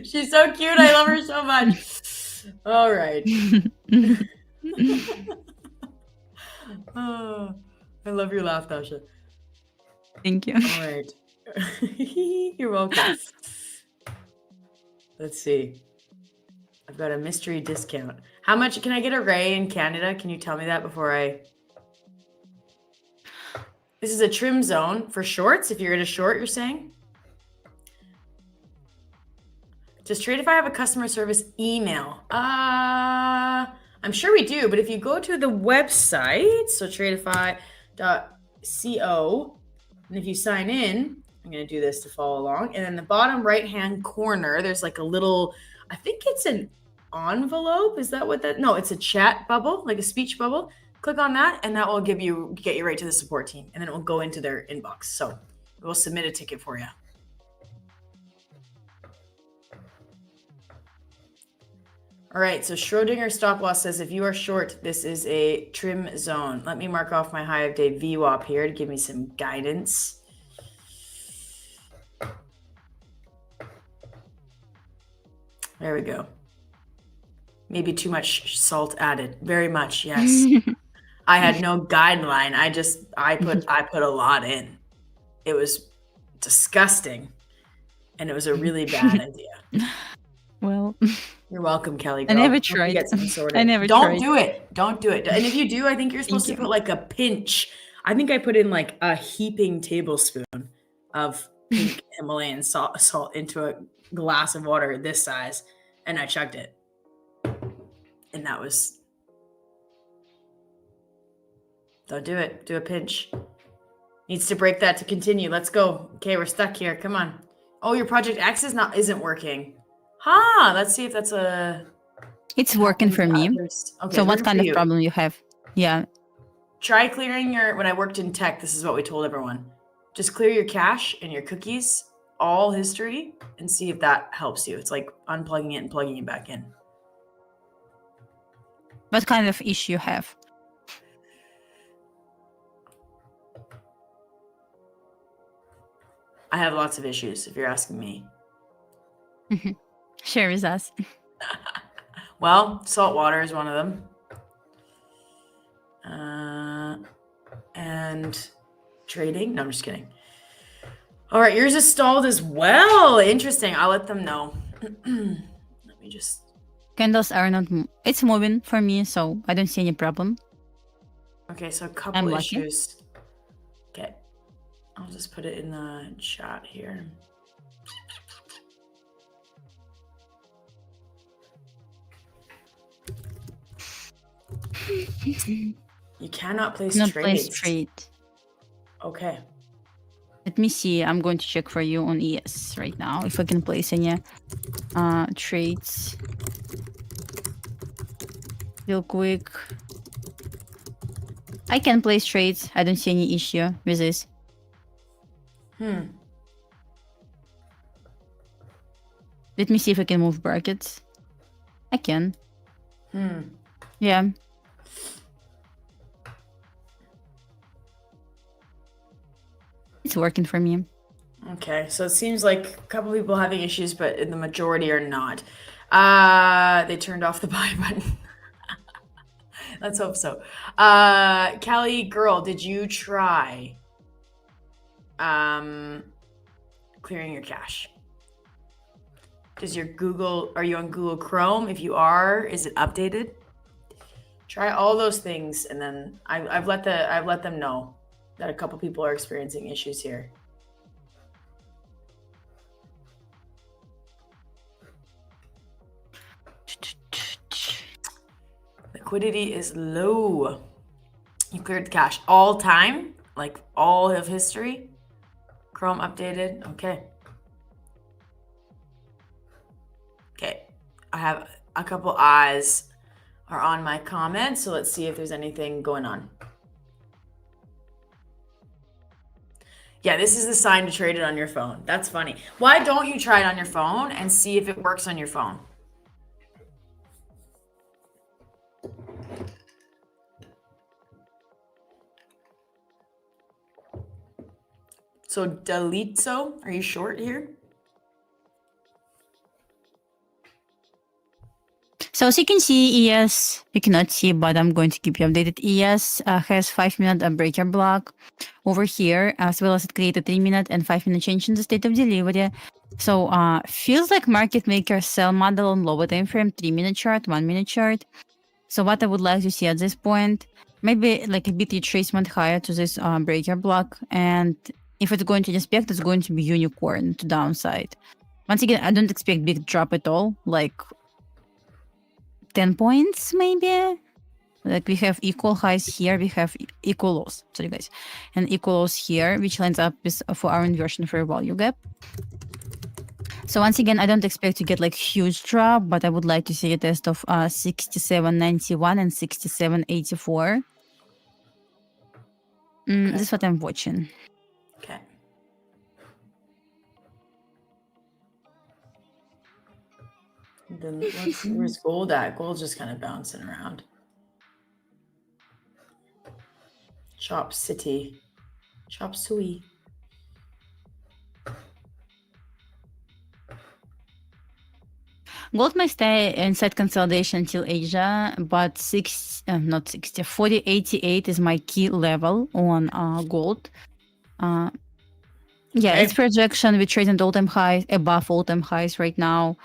She's so cute. I love her so much. All right. Oh, I love your laugh, Tasha. Thank you. All right. You're welcome. Let's see. I've got a mystery discount. How much can I get a Ray in Canada? Can you tell me that before I... This is a trim zone for shorts. If you're in a short, you're saying? Does Tradeify have a customer service email? I'm sure we do, but if you go to the website, so tradeify.co, and if you sign in, I'm going to do this to follow along. And in the bottom right-hand corner, there's like a little, I think it's an envelope. Is that what that? No, it's a chat bubble, like a speech bubble. Click on that, and that will get you right to the support team, and then it will go into their inbox. So we'll submit a ticket for you. All right, so Schrodinger stop loss says if you are short, this is a trim zone. Let me mark off my high of day VWAP here to give me some guidance. There we go. Maybe too much salt added. Very much, yes. I had no guideline. I put a lot in. It was disgusting, and it was a really bad idea. Well, you're welcome, Kelly. Girl. I never tried. I never tried. Don't do it. And if you do, I think you're supposed to put like a pinch. I think I put in like a heaping tablespoon of pink Himalayan salt into a glass of water this size, and I chugged it. And that was... Don't do it. Do a pinch. Needs to break that to continue. Let's go. Okay, we're stuck here. Come on. Oh, your Project X isn't working. Let's see if that's a... It's working for me. Okay, so what kind of problem you have? Yeah. Try clearing your... When I worked in tech, this is what we told everyone. Just clear your cache and your cookies, all history, and see if that helps you. It's like unplugging it and plugging it back in. What kind of issue you have? I have lots of issues, if you're asking me. Share with us. Well, salt water is one of them. And trading. No, I'm just kidding. All right, yours is stalled as well. Interesting. I'll let them know. Let me just... Candles are not... It's moving for me, so I don't see any problem. Okay, so a couple issues. Okay. I'll just put it in the chat here. You cannot place trades. Not place trade. Okay. Let me see. I'm going to check for you on ES right now if I can place any trades. Real quick. I can place trades. I don't see any issue with this. Let me see if I can move brackets. I can. Yeah. It's working for me. Okay, so it seems like a couple people having issues, but the majority are not. They turned off the buy button. Let's hope so. Callie girl, did you try clearing your cache? Does your are you on Google Chrome? If you are, is it updated? Try all those things, and then I've let them know. that a couple people are experiencing issues here. Liquidity is low. You cleared the cache all time, like all of history. Chrome updated. Okay. Okay. I have a couple eyes are on my comments, so let's see if there's anything going on. Yeah, this is the sign to trade it on your phone. That's funny. Why don't you try it on your phone and see if it works on your phone? So Delito, are you short here? So as you can see, ES, you cannot see, but I'm going to keep you updated. ES has 5-minute breaker block over here, as well as it created 3-minute and 5-minute change in the state of delivery. So feels like market maker sell model on lower time frame, 3-minute chart, 1-minute chart. So what I would like to see at this point, maybe like a bit retracement higher to this breaker block. And if it's going to respect, it's going to be unicorn to downside. Once again, I don't expect big drop at all, like 10 points maybe. Like we have equal highs here, we have equal lows, sorry guys, and equal lows here, which lines up with for our inversion fair value gap. So once again, I don't expect to get like huge drop, but I would like to see a test of 67.91 and 67.84. This is what I'm watching. Okay. Then where's gold at? Gold's just kind of bouncing around. Chop City. Chop Suey. Gold may stay inside consolidation until Asia, but 40.88 is my key level on gold. Yeah, Okay. its projection, we're trading all-time highs, above all-time highs right now.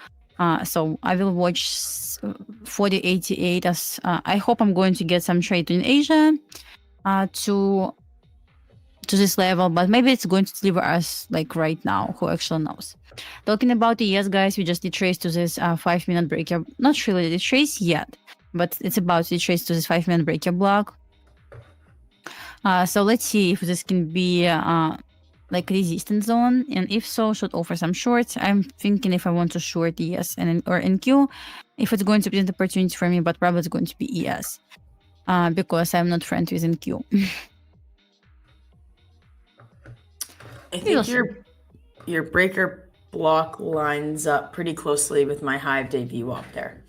So I will watch 40.88 as I hope I'm going to get some trade in Asia to this level, but maybe it's going to deliver us like right now. Who actually knows? Talking about the ES, guys, we just retraced to this 5-minute breaker. Not really retraced yet, but it's about to retrace to this 5-minute breaker block. So let's see if this can be like resistance zone, and if so, should offer some shorts. I'm thinking if I want to short ES or NQ, if it's going to present opportunity for me, but probably it's going to be ES because I'm not friends with NQ. I think your breaker block lines up pretty closely with my Hive day VWAP there.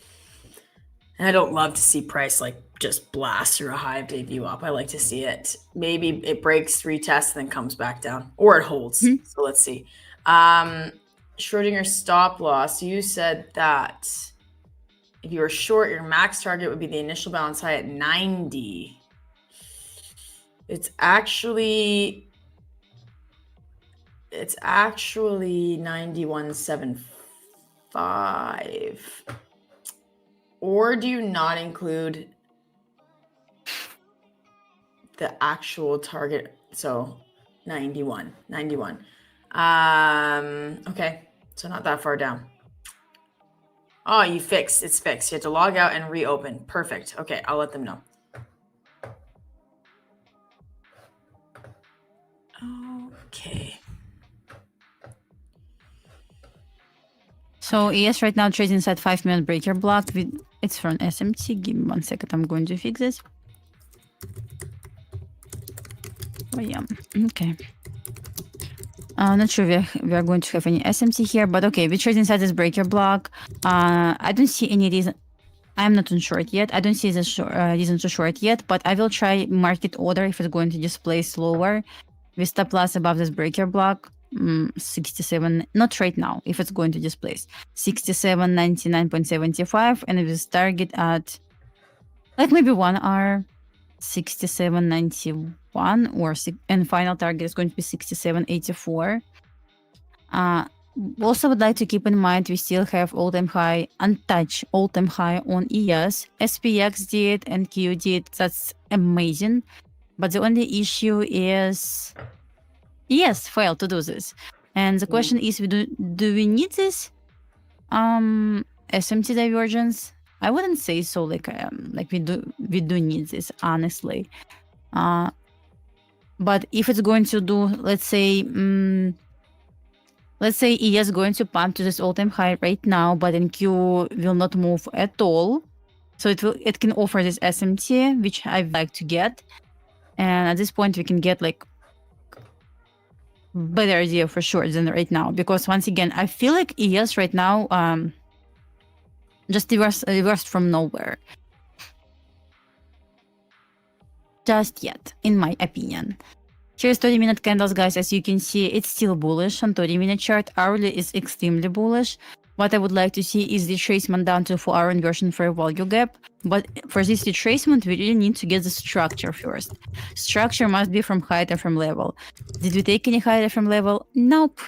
And I don't love to see price like just blast through a Hive day VWAP. I like to see it. Maybe it breaks 3 tests and then comes back down, or it holds. So let's see. Schrodinger stop loss. You said that if you were short, your max target would be the initial balance high at 90. It's actually 91.75. Or do you not include the actual target? So 91. Okay, so not that far down. Oh, you fixed. It's fixed. You have to log out and reopen. Perfect. Okay, I'll let them know. Okay. So ES right now trades inside 5-minute breaker block. It's from SMT. Give me 1 second. I'm going to fix this. Oh yeah. Okay. Not sure we are going to have any SMT here, but okay, we trade inside this breaker block. I don't see any reason. I'm not on short yet. I don't see the reason to short yet, but I will try market order if it's going to display slower. With stop loss above this breaker block. 67, not right now, if it's going to displace 67.99.75, and with this target at like maybe 1 hour 67.91, or and final target is going to be 67.84. Also would like to keep in mind we still have all-time high, untouched all-time high on ES. SPX did and Q did. That's amazing. But the only issue is ES failed to do this. And the question is, do we need this SMT divergence? I wouldn't say so. Like we do need this, honestly. But if it's going to do, let's say ES going to pump to this all-time high right now, but NQ will not move at all. So it can offer this SMT, which I'd like to get. And at this point, we can get like better idea for sure than right now. Because once again, I feel like ES right now just reversed from nowhere. Just yet, in my opinion. Here's 30-minute candles, guys. As you can see, it's still bullish on 30-minute chart. Hourly is extremely bullish. What I would like to see is retracement down to 4-hour inversion for a value gap. But for this retracement, we really need to get the structure first. Structure must be from height or from level. Did we take any height or from level? Nope,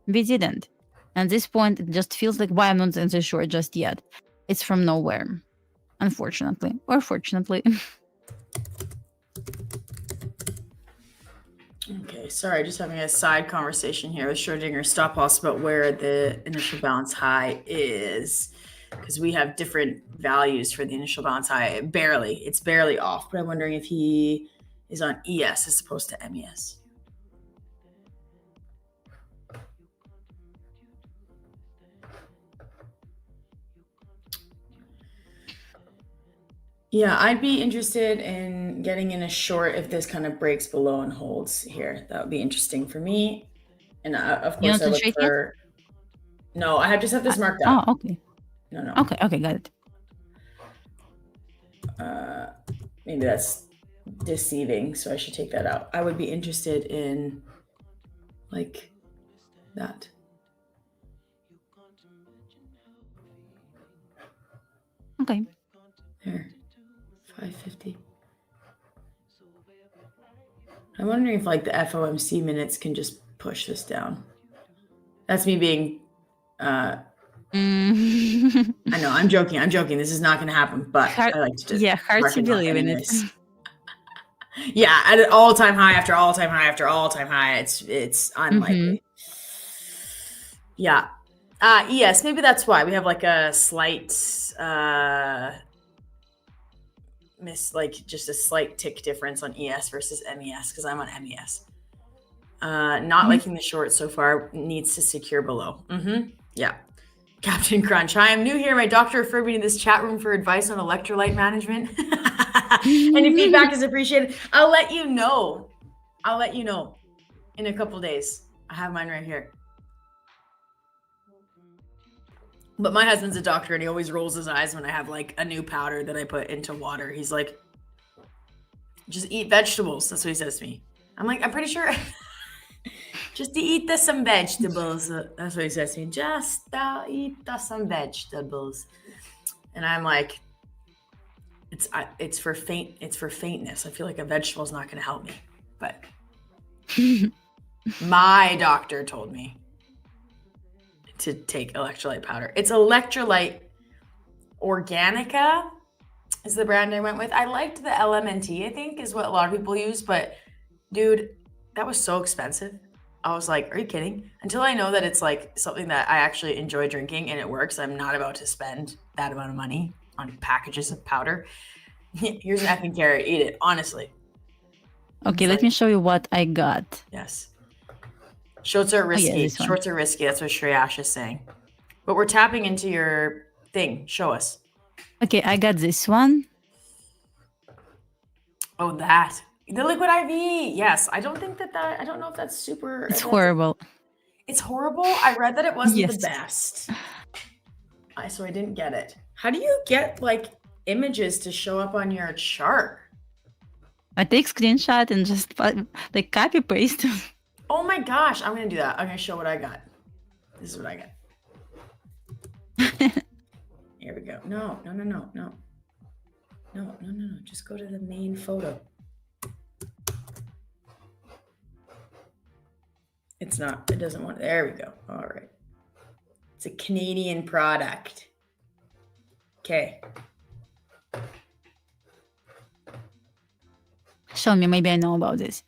we didn't. At this point, it just feels like why I'm not in the short just yet. It's from nowhere, unfortunately, or fortunately. Okay, sorry, just having a side conversation here with Schrodinger stop loss about where the initial balance high is, because we have different values for the initial balance high. It's barely off, but I'm wondering if he is on ES as opposed to MES. Yeah, I'd be interested in getting in a short if this kind of breaks below and holds here. That would be interesting for me. And of course, I look for. No, I just have this marked out. Oh, okay. No. Okay, got it. Maybe that's deceiving, so I should take that out. I would be interested in like that. Okay. There. 550. I'm wondering if like the FOMC minutes can just push this down. That's me being I know, I'm joking. This is not going to happen, but I like to just hard to believe in it. Yeah, at an all-time high after all-time high after all-time high, it's unlikely. Yeah. Yes, maybe that's why we have like a slight just a slight tick difference on ES versus MES because I'm on MES. Not liking the short so far, needs to secure below. Yeah. Captain Crunch. Hi, I'm new here. My doctor referred me to this chat room for advice on electrolyte management. Any feedback is appreciated. I'll let you know in a couple days. I have mine right here. But my husband's a doctor and he always rolls his eyes when I have like a new powder that I put into water. He's like, just eat vegetables. That's what he says to me. I'm like, I'm pretty sure just eat some vegetables. That's what he says to me. Just eat some vegetables. And I'm like, it's for faintness. I feel like a vegetable is not going to help me. But my doctor told me to take electrolyte powder. It's Electrolyte Organica is the brand I went with. I liked the LMNT, I think, is what a lot of people use. But dude, that was so expensive. I was like, are you kidding? Until I know that it's like something that I actually enjoy drinking and it works, I'm not about to spend that amount of money on packages of powder. Here's an effing carrot. Eat it, honestly. Okay, let me show you what I got. Yes. Shorts are risky. Shorts are risky. That's what Shreyash is saying. But we're tapping into your thing. Show us. Okay, I got this one. Oh, that. The liquid IV. Yes. I don't think I don't know if that's super. It's horrible. It's horrible? I read that it wasn't the best. So I didn't get it. How do you get like images to show up on your chart? I take screenshot and just like copy paste. Oh my gosh, I'm gonna do that. I'm gonna show what I got. This is what I got. Here we go. No. Just go to the main photo. It doesn't want, there we go. All right. It's a Canadian product. Okay. Show me. Maybe I know about this.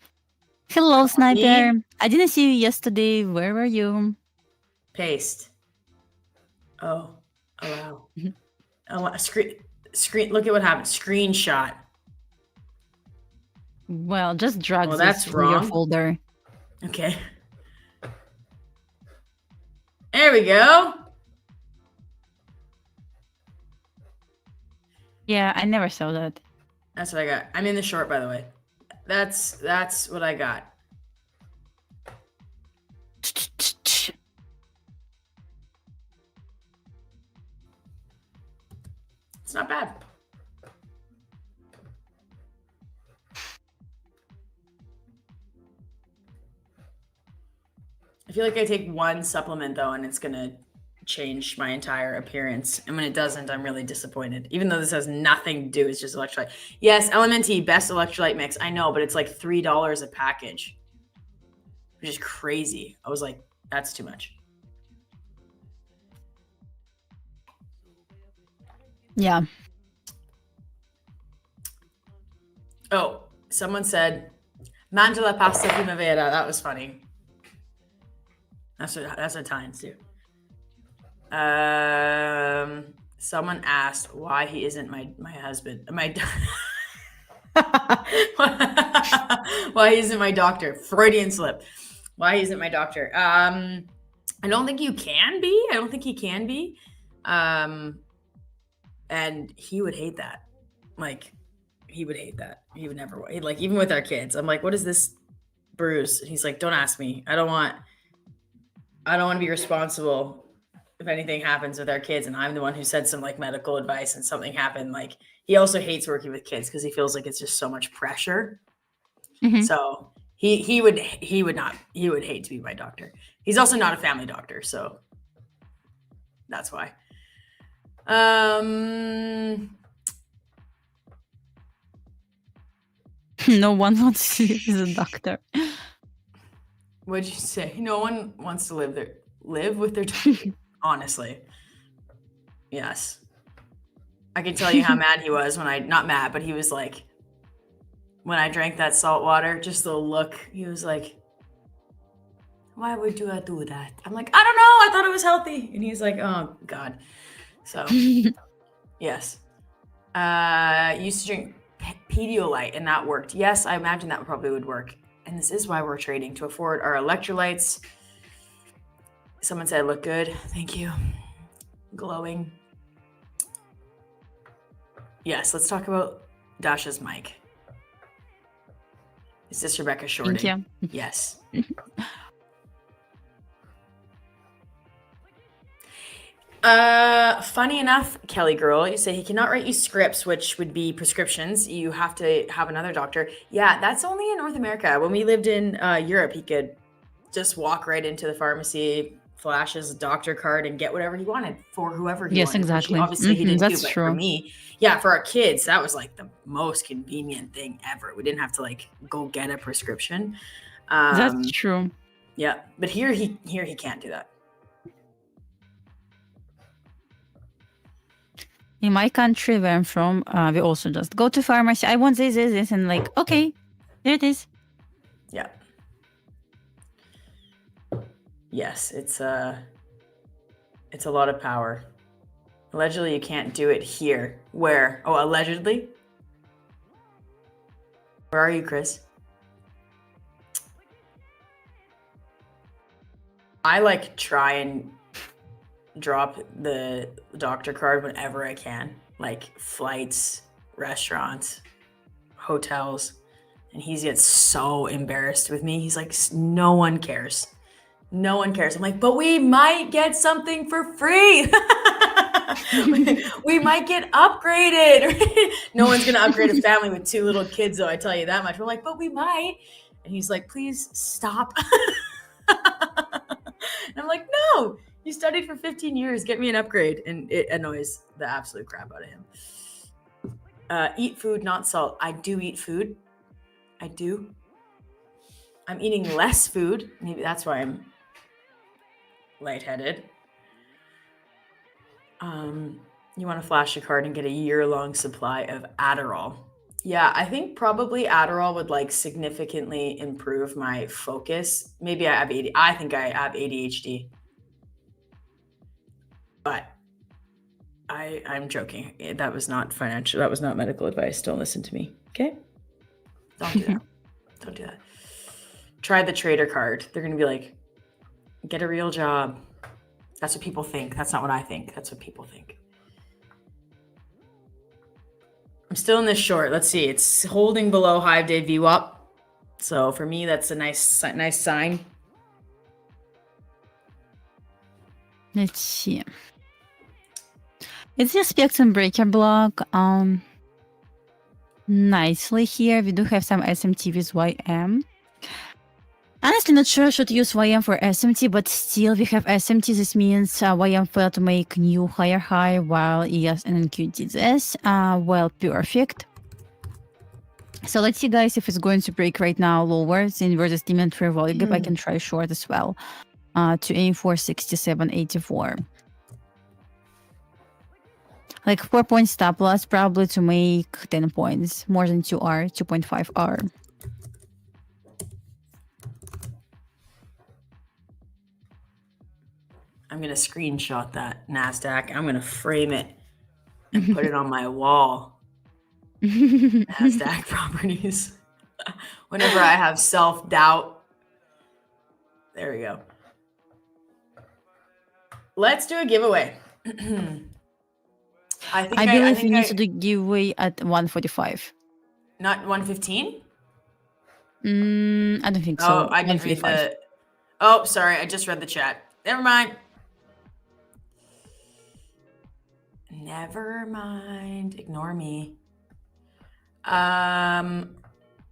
Hello, Sniper. I didn't see you yesterday. Where were you? Paste. Oh, allow. Oh, screen. Look at what happened. Screenshot. Well, just drag Well, this that's through your wrong. folder. Okay. There we go. Yeah, I never saw that. That's what I got. I'm in the short, by the way. That's what I got. It's not bad. I feel like I take one supplement though, and it's gonna change my entire appearance. And when it doesn't, I'm really disappointed. Even though this has nothing to do, it's just electrolyte. Yes, LMNT, best electrolyte mix. I know, but it's like $3 a package, which is crazy. I was like, that's too much. Yeah. Oh, someone said Mandala pasta primavera. That was funny. That's what Italians do. Someone asked why he isn't my husband. Why he isn't my doctor? Freudian slip. Why he isn't my doctor? I don't think you can be. I don't think he can be. And he would hate that. Like, he would hate that. He would never. Like, even with our kids, I'm like, what is this bruise? And he's like, don't ask me. I don't want to be responsible if anything happens with our kids, and I'm the one who said some like medical advice and something happened. Like, he also hates working with kids because he feels like it's just so much pressure. Mhm. So he would hate to be my doctor. He's also not a family doctor, so that's why. No one wants to be a doctor. What'd you say? No one wants to live with their doctor. Honestly. Yes. I can tell you how mad he was not mad, but he was like, when I drank that salt water, just the look, he was like, why would you do that? I'm like, I don't know. I thought it was healthy. And he's like, oh God. So yes. Used to drink Pedialyte and that worked. Yes, I imagine that probably would work. And this is why we're trading, to afford our electrolytes. Someone said I look good. Thank you. Glowing. Yes, let's talk about Dasha's mic. Is this Rebecca Shorting? Thank you. Yes. Funny enough, Kelly girl, you say he cannot write you scripts, which would be prescriptions. You have to have another doctor. Yeah, that's only in North America. When we lived in Europe, he could just walk right into the pharmacy, flash his doctor card, and get whatever he wanted for whoever he Yes, wanted. exactly. Obviously, he didn't That's do, but true. for me, yeah, for our kids, that was like the most convenient thing ever. We didn't have to like go get a prescription. That's true. Yeah, but here he can't do that. In my country where I'm from, we also just go to pharmacy. I want this, and like, okay, there it is. Yeah. Yes, it's a lot of power. Allegedly, you can't do it here. Where? Oh, allegedly? Where are you, Chris? I like try and drop the doctor card whenever I can, like flights, restaurants, hotels. And he gets so embarrassed with me. He's like, no one cares. No one cares. I'm like, but we might get something for free. We might get upgraded. No one's going to upgrade a family with 2 little kids, though, I tell you that much. We're like, but we might. And he's like, please stop. And I'm like, no, you studied for 15 years. Get me an upgrade. And it annoys the absolute crap out of him. Eat food, not salt. I do eat food. I do. I'm eating less food. Maybe that's why I'm lightheaded. You want to flash a card and get a year-long supply of Adderall. Yeah, I think probably Adderall would like significantly improve my focus. Maybe I have I think I have ADHD. But I'm joking. That was not financial. That was not medical advice. Don't listen to me. Okay? Don't do that. Don't do that. Try the trader card. They're going to be like, get a real job. That's what people think. That's not what I think. That's what people think. I'm still in this short. Let's see. It's holding below 5-day VWAP. So for me, that's a nice sign. Let's see. It's respect and breaker block. Nicely here. We do have some SMT with YM. Honestly, not sure I should use YM for SMT, but still we have SMT. This means YM failed to make new higher high while ES and NQ did this. Well, perfect. So let's see, guys, if it's going to break right now lower. The inverted demand fair value gap, I can try short as well to aim for 67.84. Like 4 point stop loss probably to make 10 points, more than 2R, 2.5R. I'm going to screenshot that NASDAQ. I'm going to frame it and put it on my wall. NASDAQ properties. Whenever I have self-doubt. There we go. Let's do a giveaway. I believe we need to do giveaway at 1:45. Not 1:15? I don't think so. Oh, I didn't read the... Oh, sorry. I just read the chat. Never mind. Never mind. Ignore me.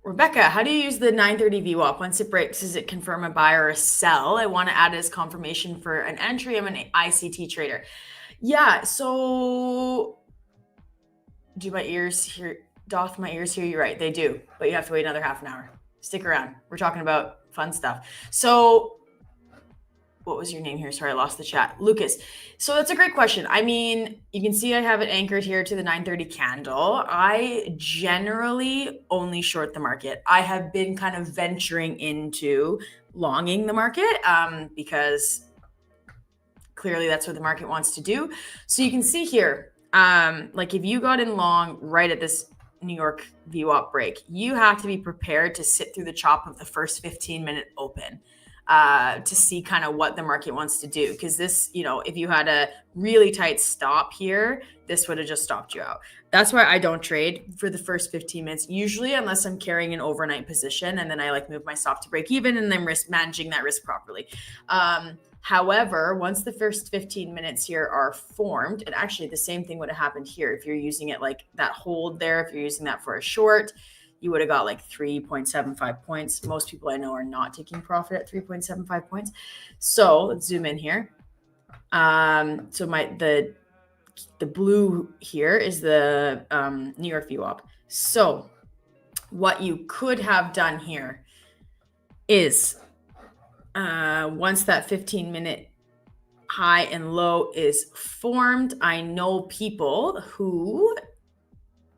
Rebecca, how do you use the 930 VWAP? Once it breaks, does it confirm a buy or a sell? I want to add it as confirmation for an entry. I'm an ICT trader. Yeah, so do my ears hear? Doth my ears hear you right? They do, but you have to wait another half an hour. Stick around. We're talking about fun stuff. So what was your name here? Sorry, I lost the chat. Lucas. So that's a great question. I mean, you can see I have it anchored here to the 930 candle. I generally only short the market. I have been kind of venturing into longing the market because clearly that's what the market wants to do. So you can see here, like if you got in long right at this New York VWAP break, you have to be prepared to sit through the chop of the first 15-minute open to see kind of what the market wants to do. Because this, you know, if you had a really tight stop here, this would have just stopped you out. That's why I don't trade for the first 15 minutes, usually, unless I'm carrying an overnight position. And then I like move my stop to break even and then managing that risk properly. However, once the first 15 minutes here are formed, and actually the same thing would have happened here. If you're using it like that hold there, if you're using that for a short, you would have got like 3.75 points. Most people I know are not taking profit at 3.75 points. So let's zoom in here. So the blue here is the New York VWAP. So what you could have done here is once that 15-minute high and low is formed, I know people who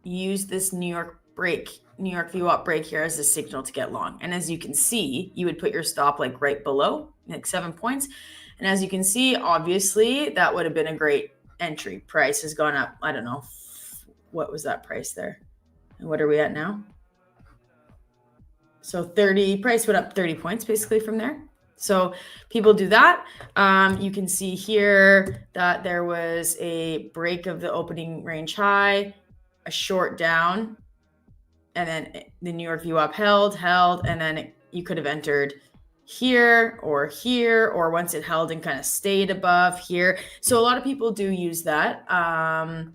use this New York VWAP break here as a signal to get long. And as you can see, you would put your stop like right below, like 7 points. And as you can see, obviously that would have been a great entry. Price has gone up. I don't know. What was that price there? And what are we at now? So price went up 30 points basically from there. So people do that. You can see here that there was a break of the opening range high, a short down, and then the New York VWAP held, and then you could have entered here, or once it held and kind of stayed above here. So a lot of people do use that. Hold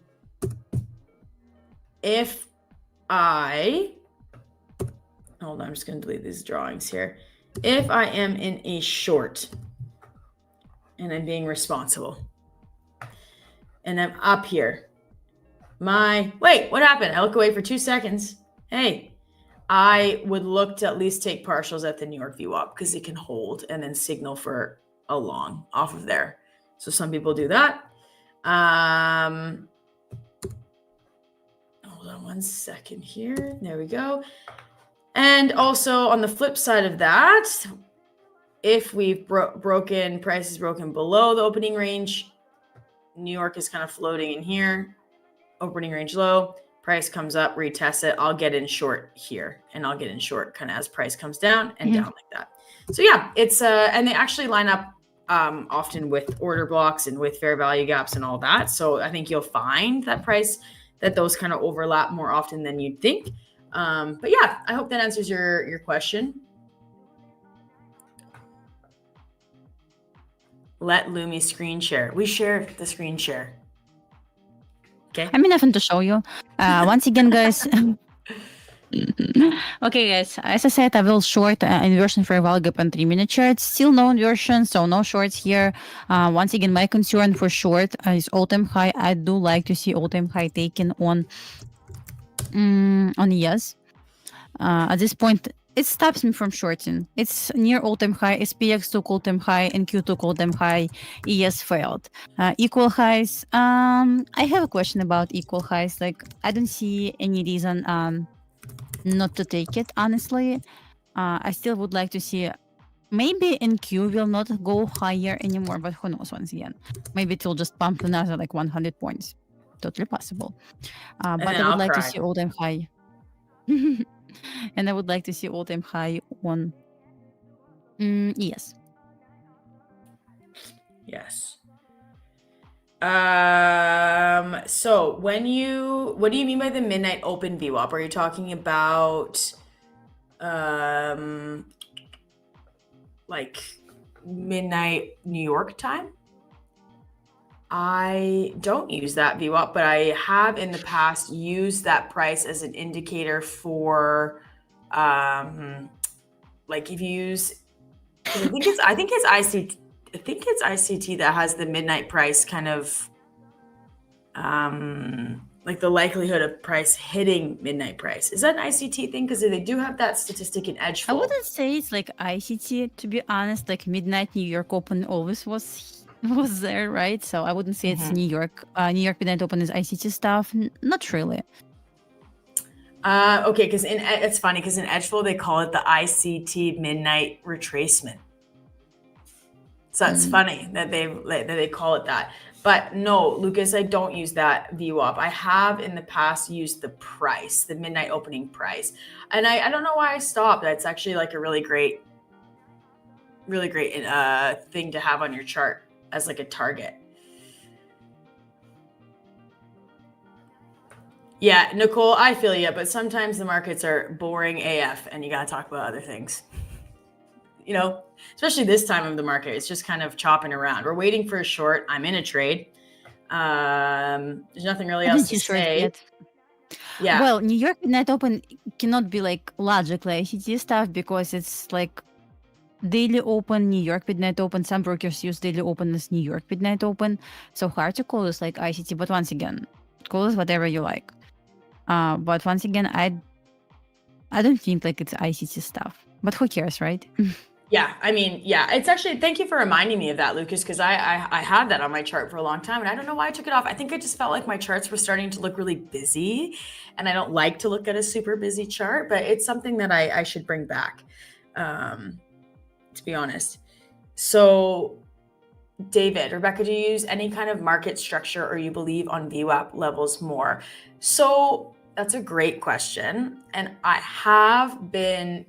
on, I'm just going to delete these drawings here. If I am in a short and I'm being responsible and I'm up here, wait, what happened? I look away for 2 seconds. Hey, I would look to at least take partials at the New York VWAP because it can hold and then signal for a long off of there. So some people do that. Hold hold on one second here. There we go. And also on the flip side of that, if we've price is broken below the opening range, New York is kind of floating in here, opening range low, price comes up, retest it. I'll get in short here, and I'll get in short kind of as price comes down and down like that. So yeah, it's and they actually line up often with order blocks and with fair value gaps and all that. So I think you'll find that those kind of overlap more often than you'd think. But yeah, I hope that answers your question. Let Lumi screen share. We share the screen share. Okay. I mean, nothing to show you. Once again, guys. Okay, guys. As I said, I will short inversion fair value gap on 3-minute charts. Still no inversion, so no shorts here. Once again, my concern for short is all-time high. I do like to see all-time high taken on ES. At this point, it stops me from shorting. It's near all-time high. SPX took all-time high, NQ took all-time high. ES failed. Equal highs. I have a question about equal highs. Like, I don't see any reason not to take it, honestly. I still would like to see. Maybe NQ will not go higher anymore, but who knows? Once again, maybe it will just pump another like 100 points. Totally possible. But I would like to see all-time high. And I would like to see all-time high on ES. Yes. So what do you mean by the midnight open VWAP? Are you talking about like midnight New York time? I don't use that VWAP, but I have in the past used that price as an indicator for like if you use I think it's ICT that has the midnight price kind of like the likelihood of price hitting midnight price. Is that an ICT thing? Because they do have that statistic in Edgeful. I wouldn't say it's like ICT, to be honest. Like midnight New York Open always was there, right? So I wouldn't say it's New York. New York Midnight Open is ICT stuff. Not really. Okay, because it's funny because in Edgeful they call it the ICT midnight retracement. So that's funny that they call it that. But no, Lucas, I don't use that VWAP. I have in the past used the price, the midnight opening price, and I don't know why I stopped. That's actually like a really great thing to have on your chart as like a target. Yeah, Nicole, I feel you, but sometimes the markets are boring AF and you got to talk about other things. You know, especially this time of the market, it's just kind of chopping around. We're waiting for a short. I'm in a trade. There's nothing really else to say. Yet. Yeah. Well, New York Midnight Open cannot be like logically ICT stuff because it's like daily open, New York Midnight Open. Some brokers use daily open as New York Midnight Open. So hard to call this like ICT, but once again, call it whatever you like. But once again, I don't think like it's ICT stuff. But who cares, right? Yeah, I mean, yeah, it's actually, thank you for reminding me of that, Lucas, because I had that on my chart for a long time and I don't know why I took it off. I think I just felt like my charts were starting to look really busy and I don't like to look at a super busy chart, but it's something that I should bring back, to be honest. So David, Rebecca, do you use any kind of market structure or you believe on VWAP levels more? So that's a great question. And I have been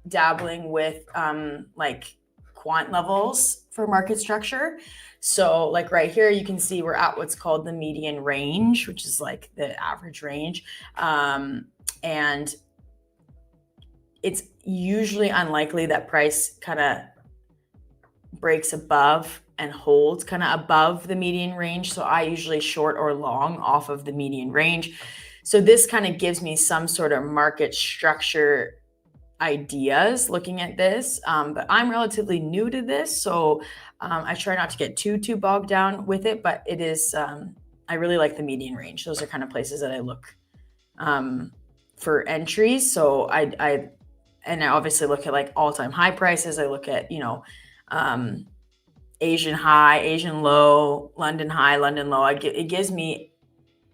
dabbling with like quant levels for market structure. So like right here, you can see we're at what's called the median range, which is like the average range. And it's usually unlikely that price kind of breaks above and holds kind of above the median range. So I usually short or long off of the median range. So this kind of gives me some sort of market structure ideas looking at this, but I'm relatively new to this, so I try not to get too bogged down with it, but it is I really like the median range. Those are kind of places that I look for entries. So I obviously look at like all-time high prices. I look at, you know, Asian high, Asian low, London high, London low. It gives me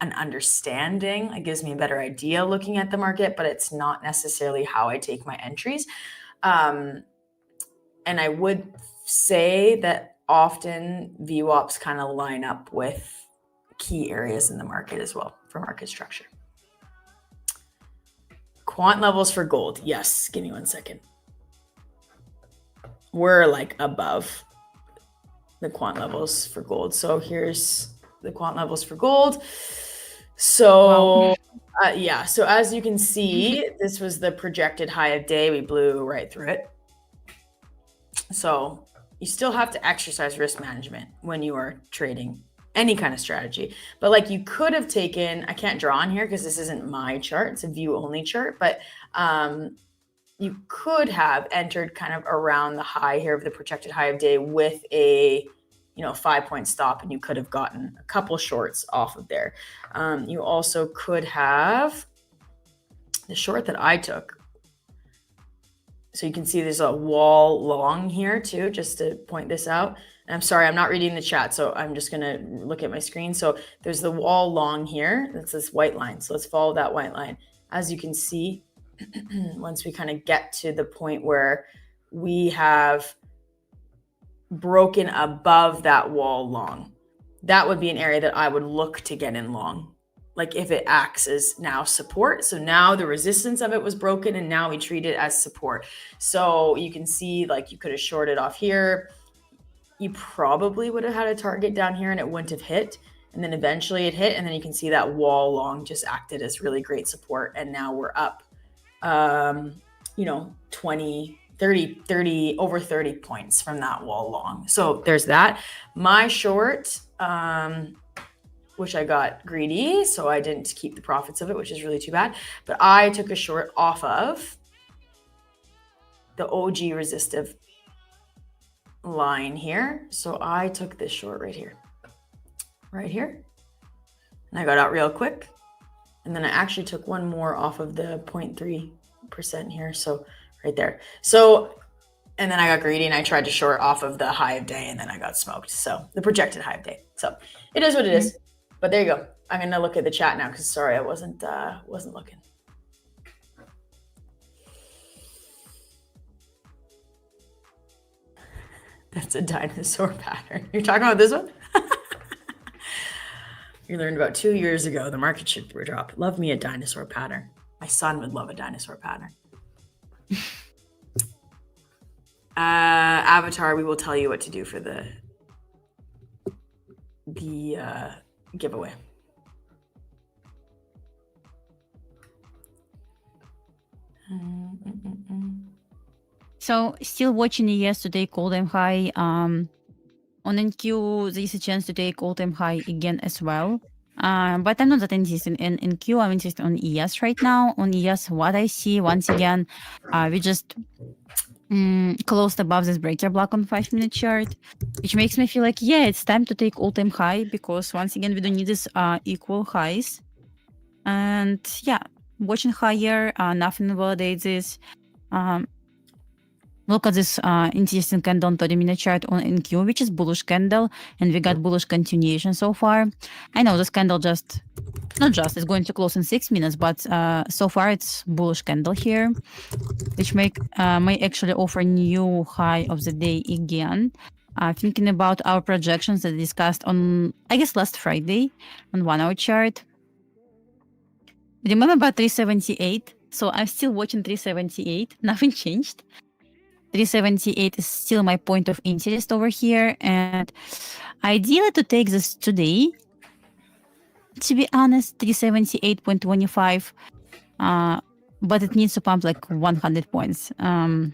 an understanding. It gives me a better idea looking at the market, but it's not necessarily how I take my entries. And I would say that often VWAPs kind of line up with key areas in the market as well for market structure. Quant levels for gold. Yes, give me 1 second. We're like above the quant levels for gold. So here's the quant levels for gold. So yeah, so as you can see, this was the projected high of day. We blew right through it. So you still have to exercise risk management when you are trading any kind of strategy. But like you could have taken, I can't draw on here because this isn't my chart, it's a view only chart, but you could have entered kind of around the high here of the projected high of day with a 5-point stop, and you could have gotten a couple shorts off of there. You also could have the short that I took. So you can see there's a wall long here too, just to point this out. And I'm sorry, I'm not reading the chat, so I'm just gonna look at my screen. So there's the wall long here, that's this white line. So let's follow that white line. As you can see, once we kind of get to the point where we have broken above that wall long, that would be an area that I would look to get in long. Like if it acts as now support. So now the resistance of it was broken and now we treat it as support. So you can see like you could have shorted off here. You probably would have had a target down here and it wouldn't have hit. And then eventually it hit. And then you can see that wall long just acted as really great support. And now we're up, 20, 30, over 30 points from that wall long. So there's that. My short, which I got greedy, so I didn't keep the profits of it, which is really too bad. But I took a short off of the OG resistive line here. So I took this short right here. And I got out real quick. And then I actually took one more off of the 0.3% here. So right there. So, and then I got greedy and I tried to short off of the high of day and then I got smoked. So the projected high of day. So it is what it is. But there you go. I'm going to look at the chat now because sorry, I wasn't looking. That's a dinosaur pattern. You're talking about this one? You learned about 2 years ago, the market should drop. Love me a dinosaur pattern. My son would love a dinosaur pattern. Avatar, we will tell you what to do for the giveaway. So still watching ES to take all-time high. On NQ, there is a chance to take all-time high again as well. But I'm not that interested in NQ. I'm interested on ES right now. On ES, what I see, once again, we just closed above this breaker block on 5-minute chart, which makes me feel like, yeah, it's time to take all-time high because once again, we don't need this equal highs. And yeah, watching higher, nothing validates this. Look at this interesting candle on 30-minute chart on NQ, which is bullish candle, and we got bullish continuation so far. I know this candle it's going to close in 6 minutes, but so far it's bullish candle here, which may actually offer new high of the day again. Thinking about our projections that we discussed on, I guess, last Friday on 1-hour chart. Remember about 378? So I'm still watching 378. Nothing changed. 378 is still my point of interest over here, and ideally to take this today, to be honest, 378.25, but it needs to pump like 100 points. Not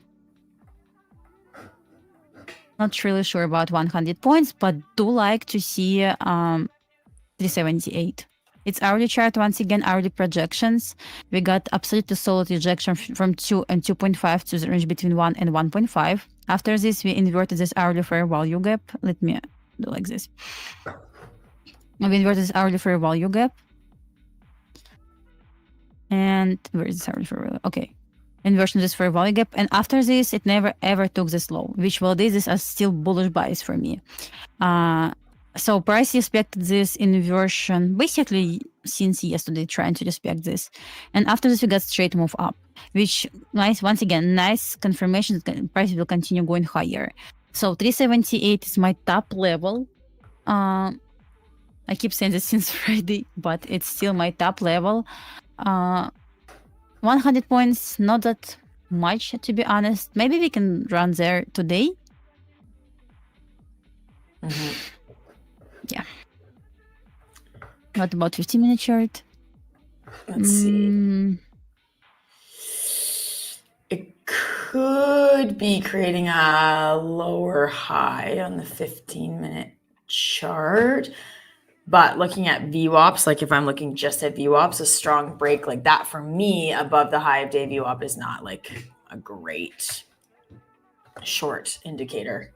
really sure about 100 points, but do like to see 378. It's hourly chart, once again, hourly projections. We got absolutely solid rejection from 2 and 2.5 to the range between 1 and 1.5. After this, we inverted this hourly fair value gap. Let me do like this. We inverted this hourly fair value gap. And where is this hourly fair value? Okay. Inversion of this fair value gap. And after this, it never ever took this low, which validates this as still bullish buys for me. So price respected this inversion basically since yesterday, trying to respect this. And after this, we got straight move up, which once again, nice confirmation that price will continue going higher. So 378 is my top level. I keep saying this since Friday, but it's still my top level. 100 points, not that much to be honest. Maybe we can run there today. Yeah. What about 15-minute chart? Let's see. It could be creating a lower high on the 15-minute chart. But looking at VWAPs, like if I'm looking just at VWAPs, a strong break like that for me above the high of day VWAP is not like a great short indicator.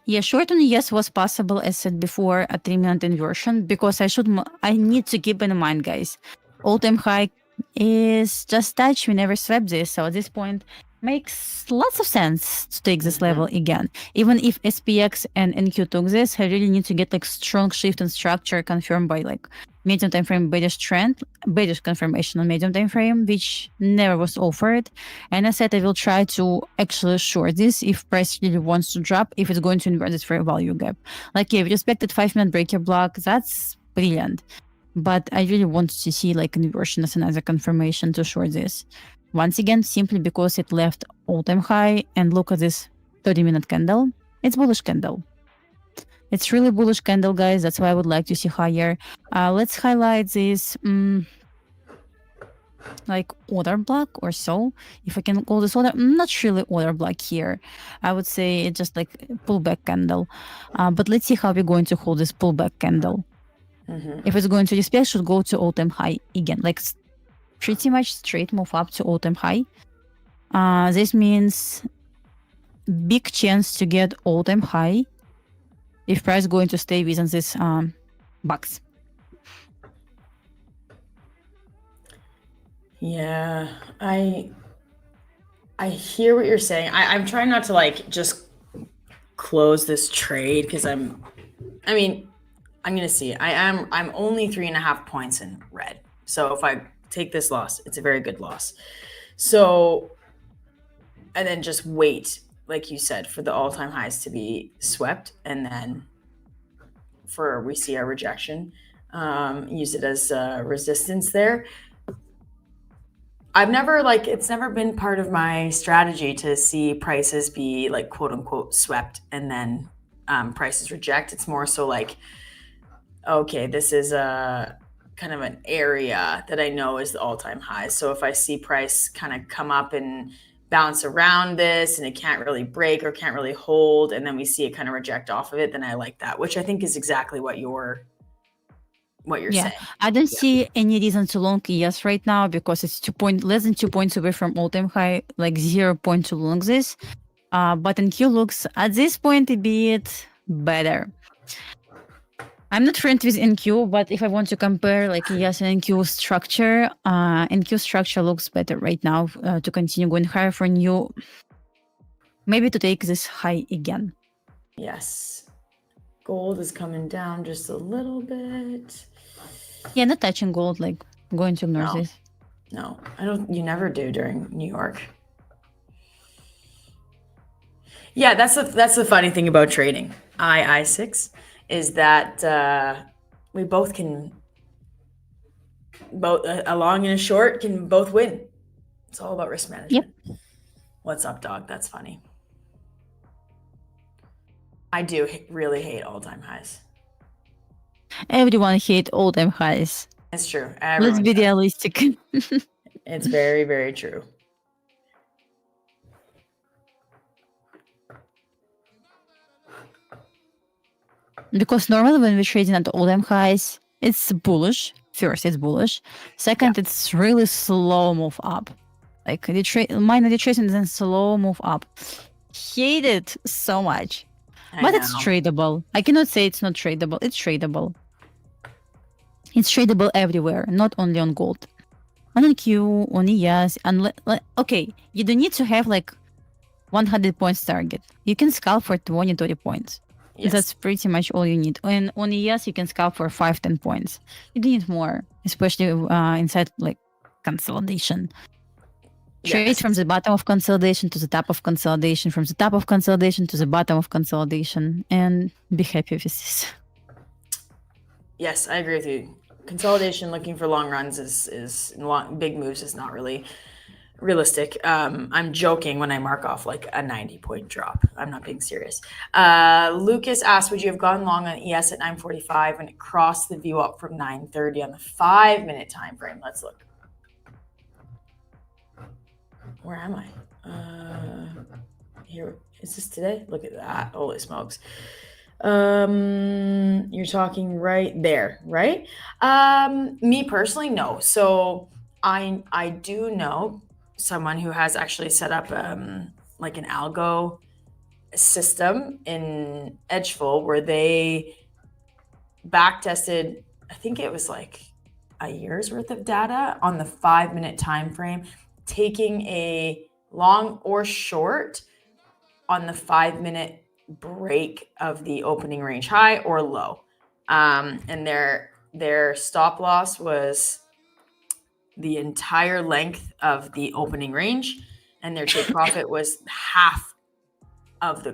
Yeah, short on yes was possible, as said before, a 3-minute inversion, because I need to keep in mind, guys, all-time high is just touch. We never swept this, so at this point makes lots of sense to take this level again. Even if SPX and NQ took this, I really need to get like strong shift and structure confirmed by like medium time frame bearish trend, bearish confirmation on medium time frame, which never was offered. And I said I will try to actually short this if price really wants to drop, if it's going to invert this fair value gap. Like, yeah, we respected 5-minute breaker block, that's brilliant. But I really want to see like inversion as another confirmation to short this. Once again, simply because it left all-time high, and look at this 30-minute candle. It's bullish candle. It's really bullish candle, guys. That's why I would like to see higher. Let's highlight this like order block or so. If I can call this order, not really order block here. I would say it's just like pullback candle. But let's see how we're going to hold this pullback candle. If it's going to respect, should go to all-time high again. Like pretty much straight move up to all-time high. This means big chance to get all-time high if price going to stay within this box. Yeah, I hear what you're saying. I'm trying not to like just close this trade because I'm gonna see. I'm only 3.5 points in red. So if I take this loss, it's a very good loss. So, and then just wait, like you said, for the all-time highs to be swept, and then we see our rejection, use it as resistance there. It's never been part of my strategy to see prices be like quote unquote swept and then prices reject. It's more so like, okay, this is a kind of an area that I know is the all-time high. So if I see price kind of come up and bounce around this and it can't really break or can't really hold, and then we see it kind of reject off of it, then I like that, which I think is exactly what you're saying. I don't see any reason to long ES right now because it's less than 2 points away from all-time high, like 0 point to long this. But NQ looks at this point a bit better. I'm not friends with NQ, but if I want to compare like ES and NQ structure looks better right now to continue going higher for new. Maybe to take this high again. Yes. Gold is coming down just a little bit. Yeah, not touching gold, like going to ignore this. No, you never do during New York. Yeah, that's the funny thing about trading. I6 is that we both can, a long and a short can both win. It's all about risk management. Yep. What's up, dog? That's funny. I do really hate all-time highs. Everyone hates all-time highs. It's true. Let's be realistic. It's very, very true. Because normally when we're trading at all-time highs, it's bullish. First, it's bullish. Second, it's really slow move up. Like minor retracement and then slow move up. Hate it so much. But it's tradable. I cannot say it's not tradable. It's tradable. It's tradable everywhere, not only on gold. On NQ, on ES, okay, you don't need to have like 100 points target. You can scalp for 20, 30 points. Yes. That's pretty much all you need. And on ES, you can scalp for 5-10 points. You need more, especially inside like consolidation. Trade from the bottom of consolidation to the top of consolidation, from the top of consolidation to the bottom of consolidation, and be happy with this. Yes, I agree with you. Consolidation, looking for long runs is big moves is not really realistic. I'm joking when I mark off like a 90-point drop. I'm not being serious. Lucas asked, would you have gone long on ES at 9:45 when it crossed the view up from 9:30 on the 5-minute time frame? Let's look. Where am I? Here. Is this today? Look at that. Holy smokes. You're talking right there, right? Me personally, no. So I do know someone who has actually set up like an algo system in Edgeful where they back tested, I think it was like a year's worth of data on the 5-minute time frame, taking a long or short on the 5-minute break of the opening range high or low. And their stop loss was the entire length of the opening range, and their take profit was half of the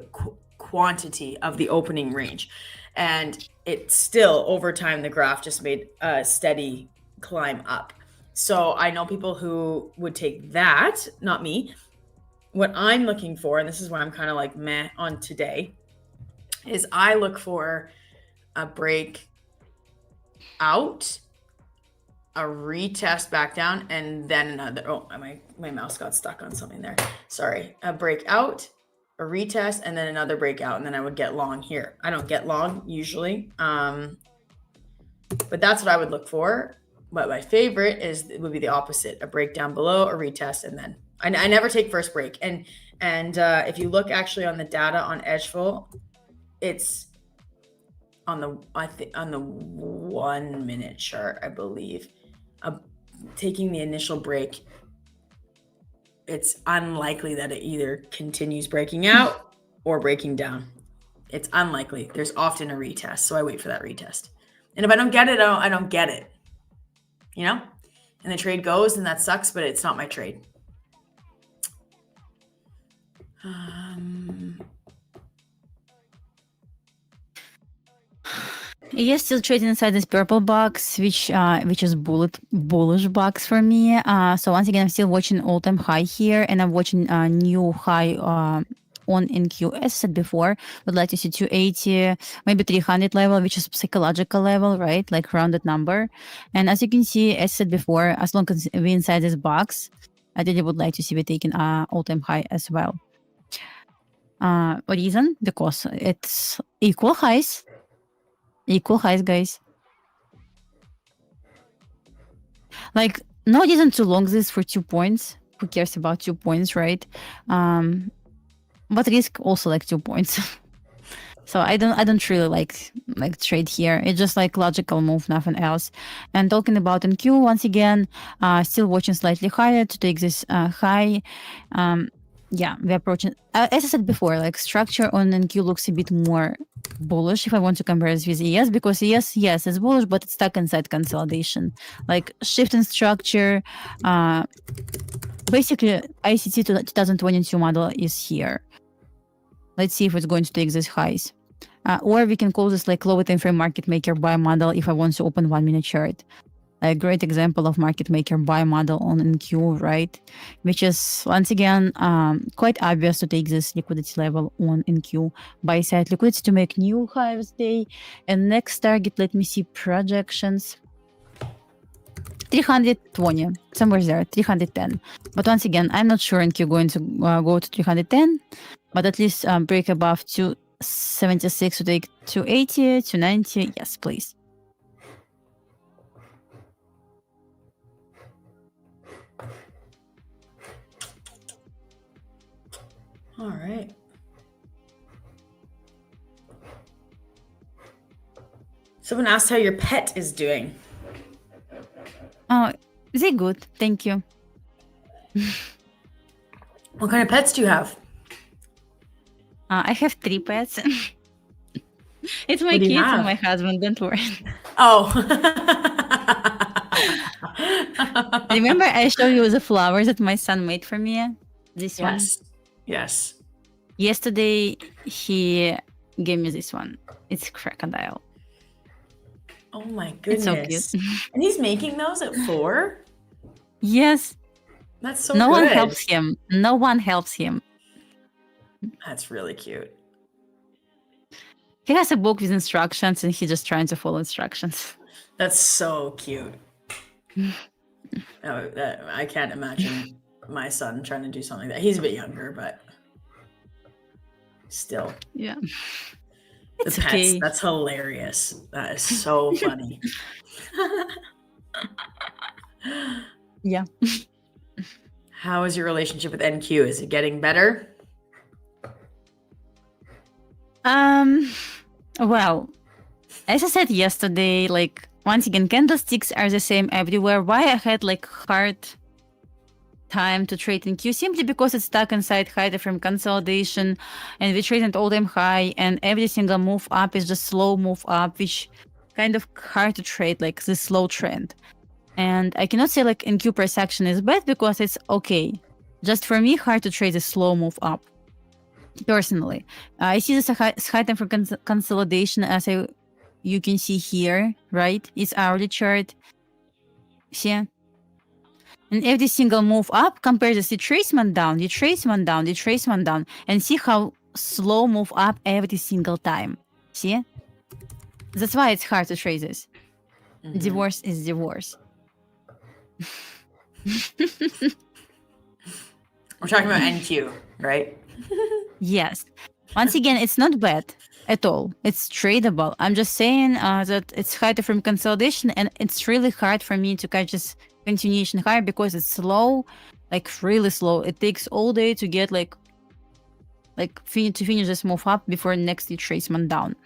quantity of the opening range. And it still, over time, the graph just made a steady climb up. So I know people who would take that, not me. What I'm looking for, and this is why I'm kind of like meh on today, is I look for a break out, a retest back down, and then another. Oh, my mouse got stuck on something there. Sorry. A breakout, a retest, and then another breakout, and then I would get long here. I don't get long usually, but that's what I would look for. But my favorite would be the opposite: a breakdown below, a retest, and then I never take first break. And if you look actually on the data on Edgeful, it's on the 1-minute chart, I believe. Taking the initial break, it's unlikely that it either continues breaking out or breaking down. It's unlikely. There's often a retest, so I wait for that retest. And if I don't get it, I don't get it. You know? And the trade goes, and that sucks, but it's not my trade. Yes, still trading inside this purple box, which is bullish box for me. So once again, I'm still watching all-time high here, and I'm watching a new high on NQ. As I said before, would like to see 280, maybe 300 level, which is psychological level, right? Like rounded number. And as you can see, as I said before, as long as we're inside this box, I really would like to see we taking all-time high as well. Reason? Because it's equal highs. Equal highs, guys. Like, no reason to long this for 2 points. Who cares about 2 points, right? But risk also like 2 points. So I don't really like trade here. It's just like logical move, nothing else. And talking about NQ once again, still watching slightly higher to take this high. Yeah, we're approaching. As I said before, like structure on NQ looks a bit more bullish if I want to compare this with ES, because ES, yes, it's bullish, but it's stuck inside consolidation. Like shift in structure. Basically, ICT 2022 model is here. Let's see if it's going to take these highs. Or we can call this like lower time frame market maker buy model if I want to open 1-minute chart. A great example of market maker buy model on NQ, right? Which is once again quite obvious to take this liquidity level on NQ. Buy side liquidity to make new high this day. And next target, let me see projections. 320, somewhere there, 310. But once again, I'm not sure NQ going to go to 310, but at least break above 276 to take 280, 290. Yes, please. All right. Someone asked how your pet is doing. Oh, they're good. Thank you. What kind of pets do you have? I have 3 pets. It's my What do you kids and have? my husband. Don't worry. Oh. Remember, I showed you the flowers that my son made for me. This one. Yes. Yes. Yesterday, he gave me this one. It's crocodile. Oh my It's so goodness. cute. And he's making those at 4? Yes. That's so No good. one helps him. No one helps him. That's really cute. He has a book with instructions and he's just trying to follow instructions. That's so cute. I can't imagine my son trying to do something like that. He's a bit younger, but still. Yeah. The It's pets, okay. that's hilarious. That is so funny. Yeah. How is your relationship with NQ? Is it getting better? Well, as I said yesterday, like once again, candlesticks are the same everywhere. Why I had like hard time to trade in Q simply because it's stuck inside high from consolidation, and we trade at all-time high, and every single move up is just slow move up, which kind of hard to trade, like this slow trend. And I cannot say like NQ price action is bad because it's okay. Just for me, hard to trade a slow move up. Personally, I see this high time for consolidation as you can see here, right? It's hourly chart. See? And every single move up compares the retracement down, retracement down, retracement down, and see how slow move up every single time. See? That's why it's hard to trade this. Mhm. Divorce is divorce. We're talking about NQ, right? Yes. Once again, it's not bad at all. It's tradable. I'm just saying that it's hard from consolidation, and it's really hard for me to catch this continuation high because it's slow, like really slow. It takes all day to get to finish this move up before next retracement down.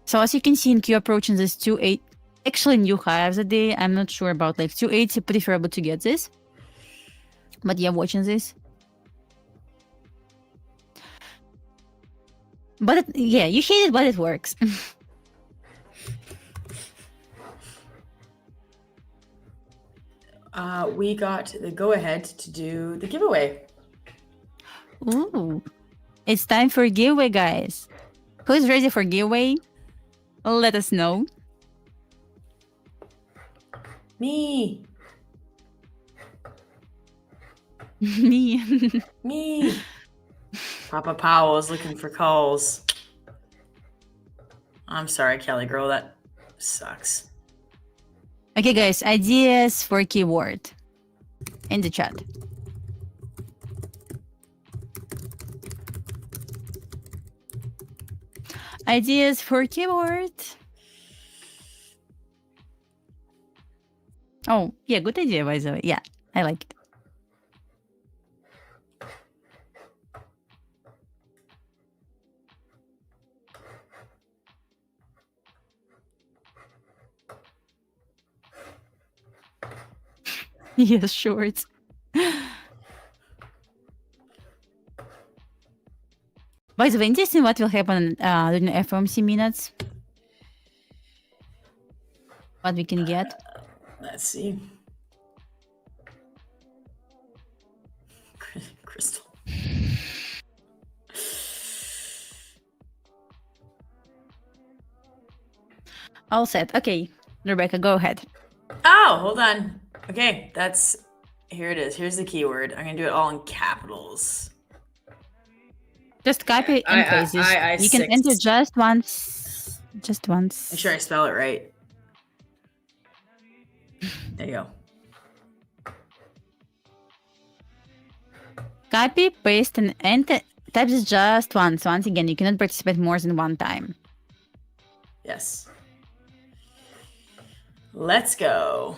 So as you can see, in Q approaching this 280, actually new high of the day. I'm not sure about like 280, preferable to get this. But yeah, watching this. But yeah, you hate it, but it works. We got the go-ahead to do the giveaway. Ooh, it's time for giveaway, guys. Who's ready for giveaway? Let us know. Me. Me. Me. Papa Powell is looking for calls. I'm sorry, Kelly girl. That sucks. Okay, guys, ideas for keyword in the chat. Ideas for keyword. Oh, yeah, good idea, by the way. Yeah, I like it. Yes, shorts. By the way, interesting what will happen during FOMC minutes. What we can get. Let's see. Crystal. All set. Okay, Rebecca, go ahead. Oh, hold on. Okay, here it is. Here's the keyword. I'm gonna do it all in capitals. Just copy and paste this. You can enter just once. Just once. Make sure I spell it right. There you go. Copy, paste, and enter. Type this just once. Once again, you cannot participate more than one time. Yes. Let's go.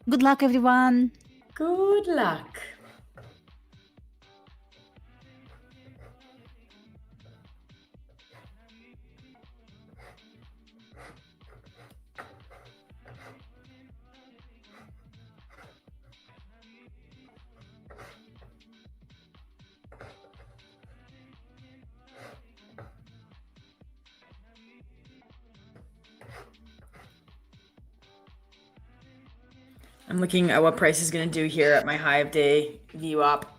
Good luck, everyone. Good luck. I'm looking at what price is going to do here at my high of day view up.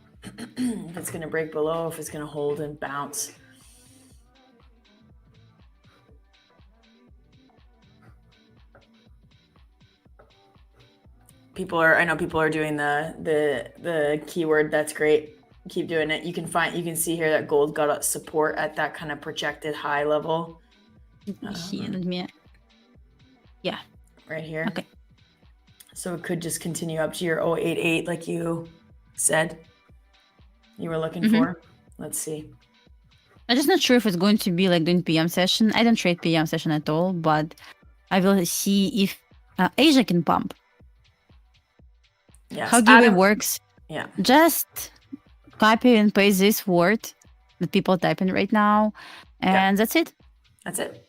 If it's going to break below, if it's going to hold and bounce. I know people are doing the keyword. That's great. Keep doing it. You can see here that gold got a support at that kind of projected high level. Yeah. Right here. Okay. So it could just continue up to your 088 like you said you were looking for. Let's see. I'm just not sure if it's going to be like doing PM session. I don't trade PM session at all, but I will see if Asia can pump. Yes. How giveaway works? Yeah. Just copy and paste this word that people type in right now, and that's it. That's it.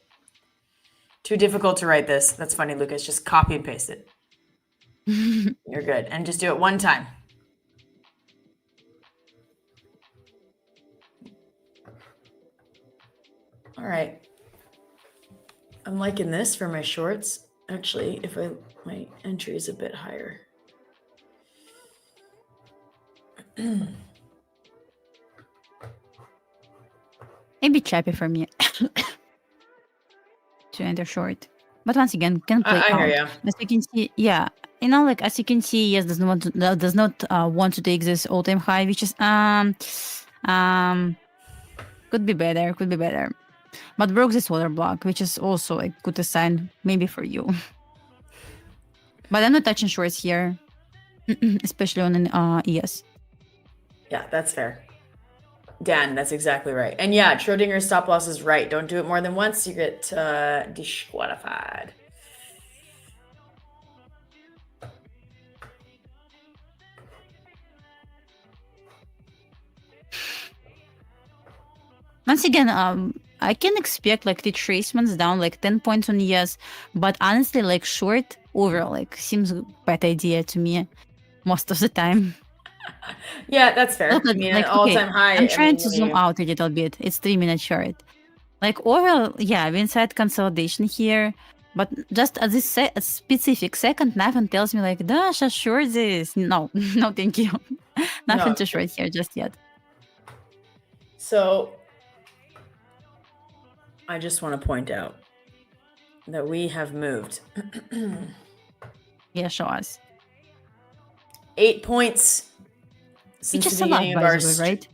Too difficult to write this. That's funny, Lucas. Just copy and paste it. You're good. And just do it one time. All right. I'm liking this for my shorts. Actually, if my entry is a bit higher. Maybe choppy for me to enter short. But once again, can play I out. hear you. As you can see, yeah, like as you can see, yes, does not want to take this all-time high, which is could be better. But broke this order block, which is also a good sign, maybe for you. But I'm not touching shorts here, especially on an ES. Yeah, that's fair. Dan, that's exactly right. And yeah, Schrodinger's stop loss is right. Don't do it more than once. You get disqualified. Once again, I can expect like retracements down like 10 points on ES, but honestly, like short over like seems a bad idea to me most of the time. Yeah, that's fair. Look at, I mean, like, an all-time high. I'm trying to zoom out a little bit. It's 3-minute chart. Like overall, yeah, we inside consolidation here, but just at this specific second, nothing tells me like, Dasha, short this. No, no, thank you. Nothing to short here just yet. So I just want to point out that we have moved. Yeah, show us. 8 points since Which is the a lot, beginning of by our the way, right?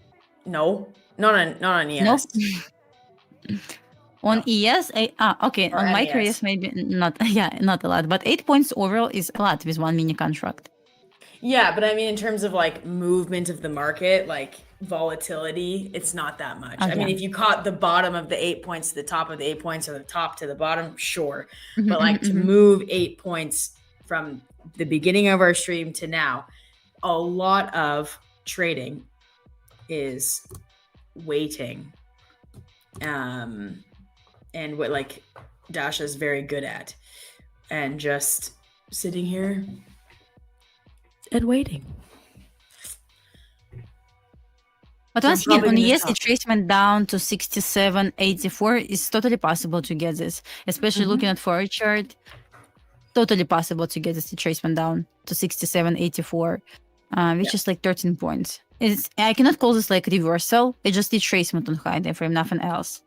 No, not on ES. Nope. On ES, okay. Or On NES. micro ES, maybe not. Yeah, not a lot. But 8 points overall is a lot with one mini contract. Yeah, but I mean, in terms of like movement of the market, like volatility, it's not that much. I mean, if you caught the bottom of the 8 points to the top of the 8 points or the top to the bottom, sure. But like to move 8 points from the beginning of our stream to now, a lot of trading is waiting. And what like Dasha is very good at, and just sitting here and waiting. But once again, on ES, retracement down to 67.84 is totally possible to get this, especially looking at forward chart. Totally possible to get this retracement down to 67.84, which is like 13 points. I cannot call this like reversal. It's just retracement on high time frame, nothing else.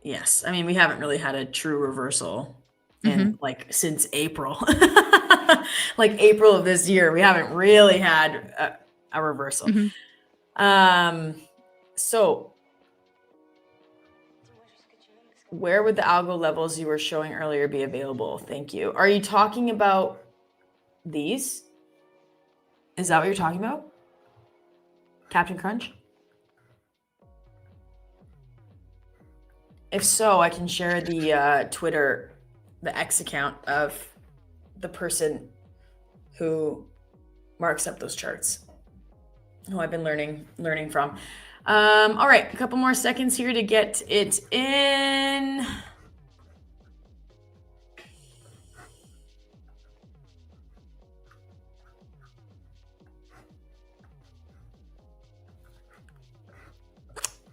Yes, I mean, we haven't really had a true reversal in like since April. Like April of this year, we haven't really had a reversal. So where would the algo levels you were showing earlier be available? Thank you. Are you talking about these? Is that what you're talking about? Captain Crunch? If so, I can share the Twitter, the X account of the person who marks up those charts, who I've been learning from. All right, a couple more seconds here to get it in.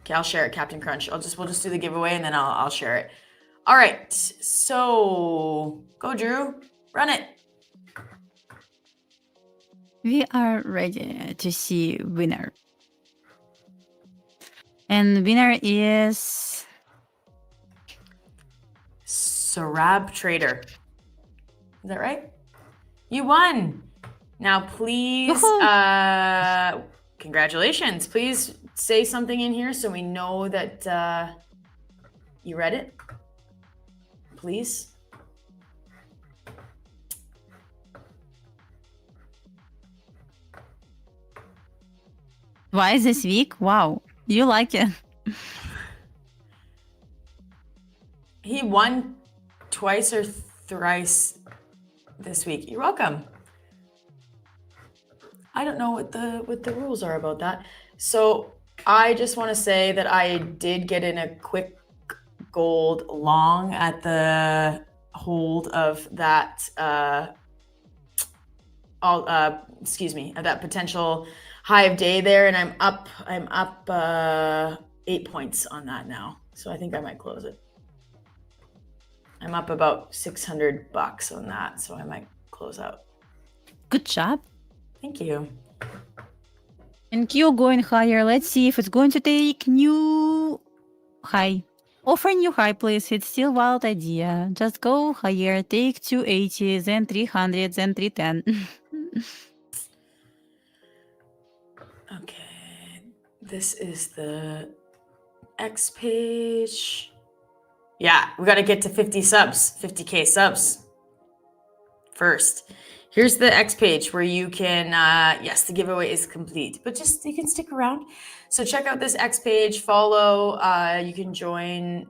Okay, I'll share it, Captain Crunch. We'll just do the giveaway and then I'll share it. All right, so go Drew, run it. We are ready to see winner. And winner is Sarab Trader. Is that right? You won. Now, please, Woohoo! Congratulations. Please say something in here so we know that you read it. Please. Twice this week? Wow. You like it. He won twice or thrice this week. You're welcome. I don't know what the rules are about that. So I just want to say that I did get in a quick gold long at the hold of that at that potential high of day there, and I'm up 8 points on that now. So I think I might close it. I'm up about $600 on that, so I might close out. Good job. Thank you. And Q going higher. Let's see if it's going to take new high. Offer new high, please. It's still wild idea. Just go higher. Take 280, then 300, then 310. Okay. This is the X page. Yeah, we got to get to 50K subs first. Here's the X page where you can, yes, the giveaway is complete, but just you can stick around. So check out this X page, follow. You can join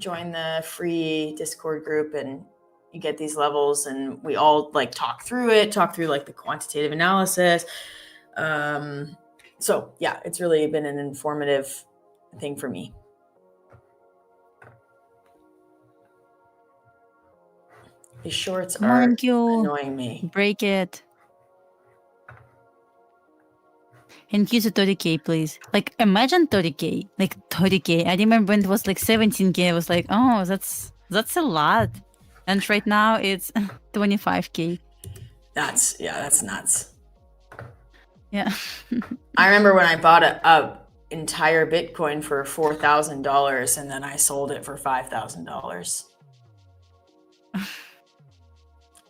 the free Discord group, and you get these levels, and we all like talk through like the quantitative analysis. So yeah, it's really been an informative thing for me. These shorts are annoying me. Break it. And use a 30K, please. Like, imagine 30K. Like, 30K. I remember when it was like 17K. I was like, oh, that's a lot. And right now it's 25K. That's nuts. Yeah. I remember when I bought a entire Bitcoin for $4,000, and then I sold it for $5,000.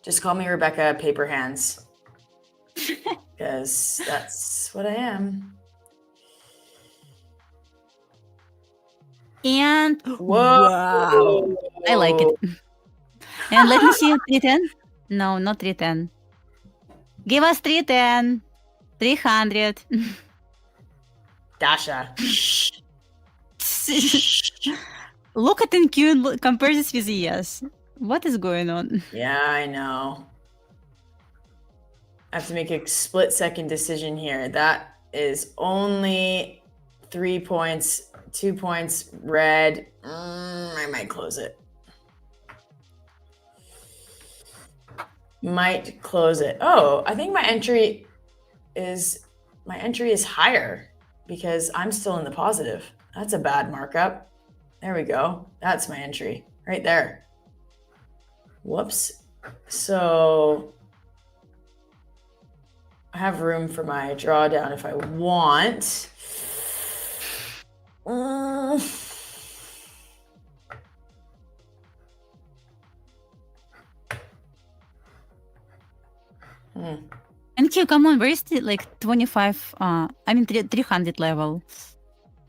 Just call me Rebecca Paper Hands, because that's what I am. And whoa, wow, I like it. And let me see 310. No, not 310. Give us 310. 300. Dasha. Look at NQ and compare this with ES. What is going on? Yeah, I know. I have to make a split-second decision here. That is only 3 points, 2 points red. I might close it. Might close it. Oh, I think my entry is higher because I'm still in the positive. That's a bad markup. There we go. That's my entry right there. Whoops. So I have room for my drawdown if I want. And Q, come on, where is the like 25? 300 level.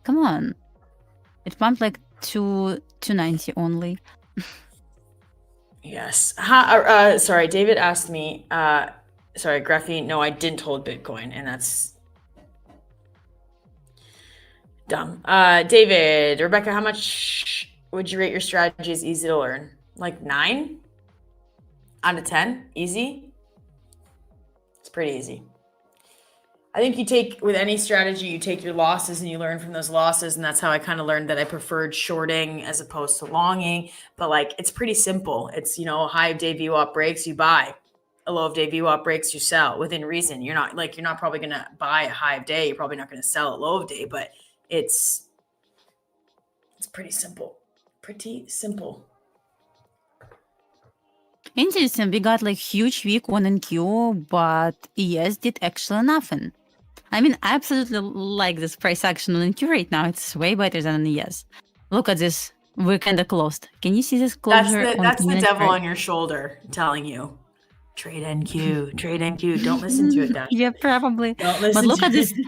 Come on. It pumped like 290 only. Yes. Sorry, David asked me. Sorry, Graphene. No, I didn't hold Bitcoin, and that's dumb. David, Rebecca, how much would you rate your strategy as easy to learn? Like 9 out of 10? Easy? It's pretty easy. I think with any strategy, you take your losses and you learn from those losses. And that's how I kind of learned that I preferred shorting as opposed to longing. But like, it's pretty simple. It's, a high of day VWAP breaks, you buy. A low of day VWAP breaks, you sell within reason. You're not probably going to buy a high of day. You're probably not going to sell a low of day, but it's pretty simple. Pretty simple. Interesting. We got like huge week on NQ, but ES did actually nothing. I mean, I absolutely like this price action on NQ right now. It's way better than on ES. Look at this. We're kind of closed. Can you see this closure? That's the unit, devil right? on your shoulder telling you, trade NQ, trade NQ. Don't listen to it, Dash. Yeah, probably. Don't listen But look to at this it.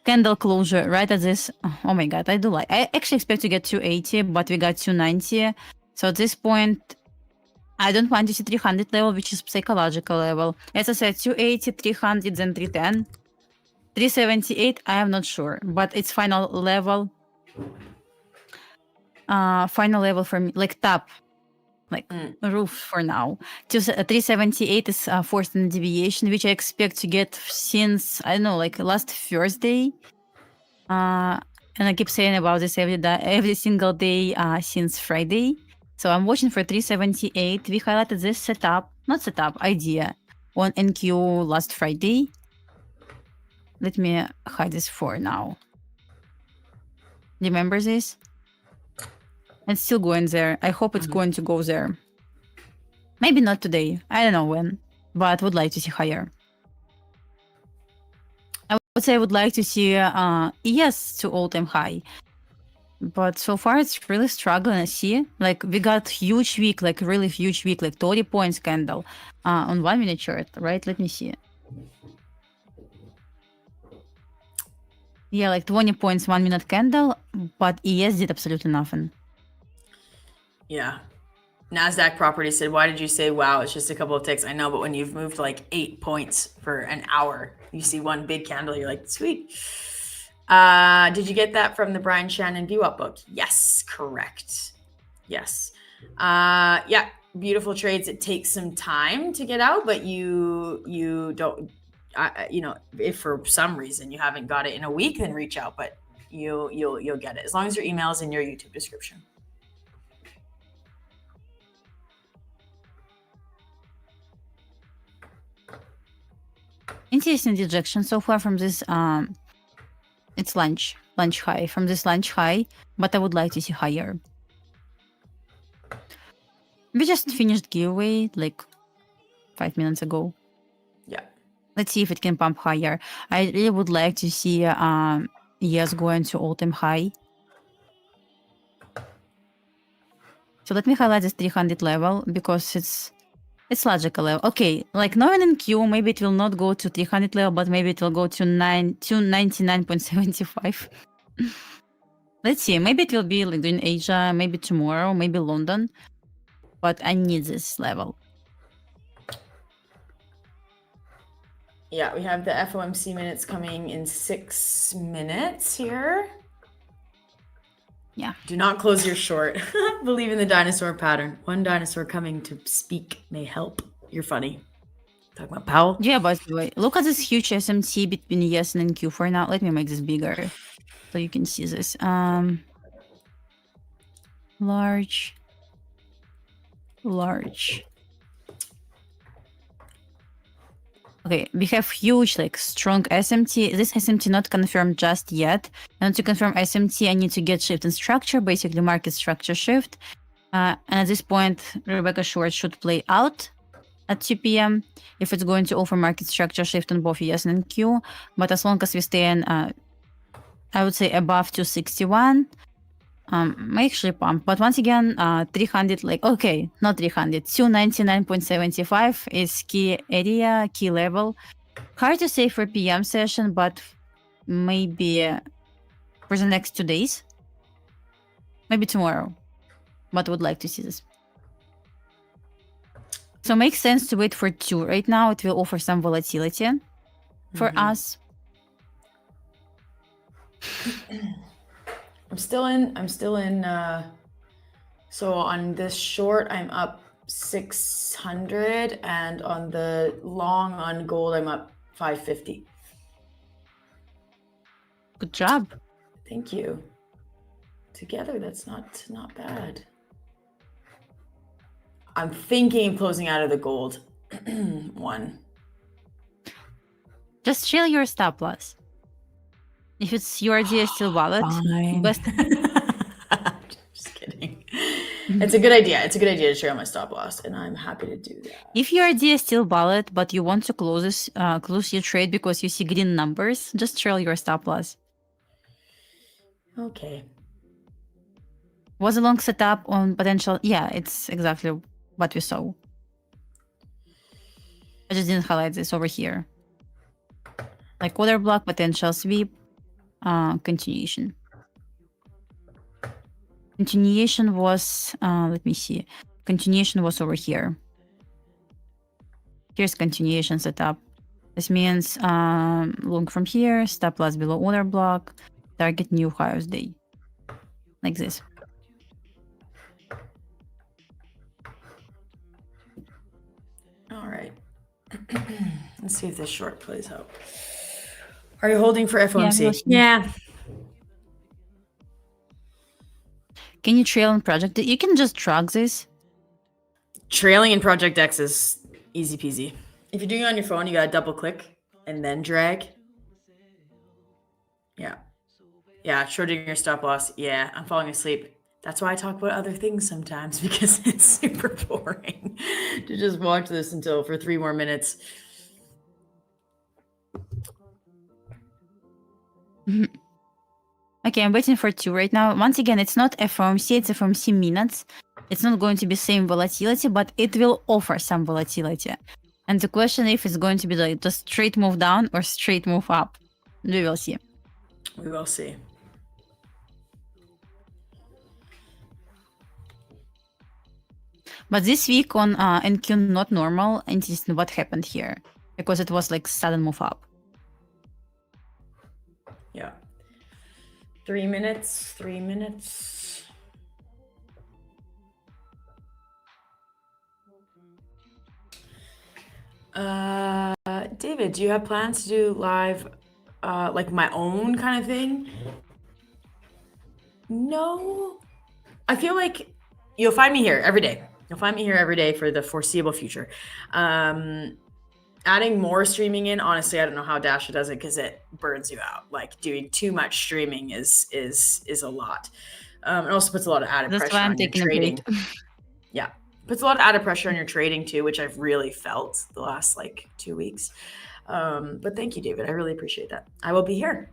candle closure right at this. Oh my god, I do like. I actually expect to get 280, but we got 290. So at this point, I don't want to see 300 level, which is psychological level. As I said, 280, 300, then 310. 378, I am not sure, but it's final level. Final level for me, like top, like roof for now. 378 is fourth standard deviation, which I expect to get since, I don't know, like last Thursday. And I keep saying about this every single day since Friday. So I'm watching for 378. We highlighted this idea on NQ last Friday. Let me hide this for now. Remember this? It's still going there. I hope it's going to go there. Maybe not today. I don't know when, but would like to see higher. I would say I would like to see ES to all-time high. But so far it's really struggling. I see, like we got huge week, like really huge week, like 30 points candle on 1 minute chart, right? Let me see. Yeah, like 20 points 1 minute candle, but ES did absolutely nothing. Yeah. NASDAQ property said, why did you say, wow, it's just a couple of ticks? I know, but when you've moved like 8 points for an hour, you see one big candle, you're like, sweet. Did you get that from the Brian Shannon VWAP book? Yes, correct. Yes. Yeah, beautiful trades. It takes some time to get out, but you don't, you know, if for some reason you haven't got it in a week, then reach out, but you'll get it as long as your email is in your YouTube description. Interesting dejection so far from this. It's lunch high from this lunch high, but I would like to see higher. We just finished giveaway like 5 minutes ago. Yeah. Let's see if it can pump higher. I really would like to see ES going to all-time high. So let me highlight this 300 level because it's logical level. Okay, like knowing in Q, maybe it will not go to 300 level, but maybe it will go to 99.75. Let's see. Maybe it will be like in Asia, maybe tomorrow, maybe London. But I need this level. Yeah, we have the FOMC minutes coming in 6 minutes here. Yeah. Do not close your short. Believe in the dinosaur pattern. One dinosaur coming to speak may help. You're funny. Talking about Powell? Yeah, by the way, look at this huge SMT between ES and NQ for now. Let me make this bigger so you can see this. Large. Okay, we have huge, like, strong SMT. This SMT not confirmed just yet. And to confirm SMT, I need to get shift in structure, basically market structure shift. And at this point, Rebecca short should play out at 2 p.m. if it's going to offer market structure shift on both ES and NQ. But as long as we stay in, I would say above 261, may actually pump. But once again, 300, like, okay, not 300, 299.75 is key area, key level. Hard to say for PM session, but maybe for the next 2 days. Maybe tomorrow. But would like to see this. So makes sense to wait for 2. Right now, it will offer some volatility for us. I'm still in, so on this short, I'm up 600, and on the long on gold, I'm up 550. Good job. Thank you. Together, that's not bad. I'm thinking of closing out of the gold one. Just chill your stop loss. If it's your idea still valid, Fine. best. Just kidding. It's a good idea. It's a good idea to trail my stop loss, and I'm happy to do that. If your idea is still valid, but you want to close your trade because you see green numbers, just trail your stop loss. Okay. Was a long setup on potential? Yeah, it's exactly what we saw. I just didn't highlight this over here. Like order block, potential sweep, continuation. Continuation was, let me see. Continuation was over here. Here's continuation setup. This means long from here, stop loss below order block, target new high of the day. Like this. All right. Let's see if this short plays out. Are you holding for FOMC? Yeah. Can you trail in project? You can just track this. Trailing in Project X is easy peasy. If you're doing it on your phone, you gotta double click and then drag. Yeah. Yeah, shorting your stop loss. Yeah, I'm falling asleep. That's why I talk about other things sometimes, because it's super boring to just watch this for 3 more minutes. Okay, I'm waiting for 2 right now. Once again, it's not FOMC, it's FOMC minutes. It's not going to be same volatility, but it will offer some volatility. And the question if it's going to be like just straight move down or straight move up. We will see. We will see. But this week on NQ not normal, and this is what happened here. Because it was like sudden move up. Yeah. 3 minutes, 3 minutes. David, do you have plans to do live, like my own kind of thing? No. I feel like you'll find me here every day. You'll find me here every day for the foreseeable future. Adding more streaming in, honestly, I don't know how Dasha does it because it burns you out. Like doing too much streaming is a lot. It also puts a lot of added pressure on your trading. Yeah, puts a lot of added pressure on your trading too, which I've really felt the last like 2 weeks. But thank you, David. I really appreciate that. I will be here,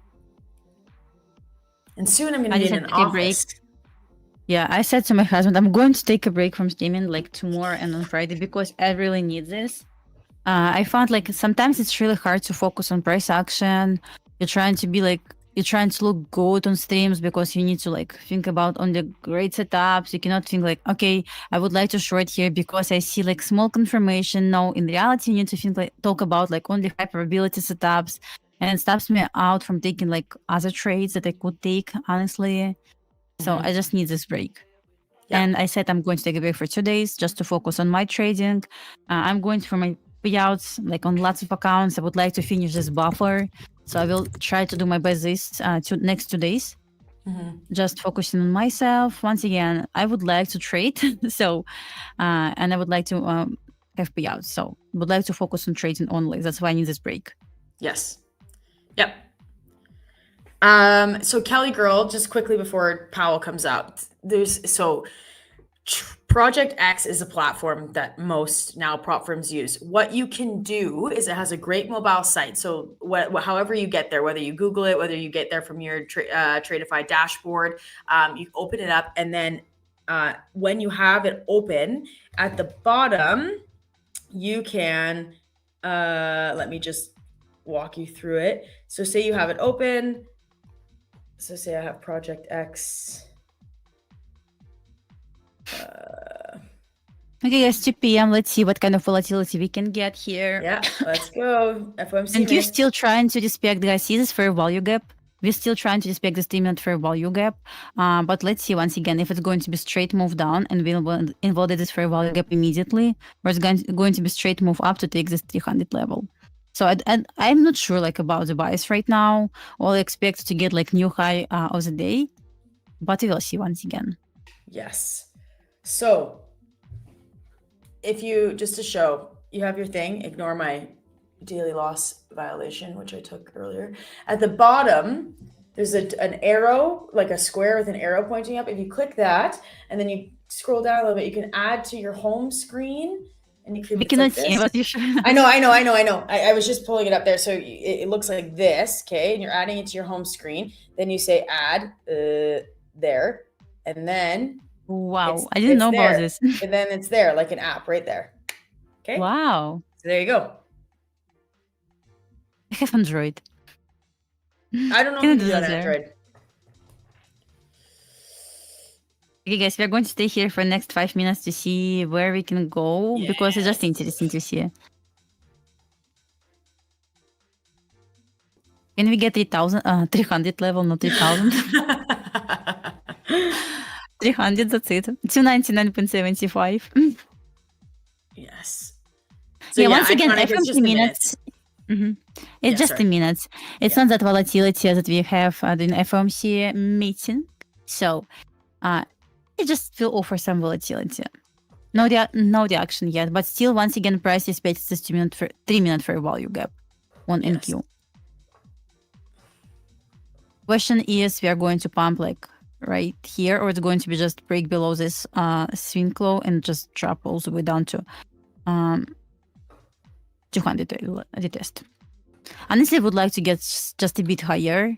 and soon I'm going to be in an office. Yeah, I said to my husband, I'm going to take a break from streaming like tomorrow and on Friday because I really need this. I found like sometimes it's really hard to focus on price action. You're trying to look good on streams because you need to like think about on the great setups. You cannot think like, okay, I would like to short here because I see like small confirmation. No, in reality, you need to talk about like only high probability setups, and it stops me out from taking like other trades that I could take, honestly. So I just need this break. Yeah. And I said I'm going to take a break for 2 days just to focus on my trading. I'm going for my payouts like on lots of accounts. I would like to finish this buffer. So I will try to do my best this next 2 days. Just focusing on myself. Once again, I would like to trade. So, and I would like to have payouts. So I would like to focus on trading only. That's why I need this break. Yes. Yep. So Kelly Girl, just quickly before Powell comes out, Project X is a platform that most now prop firms use. What you can do is it has a great mobile site. So however you get there, whether you Google it, whether you get there from your Tradeify dashboard, you open it up, and then when you have it open at the bottom, you can let me just walk you through it. So say you have it open. So say I have Project X. Okay, guys, 2 p.m. Let's see what kind of volatility we can get here. Yeah, let's go. FOMC. And you're still trying to respect, guys, see this fair value gap? We're still trying to respect the statement fair value gap. But let's see once again if it's going to be straight move down and we'll invalidate this fair value gap immediately, or it's going to be straight move up to take this 300 level. So I'm not sure like about the bias right now. All I expect to get like new high of the day, but we will see once again. Yes. So if you, just to show, you have your thing, ignore my daily loss violation, which I took earlier. At the bottom, there's an arrow, like a square with an arrow pointing up. If you click that and then you scroll down a little bit, you can add to your home screen, and you can. We cannot see what you should. I know. I was just pulling it up there, so it looks like this, okay? And you're adding it to your home screen. Then you say add there, and then Wow, I didn't know about this. And then it's there, like an app right there. Okay. Wow. So there you go. I have Android. I don't know Can if I you do do that on there? Android. Okay, guys, we're going to stay here for the next 5 minutes to see where we can go because it's just interesting to see. Can we get 300 level, not 3000? 300, that's it. 299.75. Yes. So once again, FOMC minutes. It's just the minutes. It's not that volatility that we have during FOMC meeting. So it just will offer some volatility. No reaction yet, but still, once again, price is based this 3-minute fair value gap on NQ. Question is, we are going to pump like right here, or it's going to be just break below this swing low and just drop all the way down to 200 retest. Honestly, I would like to get just a bit higher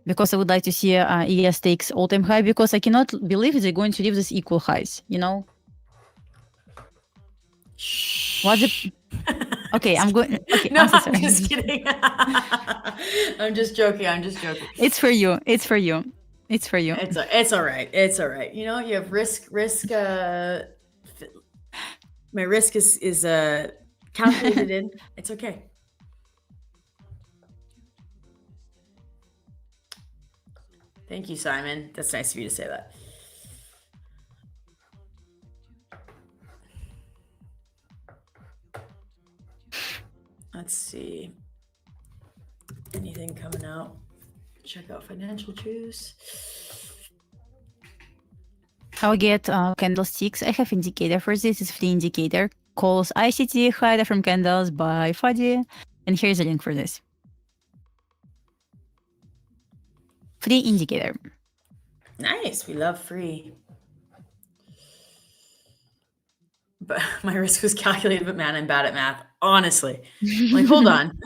because I would like to see ES takes all-time high, because I cannot believe they're going to leave this equal highs, you know? What's the... Okay, I'm going... Okay, no, I'm just kidding. I'm just joking. It's for you. It's all right. You know, you have risk. My risk is calculated in. It's okay. Thank you, Simon. That's nice of you to say that. Let's see. Anything coming out? Check out financial juice. How I get candlesticks. I have indicator for this. It's free indicator. Calls ICT, hide from candles by Fadi. And here's a link for this. Free indicator. Nice. We love free. But my risk was calculated, but man, I'm bad at math. Honestly. Like, hold on.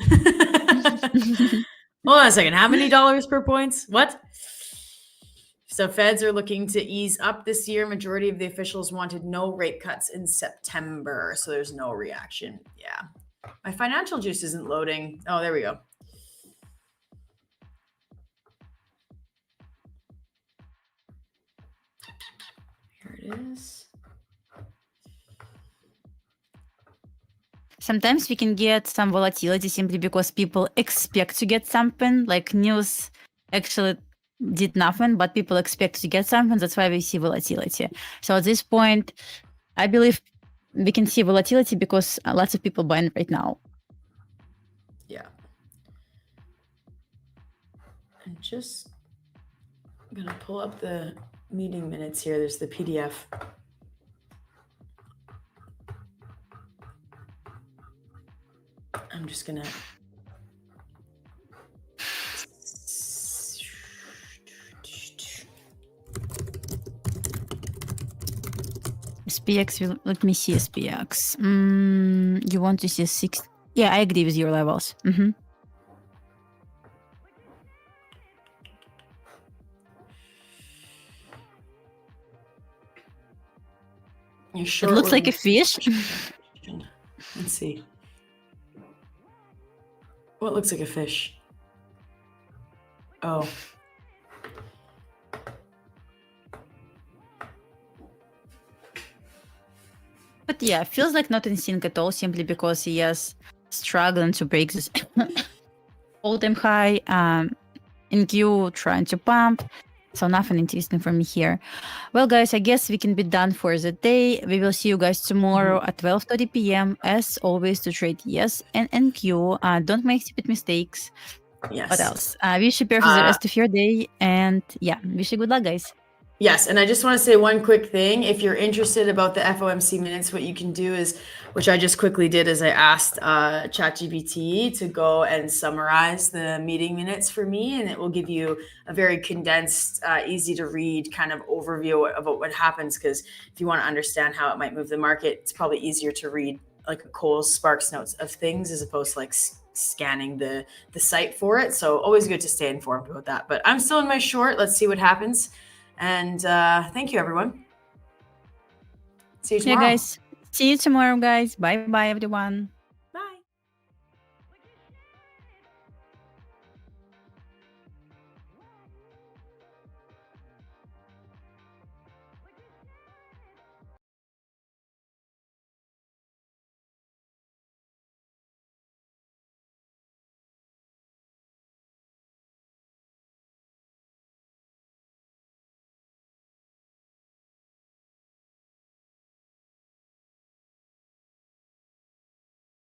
Hold on a second. How many dollars per points? What? So feds are looking to ease up this year. Majority of the officials wanted no rate cuts in September. So there's no reaction. Yeah. My financial juice isn't loading. Oh, there we go. Here it is. Sometimes we can get some volatility simply because people expect to get something, like news actually did nothing, but people expect to get something. That's why we see volatility. So at this point, I believe we can see volatility because lots of people buying right now. Yeah. I'm just going to pull up the meeting minutes here. There's the PDF. I'm just gonna SPX, let me see SPX. You want to see 6? Yeah, I agree with your levels. You sure it looks like a fish. Let's see. What looks like a fish? Oh. But yeah, feels like not in sync at all, simply because he is struggling to break this all-time high. NQ trying to pump. So nothing interesting for me here. Well, guys, I guess we can be done for the day. We will see you guys tomorrow at 12:30 p.m. As always, to trade yes and NQ. Don't make stupid mistakes. Yes. What else? Wish you perfect the rest of your day. And yeah, wish you good luck, guys. Yes, and I just want to say one quick thing. If you're interested about the FOMC minutes, what you can do is, which I just quickly did, is I asked ChatGPT to go and summarize the meeting minutes for me, and it will give you a very condensed, easy to read kind of overview about what happens. Because if you want to understand how it might move the market, it's probably easier to read like a Cole's Sparks notes of things as opposed to like scanning the site for it. So always good to stay informed about that. But I'm still in my short. Let's see what happens. And thank you, everyone. See you tomorrow. Yeah, guys. See you tomorrow, guys. Bye bye, everyone.